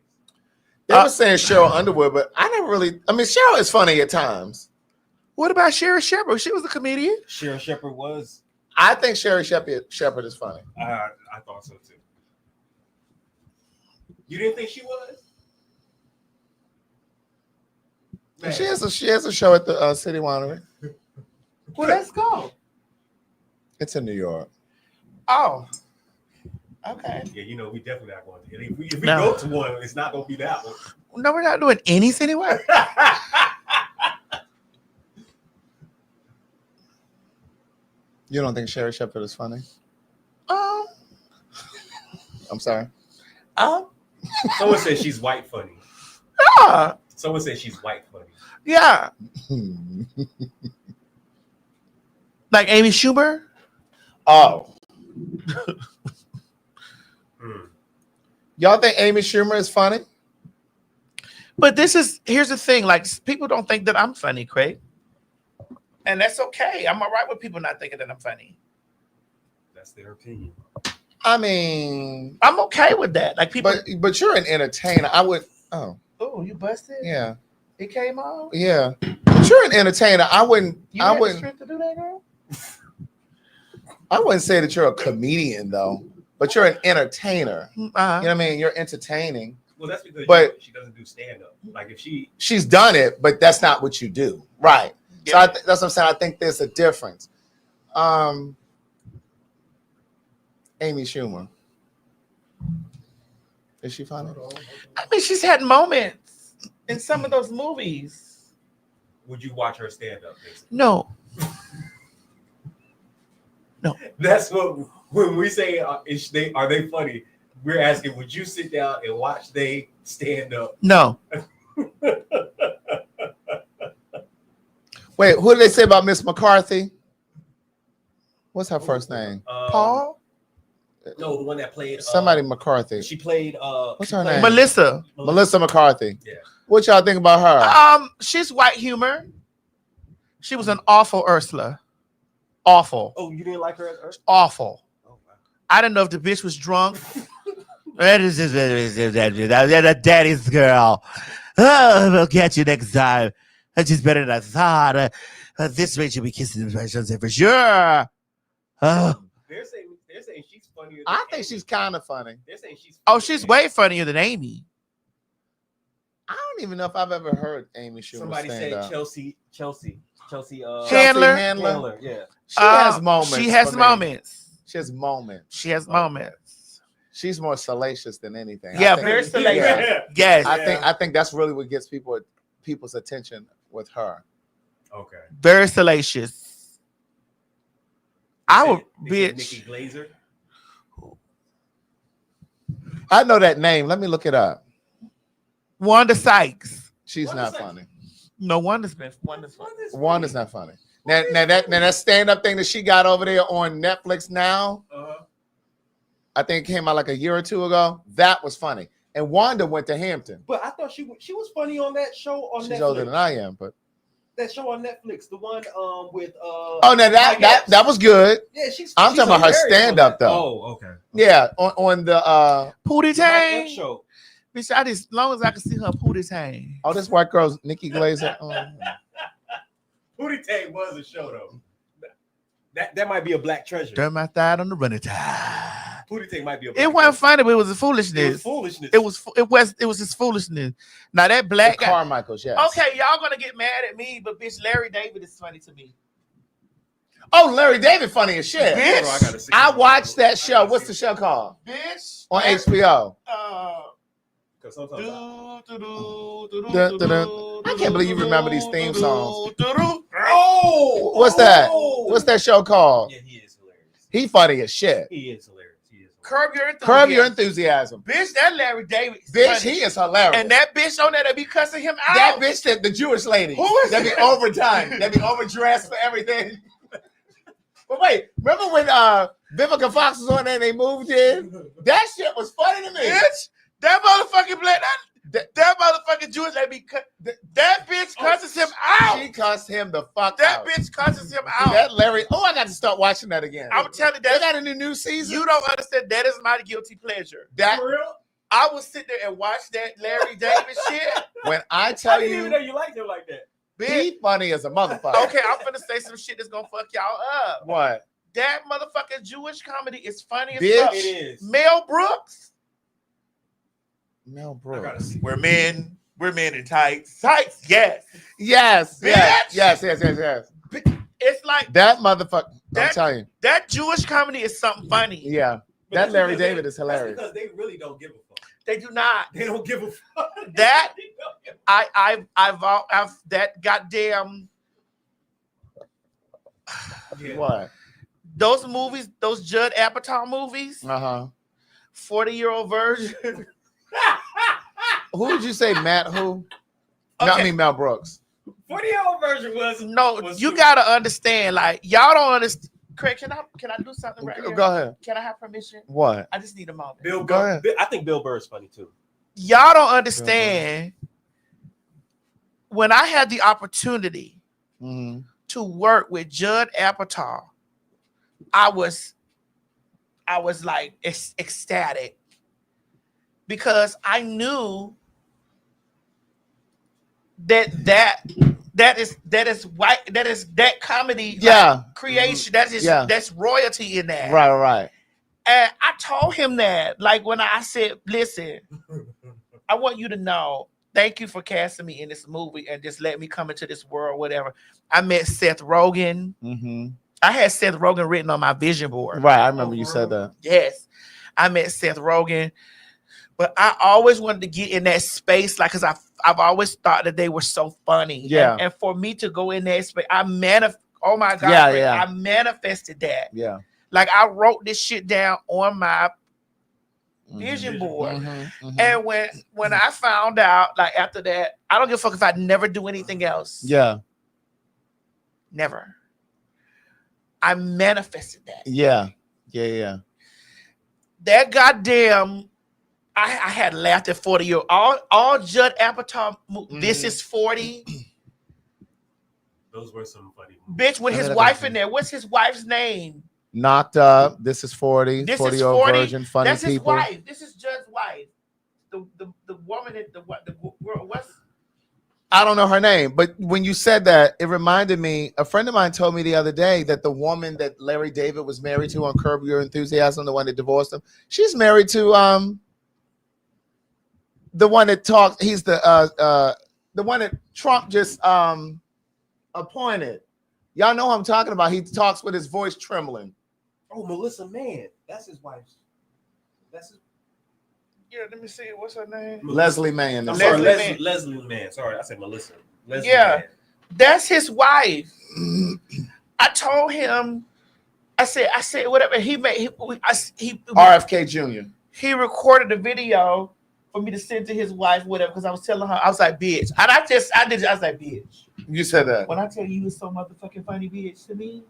They were saying Cheryl Underwood, but I never really. I mean, Cheryl is funny at times. What about Sherry Shepherd? She was a comedian. Cheryl Shepherd was. I think Sherry Shepherd is funny. I thought so too. You didn't think she was? Man. She has a show at the City Winery. Well, let's go. It's in New York. Oh. Okay. Yeah, you know, we definitely not going to. If we No. go to one, it's not going to be that one. No, we're not doing any City Winery. You don't think Sherry Shepherd is funny? I'm sorry. Someone said she's white funny. Yeah. Someone said she's white funny. Yeah. Like Amy Schumer? Oh. Y'all think Amy Schumer is funny? But here's the thing, like people don't think that I'm funny, Craig. And that's okay. I'm all right with people not thinking that I'm funny. That's their opinion. I mean, I'm okay with that. Like people, but you're an entertainer. I would. Oh, you busted? yeah, It came off? yeah. But you're an entertainer. I wouldn't. You I had the wouldn't. strength to do that, girl? I wouldn't say that you're a comedian though. But you're an entertainer. You know what I mean? You're entertaining. Well, that's because But she doesn't do stand up. Like if she's done it, but that's not what you do, right? So that's what I'm saying. I think there's a difference. Amy Schumer. Is she funny? I mean, she's had moments in some of those movies. would you watch her stand up? No. That's what when we say are they funny? We're asking, would you sit down and watch they stand up? No. Wait, who did they say about Miss McCarthy? What's her first name? Paul? No, the one that played Somebody McCarthy. She played What's her name? Melissa. Melissa McCarthy. Yeah. What y'all think about her? She's white humor. She was an awful Ursula. Awful. Oh, you didn't like her as Ursula? Awful. Oh, wow. I didn't know if the bitch was drunk. That is that daddy's girl. Oh, we'll catch you next time. She's better than I thought. This rate should be kissing the right for sure. Oh. They're saying she's funnier. I think she's kind of funny. They're saying she's. Oh, she's way funnier than Amy. I don't even know if I've ever heard Amy Schumer Somebody stand said up. Chelsea. Handler. Yeah. She has moments. She has for me. moments. She has moments. She has moments. She's more salacious than anything. Yeah, I think- very salacious. yeah. Yes. I think that's really what gets people's attention with her. Okay. Very salacious. I would, Nikki bitch. Glazer. I know that name. Let me look it up. Wanda Sykes. She's not funny. No, Wanda's funny. Wanda's not funny. Now that stand-up thing that she got over there on Netflix now, I think it came out like a year or two ago. That was funny. And Wanda went to Hampton. But I thought she was funny on that show on She's Netflix. older than I am, but That show on Netflix, the one with oh no, that was good. Yeah, I'm talking about her stand-up though. Oh, okay. Yeah, on the Pootie Tang show. Bitch, as long as I can see her Pootie Tang. Oh, this white girl's Nikki Glazer. Oh. Pootie Tang was a show though. That might be a black treasure. Turn my thigh on the running tide. Pootie Tang might be a black It wasn't funny, but it was a foolishness. It was foolishness. It was just foolishness. Now that black The guy. Carmichaels, yes. Okay, y'all gonna get mad at me, but bitch, Larry David is funny to me. Oh, Larry David funny as shit. Bitch. Hold on, I gotta see. I watched that show. What's the show called? Bitch. On HBO. Because sometimes I can't believe you remember these theme songs. Oh, What's that? What's that show called? Yeah, he is hilarious. He funny as shit. He is hilarious. Curb Your Enthusiasm. Curb Your Enthusiasm. Bitch, that Larry David. Bitch, he is hilarious. And that bitch on there that be cussing him out. That bitch, the Jewish lady. Who is that? Be overdone. That be overdressed for everything. But wait, remember when Vivica Fox was on there and they moved in? That shit was funny to me. Bitch, that motherfucking black, that motherfucking Jewish lady that bitch cusses him out. She cussed him the fuck that out. That bitch cusses him out. That Larry. Oh, I got to start watching that again. I'm telling you, they got a new season. You don't understand. That is my guilty pleasure. That For real? I will sit there and watch that Larry David shit. When I tell I didn't you, even know you liked him like that. Bitch. He funny as a motherfucker. Okay, I'm finna say some shit that's gonna fuck y'all up. What? That motherfucking Jewish comedy is funny as Bitch. fuck. It is. Mel Brooks. Mel Brooks. We're men in tights. Tights, yes. Yes. Bitch. Yes. It's like That motherfucker. I'm telling you. that Jewish comedy is something funny. Yeah. That Larry David is hilarious. That's because they really don't give a fuck. They do not. They don't give a fuck. That I've that goddamn What? those movies, those Judd Apatow movies, 40-year-old version. Who would you say, Matt? Who? No, Okay. I mean Mel Brooks. 40-year-old version was you gotta understand, like y'all don't understand. Craig, can I do something right here? Go ahead. Can I have permission? What? I just need a moment. Bill Go Burr. ahead. I think Bill Burr is funny too. Y'all don't understand. When I had the opportunity to work with Judd Apatow, I was like ecstatic because I knew that comedy creation, that's royalty in that. Right. And I told him that, like, when I said, listen, I want you to know, thank you for casting me in this movie and just let me come into this world, whatever. I met Seth Rogen. I had Seth Rogen written on my vision board. Right, I remember you said that. Yes, I met Seth Rogen. But I always wanted to get in that space, like, because I've always thought that they were so funny. Yeah. And for me to go in that space, I manifested that. Yeah. Like, I wrote this shit down on my vision board. And when I found out, like, after that, I don't give a fuck if I never do anything else. Yeah. Never. I manifested that. Yeah. That goddamn, I had laughed at 40 year all Judd Apatow. This is 40. Those were some funny Bitch, with his wife in there. What's his wife's name? Knocked Up. This is 40. This 40 is year old 40. virgin. Funny That's his people. wife. This is Judd's wife. The woman at the what's I don't know her name, but when you said that, it reminded me. A friend of mine told me the other day that the woman that Larry David was married to on Curb Your Enthusiasm, the one that divorced him, she's married to the one that talks. He's the one that Trump just appointed. Y'all know who I'm talking about. He talks with his voice trembling. Oh, Melissa Mann. That's his wife. That's his. Yeah, let me see. What's her name? Leslie Mann. I'm sorry, Leslie Leslie Mann. Sorry, I said Melissa. Leslie Yeah, Mann. that's his wife. I told him. I said whatever. He RFK Jr. He recorded a video for me to send to his wife, whatever, because I was telling her, I was like, bitch. And I was like, bitch. You said that. When I tell you it's so motherfucking funny, bitch, to me,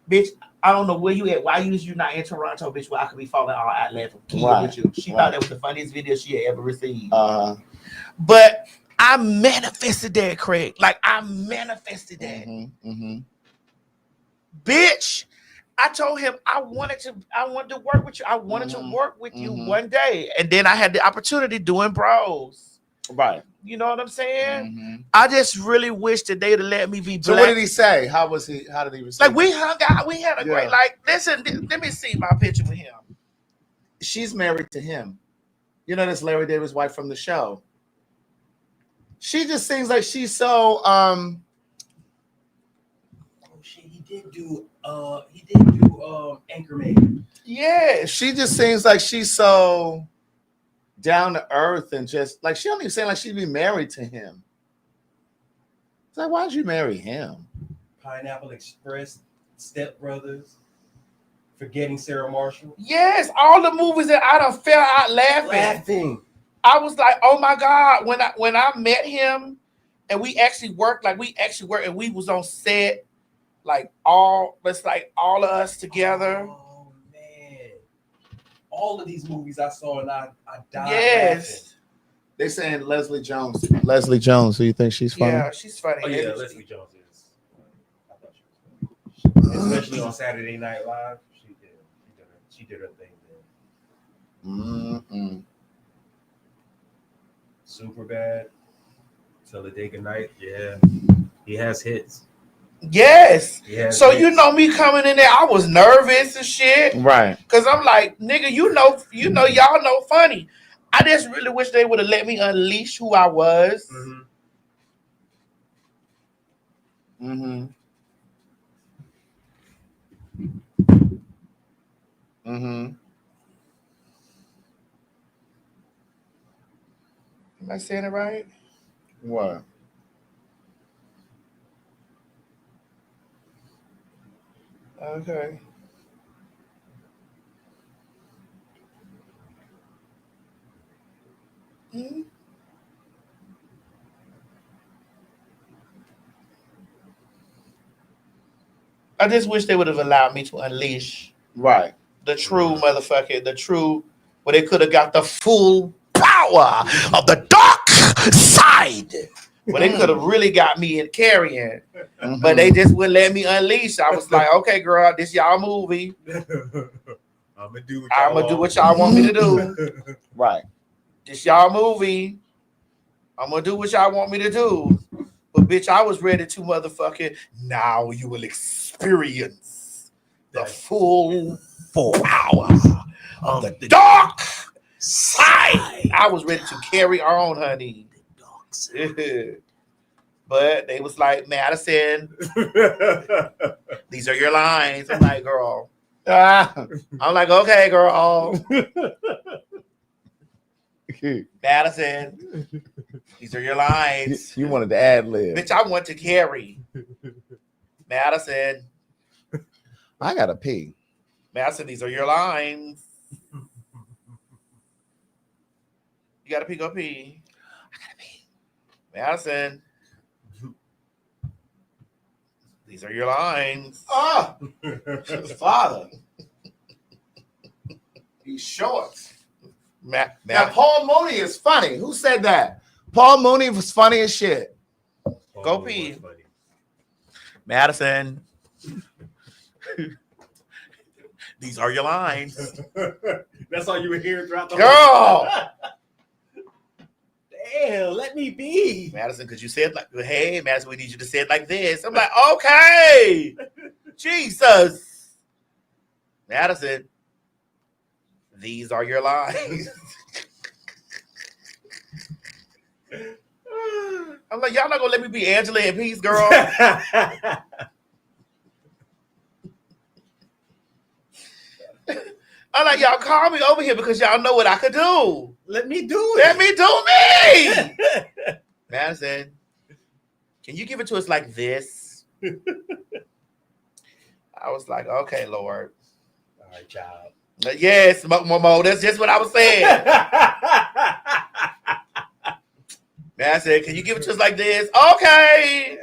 bitch, I don't know where you at. Why you not in Toronto, bitch, where I could be falling all out laughing with you. She thought that was the funniest video she had ever received. But I manifested that, Craig. Like, I manifested that. Bitch, I told him I wanted to work with you. I wanted to work with you one day. And then I had the opportunity doing Bros. Right. You know what I'm saying? I just really wish that they'd have let me be black. So what did he say? How did he receive? Like, we hung out. We had a great, like, listen, let me see my picture with him. She's married to him. You know, that's Larry David's wife from the show. She just seems like she's so Oh shit, he did do Anchorman. Yeah, she just seems like she's so down to earth and just like she don't even seem like she'd be married to him. It's like, why'd you marry him? Pineapple Express, Step Brothers, Forgetting Sarah Marshall. Yes, all the movies that I done fell out laughing. I was like, oh my God, when I met him and we actually worked, and we was on set, all of us together. Oh man. All of these movies I saw and I died laughing. They saying Leslie Jones. Leslie Jones, do you think she's funny? Yeah, she's funny. Oh yeah, Leslie Jones is. I thought she was funny. Especially on Saturday Night Live. She did her thing there. Mm-mm. Super Bad. Talladega Night. Yeah. He has hits. Yes. So hits. you know me coming in there, I was nervous and shit. Right. Cause I'm like, nigga, you know, y'all know funny. I just really wish they would have let me unleash who I was. Mm-hmm. Mm-hmm. Am I saying it right? What? Okay. Mm-hmm. I just wish they would have allowed me to unleash the true motherfucker, where they could have got the full power of the dark side. Where they could have really got me in carrying. Mm-hmm. But they just wouldn't let me unleash. I was like, okay, girl, this y'all movie. I'm gonna do what y'all want me to do. Right. This y'all movie. I'm gonna do what y'all want me to do. But bitch, I was ready to motherfucking now you will experience the full power of the dark side. I was ready to carry on, honey. But they was like, Madison, these are your lines. I'm like, girl. I'm like, okay, girl. Madison, these are your lines. You wanted to ad lib. Bitch, I want to carry. Madison. I gotta pee. Madison, these are your lines. You gotta pee, go pee. I gotta pee. Madison. These are your lines. Oh, father. He's short. Now, Paul Mooney is funny. Who said that? Paul Mooney was funny as shit. Go pee. Madison. These are your lines. That's all you were hearing throughout the whole Damn, let me be. Madison, because you said hey, Madison, we need you to say it like this. I'm like, okay. Jesus. Madison, these are your lines. I'm like, y'all not gonna let me be Angela in peace, girl. I'm like, y'all call me over here because y'all know what I could do. Let me do it. Let me do me. Madison, can you give it to us like this? I was like, okay, Lord. All right, child. Yes, Momo. That's just what I was saying. Madison, can you give it to us like this? Okay.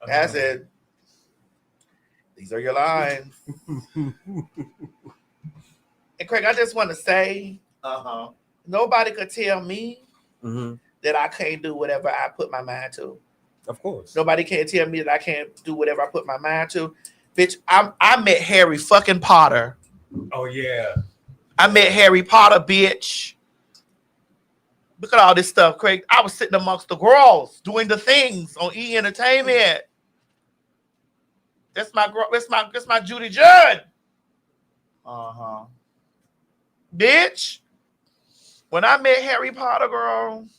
Madison. These are your lines. And Craig, I just want to say, nobody could tell me that I can't do whatever I put my mind to. Of course. Nobody can tell me that I can't do whatever I put my mind to. Bitch, I met Harry fucking Potter. Oh, yeah. I met Harry Potter, bitch. Look at all this stuff, Craig. I was sitting amongst the girls doing the things on E! Entertainment. That's my Judy Judd. Bitch. When I met Harry Potter, girl.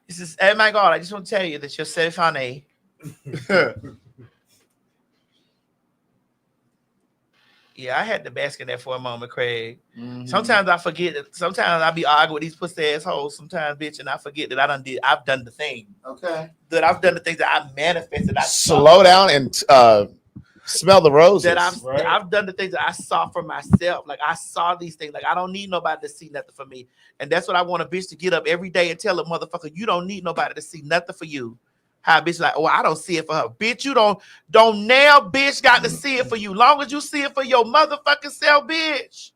This is, oh my God, I just want to tell you that you're so funny. Yeah, I had to bask in that for a moment, Craig. Mhm. Sometimes I forget that. Sometimes I be arguing with these pussy assholes. Sometimes, bitch, and I forget that I've done the thing. Okay. That I've done the things that I manifested. I Slow down and smell the roses. That I've done the things that I saw for myself. Like I saw these things. Like I don't need nobody to see nothing for me. And that's what I want a bitch to get up every day and tell a motherfucker, you don't need nobody to see nothing for you. How a bitch like, oh, I don't see it for her. Bitch, you don't now, bitch, got to see it for you. Long as you see it for your motherfucking self, bitch.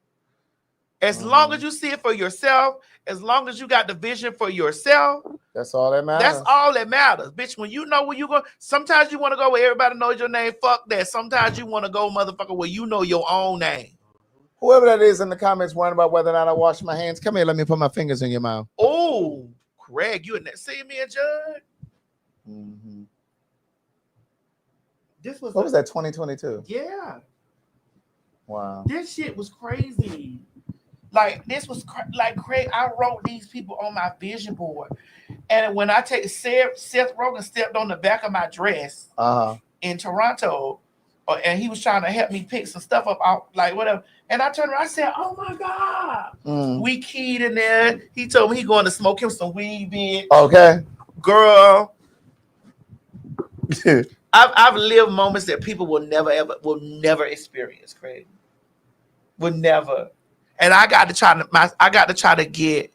As long as you see it for yourself, as long as you got the vision for yourself, that's all that matters. that's all that matters, bitch. When you know where you go, sometimes you want to go where everybody knows your name. Fuck that. Sometimes you want to go, motherfucker, where you know your own name. Whoever that is in the comments worrying about whether or not I wash my hands, come here. Let me put my fingers in your mouth. Oh, Craig, you in that? See me and Judd? Mm-hmm. This was what was that? 2022. Yeah. Wow. This shit was crazy. Like this was like Craig. I wrote these people on my vision board, and when I take Seth Rogen stepped on the back of my dress in Toronto, and he was trying to help me pick some stuff up out like whatever. And I turned around, I said, "Oh my God, we keyed in there." He told me he going to smoke him some weed, bitch. Okay, girl. I've lived moments that people will never experience, Craig. Will never. And I got to try to get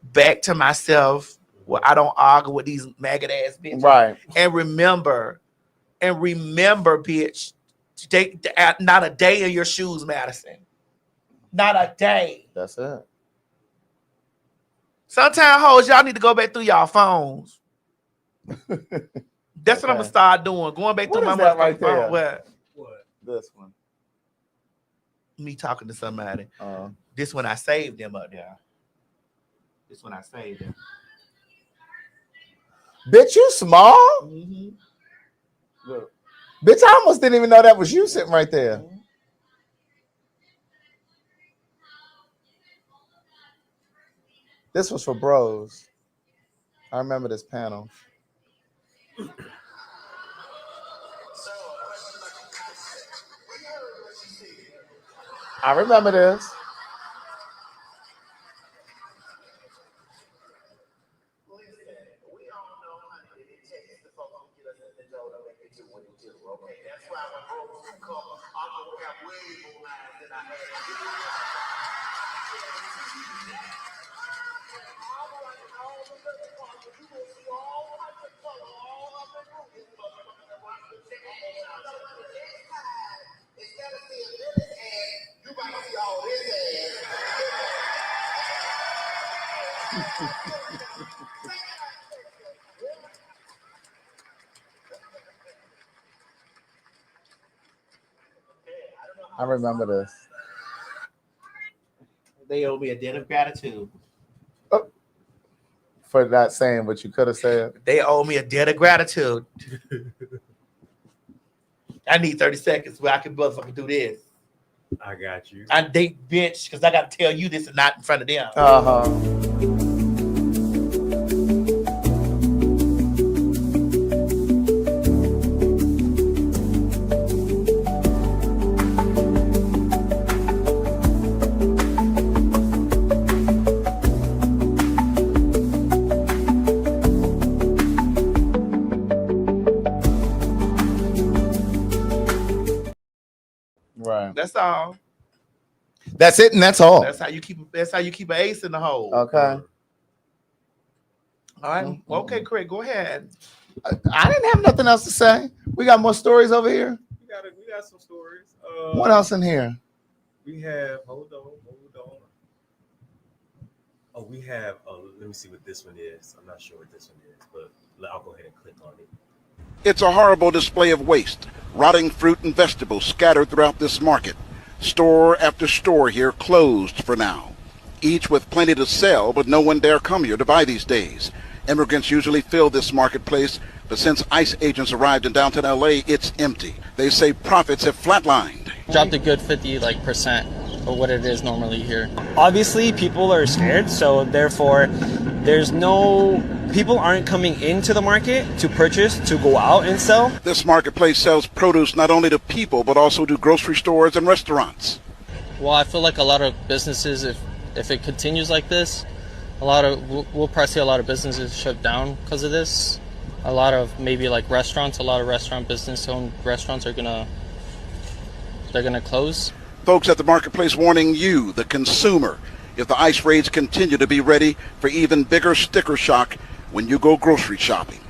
back to myself where I don't argue with these maggot ass bitches. Right. And remember, bitch, not a day in your shoes, Madison. Not a day. That's it. Sometimes, hoes, y'all need to go back through y'all phones. That's what I'm gonna start doing. Going back through my right there? phone. What? This one. Me talking to somebody. This one I saved them up there. This one I saved them. Bitch, you small? Look. Bitch, I almost didn't even know that was you sitting right there. This was for bros. I remember this panel. I remember this. I remember this. They owe me a debt of gratitude. For not saying what you could have said. They owe me a debt of gratitude. I need 30 seconds where I can motherfucking do this. I got you. I date bitch because I got to tell you this and not in front of them. Right. That's all. That's it, and that's all. That's how you keep an ace in the hole. Okay. All right. Well, okay, Craig, go ahead. I didn't have nothing else to say. We got more stories over here. We got some stories. What else in here? We have hold on. Oh, we have let me see what this one is. I'm not sure what this one is, but I'll go ahead and click on it. It's a horrible display of waste, rotting fruit and vegetables scattered throughout this market. Store after store here closed for now, each with plenty to sell, but no one dare come here to buy these days. Immigrants usually fill this marketplace, but since ICE agents arrived in downtown LA, it's empty. They say profits have flatlined. Dropped a good 50% of what it is normally here. Obviously, people are scared, so therefore there's no people aren't coming into the market to purchase, to go out and sell. This marketplace sells produce not only to people, but also to grocery stores and restaurants. Well, I feel like a lot of businesses, if it continues like this, we'll probably see a lot of businesses shut down because of this. A lot of maybe like restaurants, a lot of restaurant business-owned restaurants they're gonna close. Folks at the marketplace warning you, the consumer, if the ICE raids continue, to be ready for even bigger sticker shock when you go grocery shopping.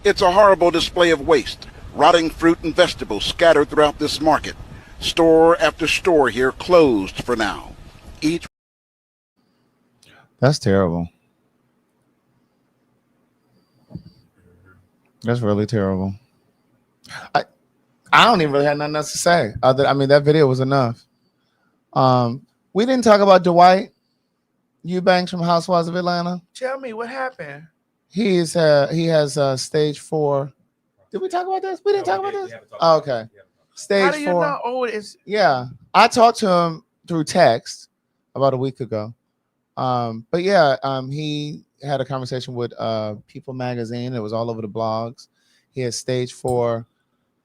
It's a horrible display of waste, rotting fruit and vegetables scattered throughout this market. Store after store here closed for now. That's terrible. That's really terrible. I don't even really have nothing else to say. That video was enough. We didn't talk about Dwight Eubanks from Housewives of Atlanta. Tell me what happened. He has stage 4. Did we talk about this? We didn't talk about this. Oh, okay. Stage 4. How do you know? Oh, it's Yeah, I talked to him through text about a week ago. But yeah, he had a conversation with People Magazine. It was all over the blogs. He has stage 4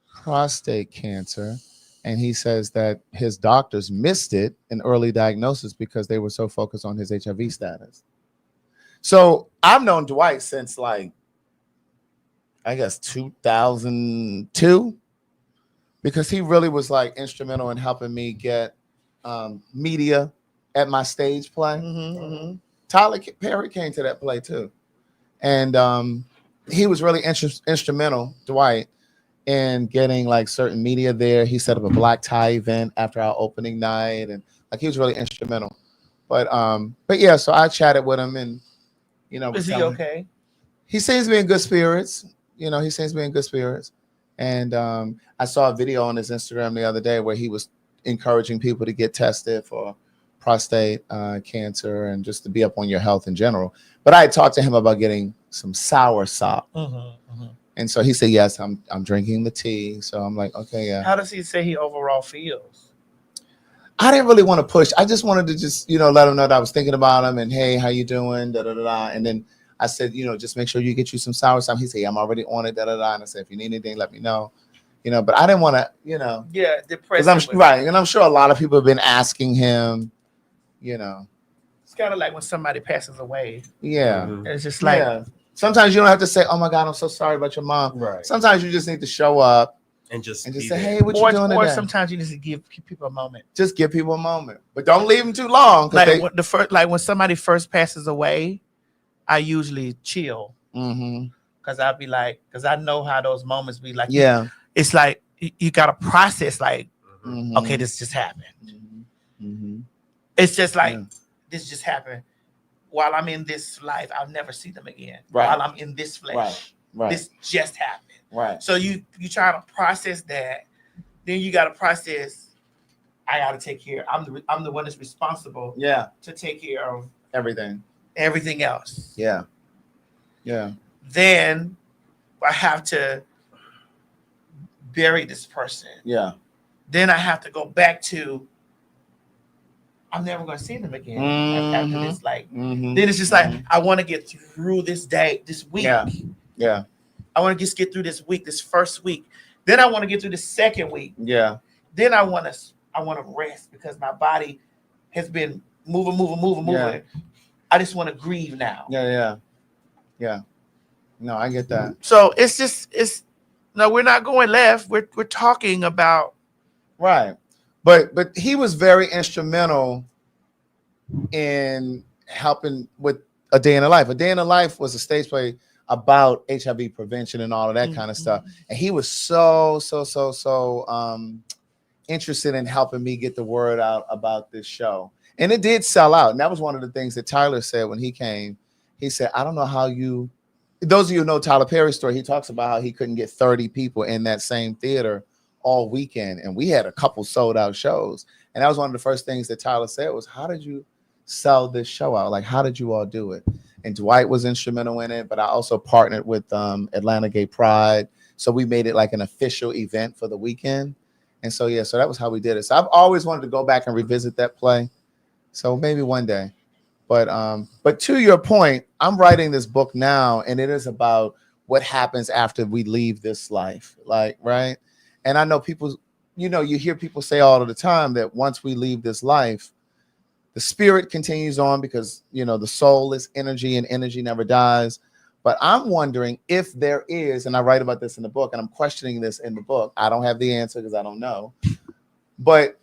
prostate cancer, and he says that his doctors missed it in early diagnosis because they were so focused on his HIV status. So I've known Dwight since I guess 2002, because he really was instrumental in helping me get media at my stage play. Tyler Perry came to that play too, and he was really instrumental, Dwight, in getting certain media there. He set up a black tie event after our opening night, and he was really instrumental. But yeah, so I chatted with him, and is he okay? He seems to be in good spirits. He seems to be in good spirits. And I saw a video on his Instagram the other day where he was encouraging people to get tested for prostate cancer and just to be up on your health in general. But I had talked to him about getting some soursop. And so he said, yes, I'm drinking the tea. So I'm like, okay, yeah. How does he say he overall feels? I didn't really want to push. I just wanted to just, let him know that I was thinking about him and, hey, how you doing? Da, da, da, da. And then I said, just make sure you get you some soursop. He said, yeah, I'm already on it. Da, da, da. And I said, if you need anything, let me know. But I didn't want to, Yeah, depressed. Right. And I'm sure a lot of people have been asking him, It's kind of like when somebody passes away. Yeah. It's just sometimes you don't have to say, oh my God, I'm so sorry about your mom. Right. Sometimes you just need to show up and just say, there. hey, what you doing or today? sometimes you need to give people a moment. Just give people a moment, but don't leave them too long. When somebody first passes away, I usually chill. Because I'll be because I know how those moments be like. Yeah. It's like you got to process okay, this just happened. It's just this just happened. While I'm in this life, I'll never see them again. Right. While I'm in this flesh, Right. this just happened. Right. So you try to process that, then you got to process. I got to take care. I'm the one that's responsible. Yeah. To take care of Everything else. Yeah. Yeah. Then I have to bury this person. Yeah. Then I have to go back to. I'm never going to see them again after this. Then it's just I want to get through this day, this week. Yeah. I want to just get through this week, this first week. Then I want to get through the second week. Yeah. Then I want to rest because my body has been moving. Yeah. I just want to grieve now. Yeah. No, I get that. So no, we're not going left. We're talking about right. But he was very instrumental in helping with A Day in the Life. A Day in the Life was a stage play about HIV prevention and all of that kind of stuff. And he was so interested in helping me get the word out about this show. And it did sell out. And that was one of the things that Tyler said when he came. He said, I don't know how those of you who know Tyler Perry's story, he talks about how he couldn't get 30 people in that same theater all weekend, and we had a couple sold out shows. And that was one of the first things that Tyler said was, how did you sell this show out? How did you all do it? And Dwight was instrumental in it, but I also partnered with Atlanta Gay Pride. So we made it an official event for the weekend. And so, so that was how we did it. So I've always wanted to go back and revisit that play. So maybe one day. But to your point, I'm writing this book now, and it is about what happens after we leave this life, like, right? And I know people, you hear people say all of the time that once we leave this life, the spirit continues on because, the soul is energy and energy never dies. But I'm wondering if there is, and I write about this in the book, and I'm questioning this in the book. I don't have the answer because I don't know. But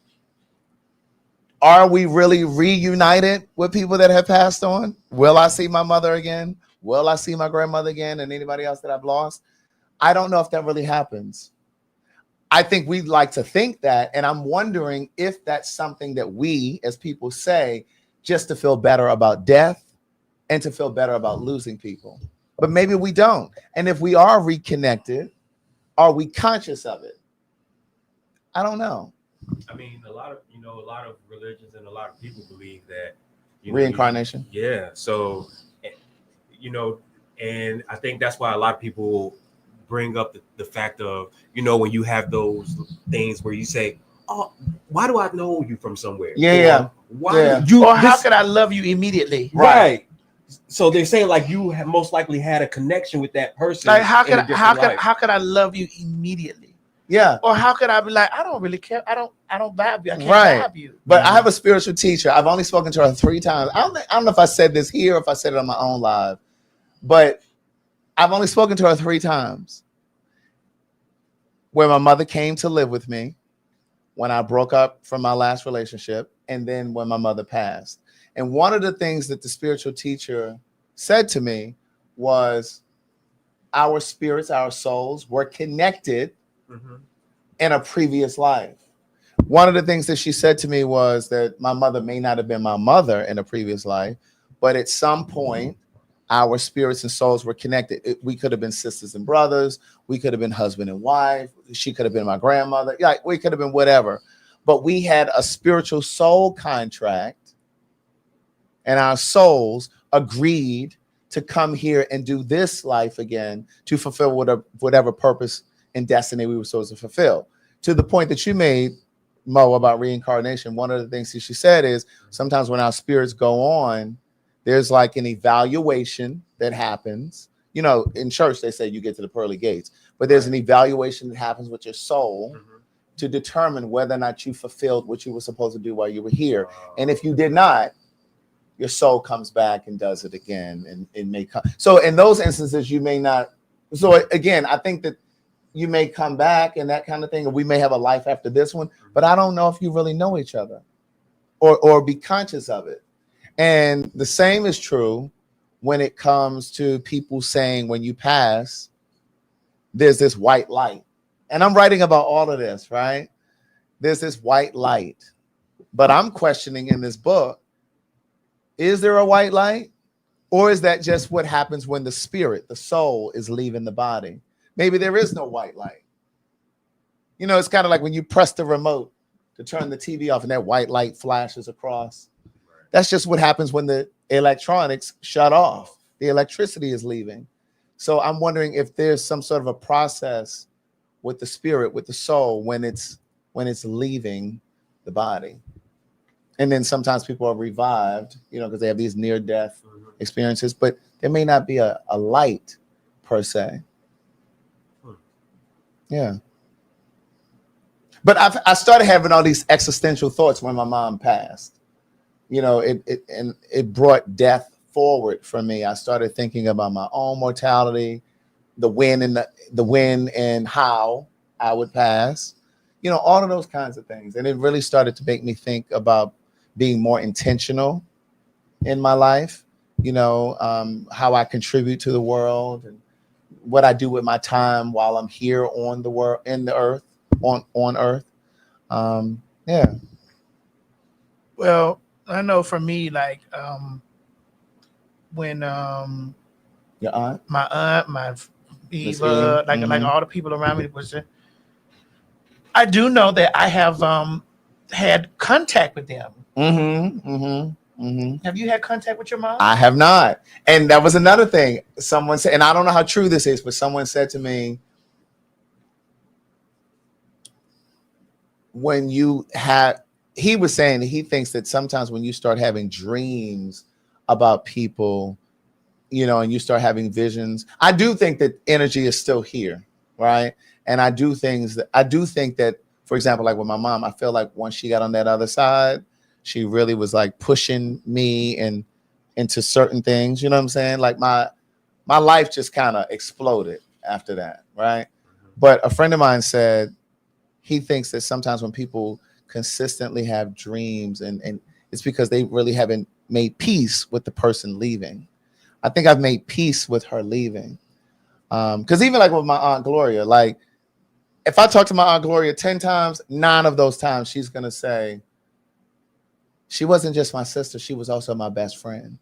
are we really reunited with people that have passed on? Will I see my mother again? Will I see my grandmother again and anybody else that I've lost? I don't know if that really happens. I think we'd like to think that, and I'm wondering if that's something that we, as people, say just to feel better about death and to feel better about losing people. But maybe we don't. And if we are reconnected, are we conscious of it? I don't know. I mean, a lot of religions and a lot of people believe that Reincarnation. Yeah. So, and I think that's why a lot of people bring up the fact of, when you have those things where you say, oh, why do I know you from somewhere? Yeah. Why how could I love you immediately? Right. So they're saying like you have most likely had a connection with that person. Like how could I love you immediately? Yeah. Or how could I be like, I don't really care. I don't vibe you. I can't vibe you. But I have a spiritual teacher. I've only spoken to her 3 times. I don't know if I said this here or if I said it on my own live, but I've only spoken to her 3 times. Where my mother came to live with me, when I broke up from my last relationship, and then when my mother passed. And one of the things that the spiritual teacher said to me was our spirits, our souls were connected in a previous life. One of the things that she said to me was that my mother may not have been my mother in a previous life, but at some point, our spirits and souls were connected. We could have been sisters and brothers. We could have been husband and wife. She could have been my grandmother. Like, we could have been whatever. But we had a spiritual soul contract, and our souls agreed to come here and do this life again to fulfill whatever purpose and destiny we were supposed to fulfill. To the point that you made, Mo, about reincarnation, one of the things that she said is sometimes when our spirits go on, there's like an evaluation that happens. In church, they say you get to the pearly gates, but there's an evaluation that happens with your soul to determine whether or not you fulfilled what you were supposed to do while you were here. And if you did not, your soul comes back and does it again. And it may come. So in those instances, you may not. So again, I think that you may come back and that kind of thing, or we may have a life after this one, but I don't know if you really know each other or be conscious of it. And the same is true when it comes to people saying when you pass, there's this white light. And I'm writing about all of this, right? There's this white light. But I'm questioning in this book, is there a white light? Or is that just what happens when the spirit, the soul, is leaving the body? Maybe there is no white light. It's kind of like when you press the remote to turn the TV off and that white light flashes across. That's just what happens when the electronics shut off. The electricity is leaving. So I'm wondering if there's some sort of a process with the spirit, with the soul, when it's leaving the body. And then sometimes people are revived, because they have these near-death experiences, but there may not be a light per se. Yeah. But I started having all these existential thoughts when my mom passed. It brought death forward for me. I started thinking about my own mortality, the when and how I would pass, all of those kinds of things. And it really started to make me think about being more intentional in my life, how I contribute to the world and what I do with my time while I'm here on the world, in the earth, on earth. Yeah. Well, I know for me, like when your aunt, my Eva, like all the people around me was. I do know that I have had contact with them. Have you had contact with your mom? I have not, and that was another thing. Someone said, and I don't know how true this is, but someone said to me, he was saying that he thinks that sometimes when you start having dreams about people, you know, and you start having visions. I do think that energy is still here, right? And I do think that, for example, like with my mom, I feel like once she got on that other side, she really was like pushing me and into certain things. You know what I'm saying? Like my life just kind of exploded after that, right? But a friend of mine said he thinks that sometimes when people consistently have dreams and it's because they really haven't made peace with the person leaving. I think I've made peace with her leaving. Because even like with my Aunt Gloria, like if I talk to my Aunt Gloria 10 times, 9 of those times she's going to say, she wasn't just my sister, she was also my best friend.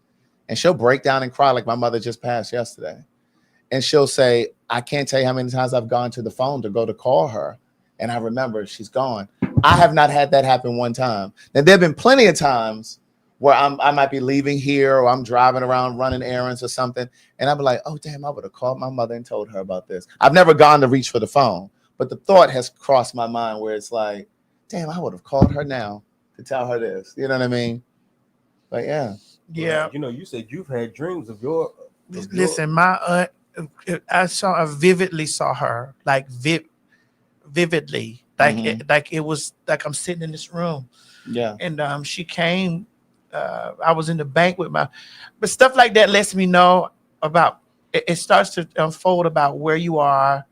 And she'll break down and cry like my mother just passed yesterday. And she'll say, I can't tell you how many times I've gone to the phone to go to call her. And I remember she's gone. I have not had that happen one time. Now, there have been plenty of times where I might be leaving here or I'm driving around running errands or something. And I'll be like, oh, damn, I would have called my mother and told her about this. I've never gone to reach for the phone, but the thought has crossed my mind where it's like, damn, I would have called her now to tell her this. You know what I mean? But yeah. Yeah. You know, you said you've had dreams of your. Listen, my aunt, I vividly saw her, like vividly, like it was like I'm sitting in this room. Yeah. And she came. I was in the bank with but stuff like that lets me know about. It starts to unfold about where you are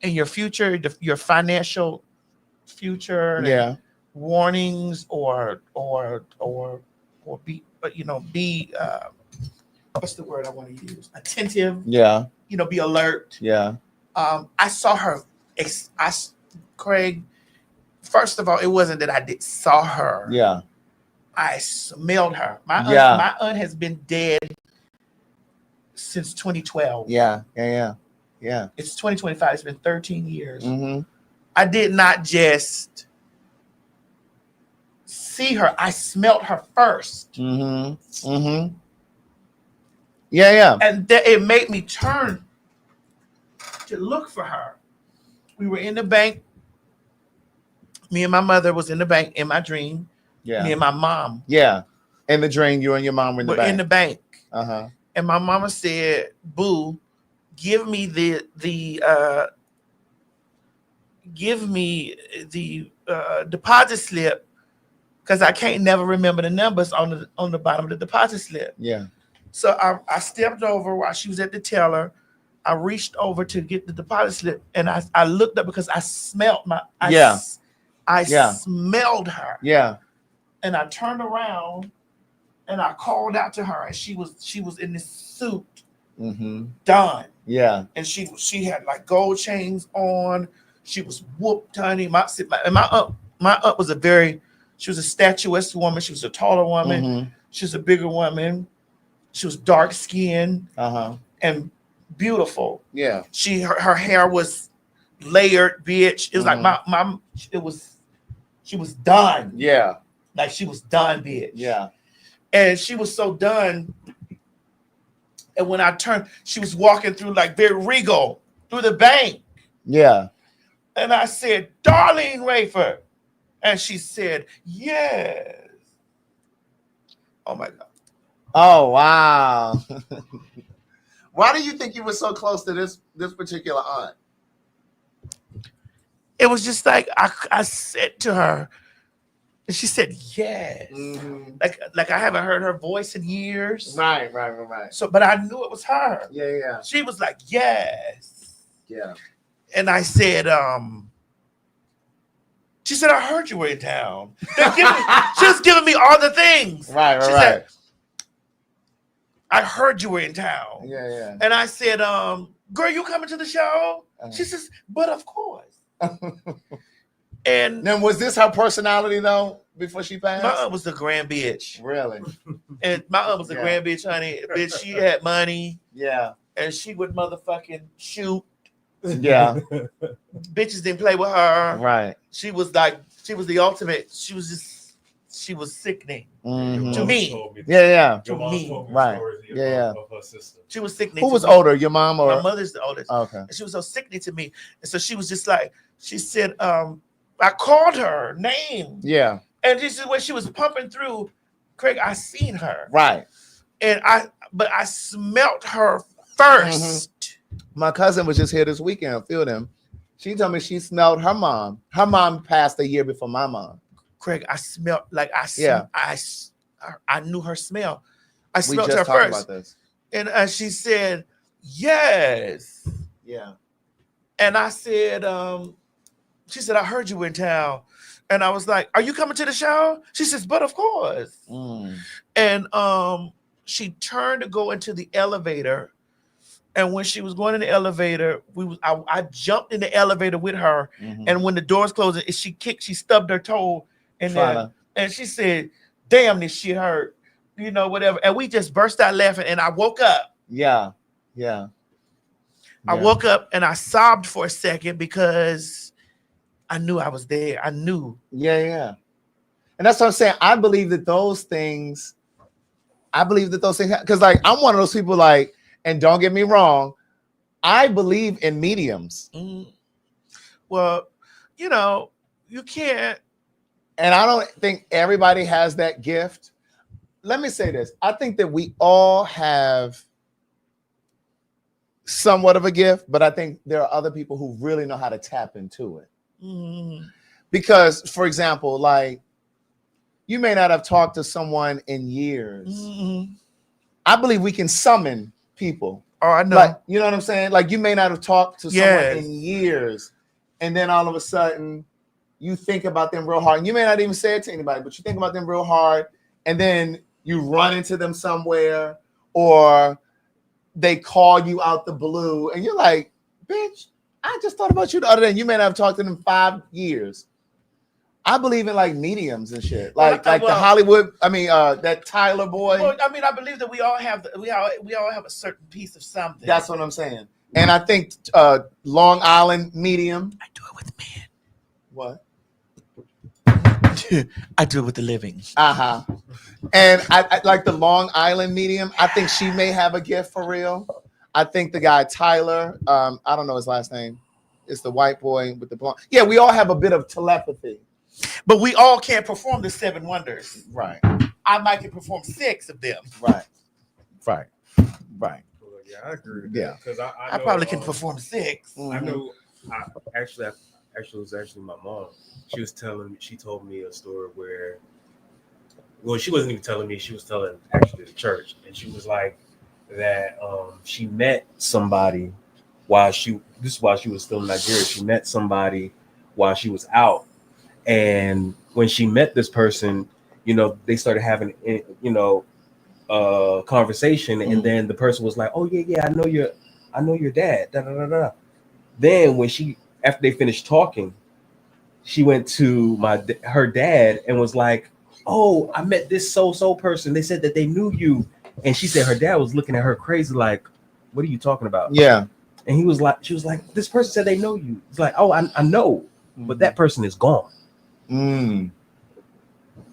in your future, your financial future. Yeah. And warnings or be, what's the word I want to use? Attentive. Yeah. You know, be alert. Yeah. I saw her. Craig. First of all, it wasn't that I saw her. Yeah. I smelled her. My aunt has been dead since 2012. Yeah. It's 2025. It's been 13 years. Mm-hmm. I did not just see her. I smelled her first. Mm-hmm. Mm-hmm. Yeah. And it made me turn to look for her. We were in the bank. Me and my mother was in the bank in my dream. Yeah. Me and my mom. Yeah. In the dream, you and your mom were in the bank. In the bank. Uh-huh. And my mama said, "Boo, give me the deposit slip, because I can't never remember the numbers on the bottom of the deposit slip." Yeah. So I stepped over while she was at the teller. I reached over to get the deposit slip, and I looked up because I smelled I smelled her. Yeah. And I turned around and I called out to her, and she was in this suit, done. Yeah. And she had like gold chains on. She was whooped, honey. My aunt was she was a statuesque woman. She was a taller woman. She was a bigger woman. She was dark skinned and beautiful. Yeah. Her hair was layered, bitch. It was like she was done. Yeah. Like she was done, bitch. Yeah. And she was so done. And when I turned, she was walking through like very regal through the bank. Yeah. And I said, "Darlene Rayford." And she said, "Yes." Oh my God. Oh, wow. Why do you think you were so close to this particular aunt? It was just like I said to her, and she said, "Yes." Like I haven't heard her voice in years. Right. So, but I knew it was her. Yeah. She was like, "Yes." Yeah. And I said, she said, "I heard you were in town." She was giving me all the things. Right. She said, "I heard you were in town." Yeah. And I said, "Girl, you coming to the show?" She says, "But of course." And then was this her personality though before she passed? My aunt was the grand bitch. Really? And my aunt was the grand bitch, honey. Bitch, she had money. Yeah. And she would motherfucking shoot. Yeah. Bitches didn't play with her. Right. She was the ultimate. She was sickening to me. Yeah. To me. Right. Yeah. Of her sister. She was sickening. Who was older, your mom or? My mother's the oldest. Oh, okay. And she was so sickening to me. And so she was just like, she said, I called her name. Yeah. And this is when she was pumping through, Craig, I seen her. Right. and I smelt her 1st. My cousin was just here this weekend, feel them. She told me she smelled her mom. Her mom passed a year before my mom. Craig, I smelled like I knew her smell. I We smelled just her talked first, about this. and she said, "Yes." Yeah. And I said, she said, "I heard you in town," and I was like, "Are you coming to the show?" She says, "But of course." And she turned to go into the elevator. And when she was going in the elevator, I jumped in the elevator with her. And when the doors closed, she stubbed her toe in there. And she said, "Damn, this shit hurt." You know, whatever. And we just burst out laughing. And I woke up. Yeah. I woke up and I sobbed for a second because I knew I was there. I knew. Yeah. And that's what I'm saying. I believe that those things, because like I'm one of those people like, and don't get me wrong, I believe in mediums. Well, you know, you can't. And I don't think everybody has that gift. Let me say this. I think that we all have somewhat of a gift, but I think there are other people who really know how to tap into it. Because, for example, like you may not have talked to someone in years. I believe we can summon people. Oh, I know. Like, you know what I'm saying? Like you may not have talked to someone in years, and then all of a sudden you think about them real hard. And you may not even say it to anybody, but you think about them real hard, and then you run into them somewhere, or they call you out the blue, and you're like, "Bitch, I just thought about you the other day." You may not have talked to them in 5 years. I believe in like mediums and shit, like the Hollywood. I mean, that Tyler boy. Well, I mean, I believe that we all have we all have a certain piece of something. That's what I'm saying. And I think Long Island medium. I do it with men. What? I do it with the living. And I like the Long Island medium. I think she may have a gift for real. I think the guy Tyler, I don't know his last name. It's the white boy with the blonde. Yeah, we all have a bit of telepathy. But we all can't perform the 7 wonders. Right. I might can perform 6 of them. Right. Yeah, I agree with that. Because I probably can perform 6. I know. Actually, it was actually my mom. She told me a story where, well, she wasn't even telling me. She was telling actually the church, and she was like that. She met somebody while she was still in Nigeria. She met somebody while she was out. And when she met this person, you know, they started having, you know, conversation, and then the person was like, "Oh yeah, I know your dad." Da, da, da, da. Then after they finished talking, she went to her dad and was like, "Oh, I met this so person. They said that they knew you," and she said her dad was looking at her crazy, like, "What are you talking about?" Yeah, and she was like, "This person said they know you." It's like, "Oh, I know, but that person is gone."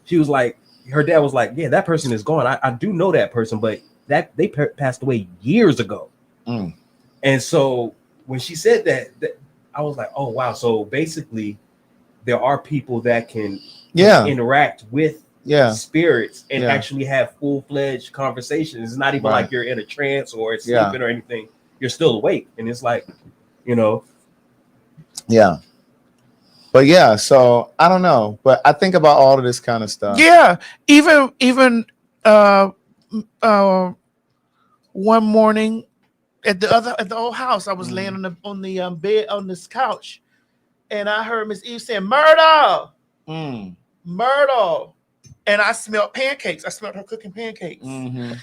She was like, her dad was like, "Yeah, that person is gone. I do know that person, but they passed away years ago." And so when she said that, I was like, "Oh wow!" So basically, there are people that can interact with spirits and actually have full-fledged conversations. It's not even like you're in a trance or sleeping or anything. You're still awake, and it's like, you know, But yeah, so I don't know, but I think about all of this kind of stuff. Yeah, even one morning at the old house, I was laying on the bed on this couch, and I heard Miss Eve saying, "Myrtle, Myrtle," and I smelled pancakes. I smelled her cooking pancakes, and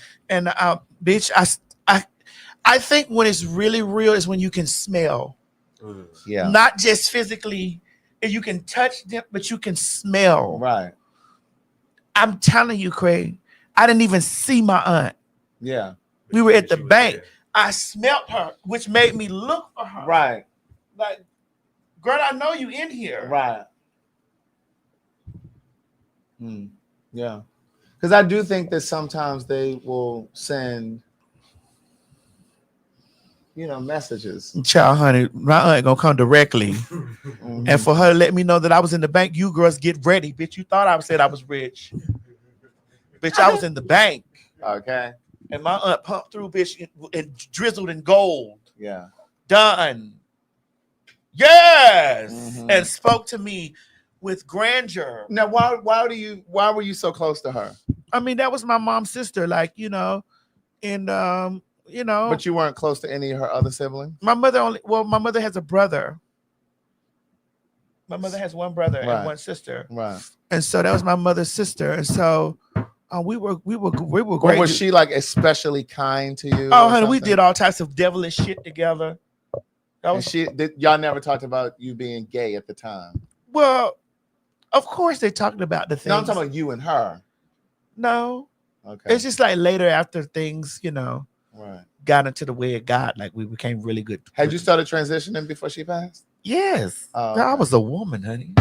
bitch, I think when it's really real is when you can smell, not just physically. You can touch them, but you can smell. Right. I'm telling you, Craig, I didn't even see my aunt. Yeah. We were at the bank. I smelled her, which made me look for her. Right. Like, girl, I know you in here. Right. Yeah. Because I do think that sometimes they will send, you know, messages. Child, honey, my aunt gonna come directly. And for her to let me know that I was in the bank, you girls get ready. Bitch, you thought I said I was rich. Bitch, I was in the bank. Okay. And my aunt pumped through, bitch, and drizzled in gold. Yeah. Done. Yes. Mhm. And spoke to me with grandeur. Now, why were you so close to her? I mean, that was my mom's sister, like, you know, and you know. But you weren't close to any of her other siblings? My mother has a brother. My mother has one brother and one sister. Right. And so that was my mother's sister. And so we were great. But was she like especially kind to you? Oh, honey, we did all types of devilish shit together. That was y'all never talked about you being gay at the time. Well, of course they talked about the things. No, I'm talking about you and her. No. Okay. It's just like later after things, you know, right, got into the way it got, like we became really good. Had you started transitioning before she passed? Yes. Oh, I okay. was a woman, honey.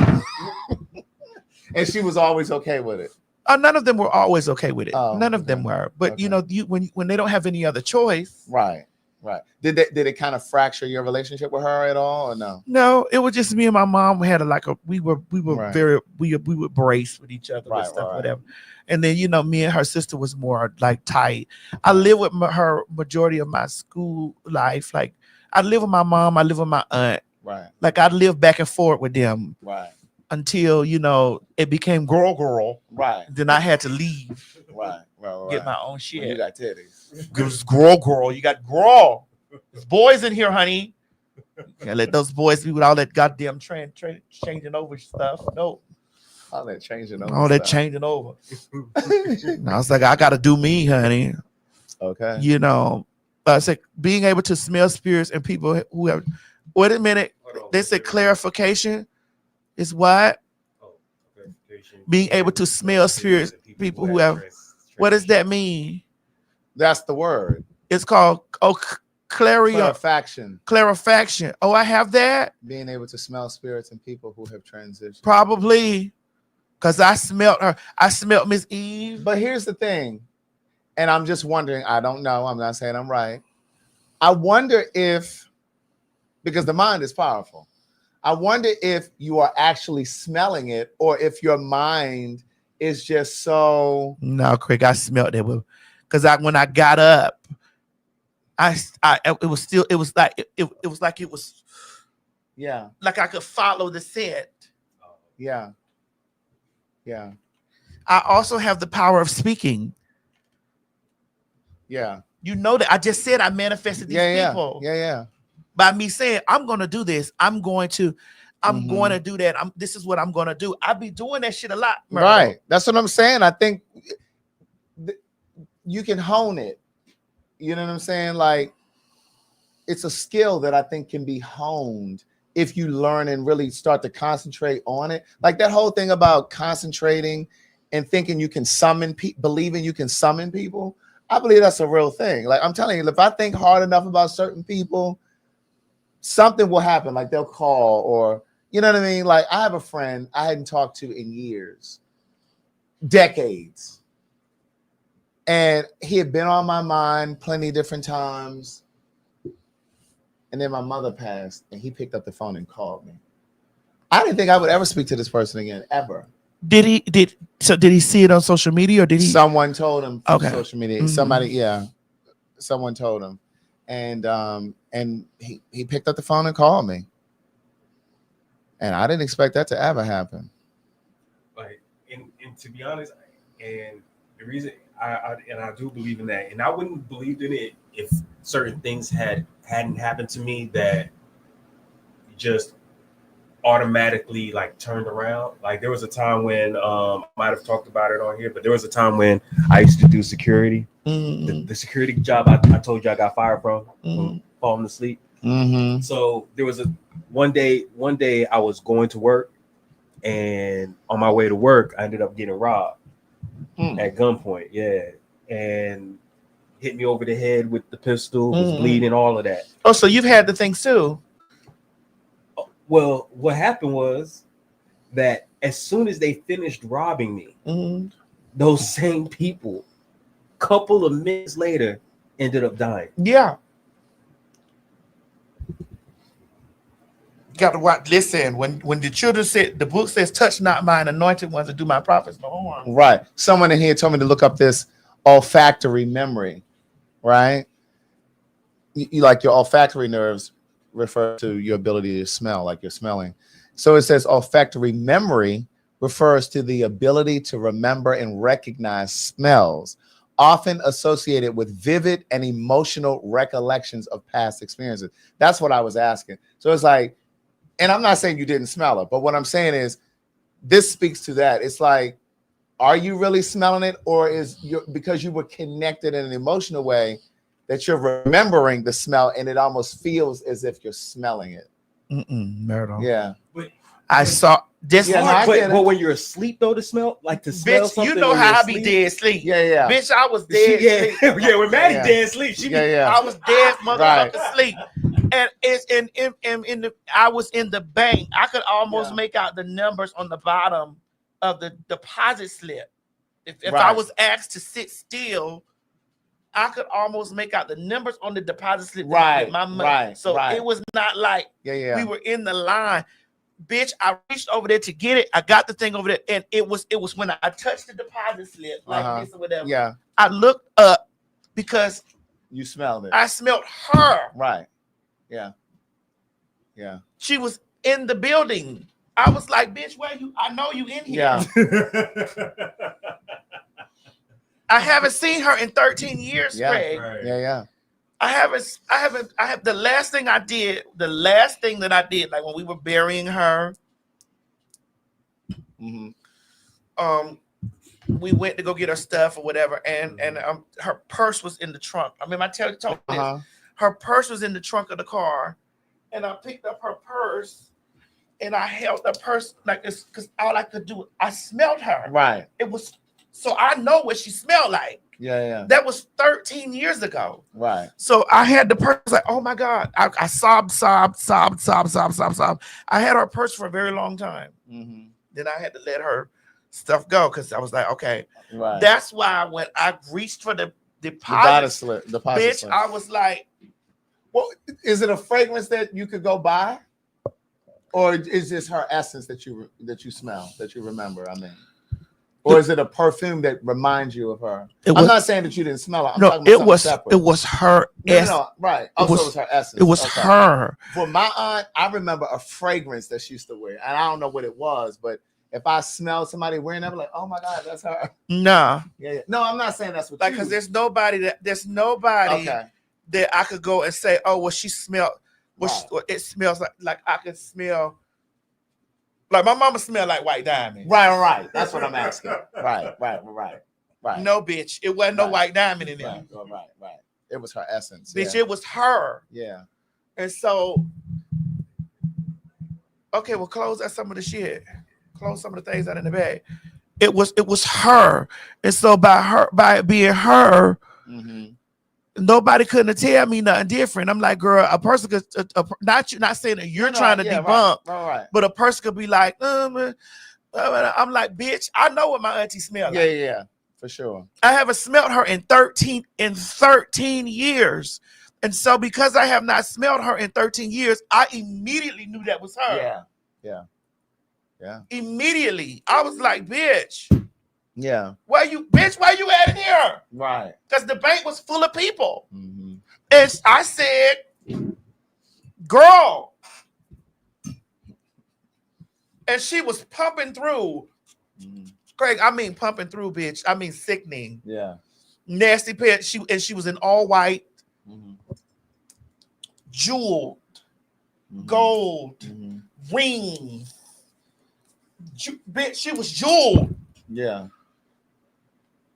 And she was always okay with it. None of them were always okay with it. Oh, None of them were. But you know, when they don't have any other choice. Right. Right. Did it kind of fracture your relationship with her at all, or no? No, it was just me and my mom. We had we were Right. very we would brace with each other Right, with stuff, right. whatever. And then, you know, me and her sister was more like tight. I lived with her majority of my school life. Like I live with my mom, I live with my aunt. Right. Like I lived back and forth with them. Right. Until, you know, it became girl. Right. Then I had to leave. Right. Get my own shit. When you got titties. It was girl. You got girl. There's boys in here, honey. Can't let those boys be with all that goddamn changing over stuff. No. All that changing over. All that changing over. I was like, I gotta do me, honey. Okay. You know, I said being able to smell spirits and people who have. Wait a minute. They said clarification is what? Being able to smell spirits, people who have. What does that mean? That's the word. It's called clarifaction. Clarifaction. Oh, I have that. Being able to smell spirits and people who have transitioned. Probably, because I smelled her. I smelled Miss Eve. But here's the thing, and I'm just wondering. I don't know. I'm not saying I'm right. I wonder if, because the mind is powerful. I wonder if you are actually smelling it, or if your mind is just so. No, Craig, I smelled it because when I got up, it was like yeah, like I could follow the scent. Yeah. Yeah. I also have the power of speaking. Yeah. You know that I just said I manifested these people. Yeah. By me saying I'm gonna do this, I'm going to do that. This is what I'm gonna do. I be doing that shit a lot, Myrtle. Right. That's what I'm saying. I think you can hone it. You know what I'm saying? Like, it's a skill that I think can be honed if you learn and really start to concentrate on it. Like that whole thing about concentrating and thinking you can summon people, believing you can summon people. I believe that's a real thing. Like I'm telling you, if I think hard enough about certain people, something will happen. Like they'll call, or you know what I mean? Like I have a friend I hadn't talked to in years, decades. And he had been on my mind plenty of different times. And then my mother passed and he picked up the phone and called me. I didn't think I would ever speak to this person again, ever. Did he see it on social media, or did he? Someone told him from Okay. social media. Mhm. Someone told him. And he picked up the phone and called me. And I didn't expect that to ever happen. Like, and to be honest, and the reason I do believe in that, and I wouldn't have believed in it if certain things hadn't happened to me that just automatically like turned around. Like there was a time when I might have talked about it on here, but there was a time when I used to do security. The security job I told you I got fired from falling asleep. Mm-hmm. So there was one day I was going to work, and on my way to work I ended up getting robbed at gunpoint. Yeah, and hit me over the head with the pistol, was bleeding, all of that. Oh, so you've had the things too. Well, what happened was that as soon as they finished robbing me, those same people, couple of minutes later, ended up dying. Yeah. Got to watch. Listen, when the children said, the book says, "Touch not mine anointed ones, and do my prophets no harm." Right. Someone in here told me to look up this olfactory memory. right? You like your olfactory nerves refer to your ability to smell, like you're smelling. So it says olfactory memory refers to the ability to remember and recognize smells, often associated with vivid and emotional recollections of past experiences. That's what I was asking. So it's like, and I'm not saying you didn't smell it, but what I'm saying is this speaks to that. It's like, are you really smelling it, or is you because you were connected in an emotional way that you're remembering the smell and it almost feels as if you're smelling it? Myrtle. Yeah. I saw this. Yeah, no, I get it. But when you're asleep, though, to smell like to smell Bitch, something. you know when how you're I be asleep? dead sleep. Yeah. Bitch, I was dead sleep. Yeah, when Maddie dead sleep, she be, I was dead motherfucker Right. sleep. And it's in the I was in the bank. I could almost make out the numbers on the bottom of the deposit slip. If I Right. was asked to sit still, I could almost make out the numbers on the deposit slip. Right, With my money. right, So right. it was not like Yeah. we were in the line. Bitch, I reached over there to get it. I got the thing over there, and it was when I touched the deposit slip like this or whatever. Yeah. I looked up because You smelled it. I smelled her. Right. Yeah. Yeah. She was in the building. I was like, bitch, where you? I know you in here. Yeah. I haven't seen her in 13 years, Yeah. Craig. Right. Yeah. I have the last thing that I did, like when we were burying her, we went to go get her stuff or whatever, and her purse was in the trunk. I mean, I told you this. Her purse was in the trunk of the car, and I picked up her purse, and I held the purse like this because all I could do, I smelled her. Right. It was so I know what she smelled like. Yeah. That was 13 years ago. Right. So I had the purse like, oh my God. I sobbed. I had her purse for a very long time. Then I had to let her stuff go because I was like, okay. Right. That's why when I reached for the Deposit deposit slip. bitch, I was like, well, is it a fragrance that you could go buy? Or is this her essence that you smell, that you remember? I mean. Or is it a perfume that reminds you of her? I'm not saying that you didn't smell it. I'm talking about something separate. It was her essence. No, right. Also, it was her essence. It was her. For my aunt, I remember a fragrance that she used to wear. And I don't know what it was, but if I smell somebody wearing that, I'm like, oh my God, that's her. Nah. Yeah. No, I'm not saying that's what like, because there's nobody that I could go and say, oh, well, she smelled, it smells like I could smell. Like my mama smelled like white diamond. Right. That's what I'm asking. Right. No, bitch. It wasn't no white diamond in there. Right. It was her essence. Bitch, it was her. Yeah. And so, okay, well, close out some of the shit. Close some of the things out in the bag. It was her. And so by it being her, nobody couldn't tell me nothing different. I'm like, girl, a person could not saying that you're trying to debunk, right. But a person could be like, I'm like, bitch, I know what my auntie smelled like. Yeah, for sure. I haven't smelled her in 13 years. And so because I have not smelled her in 13 years, I immediately knew that was her. Yeah. Immediately. I was like, bitch. Yeah. Where you at in here? Right. Because the bank was full of people. And I said, girl. And she was pumping through. Craig, I mean pumping through, bitch. I mean sickening. Yeah. Nasty pet. She was in all white, jeweled, gold, rings. Bitch, she was jeweled. Yeah.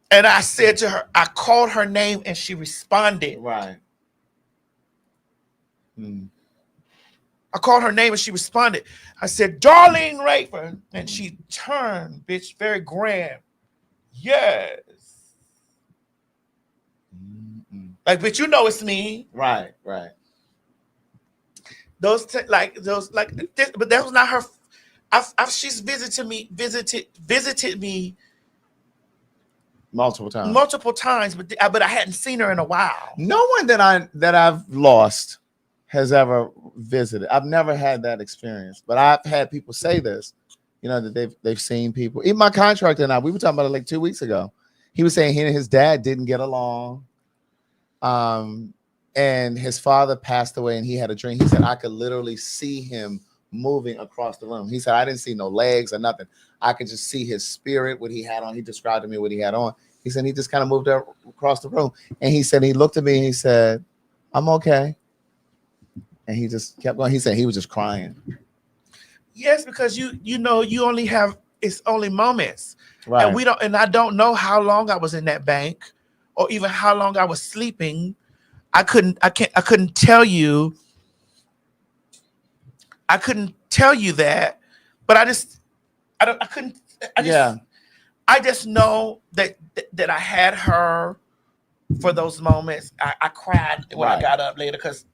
And I said to her, I called her name and she responded. Right. I called her name and she responded. I said, Darlene Rayford. And she turned, bitch, very grand. Yes. Like, bitch, you know it's me. Right. But that was not her. She's visited me multiple times, but I hadn't seen her in a while. No one that I've lost has ever visited. I've never had that experience, but I've had people say this, that they've seen people. Even my contractor and I, we were talking about it like 2 weeks ago. He was saying he and his dad didn't get along. And his father passed away, and he had a dream. He said, I could literally see him moving across the room. He said, I didn't see no legs or nothing. I could just see his spirit, what he had on. He described to me what he had on. He said he just kind of moved across the room. And he said, he looked at me and he said, I'm okay. And he just kept going. He said he was just crying. Yes, because you know, you only have, it's only moments. Right. And I don't know how long I was in that bank or even how long I was sleeping. I couldn't tell you. I couldn't tell you that, but I just know that I had her for those moments. I cried when I got up later because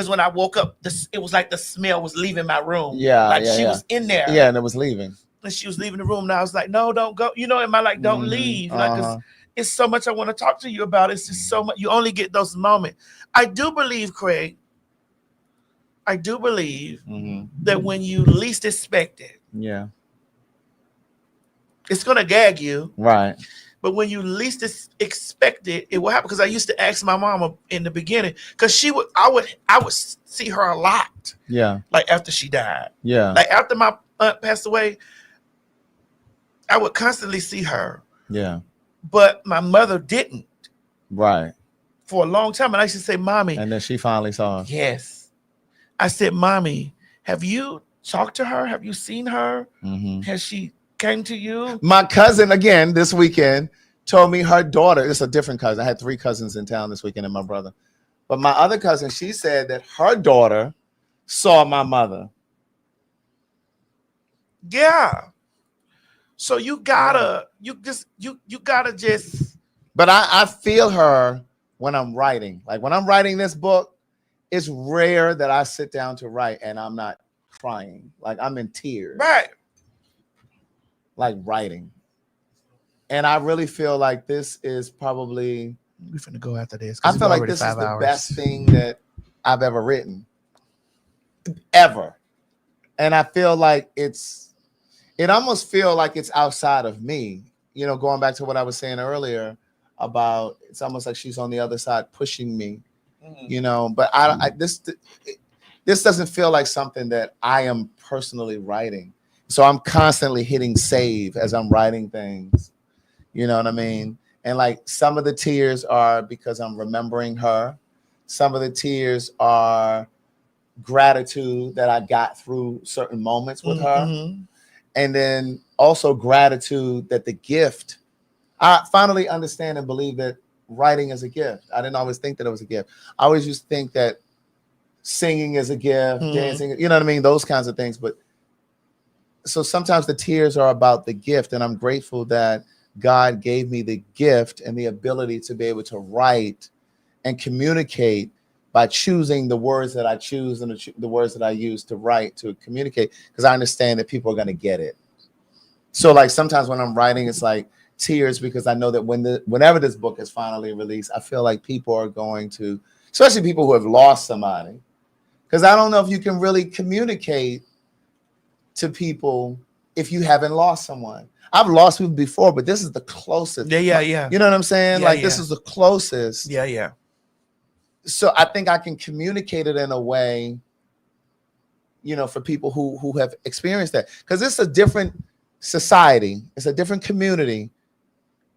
when I woke up, it was like the smell was leaving my room. She was in there. Yeah, and it was leaving. And she was leaving the room, and I was like, "No, don't go." You know, am I like, "Don't leave"? Like, 'cause it's so much I want to talk to you about. It's just so much. You only get those moments. I do believe, Craig. I do believe that when you least expect it, it's gonna gag you, right? But when you least expect it, it will happen. Because I used to ask my mama in the beginning, because I would see her a lot, like after she died, like after my aunt passed away, I would constantly see her, but my mother didn't, for a long time, and I used to say, "Mommy," and then she finally saw her. Yes. I said, "Mommy, have you talked to her? Have you seen her? Has she came to you?" My cousin, again, this weekend, told me her daughter, it's a different cousin. I had 3 cousins in town this weekend and my brother. But my other cousin, she said that her daughter saw my mother. Yeah. So you gotta just. But I feel her when I'm writing. Like when I'm writing this book, it's rare that I sit down to write and I'm not crying. Like I'm in tears. Right. Like writing. And I really feel like this is probably, we're finna go after this. I feel like this is the best thing that I've ever written. Ever. And I feel like it almost feel like it's outside of me. You know, going back to what I was saying earlier about, it's almost like she's on the other side pushing me. You know, but this doesn't feel like something that I am personally writing. So I'm constantly hitting save as I'm writing things. You know what I mean? And like some of the tears are because I'm remembering her. Some of the tears are gratitude that I got through certain moments with her. And then also gratitude that the gift, I finally understand and believe that writing is a gift. I didn't always think that it was a gift. I always used to think that singing is a gift, dancing, you know what I mean? Those kinds of things. But so sometimes the tears are about the gift. And I'm grateful that God gave me the gift and the ability to be able to write and communicate by choosing the words that I choose and the words that I use to write, to communicate, because I understand that people are going to get it. So like sometimes when I'm writing, it's like tears, because I know that whenever this book is finally released, I feel like people are going to, especially people who have lost somebody, because I don't know if you can really communicate to people if you haven't lost someone. I've lost people before, but this is the closest. Yeah. You know what I'm saying? This is the closest. Yeah. So I think I can communicate it in a way, you know, for people who have experienced that, because it's a different society. It's a different community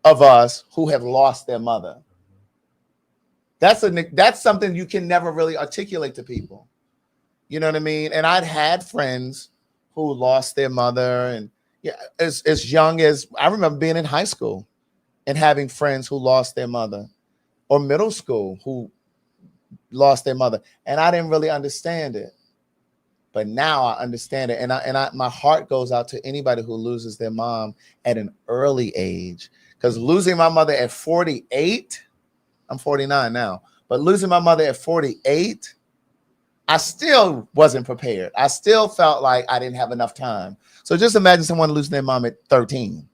of us who have lost their mother. That's something you can never really articulate to people. You know what I mean? And I'd had friends who lost their mother, and as young as I remember being in high school and having friends who lost their mother, or middle school who lost their mother, and I didn't really understand it. But now I understand it, and my heart goes out to anybody who loses their mom at an early age. Because losing my mother at 48, I'm 49 now, but losing my mother at 48, I still wasn't prepared. I still felt like I didn't have enough time. So just imagine someone losing their mom at 13.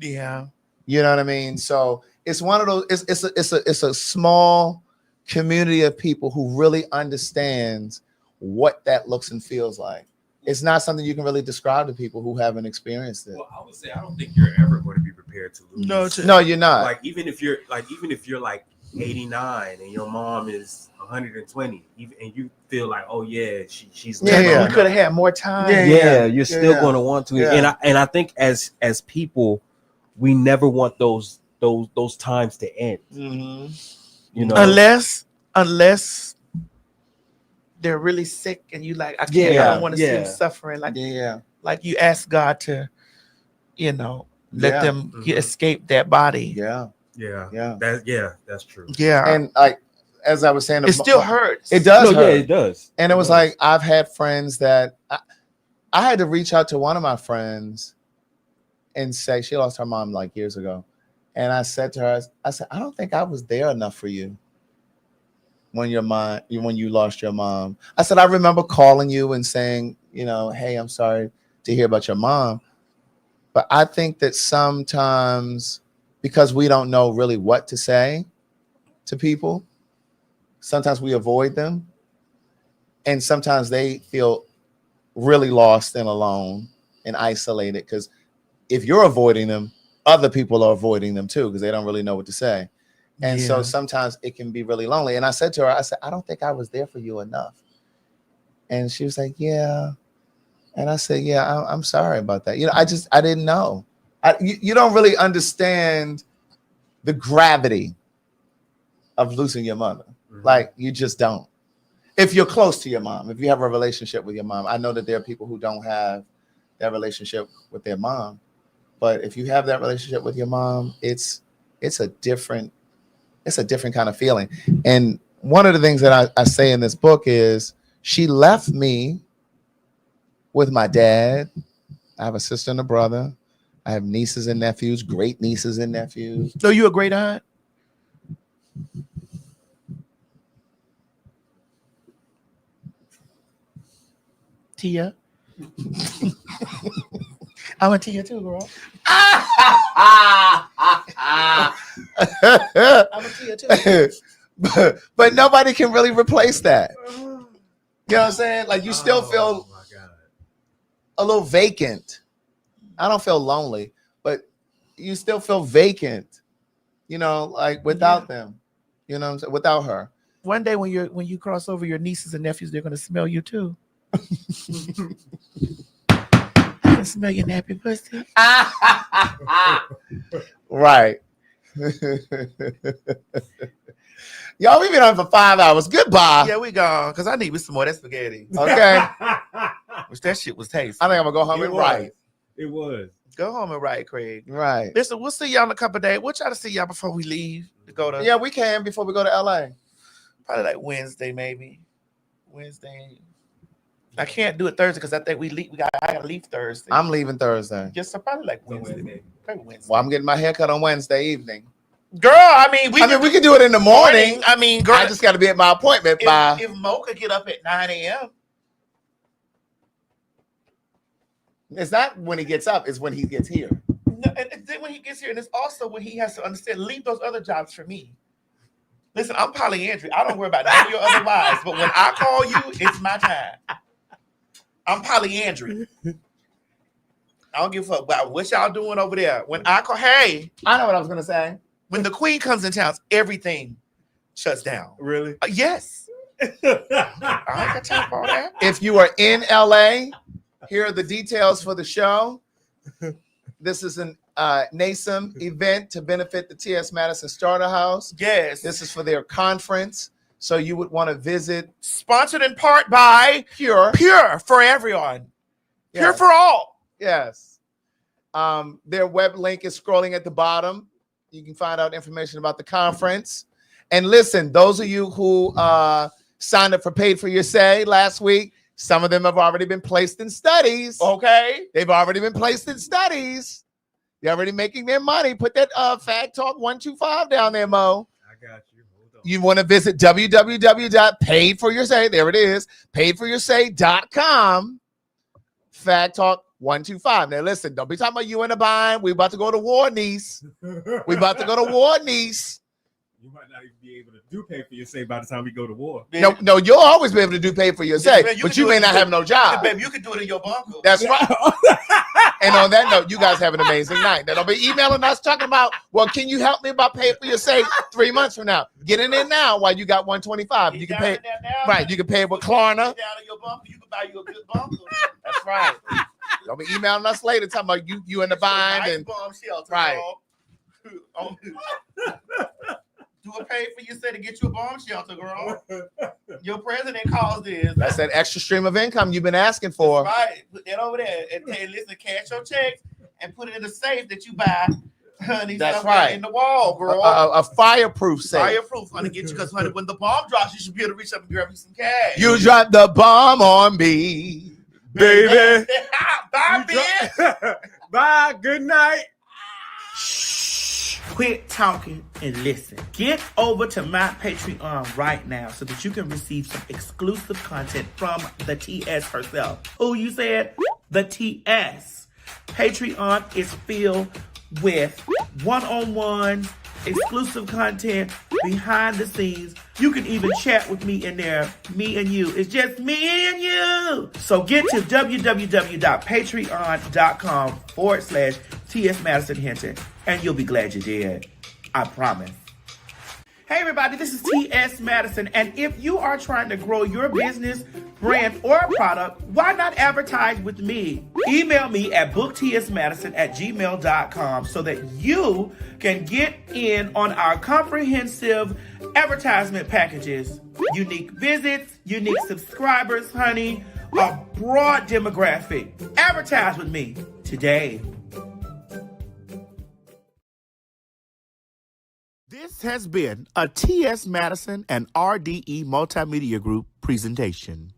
Yeah. You know what I mean? So it's one of those, it's a small community of people who really understands what that looks and feels like. It's not something you can really describe to people who haven't experienced it. Well, I would say I don't think you're ever going to be prepared to lose. No, you're not. Like even if you're like 89 and your mom is 120, and you feel like, oh yeah, she's Yeah, You could have had more time. you're still going to want to. And I think as people, we never want those times to end. Mm-hmm. You know, unless they're really sick and you like, I can't, I don't want to see them suffering. Like, like you ask God to, let them escape that body. That's true. Yeah. And like, as I was saying, It still hurts. It does hurt. Yeah, it does. And it was like, I've had friends that I had to reach out to one of my friends and say, she lost her mom like years ago. And I said to her, I said, I don't think I was there enough for you when you lost your mom. I said, I remember calling you and saying, hey, I'm sorry to hear about your mom. But I think that sometimes, because we don't know really what to say to people, sometimes we avoid them. And sometimes they feel really lost and alone and isolated, because if you're avoiding them, other people are avoiding them too, because they don't really know what to say. And so sometimes it can be really lonely. And I said to her, I don't think I was there for you enough. And she was like, yeah. And I said, yeah, I'm sorry about that. I didn't know. You don't really understand the gravity of losing your mother. Mm-hmm. Like, you just don't. If you're close to your mom, if you have a relationship with your mom. I know that there are people who don't have that relationship with their mom. But if you have that relationship with your mom, it's a different kind of feeling. And one of the things that I say in this book is, she left me with my dad. I have a sister and a brother. I have nieces and nephews, great nieces and nephews. So you a great aunt? Tia. I went Tia too, girl. I'm a Tia too. But nobody can really replace that. You know what I'm saying? Like, you still feel a little vacant. I don't feel lonely, but you still feel vacant, like without them, what I'm saying? Without her. One day when you cross over, your nieces and nephews, they're gonna smell you too. I can smell your nappy pussy. Right. Y'all, we've been on for 5 hours. Goodbye. Yeah, we gone, because I need me some more of that spaghetti. Okay. Which that shit was tasty. I think I'm gonna go home and write. It was. Go home and write, Craig. Right. Listen, we'll see y'all in a couple of days. We'll try to see y'all before we leave to go to. Yeah, we can before we go to LA. Probably like Wednesday, maybe. Wednesday. I can't do it Thursday because I think I gotta leave Thursday. I'm leaving Thursday. Just so probably like Wednesday. Probably Wednesday. Well, I'm getting my haircut on Wednesday evening. Girl, I mean, we can do it in the morning. I mean, girl, I just got to be at my appointment by. If Mo could get up at 9 a.m. It's not when he gets up; it's when he gets here. No, and then when he gets here, and it's also when he has to understand. Leave those other jobs for me. Listen, I'm polyandry. I don't worry about none of your other wives, but when I call you, it's my time. I'm polyandry. I don't give a fuck about what y'all doing over there. When I call, hey, I know what I was gonna say. When the queen comes in town, everything shuts down. Really? Yes. I ain't got time for all that. If you are in LA, here are the details for the show. This is an NASM event to benefit the T.S. Madison Starter House. Yes. This is for their conference. So you would want to visit. Sponsored in part by Pure. Pure for everyone. Yes. Pure for all. Yes. Their web link is scrolling at the bottom. You can find out information about the conference. And listen, those of you who signed up for Paid for Your Say last week, some of them have already been placed in studies. Okay. They've already been placed in studies. They're already making their money. Put that PhagTawlk 125 down there, Mo. I got you. Hold on. You want to visit www.paidforyoursay. There it is. paidforyoursay.com. PhagTawk 125. Now listen, don't be talking about you in a bind. We about to go to war, niece. We about to go to war, niece. You might not even be able to do Pay for Your Say by the time we go to war. No, you'll always be able to do Pay for Your Say, but you may not have no job. Baby, you can do it in your bunker. That's right. And on that note, you guys have an amazing night. They'll be emailing us talking about, well, can you help me about paying for your safe 3 months from now? Get in there now while you got 125. You can pay right. You can pay it with Klarna. You can buy you a good bumper. That's right. They'll be emailing us later talking about you in the bind and bomb shelter, right. Do a pay for yourself to get you a bomb shelter, girl. Your president calls this. That's that extra stream of income you've been asking for. That's right. Put that over there and tell you, listen, cash your checks and put it in the safe that you buy. Honey, that's right. In the wall, girl. A fireproof safe. Fireproof, honey. Get you, because honey, when the bomb drops, you should be able to reach up and grab you some cash. You dropped the bomb on me, baby. Bye, bitch. Bye. Good night. Quit talking and listen. Get over to my Patreon right now so that you can receive some exclusive content from the TS herself. Who you said? The TS. Patreon is filled with one-on-one exclusive content behind the scenes. You can even chat with me in there. Me and you. It's just me and you. So get to www.patreon.com/TS Madison Hinton and you'll be glad you did. I promise. Hey everybody, this is TS Madison, and if you are trying to grow your business, brand, or product, why not advertise with me? Email me at booktsmadison@gmail.com so that you can get in on our comprehensive advertisement packages. Unique visits, unique subscribers, honey, a broad demographic. Advertise with me today. This has been a TS Madison and RDE Multimedia Group presentation.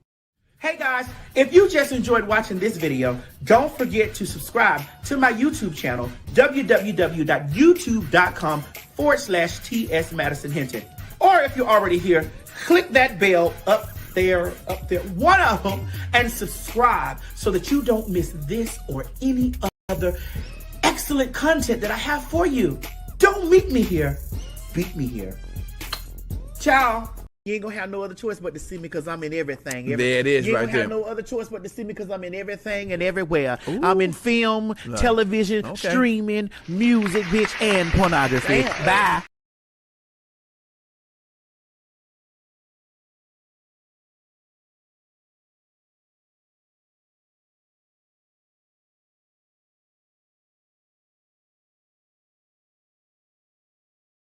Hey guys, if you just enjoyed watching this video, don't forget to subscribe to my YouTube channel, www.youtube.com/TS Madison Hinton. Or if you're already here, click that bell up there, one of them, and subscribe so that you don't miss this or any other excellent content that I have for you. Don't meet me here. Beat me here. Ciao. You ain't gonna have no other choice but to see me because I'm in everything. There it is you ain't right gonna have there. no other choice but to see me because I'm in everything and everywhere. Ooh. I'm in film, television, streaming, music, bitch, and pornography. Bye.